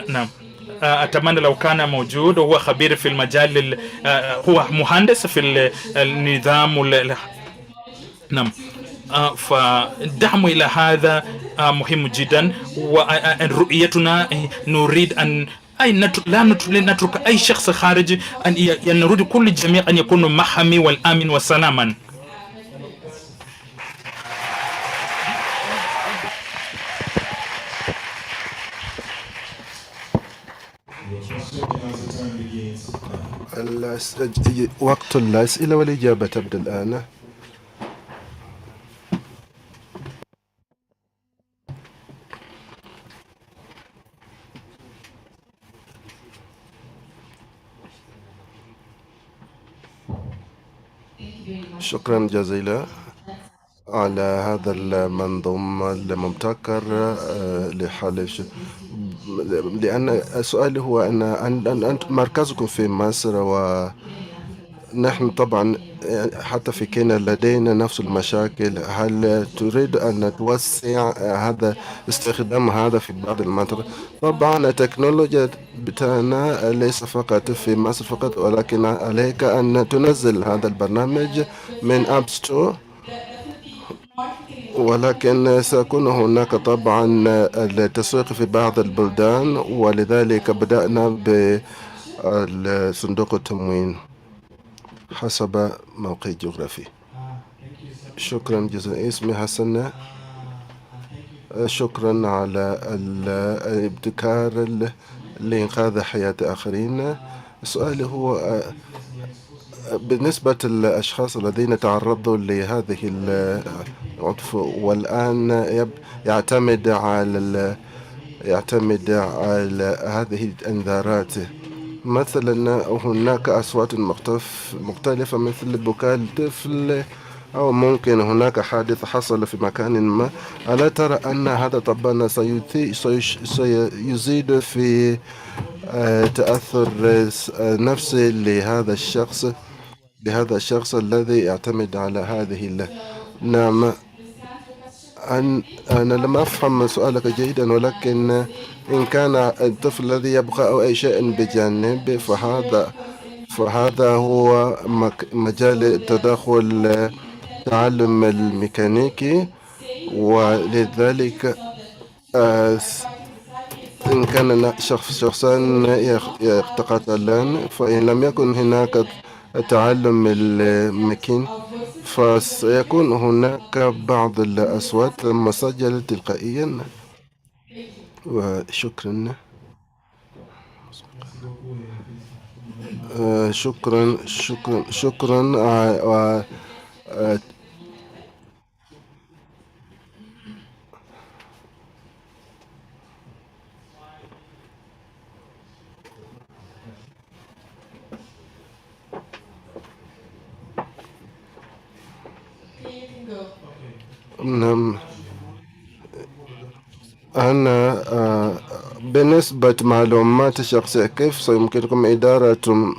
نعم أتمنى لو كان موجود، وهو خبير في المجال هو مهندس في النظام نعم فالدعم إلى هذا مهم جدا. ورؤيتنا نريد أن لا نترك أي شخص خارج، أن نريد كل الجميع أن يكونوا محمي والآمن وسلاما. وقت الأسئلة والإجابة تبدأ الآن. شكرا جزيلا على هذا المنظوم المبتكر لحل لأن سؤالي هو أن مركزكم في مصر، ونحن طبعا حتى في كينيا لدينا نفس المشاكل. هل تريد أن توسع هذا استخدام هذا في بعض المناطق؟ طبعا التكنولوجيا بتاعنا ليس فقط في مصر فقط، ولكن عليك أن تنزل هذا البرنامج من أب ستور، ولكن سيكون هناك طبعا التسويق في بعض البلدان، ولذلك بدأنا بصندوق التموين حسب موقع جغرافي. شكرا جزيلا. اسمي حسن. شكرا على الابتكار لإنقاذ حياة آخرين. سؤالي هو بالنسبة للأشخاص الذين تعرضوا لهذه العنف والآن يعتمد على هذه الإنذارات. مثلا هناك أصوات مختلفة مثل بكاء الطفل، أو ممكن هناك حادث حصل في مكان ما. ألا ترى أن هذا طبعا سيزيد في تأثر نفسي لهذا الشخص الذي يعتمد على هذه نعم. أنا لم أفهم سؤالك جيدا، ولكن إن كان الطفل الذي يبقى أو أي شيء بجانب فهذا هو مجال التدخل تعلم الميكانيكي، ولذلك إن كان شخصان يتقاتلان، فإن لم يكن هناك تعلم المكين فسيكون هناك بعض الأصوات مسجلة تلقائيا. وشكرا. شكرا. نعم. أنا بالنسبة معلومات شخصية، كيف سيمكنكم إدارة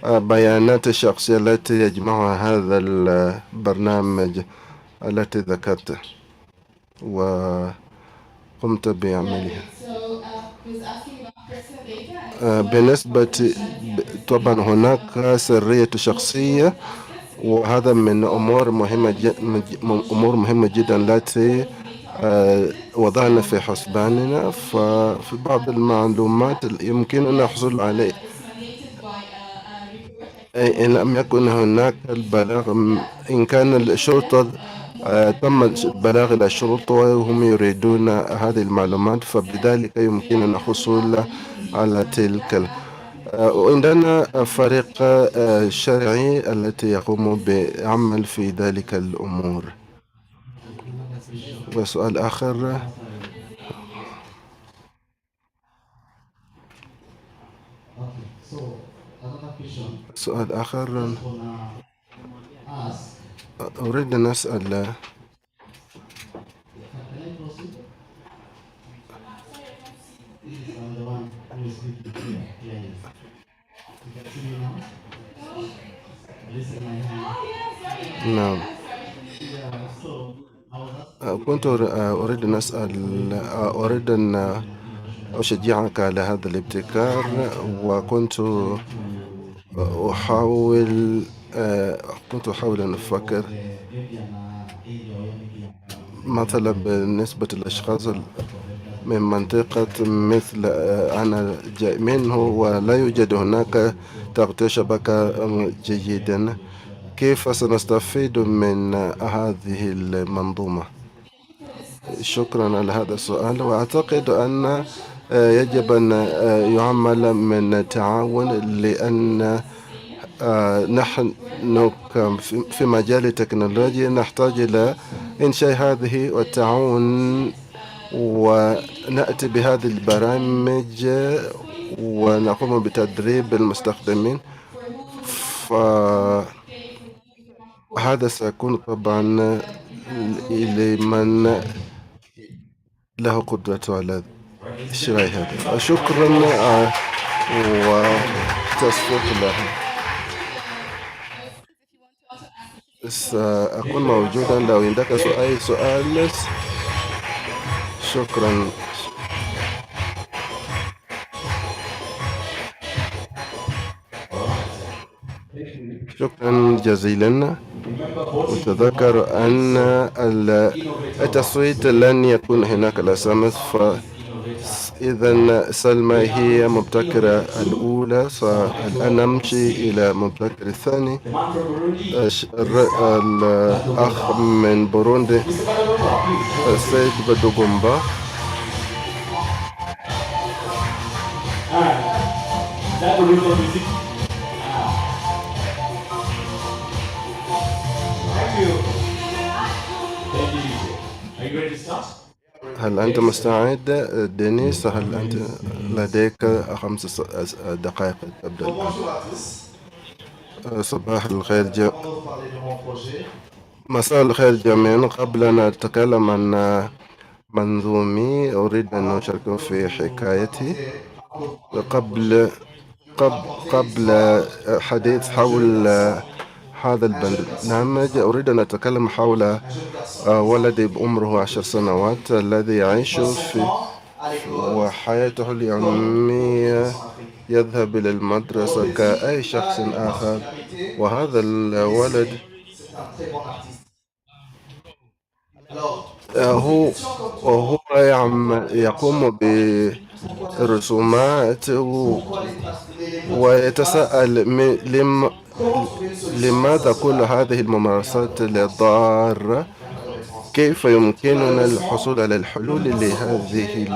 بيانات الشخصية التي يجمعها هذا البرنامج التي ذكرت وقمت بعملها؟ بالنسبة طبعا هناك سرية شخصية، وهذا من أمور مهمة جدا التي وضعنا في حسباننا. ففي بعض المعلومات يمكننا الحصول عليه إن لم يكن هناك البلاغ. إن كان الشرطة تم البلاغ إلى الشرطة وهم يريدون هذه المعلومات، فبذلك يمكننا الحصول على تلك. وعندنا فريق شرعي التي يقوم بعمل في ذلك الأمور. وسؤال آخر. سؤال آخر أريد أن أسأل. نعم. كنت أريد أن أسأل، أريد أن أشجعك على هذا الابتكار، وكنت أحاول أن أفكر مثلا بالنسبة للأشخاص من منطقة مثل أنا جاي منه ولا يوجد هناك تغطية شبكة جيدا. كيف سنستفيد من هذه المنظومة؟ شكرا على هذا السؤال. وأعتقد أن يجب أن يعمل من تعاون، لأن نحن في مجال التكنولوجيا نحتاج إلى إنشاء هذه والتعاون، ونأتي بهذه البرامج ونقوم بتدريب المستخدمين. فهذا هذا سيكون طبعا لمن له قدرة على شراء هذا. شكرا وتصفيق له. سأكون موجودا لو عندك أي سؤال. شكرا. شكرا جزيلا. وتذكر أن التصويت لن يكون هناك الأسامس، فإذا سلمى هي مبتكرة الأولى، فالآن نمشي إلى مبتكر الثاني. الأخ من بوروندي السيد بدوغومبا. هل أنت مستعد دينيس؟ هل أنت لديك 5 دقائق تبدأ الآن؟ صباح الخير مساء الخير جميعا. قبل أن أتكلم عن منظومي أريد أن أشارك في حكايتي. قبل حديث حول هذا البرنامج أريد أن أتكلم حول ولدي بعمره 10 سنوات الذي يعيش في وحياته اليومية يذهب إلى المدرسة كأي شخص آخر. وهذا الولد هو يقوم برسومات ويتساءل لماذا كل هذه الممارسات الضارة؟ كيف يمكننا الحصول على الحلول لهذه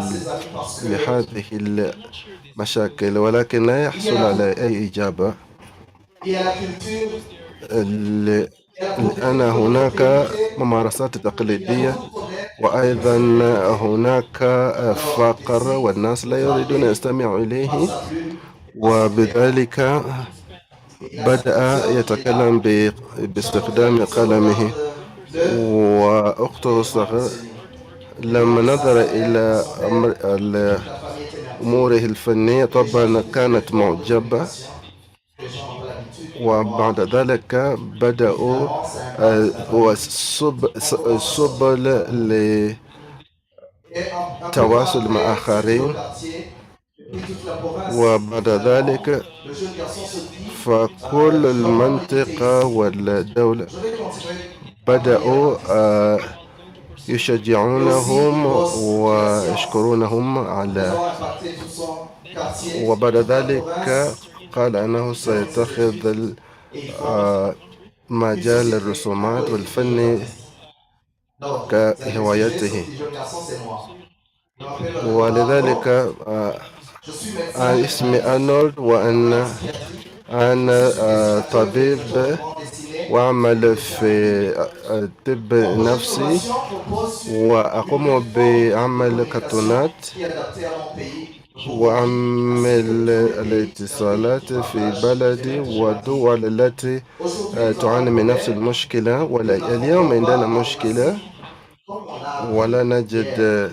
المشاكل؟ ولكن لا يحصل على أي إجابة. لأن هناك ممارسات تقليدية، وأيضا هناك فقر والناس لا يريدون أن يستمعوا إليه، وبذلك بدأ يتكلم باستخدام قلمه. وأخته الصغيرة لما نظر إلى أموره الفنية طبعا كانت معجبة، وبعد ذلك بدأوا سبل للتواصل مع آخرين. وبعد ذلك فكل المنطقة والدولة بدأوا يشجعونهم ويشكرونهم على. وبعد ذلك قال أنه سيتخذ مجال الرسومات والفن كهوايته. ولذلك اسمي أرنولد، أنا طبيب وأعمل في الطب النفسي، وأقوم بعمل كرتونات وأعمل الاتصالات في بلدي والدول التي تعاني من نفس المشكلة. واليوم عندنا مشكلة ولا نجد،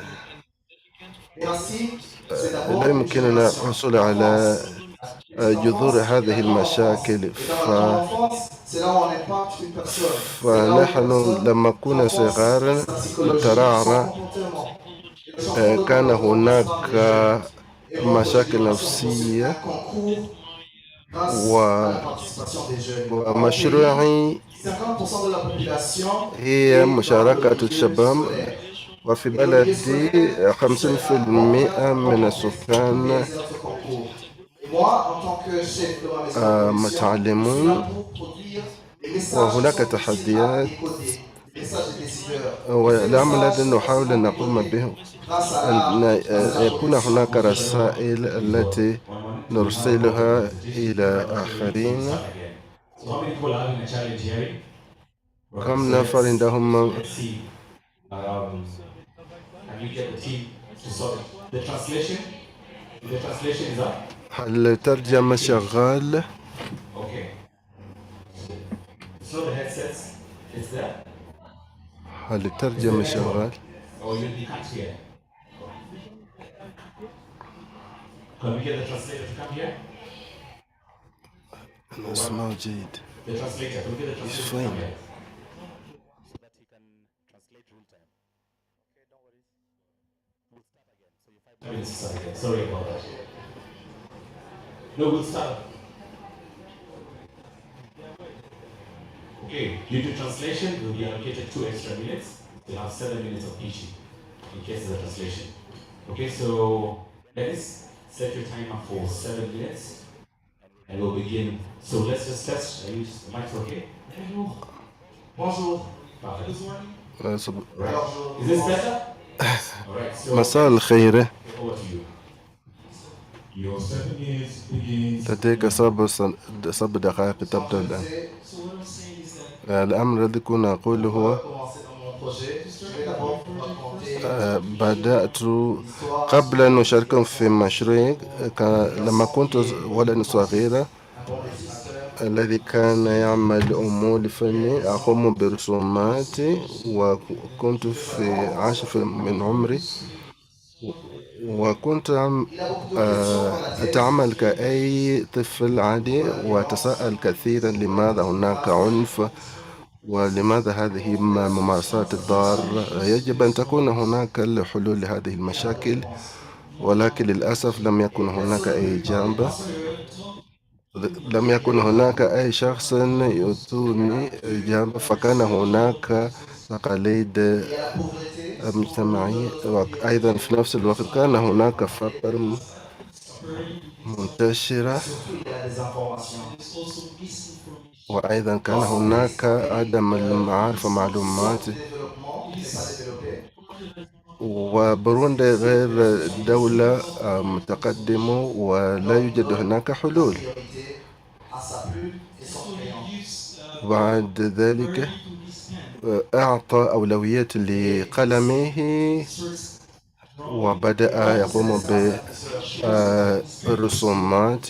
لا يمكننا الحصول على جذور هذه المشاكل. فنحن لما كنا صغارا نترعرع، كان هناك مشاكل نفسية، ومشروعي هي مشاركة الشباب. وفي بلدي 50% من السكان متعلمون، وهناك تحديات، والعمل الذي نحاول أن نقوم به أن يكون هناك رسائل التي نرسلها إلى آخرين. كم نفر عندهم؟ هل الترجمة شغال؟ It's there? هل Is there الترجمة an echo? شغال؟ Or you can't hear? Can we get the translator to come here? اسمه جيد. The translator. Can we get the He's translator to fine. come here? So that he can translate real time. Okay, don't worry. We'll start again. So you 5 minutes to start again. Sorry about that. No, we'll start. Okay, due to translation, we'll be allocated 2 extra minutes. We'll have 7 minutes of each in case of the translation. Okay, so let's set your timer for 7 minutes and we'll begin. So let's just test. Are you the mic's okay? Bonjour. Parfait. Right. Is this better? All right. So مساء الخير. over to you. Your 7 minutes begins. لديك 7 دقائق تبدأ الآن. الأمر الذي كنا أقوله هو بدأت قبل أن أشارك في مشروعي لما كنت ولدا صغيرا الذي كان يعمل أمور فني أقوم برسومات وكنت في 10 من عمري وكنت أتعامل كأي طفل عادي وأتساءل كثيرا لماذا هناك عنف ولماذا هذه ممارسات الضارة. يجب أن تكون هناك الحلول لهذه المشاكل ولكن للأسف لم يكن هناك أي إجابة. لم يكن هناك أي شخص يعطوني إجابة فكان هناك تقاليد مجتمعية وأيضا في نفس الوقت كان هناك فقر منتشرة وأيضا كان هناك عدم المعارف ومعلومات وبروندي غير دولة متقدمة ولا يوجد هناك حلول. بعد ذلك أعطى أولوية لقلمه وبدأ يقوم بالرسومات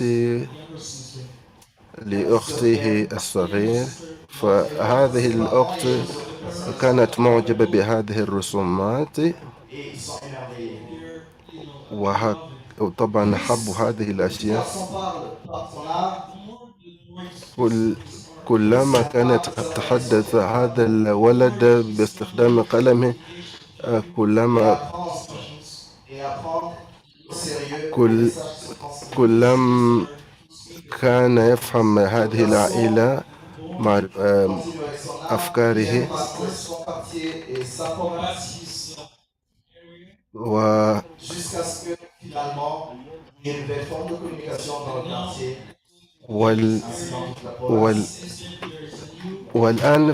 لأخته الصغير فهذه الأخت كانت معجبة بهذه الرسومات وطبعا حبوا هذه الأشياء. كلما كانت تتحدث هذا الولد باستخدام قلمه كلما كلما كان يفهم هذه العائلة مع أفكاره والآن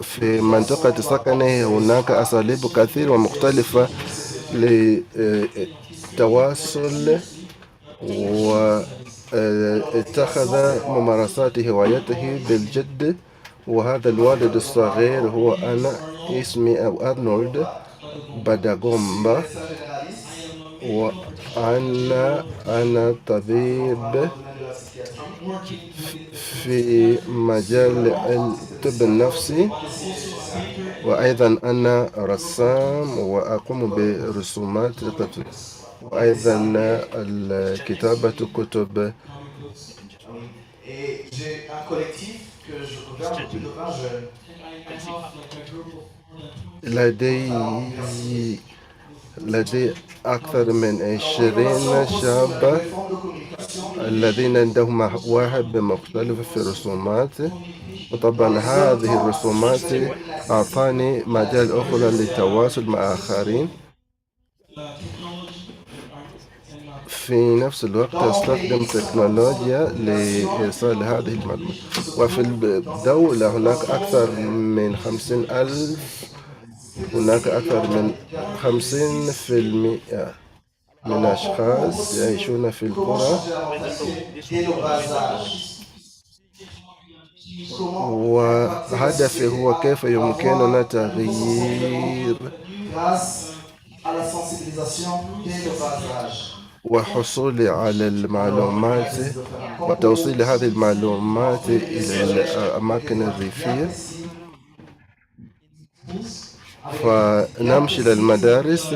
في منطقة سكنه هناك أساليب كثيرة ومختلفة للتواصل واتخذ ممارسات هوايته بالجد. وهذا الوالد الصغير هو أنا اسمي أرنولد باداغومبا وأنا طبيب في مجال الطب النفسي وأيضا أنا رسام وأقوم برسومات وأيضا الكتابة كتب. لدي أكثر من 20 شاب الذين عندهم مواهب مختلفة في الرسومات وطبعا هذه الرسومات أعطاني مجال أخرى للتواصل مع آخرين. في نفس الوقت أستخدم تكنولوجيا لإرسال هذه المعلومات. وفي الدولة هناك أكثر من 50,000 هناك أكثر من 50% من أشخاص يعيشون في القرى وهدفي هو كيف يمكننا تغيير وحصولي على المعلومات وتوصيل هذه المعلومات إلى الأماكن الريفية، فنمشي للمدارس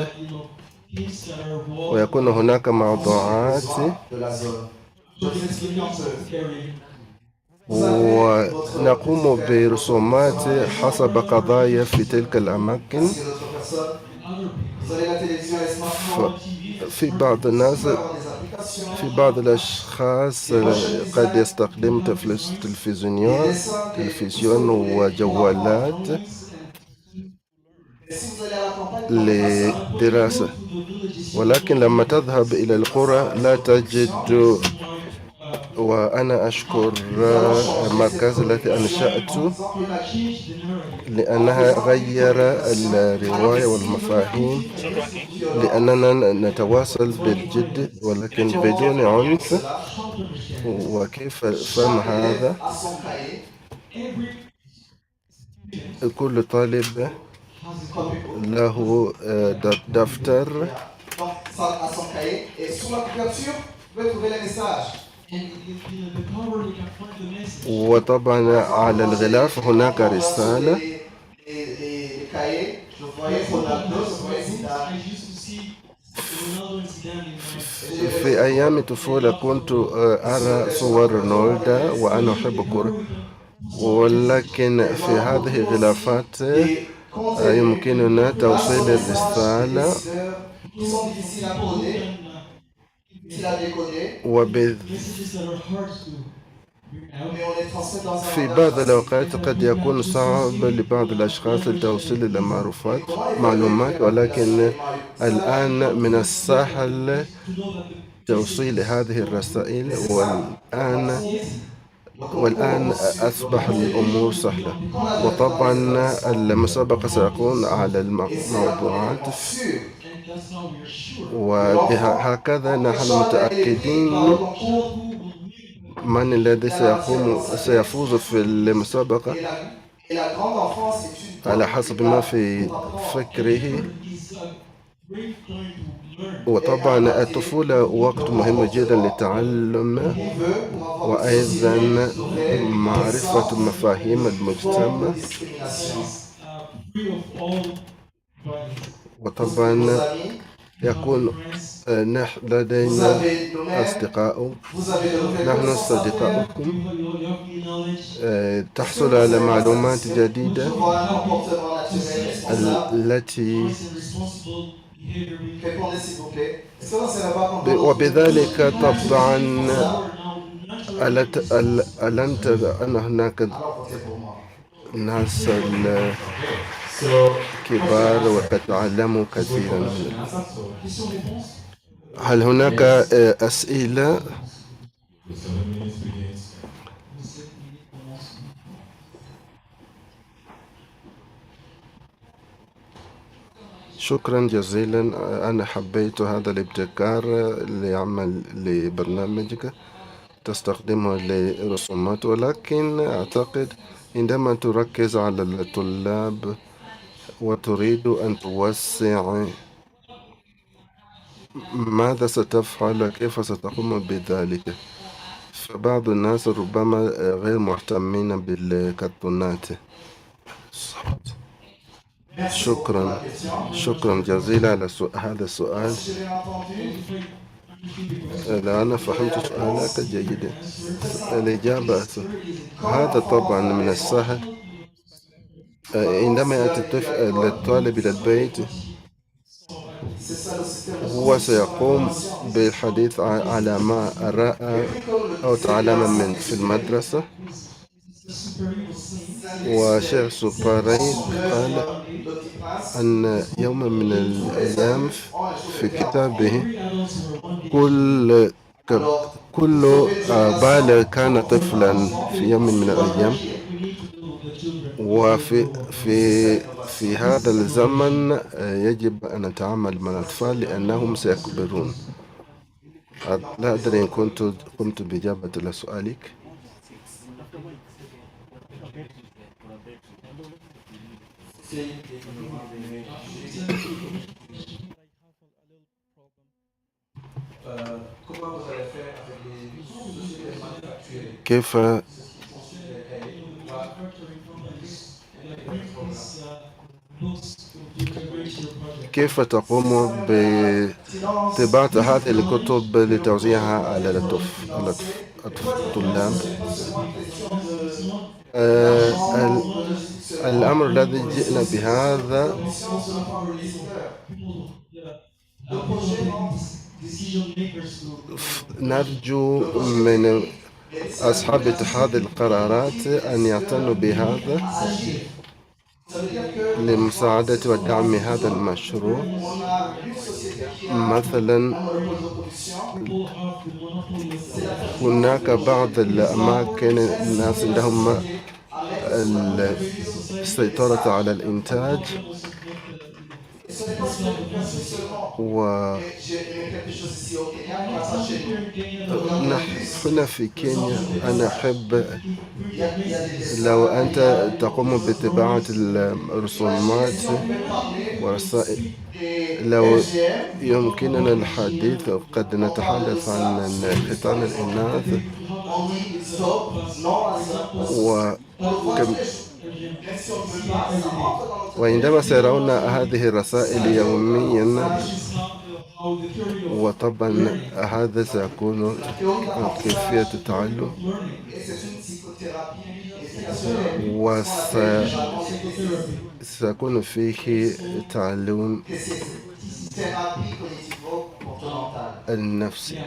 ويكون هناك موضوعات ونقوم برسومات حسب قضايا في تلك الأماكن. في بعض الناس، في بعض الأشخاص قد يستخدم تلفزيون وجوالات لدراسة، ولكن لما تذهب إلى القرى لا تجد. وأنا أشكر المركز الذي أنشأته لأنها غير الرواية والمفاهيم، لأننا نتواصل بالجد ولكن بدون عنف. وكيف فهم هذا؟ كل طالب له دفتر وطبعا على الغلاف هناك رسالة. في أيام الطفولة كنت أرى صور رونالدو وأنا أحب كرة، ولكن في هذه الغلافات يمكننا توصيل الرسالة في بعض الأوقات قد يكون صعب لبعض الأشخاص لتوصيل معلومات، ولكن الآن من السهل توصيل هذه الرسائل، والآن أصبح الأمور سهلة. وطبعا المسابقة سيكون على الموضوعات، وهكذا نحن متأكدين من الذي سيفوز في المسابقة على حسب ما في فكره. وطبعا الطفولة وقت مهم جدا للتعلم وأيضا معرفة مفاهيم المجتمع. وطبعا يكون لدينا أصدقاء، نحن صديقاؤكم، تحصل على معلومات جديدة التي وبذلك طبعا ألن ترى أن هناك ناس كبار وقد تعلموا كثيرا منه. هل هناك أسئلة؟ شكرا جزيلا. أنا حبيت هذا الابتكار لعمل لبرنامجك تستخدمه لرسومات، ولكن أعتقد عندما تركز على الطلاب وتريد أن توسع، ماذا ستفعل؟ كيف ستقوم بذلك؟ فبعض الناس ربما غير مهتمين بالكرتونات. شكرا جزيلا على هذا السؤال. لا، أنا فهمت سؤالك جيدا. الإجابة هذا طبعا من السهل. عندما يأتي الطالب إلى البيت هو سيقوم بالحديث على ما رأى أو تعلم في المدرسة. وشيخ سوباري قال أن يوما من الأيام في كتابه كل بالغ كان طفلا في يوم من الأيام، وفي هذا الزمن يجب أن نتعامل مع الأطفال لأنهم سيكبرون. لا أدري إن قمت بإجابة لسؤالك. كيف كيف تقوم بطباعة هذه الكتب لتوزيعها على الطلاب؟ الأمر الذي جئنا بهذا نرجو من أصحاب اتخاذ القرارات أن يعتنوا بهذا لمساعدة ودعم هذا المشروع. مثلا هناك بعض الأماكن الناس عندهم السيطرة على الإنتاج هنا في كينيا أنا أحب لو أنت تقوم بطباعة الرسومات ورسائل. لو يمكننا الحديث قد نتحدث عن ختان الإناث وعندما سيرون هذه الرسائل يوميا، وطبعا هذا سيكون كيفية التعلم وسيكون فيه تعلم النفسي.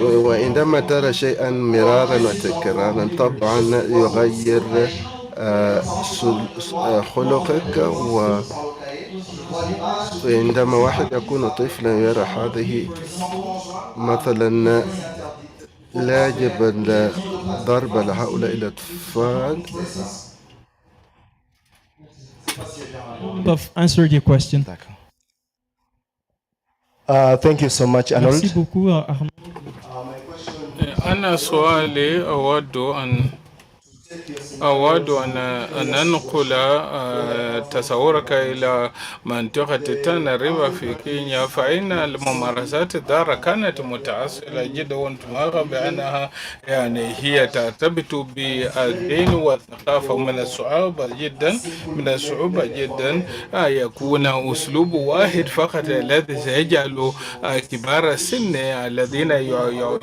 وعندما ترى شيئا مرارا وتكرارا طبعا يغير خلقك. وعندما واحد يكون طفلا يرى هذه مثلا لا يجب الضرب لهؤلاء الأطفال. I've answered your question. Thank you so much, Arnold. Merci beaucoup, Arnold. أنا سؤالي أود أن أنقل تصورك إلى منطقة تانريبا في كينيا، فإن الممارسات الضارة كانت متعسلة جدا، وانتم بأنها يعني هي ترتبط بالدين والثقافة. من الصعوبة جدا يكون أسلوب واحد فقط الذي سيجعل كبار السن الذين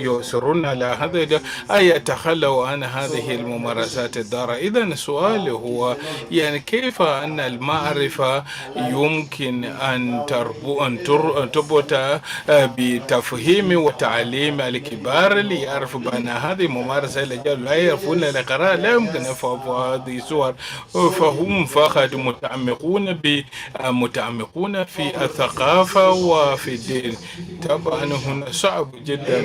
يصرون على هذا أن يتخلوا عن هذه الممارسات الضارة. إذن سؤالي هو يعني كيف أن المعرفة يمكن أن تربط بتفهيم وتعليم الكبار ليعرفوا بأن هذه ممارسة لا يعرفون القراءة، لا يمكن يفهموا هذه الصور، فهم فقط متعمقون في الثقافة وفي الدين. طبعا هنا صعب جدا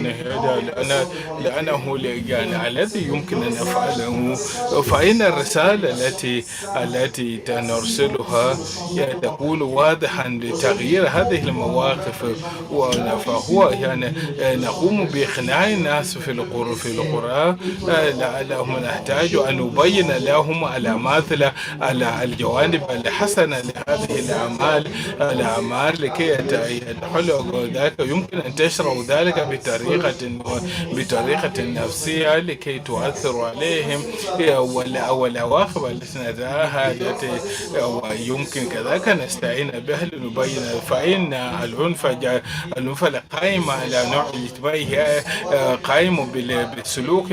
لأنه يعني الذي يمكن أن نفعله، فإن الرسالة التي نرسلها تكون واضحا لتغيير هذه المواقف، فهو يعني نقوم بإقناع الناس في القرى لعلهم نحتاج أن نبين لهم على الجوانب الحسنة لهذه الأعمال لكي يدخلوا ذلك. يمكن أن تشرحوا ذلك بطريقة نفسية لكي تؤثر عليهم، والعواقب التي نراها التي يمكن كذلك نستعين بها لنبين. فإن العنف القائم على نوع الاجتماع هي قائم بسلوك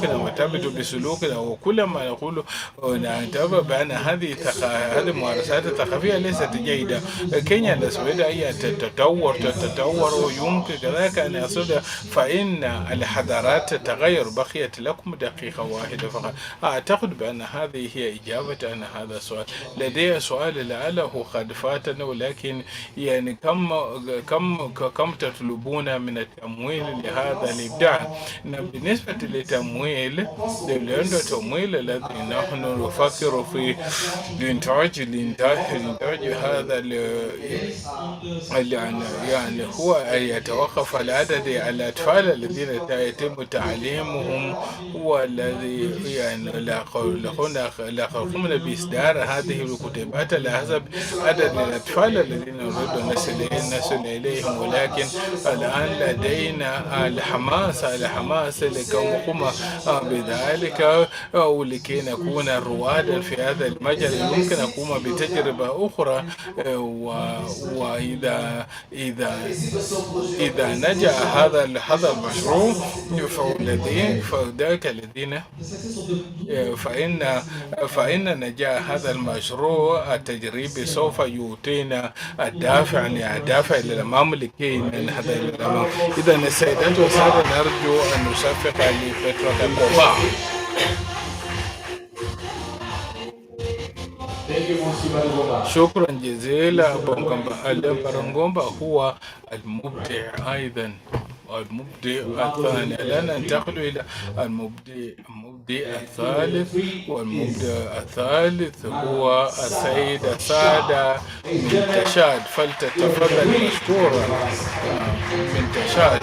مرتبط بسلوك، وكل ما نقول نعتبر بأن هذه الممارسات الثقافية ليست جيدة. كينيا السويدة هي تتطور ويمكن كذلك أن يصل، فإن الحضارات تتغير. بقيت لكم دقيقة واحدة فقط. أعتقد بأن هذه هي إجابة عن هذا السؤال. لدي سؤال لعله قد فاتنا، ولكن يعني كم تطلبون من التمويل لهذا الإبداع؟ بالنسبة للتمويل الذي نحن نفكر في إنتاج هذا يعني هو يتوقف على عدد الأطفال الذين يتم تعليمهم، والذي يعني لقمنا بإصدار هذه الكتيبات على حسب عدد الأطفال الذين نريد أن نصل إليهم، ولكن الآن لدينا الحماس لكي نقوم بذلك ولكي نكون رواد في هذا المجال. يمكن أن أقوم بتجربة أخرى، وإذا نجح هذا المشروع فذلك الذين فإن نجاح هذا المشروع التجريبي سوف يعطينا الدافع للأمام لكي ننهض إلى الأمام. إذا السيدات والسادة نرجو أن نصفق لفترة القبعة. شكرا جزيلا. بونغومبا هو المبدع أيضا، المبدع الثاني. الآن ننتقل إلى المبدع الثالث، والمبدع الثالث هو السيدة سادة من تشاد، فلتتفضل مشكورة من تشاد.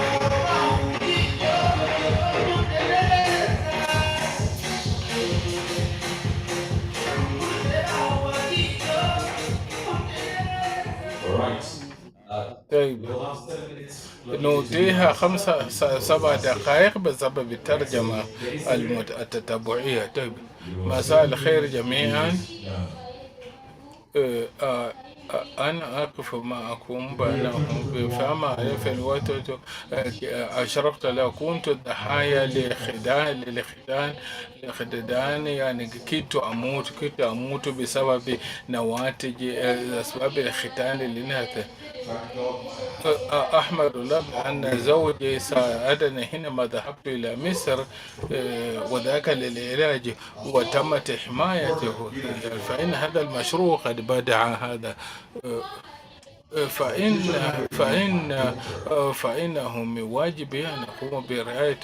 طيب نوديها 7 دقائق بسبب الترجمة التتبعية. طيب مساء الخير جميعا. أنا أقف معكم بينهم فما في الوقت أشرفت له، كنت ضحايا لخدان يعني كدت أموت بسبب نواتج أسباب الختان للناس. أحمد الله أن زوجي ساعدني حينما ذهبت إلى مصر وذاك للعلاج وتمت حمايته، فإن هذا المشروع قد بدع هذا، فإنه من واجبي أن أقوم برعاية،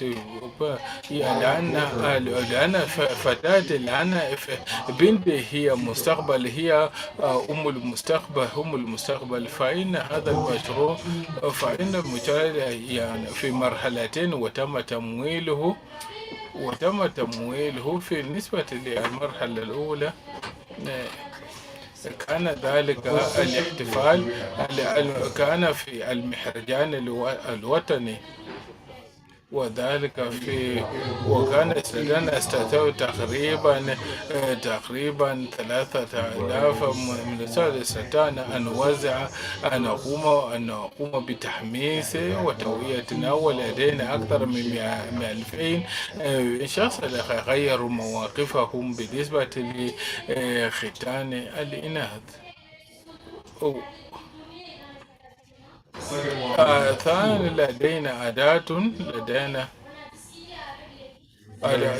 لأن فتاة، لأن بنتي هي مستقبل، هي أم المستقبل. فإن هذا المشروع فإن المجال يعني في مرحلتين، وتم تمويله في نسبة للمرحلة الأولى كان ذلك الاحتفال كان في المهرجان الوطني، وذلك وكان لدينا تقريبا 3000 من استطعنا أن أقوم بتحميس وتوعيتنا، ولدينا أكثر من 2000 شخص غيروا مواقفهم بالنسبة لختان الإناث. ثاني لدينا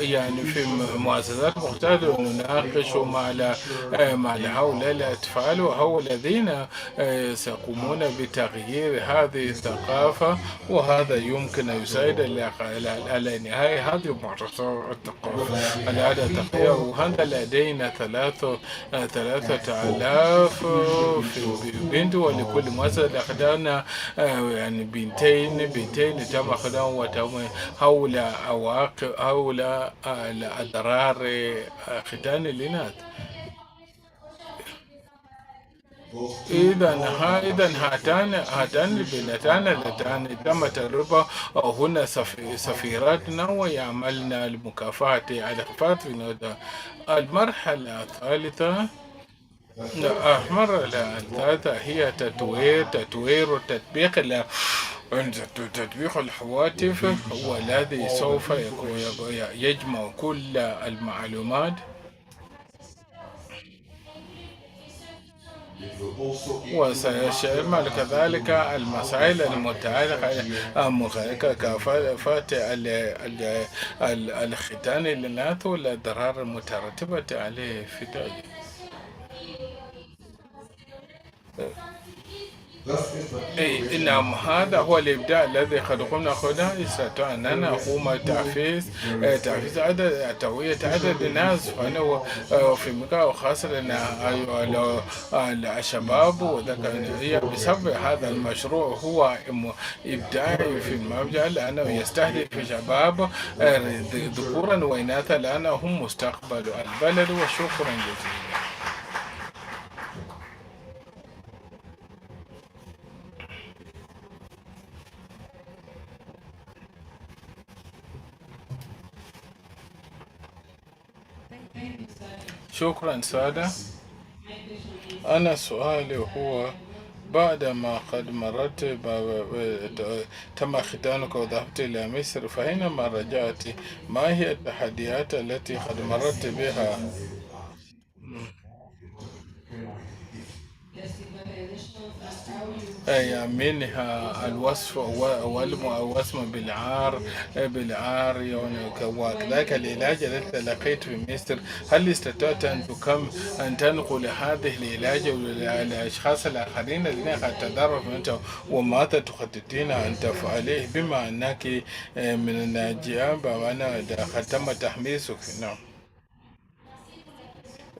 يعني في مؤسسات مختلفة نناقش مع هؤلاء الأطفال، وهؤلاء الذين سيقومون بتغيير هذه الثقافة، وهذا يمكن أن يساعد على نهاية هذه المعتقدات الثقافة العادة التقية. وهذا لدينا 3000 في بنت، ولكل مؤسسة أخذنا يعني بنتين تم أخذهم، وتم حول أضرار ختان الإناث. إذا هاتان البنتان اللتان تم تجربة هنا سفيراتنا، ويعملن المكافحة على خفافنا. المرحلة الثالثة هي تطوير وتطبيق الهواتف، والذي سوف يجمع كل المعلومات، وسيشمل كذلك المسائل المتعلقة كافة الختان للإناث والأضرار المترتبة عليه في ذلك. أي نعم، هذا هو الإبداع الذي قد قمنا خذه. استطعنا أن نقوم تعفيز عدد، توعية عدد الناس، فأنا في مكان خاصة أن الشباب وذلك هي بسبب هذا المشروع هو إبداعي في المجال، لأنه يستهدف شباب ذكورا وإناثا لأنهم مستقبل البلد. وشكرا جزيلا. شكرا سادة. أنا سؤالي هو بعدما قد مررت تم ختانك وذهبت إلى مصر، فحينما رجعت ما هي التحديات التي قد مررت بها؟ أي منها الوصف والوصم بالعار يعني وكذلك العلاج الذي تلقيت في مصر، هل استطعت أن تنقل هذه العلاج للأشخاص الآخرين الذين قد تضرروا أنت، وماذا تخططين أن تفعليه بما أنك من الناجية وأنا قد تم تحميسك؟ نعم.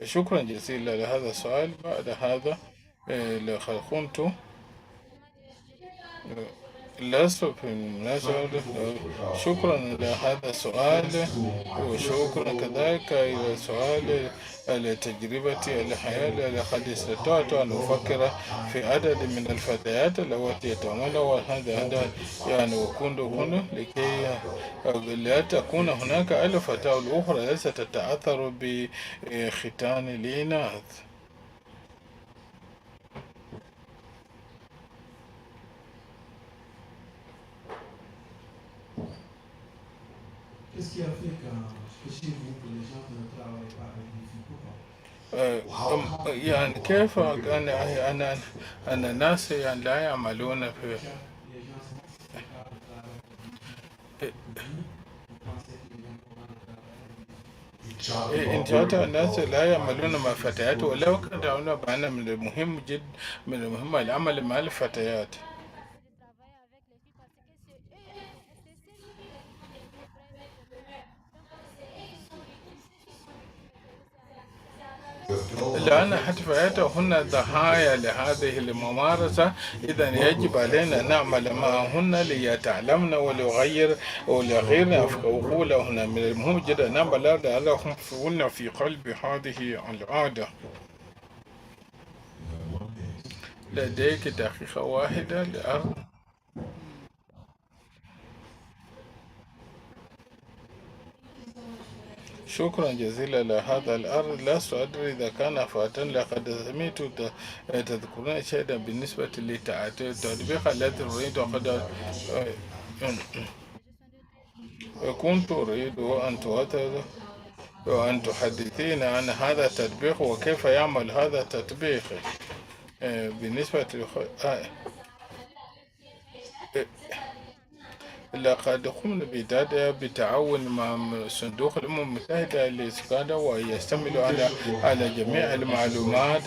شكرا جزيلا لهذا السؤال. بعد هذا لقد قمت لست في المناسبة. شكرا لهذا السؤال، وشكرا كذلك إلى سؤال لتجربتي الحياة. لقد استطعت أن أفكر في عدد من الفتيات اللواتي يتمنى هذا يعني وكنت لكي لا تكون هناك أي فتاة الأخرى ليست تتأثر بختان الإناث. Qu'est-ce qui a fait que chez vous, que les gens ne travaillent pas avec des filles? Pourquoi? يعني كيف أن الناس يعني لا يعملون في إن شاء الناس لا يعملون مع الفتيات، ولو كان دعونا بأن من المهم من المهم العمل مع الفتيات. لأن فتياتهن ضحايا لهذه الممارسة، إذا يجب علينا أن نعمل معهن ليتعلمن وليغيرن عقولهن. من المهم جدا أن نعمل لهم في قلب هذه العادة. لديك دقيقة واحدة لأرض. شكرا جزيلا لهذا الأرض. لست أدري إذا كان فاتا، لقد سمعت تذكرون شيئا بالنسبة للتطبيق الذي أريد كنت أريد أن تحدثين عن هذا التطبيق وكيف يعمل هذا التطبيق بالنسبة لقد قمنا بالتعاون مع صندوق الأمم المتحدة للسكان، ويشتمل على جميع المعلومات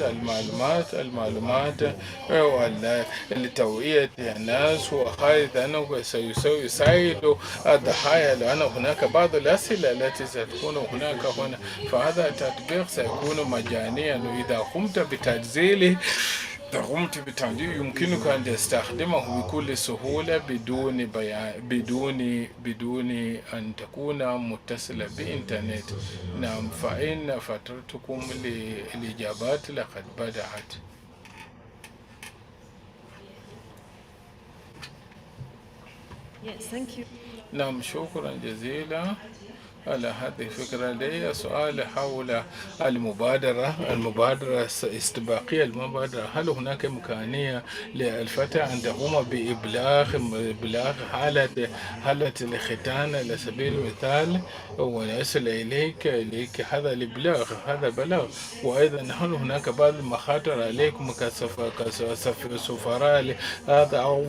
لتوعية الناس، وأيضا سيساعد الضحايا، لأن هناك بعض الأسئلة التي ستكون هناك هنا. فهذا التطبيق سيكون مجانيا، وإذا قمت بتنزيله يمكنك أن تستخدمه بكل سهولة بدون أن تكون متصلة بإنترنت. نعم، فإن فترتكم للإجابات لقد بدأت. نعم، شكرا جزيلا على هذه الفكرة. لدي سؤال حول المبادرة استباقية المبادرة. هل هناك إمكانية للفتاة أن تقوم بإبلاغ حالة الختان على سبيل المثال ويصل إليك هذا الإبلاغ، هذا بلاغ؟ وأيضا هل هناك بعض المخاطر عليكم كسفراء هذا أو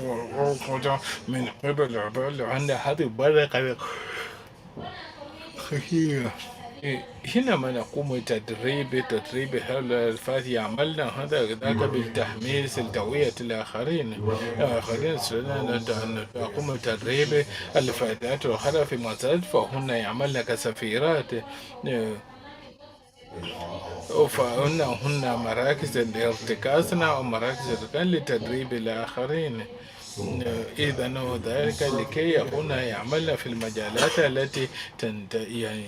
من قبل عن هذه المبادرة خطيرة؟ حينما نقوم تدريب هؤلاء الفئات يعملنا هذا ذاك بالتحميس لتوعية الآخرين. أن نقوم بتدريب الفتيات الأخرى في مساجد فهن يعملن كسفيرات، فهن مراكز ارتكازنا ومراكز لتدريب الآخرين. إذا ذلك لكي يكون يعملن في المجالات التي يعني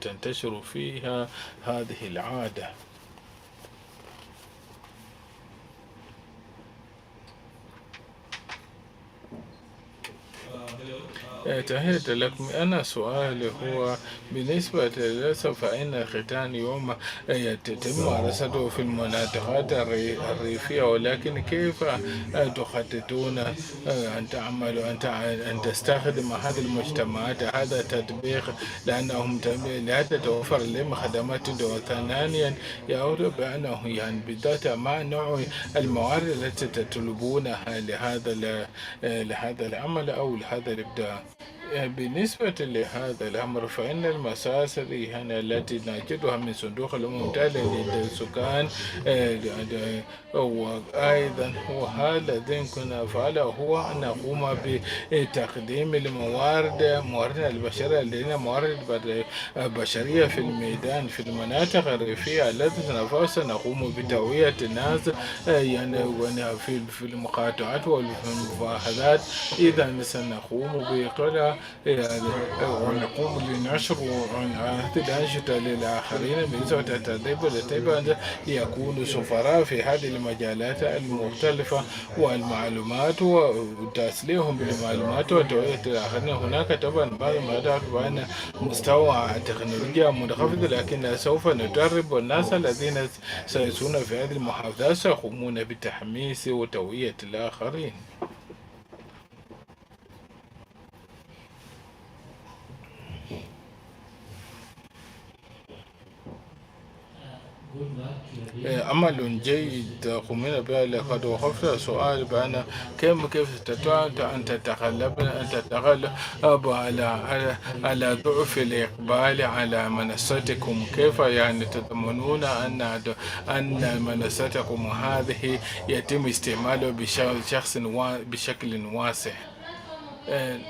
تنتشر فيها هذه العادة. تحية لكم. أنا سؤالي هو بالنسبة للأسف فإن الختان يوم يتم ممارسته في المناطقات الريفية، ولكن كيف تخططون أن تعملوا أن تستخدم هذه المجتمعات هذا التطبيق لأنهم لا تتوفر لهم خدمات ثانيا يعود بأنه يعني بالذات ما نوع الموارد التي تطلبونها لهذا العمل أو لهذا الإبداع. بالنسبة لهذا الأمر فإن المساصر يعني التي نجدها من صندوق الأمم المتحدة للسكان وأيضا وهذا الذي كنا نفعله هو أن نقوم بتقديم موارد البشرية لدينا موارد بشرية في الميدان في المناطق الريفية التي سنقوم بتوعية الناس يعني في المقاطعات والمفاهدات. إذا سنقوم بقلع ونقوم لنشر هذه الأنشطة للآخرين بالنسبة للتدريب والتدريب يكونوا سفراء في هذه المجالات المختلفة والمعلومات وتسليهم بالمعلومات وتوعية الآخرين. هناك طبعا بعض المعلومات بأن مستوى التكنولوجيا منخفض، لكن سوف ندرب الناس الذين سيكونون في هذه المحافظات سيقومون بتحميس وتوعية الآخرين. عمل جيد تقومين به. لقد وقفت سؤال بأن كيف تستطيع أن تتغلب على ضعف الإقبال على منصتكم. كيف يعني تضمنون أن منصتكم هذه يتم استعماله بشكل واسع؟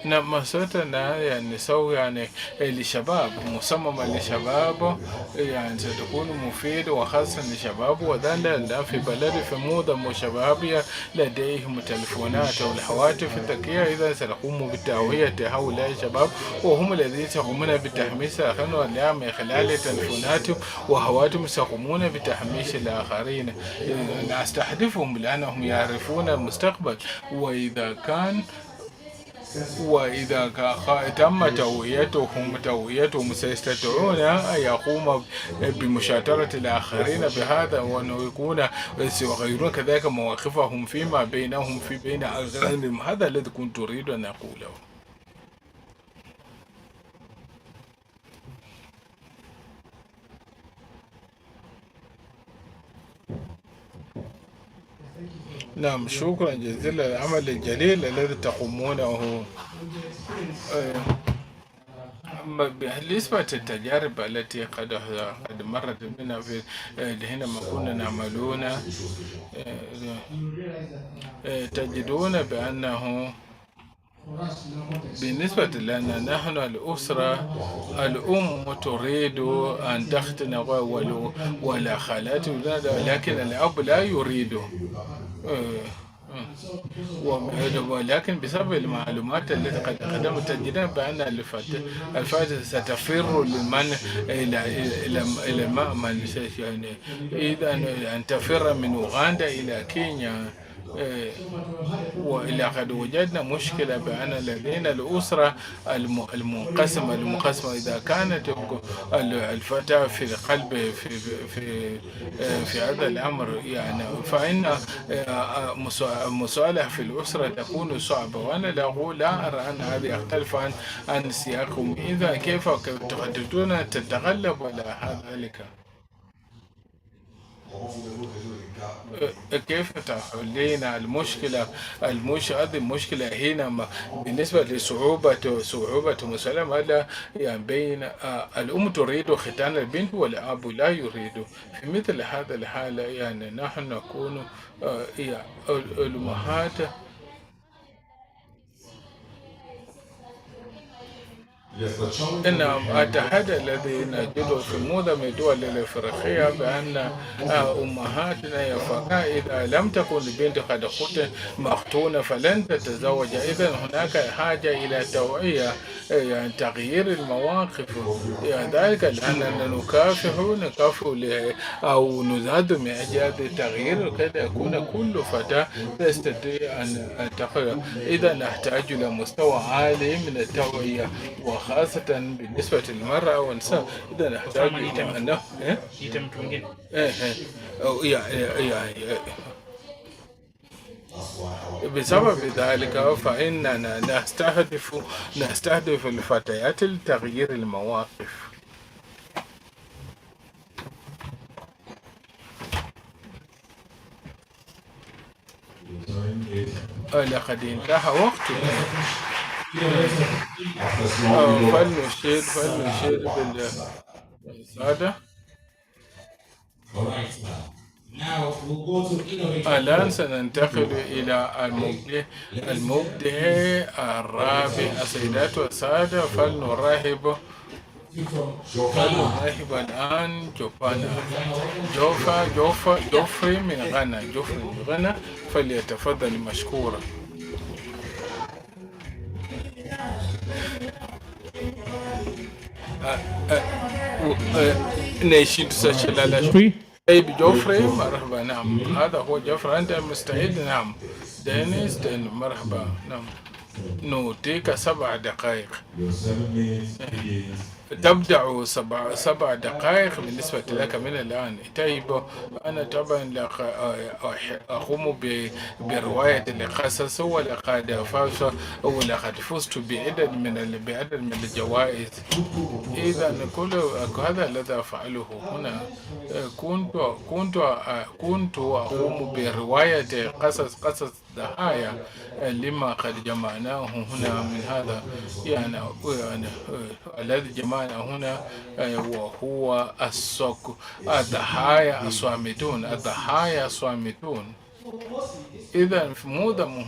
منصتنا يعني نسوي يعني للشباب مصممة للشباب يعني ستكون مفيدة وخاصة للشباب، وذلك في بلدي في معظم الشباب لديهم تلفونات أو الهواتف الذكية. إذا سنقوم بتوعية هؤلاء الشباب وهم الذين سيقومون بتحميس الآخرين من خلال تلفوناتهم وهواتفهم سيقومون بتحميس الآخرين. نستهدفهم لأنهم يعرفون المستقبل، وإذا تم توعيتهم سيستطيعون أن يقوموا بمشاطرة الآخرين بهذا، وأن سيغيرون كذلك مواقفهم فيما بينهم بين أغانيهم. هذا الذي كنت أريد أن أقوله. نعم، شكرا جزيلا العمل الجليل الذي تقومونه. بالنسبة للتجارب التي قد مرت بنا في حينما كنا نعملون تجدون بأنه بالنسبة لنا نحن الأسرة الأم تريد أن تختن ولا خالات، لكن الأب لا يريد. ولكن بسبب المعلومات التي قد قدمت تجدون بأن الفائدة ستفر إلى مأمن. يعني إذا أن تفر من أوغندا إلى كينيا. ولقد وجدنا مشكلة بأن لدينا الأسرة المنقسمة إذا كانت الفتاة في القلب في هذا الأمر يعني فإن مسؤولة في الأسرة تكون صعبة. وأنا لا أرى أن هذا يختلف عن سياقهم. إذا كيف تخططون تتغلب على ذلك؟ كيف تحلين المشكلة هذه المشكلة هنا بالنسبة لصعوبة مسألة هذا يعني بين الأم تريد ختان البنت والأب لا يريد. في مثل هذا الحالة يعني نحن نكون يعني الأمهات. نعم، التحدي الذي نجده في معظم الدول الأفريقية بأن أمهاتنا يفعلن إذا لم تكن البنت قد مختونة فلن تتزوج. إذا هناك حاجة إلى توعية، يعني تغيير المواقف، يعني ذلك لأننا نكافح أو نزاد من أجل تغيير كي يكون كل فتاة تستطيع أن تقرأ. إذا نحتاج إلى مستوى عالي من التوعية وخاصة بالنسبة للمرأة والنساء. إذا نحتاج إلى أنه يعني بسبب ذلك فإننا نستهدف الفتيات لتغيير المواقف. لقد انتهى وقتنا. فلنشير بالسادة. الآن سننتقل إلى المبدع الرابع. السيدات والسادة، فلنرحب الآن جوفري من غانا، فليتفضل مشكورا. نشيد سشلالة. طيب جوفري، مرحبا. نعم، هذا هو جوفري. أنت مستعد؟ نعم. دينيس مرحبا. نعم، نعطيك 7 دقائق. تبدأ 7 دقائق بالنسبة لك من الآن. طيب، أنا طبعا أقوم برواية القصص ولقد فزت بعدد من الجوائز. إذا كل هذا الذي أفعله هنا كنت أقوم برواية قصص ضحايا لما قد جمعناه هنا من هذا، يعني الذي جمعنا هنا وهو الضحايا الصامتون. إذا معظم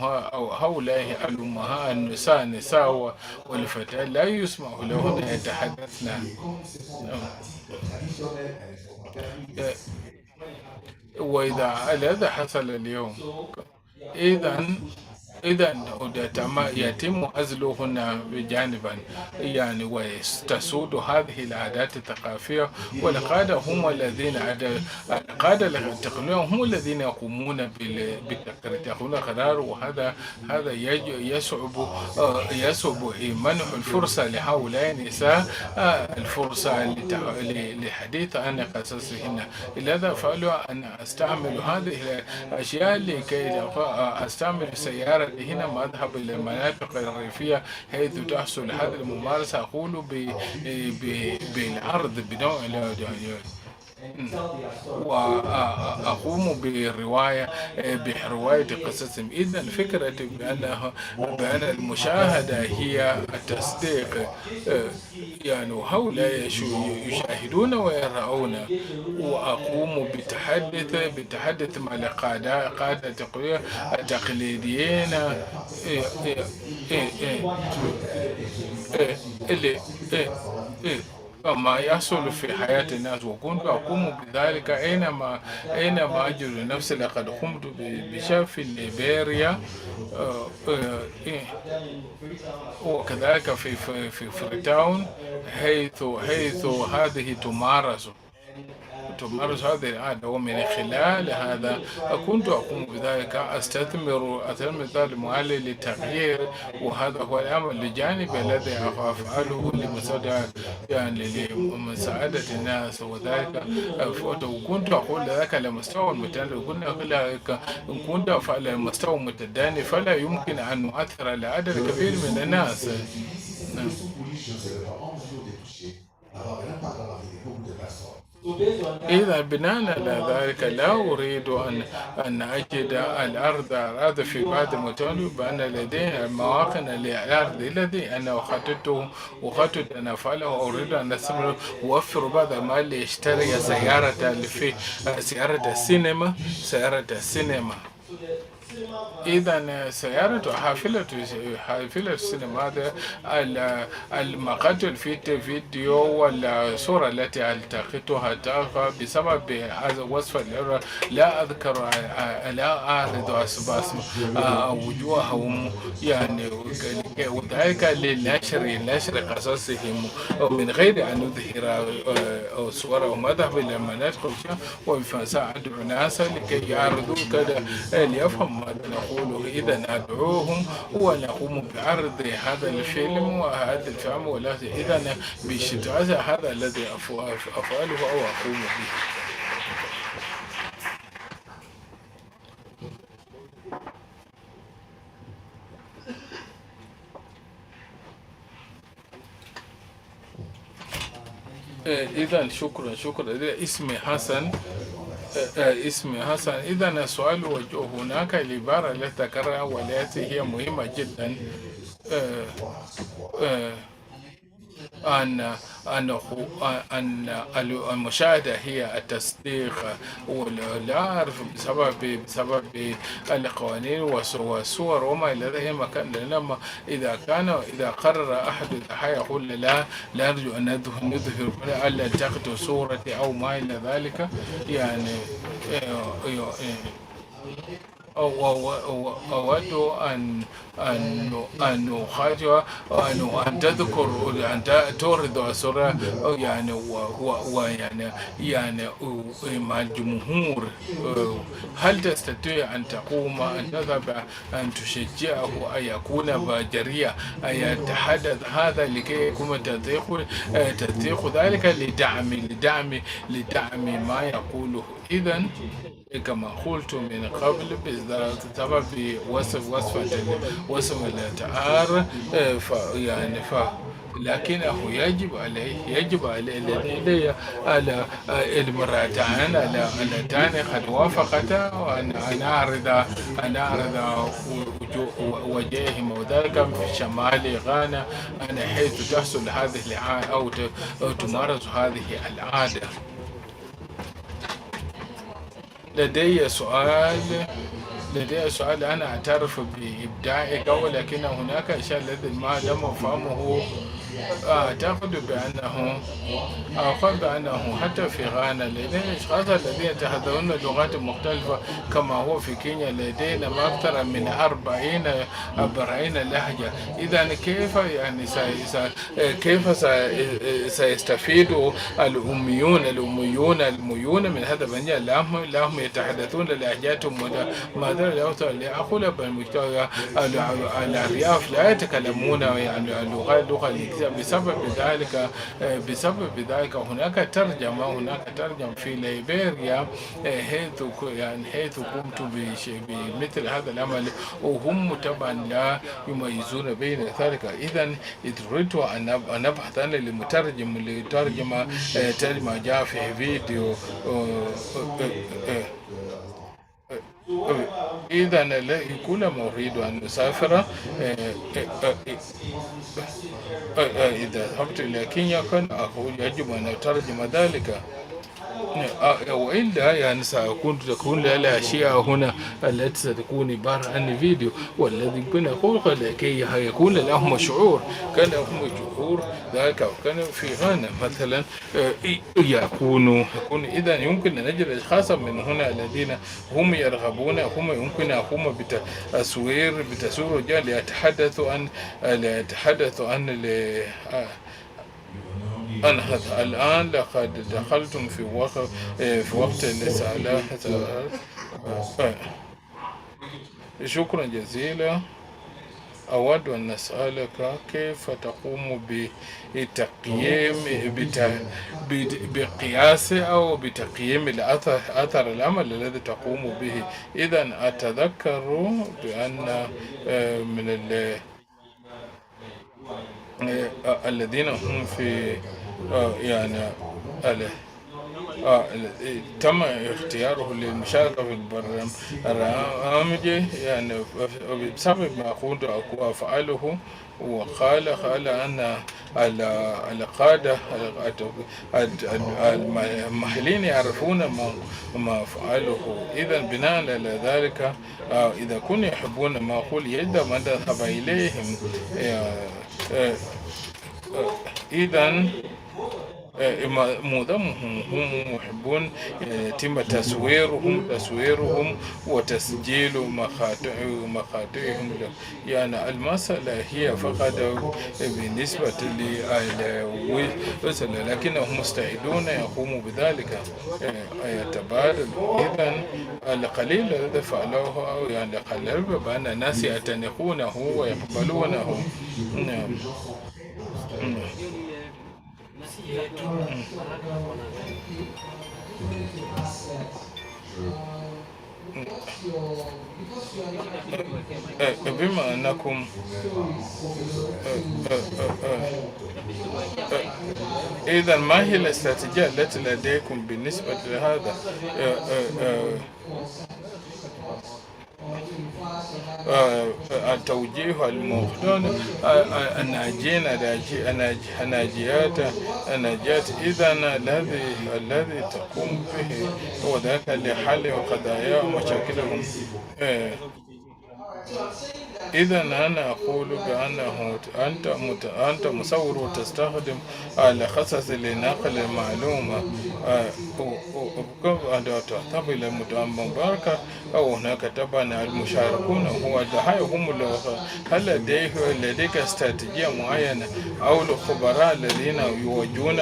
هؤلاء الأمهات النساء والفتيات لا يسمح لهن يتحدثن. وإذا هذا حصل اليوم، إذا يتم عزلهن بجانبا، يعني وتسود هذه العادات الثقافية. والقادة هم الذين القادة التقنية هم الذين يقومون بالتقرير، يأخذون قرار. وهذا يصعب منح الفرصة لهؤلاء النساء الفرصة للحديث عن قصصهن. لذا فعلوا أن أستعمل هذه الأشياء لكي أستعمل سيارة هنا ما أذهب إلى المناطق الريفية حيث تحصل هذه الممارسة. أقول بالعرض بنوع وأقوم برواية قصصهم. إذن فكرة بأن المشاهدة هي التصديق، يعني هؤلاء يشاهدون ويرون. وأقوم بالتحدث مع القادة التقليديين ما يحصل في حياة الناس. وكنت أقوم بذلك أينما أجد نفسي. لقد قمت بشاف في ليبيريا، وكذلك في فريتاون، حيث هذه تمارس هذه العادة. ومن خلال هذا كنت أقوم بذلك، أستثمر ذلك المعالي للتغيير. وهذا هو العمل الجانبي الذي أفعله لمساعدة الناس. وذلك وكنت أقول ذلك على مستوى المتداني. كنت أفعل على المستوى المتداني فلا يمكن أن نؤثر على عدد كبير من الناس. إذا بناء على ذلك لا أريد أن أجد الأرض في بعض المتون بأن لديه مواقع للأرض الذي أنا أخطط أن أفعله. أريد أن أوفر بعض المال لأشتري سيارة في سيارة السينما. إذا سيارة حافلة السينما هذا المقاطع الفيديو والصورة التي التقطتها بسبب هذا الوصف لا أذكر لا أعرض أسباب وجوههم يعني، وذلك لنشر قصصهم من غير أن نظهر صورهم. أذهب إلى المناطق وسأدعو الناس لكي يعرضوا كذا ليفهم ماذا نقوله. إذا أدعوهم ونقوم بعرض هذا الفيلم وهذا الفيلم، ولا إذا بشتاء هذا الذي أفعله أو أقوم به. إذا شكرا. اسمي حسن. إذا السؤال وجه هناك العبارة التي ذكرها والتي هي مهمة جدا، أن المشاهدة هي التصديق، ولا أعرف بسبب القوانين والصور وما إلى ذلك مكان. لأنما إذا قرر أحد الضحايا يقول لا نرجو أن نظهر ألا تأخذ صورتي أو ما إلى ذلك، يعني أود أن أخاطب أن تذكر أن تورد الصورة يعني يعني مع الجمهور. هل تستطيع أن تقوم أن تذهب أن تشجعه أن يكون جريء أن يتحدث هذا لكي يكون تضيق ذلك لدعم ما يقوله. إذن كما قلت من قبل بسبب وصف الأتعار لكنه يجب عليه على المراتعان اللتان قد وافقتا وأن أعرض وجههم، وذلك في شمال غانا حيث تحصل هذه العادة أو تمارس هذه العادة. لدي سؤال. أنا أعترف بإبداعك، ولكن هناك أشياء الذي ما لم أفهمه. أعتقد بأنه حتى في غانا لدينا أشخاص الذين يتحدثون لغات مختلفة كما هو في كينيا لدينا ما أكثر من 40 لهجة. إذا كيف سيستفيد الأميون من هذا البنية؟ لهم يتحدثون لهجاتهم ماذا أقول الأرياف لا يتكلمون يعني اللغة الإنجليزية. بسبب ذلك هناك ترجمة في ليبيريا حيث قمت بمثل هذا العمل، وهم طبعا لا يميزون بين ذلك. إذا أردت أن أبحث عن المترجم لترجمة ترجمة جاء في فيديو. إذا كلما أريد أن أسافر إذا ذهبت إلى كينيا كان أقول يجب أن أترجم ذلك، وإلا يعني تكون لها أشياء هنا التي ستكون عبارة عن فيديو، والذي كنا نقول لكي يكون لهم شعور. كان لهم شعور ذلك، وكان في غانا مثلا يكون إذا يمكن أن نجد أشخاصا من هنا الذين هم يرغبون، هم يمكن أقوم بتصوير رجال يتحدثوا عن أنا الآن لقد دخلتم في وقت الرسالة. شكرا جزيلا. أود أن أسألك كيف تقوم بقياس أو بتقييم أثر العمل الذي تقوم به. إذا أتذكر بأن من الذين هم في يعني تم اختياره للمشاركة في البرامج يعني بسبب ما كنت أفعله. قال أن القادة المحليين يعرفون ما أفعله. إذا بناء على ذلك إذا كانوا يحبون ما أقول يجب أن نذهب إليهم. إذا معظمهم هم محبون يتم تصويرهم وتسجيل مقاطعهم. يعني المسألة هي فقط بالنسبة للوصل، لكنهم مستعدون يقوموا بذلك يتبادل. إذا القليل الذي فعلوه يعني قليل بأن الناس يعتنقونه ويقبلونه. نعم. بما أنكم إذا ما هي الاستراتيجية التي لديكم بالنسبة لهذا؟ التوجيه المختار الناجيات. إذا الذي تقوم به هو ذاك لحل قضايا ومشاكلهم. إذا أنا أقول بأنه أنت مصور وتستخدم القصص لنقل المعلومة تعتبر المباركة أو هناك طبعا المشاركون هو الضحايا هم. هل لديك استراتيجية معينة أو الخبراء الذين يوجهون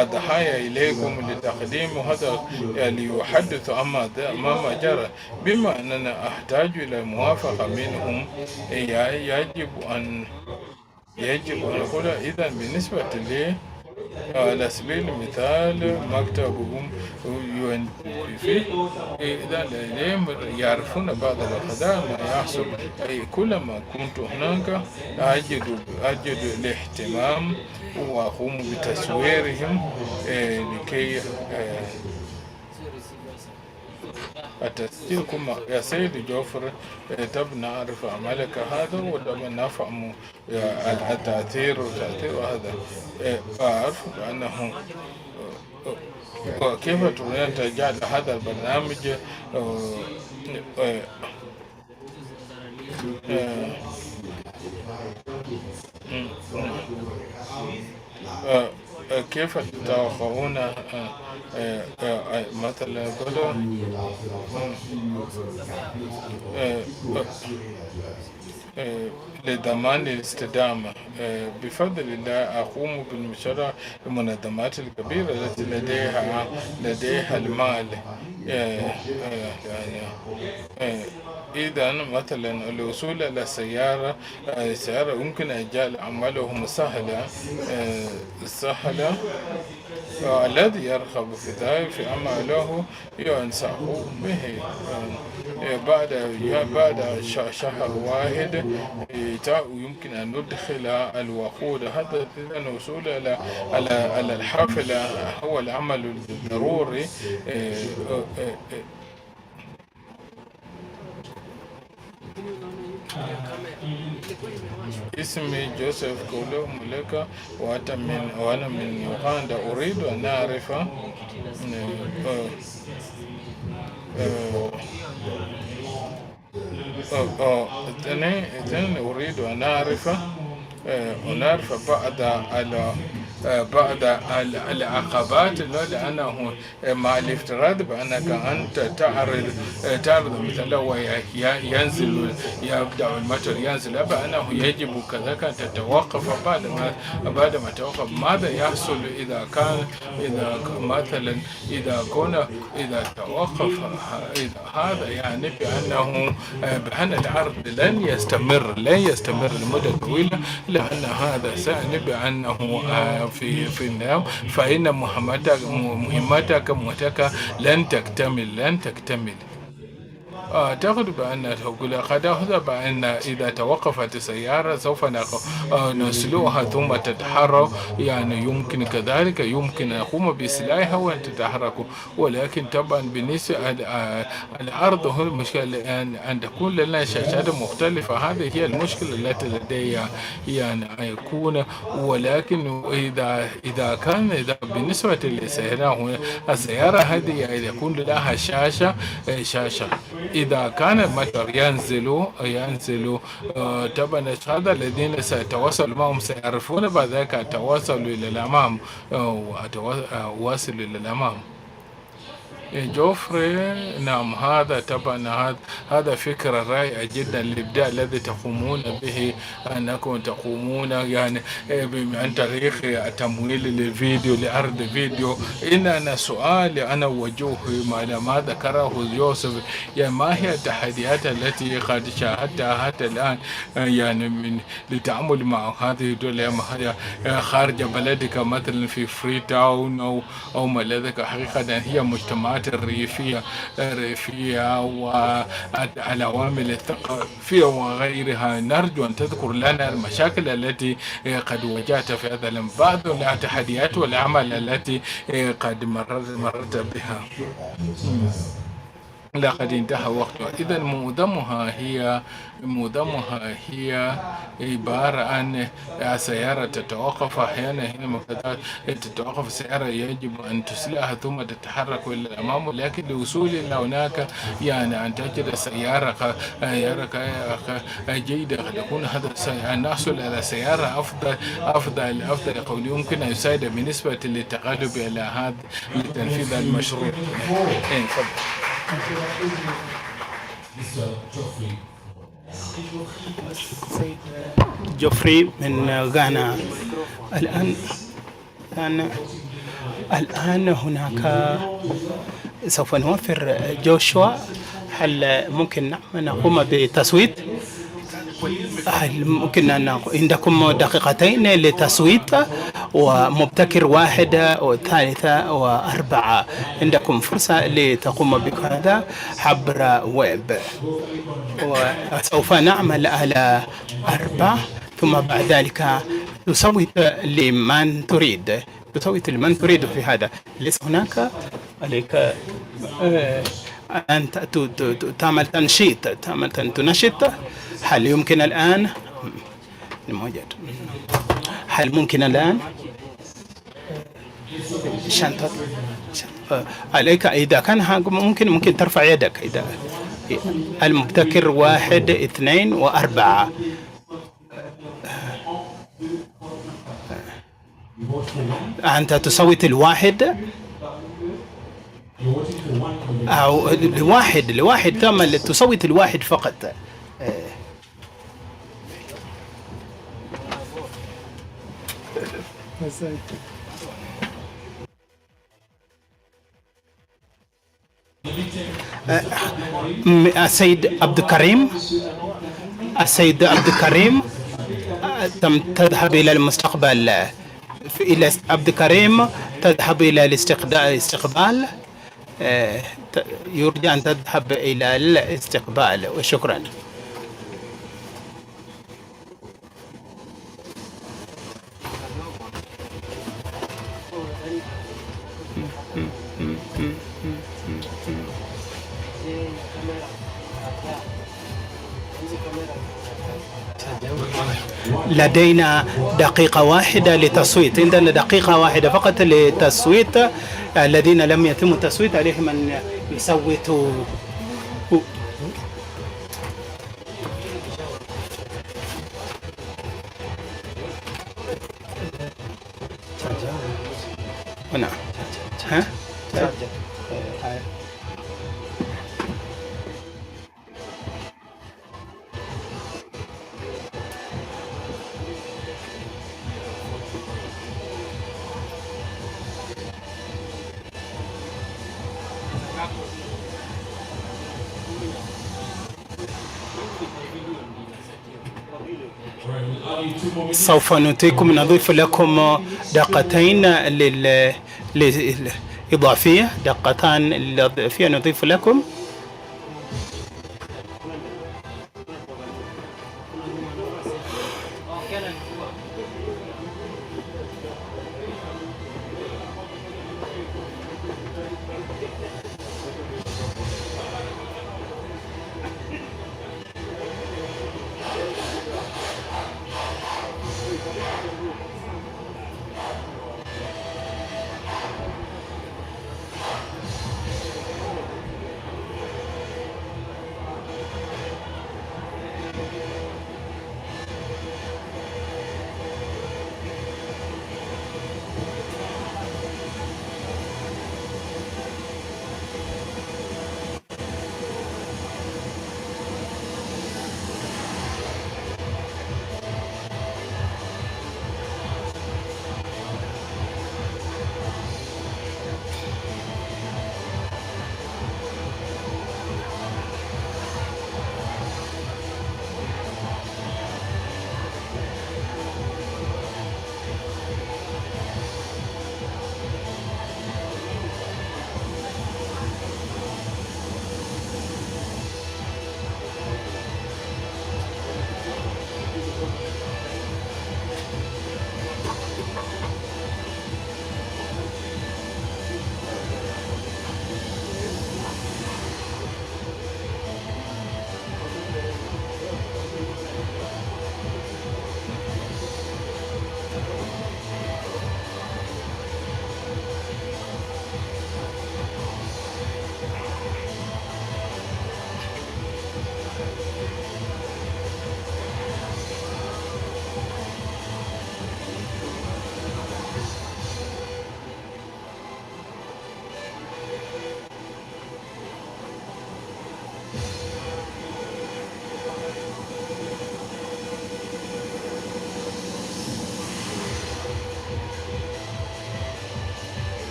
الضحايا إليكم لتقديم هذا ليحدث ما جرى؟ بما أننا أحتاج إلى موافقة منهم يجب أن نقول. إذا بالنسبة لي على سبيل المثال مكتبهم إذا لديهم يعرفون بعض القضايا ما يحصل. كلما كنت هناك أجد الاهتمام وأقوم بتصويرهم لكي التسجيل. كما يا سيد جوفر تبى نعرف عملك هذا وتبى نفهم التأثير هذا. أعرف أنه كيف تريد أن تجعل هذا البرنامج كيف تتوقعون مثلا لضمان الاستدامة؟ بفضل الله أقوم بالمشاركة المنظمات الكبيرة التي لديها المال. إذا مثلا الوصول إلى السيارة يمكن أن يجعل عملهم سهلا. الذي يرغب في ذلك في عمله ينصح به. بعد شهر واحد يمكن أن ندخل الوقود. هذا الوصول على الحافلة هو العمل الضروري. اسمي جوزيف كولو ملكا وأنا من يوغندا. أريد أن أعرف أريد أن أعرف بعض العقبات. لأنه مع الافتراض بأنك أنت تعرض مثلا وينزل يبدأ المطر ينزل بأنه يجب كذلك أن تتوقف. بعد ما توقف ماذا يحصل إذا مثلا إذا توقف هذا؟ يعني بأن العرض لن يستمر لمدة طويلة، لأن هذا سعني بأنه في النهاية فإن مهمتك لن تكتمل. أعتقد بأن قد أخذ بأن إذا توقفت السيارة سوف نسلوها ثم تتحرك، يعني يمكن كذلك يمكن أن نقوم بإصلاحها وأن تتحرك، ولكن طبعا بالنسبة الأرض هو المشكلة أن تكون لنا شاشات مختلفة. هذه هي المشكلة التي لدي، يعني يكون، ولكن إذا بالنسبة للسيارة السيارة هذه يكون لها شاشة إذا كان المطر ينزل طبعا الأشخاص الذين سيتواصلوا معهم سيعرفون بعد ذلك التواصل إلى الأمام واصل إلى الأمام. جوفري، نعم، هذا طبعا هذا فكرة رائعة جدا. الإبداع الذي تقومون به أنكم تقومون يعني عن طريق التمويل للفيديو لعرض فيديو. أنا سؤال أنا وجهه ما ذكره يوسف، يعني ما هي التحديات التي قد شاهدتها حتى الآن يعني من للتعامل مع هذه الدول خارج بلدك مثلا في فري تاون أو ما لديك؟ حقيقة هي مجتمعات الريفية والعوامل الثقافية وغيرها. نرجو أن تذكر لنا المشاكل التي قد واجهت في هذا بعض التحديات والأعمال التي قد مررت بها. لقد انتهى وقتها. إذا معظمها هي عبارة عن سيارة تتوقف أحيانا. حينما تتوقف السيارة يجب أن تسلعها ثم تتحرك إلى الأمام، لكن للوصول إلى هناك يعني أن تجد سيارة جيدة قد يكون هذا أن نحصل على سيارة أفضل يقول يمكن أن يساعد بالنسبة للتغلب على هذا لتنفيذ المشروع. جوفري من غانا. الآن هناك سوف نوفر جوشوا. هل ممكن نقوم بتصويت؟ هل ممكن أن عندكم دقيقتين لتصويت، ومبتكر 1 و3 و4 عندكم فرصة لتقوم بهذا عبر ويب، وسوف نعمل على 4 ثم بعد ذلك تصوت لمن تريد. في هذا. ليس هناك عليك أن تعمل تنشيط. هل يمكن الآن شنطة عليك إذا كان ممكن ترفع يدك. إذا المبتكر 1 2 و4 أنت تصوت الواحد أو لواحد تعمل تصوت الواحد فقط. السيد عبد الكريم تذهب إلى المستقبل. إلى عبد الكريم تذهب إلى الاستقبال. يرجى أن تذهب إلى الاستقبال، وشكرا. لدينا دقيقة واحدة لتصويت. عندنا دقيقة واحدة فقط لتصويت. الذين لم يتم التصويت عليهم أن يصوتوا. هنا سوف نضيف لكم دقتين إضافية. دقتان إضافية نضيف لكم.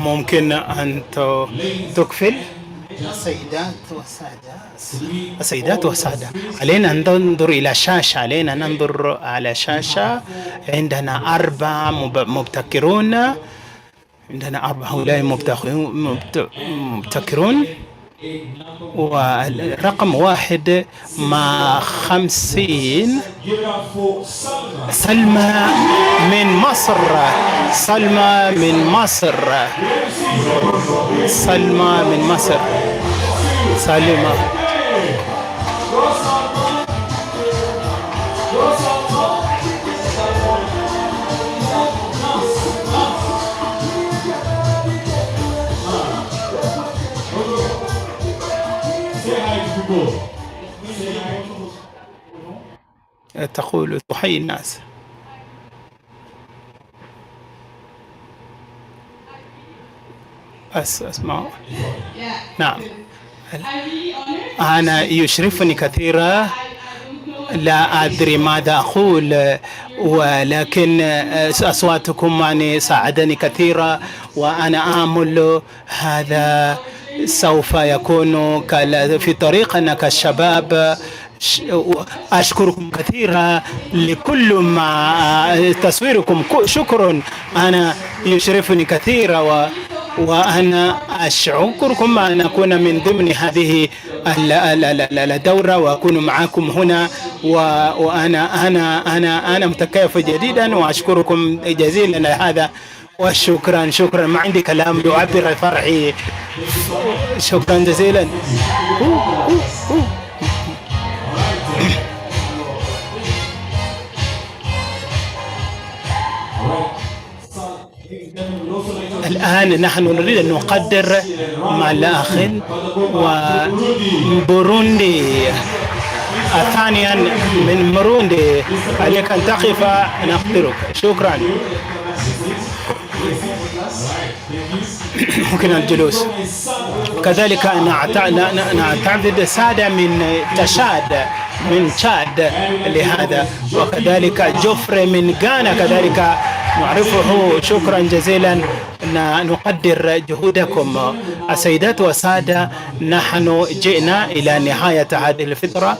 ممكن أن تكفل. السيدات والسادة، علينا أن ننظر إلى شاشة، علينا ننظر على شاشة. عندنا 4 مبتكرون، عندنا 4 هؤلاء مبتكرون، ورقم 1 مع 50. سلمى من مصر، سلمى من مصر، سلمى من مصر، سلمى. تقول تحيي الناس. أسمع. نعم، أنا يشرفني كثيرا، لا أدري ماذا أقول، ولكن أصواتكم يعني ساعدني كثيرا، وأنا آمل هذا سوف يكون في طريقنا كالشباب. أشكركم كثيرا لكل ما تصويركم، شكرا. أنا يشرفني كثيرا، وأنا أشكركم أن أكون من ضمن هذه الدورة وأكون معكم هنا، وأنا أنا أنا أنا متكيف جديدا، وأشكركم جزيلا على هذا، وشكرا. شكرا، ما عندي كلام يعبر عن فرحي. شكرا جزيلا. الآن نحن نريد أن نقدر مع الأخ وبوروندي، ثانيا من بوروندي، عليك أن تقف نقدرك. شكرا. ممكن الجلوس. كذلك نعتقد سادة من تشاد لهذا، وكذلك جوفري من غانا كذلك نعرفه. شكرا جزيلا، نقدر جهودكم. السيدات والسادة، نحن جئنا إلى نهاية هذه الفترة،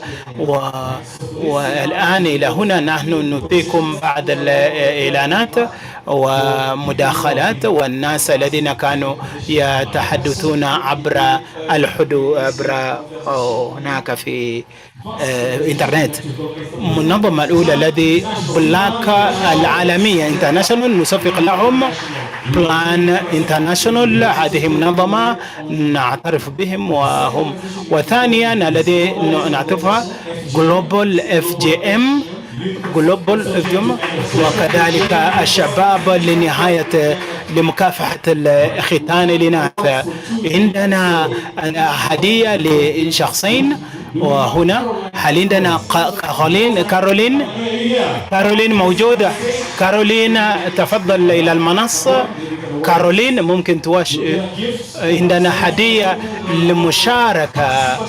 والآن إلى هنا نحن نعطيكم بعض الإعلانات ومداخلات، والناس الذين كانوا يتحدثون عبر الحدود عبر هناك في الانترنت. المنظمة الأولى الذي بلاك العالمية انترناشونال، نصفق لهم بلان انترناشونال، هذه منظمة نعترف بهم وهم. وثانيا الذي نعترفها جلوبال FGM، وكذلك الشباب لمكافحة الختان الإناث. عندنا هدية لشخصين، وهنا هل عندنا كارولين موجودة؟ كارولين تفضل إلى المنصة. كارولين ممكن عندنا هدية لمشاركة.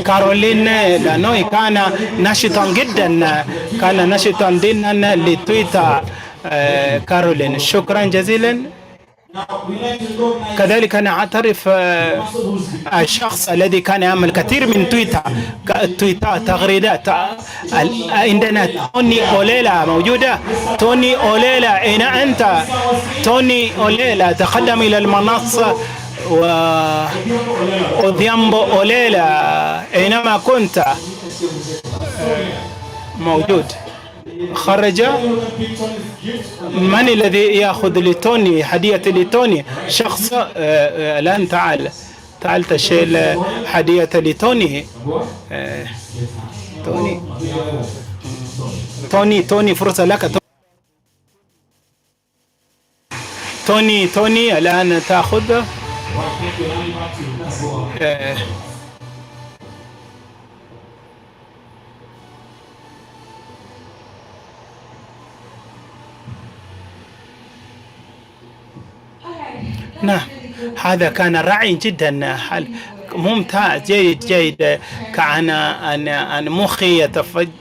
كارولين لانوي كان نشطا جدا، كان نشطا جدا لتويتر. كارولين شكرا جزيلا. كذلك نعترف الشخص الذي كان يعمل كثير من تويتر تغريدات. عندنا توني أوليلا موجودة. توني أوليلا، أين أنت؟ توني أوليلا تقدم إلى المنصة. وأوديامبو أوليلا، أينما كنت موجود. خرج. من الذي يأخذ لتوني هدية لتوني؟ شخص الآن تعال تشيل هدية لتوني. توني فرصة لك. توني الآن تأخذ. نعم، هذا كان رائع جدا. ممتاز جيد كان أن مخي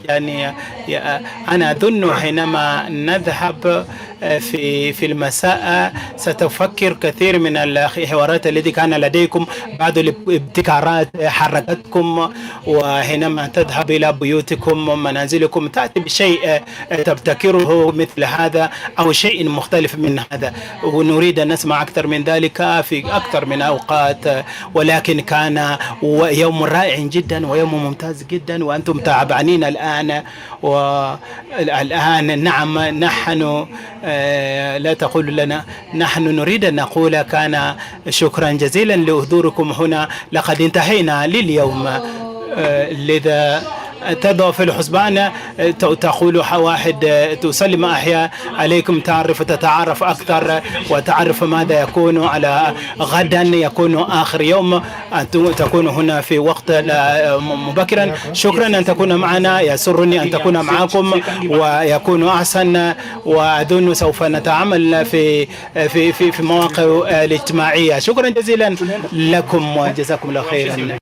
يعني أنا أظن حينما نذهب في المساء ستفكر كثير من الحوارات التي كان لديكم، بعض الابتكارات حركتكم، وحينما تذهب إلى بيوتكم ومنازلكم تأتي بشيء تبتكره مثل هذا أو شيء مختلف من هذا، ونريد أن نسمع أكثر من ذلك في أكثر من أوقات. ولكن كان يوم رائع جدا ويوم ممتاز جدا، وأنتم تعبانين الآن. والآن نعم نحن لا تقول لنا، نحن نريد أن نقول كان شكرا جزيلا لحضوركم هنا. لقد انتهينا لليوم، لذا تضع في الحسبان تقول واحد تسلم أحياء عليكم، تعرف تتعرف أكثر وتعرف ماذا يكون على غدا، يكون آخر يوم، أن تكون هنا في وقت مبكرا. شكرا أن تكون معنا، يسرني أن تكون معكم ويكون أحسن، وأظن سوف نتعامل في مواقع الاجتماعية. شكرا جزيلا لكم وجزاكم الله خيرا.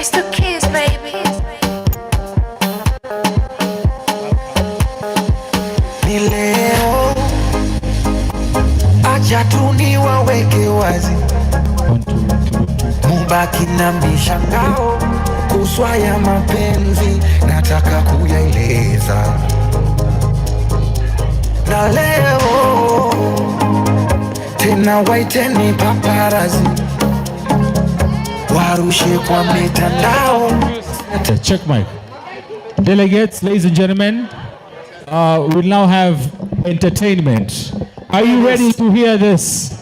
It's the kids, baby. Ni leo, acha tu niwaweke wazi, mubaki na mishangao kuswa ya mapenzi, nataka kuyaeleza. Na leo tena waiteni paparazi, warushe kwa mitandao. Check mic. Delegates, ladies and gentlemen, we'll now have entertainment. Are you ready to hear this?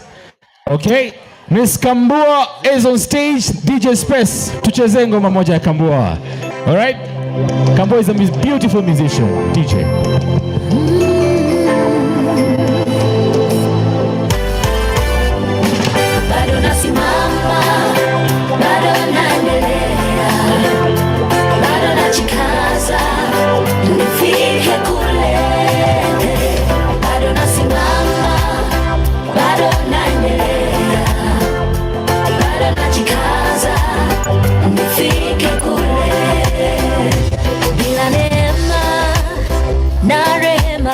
Okay. Miss Kambua is on stage. DJ Space, tucheze ngoma moja ya Kambua. All right? Kambua is a beautiful musician. DJ. Bado nasimama, bado naendelea, bado najikaza nifike kule. Bado nasimama, bado naendelea, bado najikaza nifike kule. Bila neema na rehema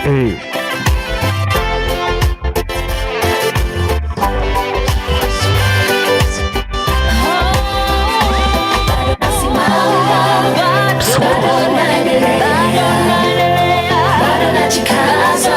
Bado najikaza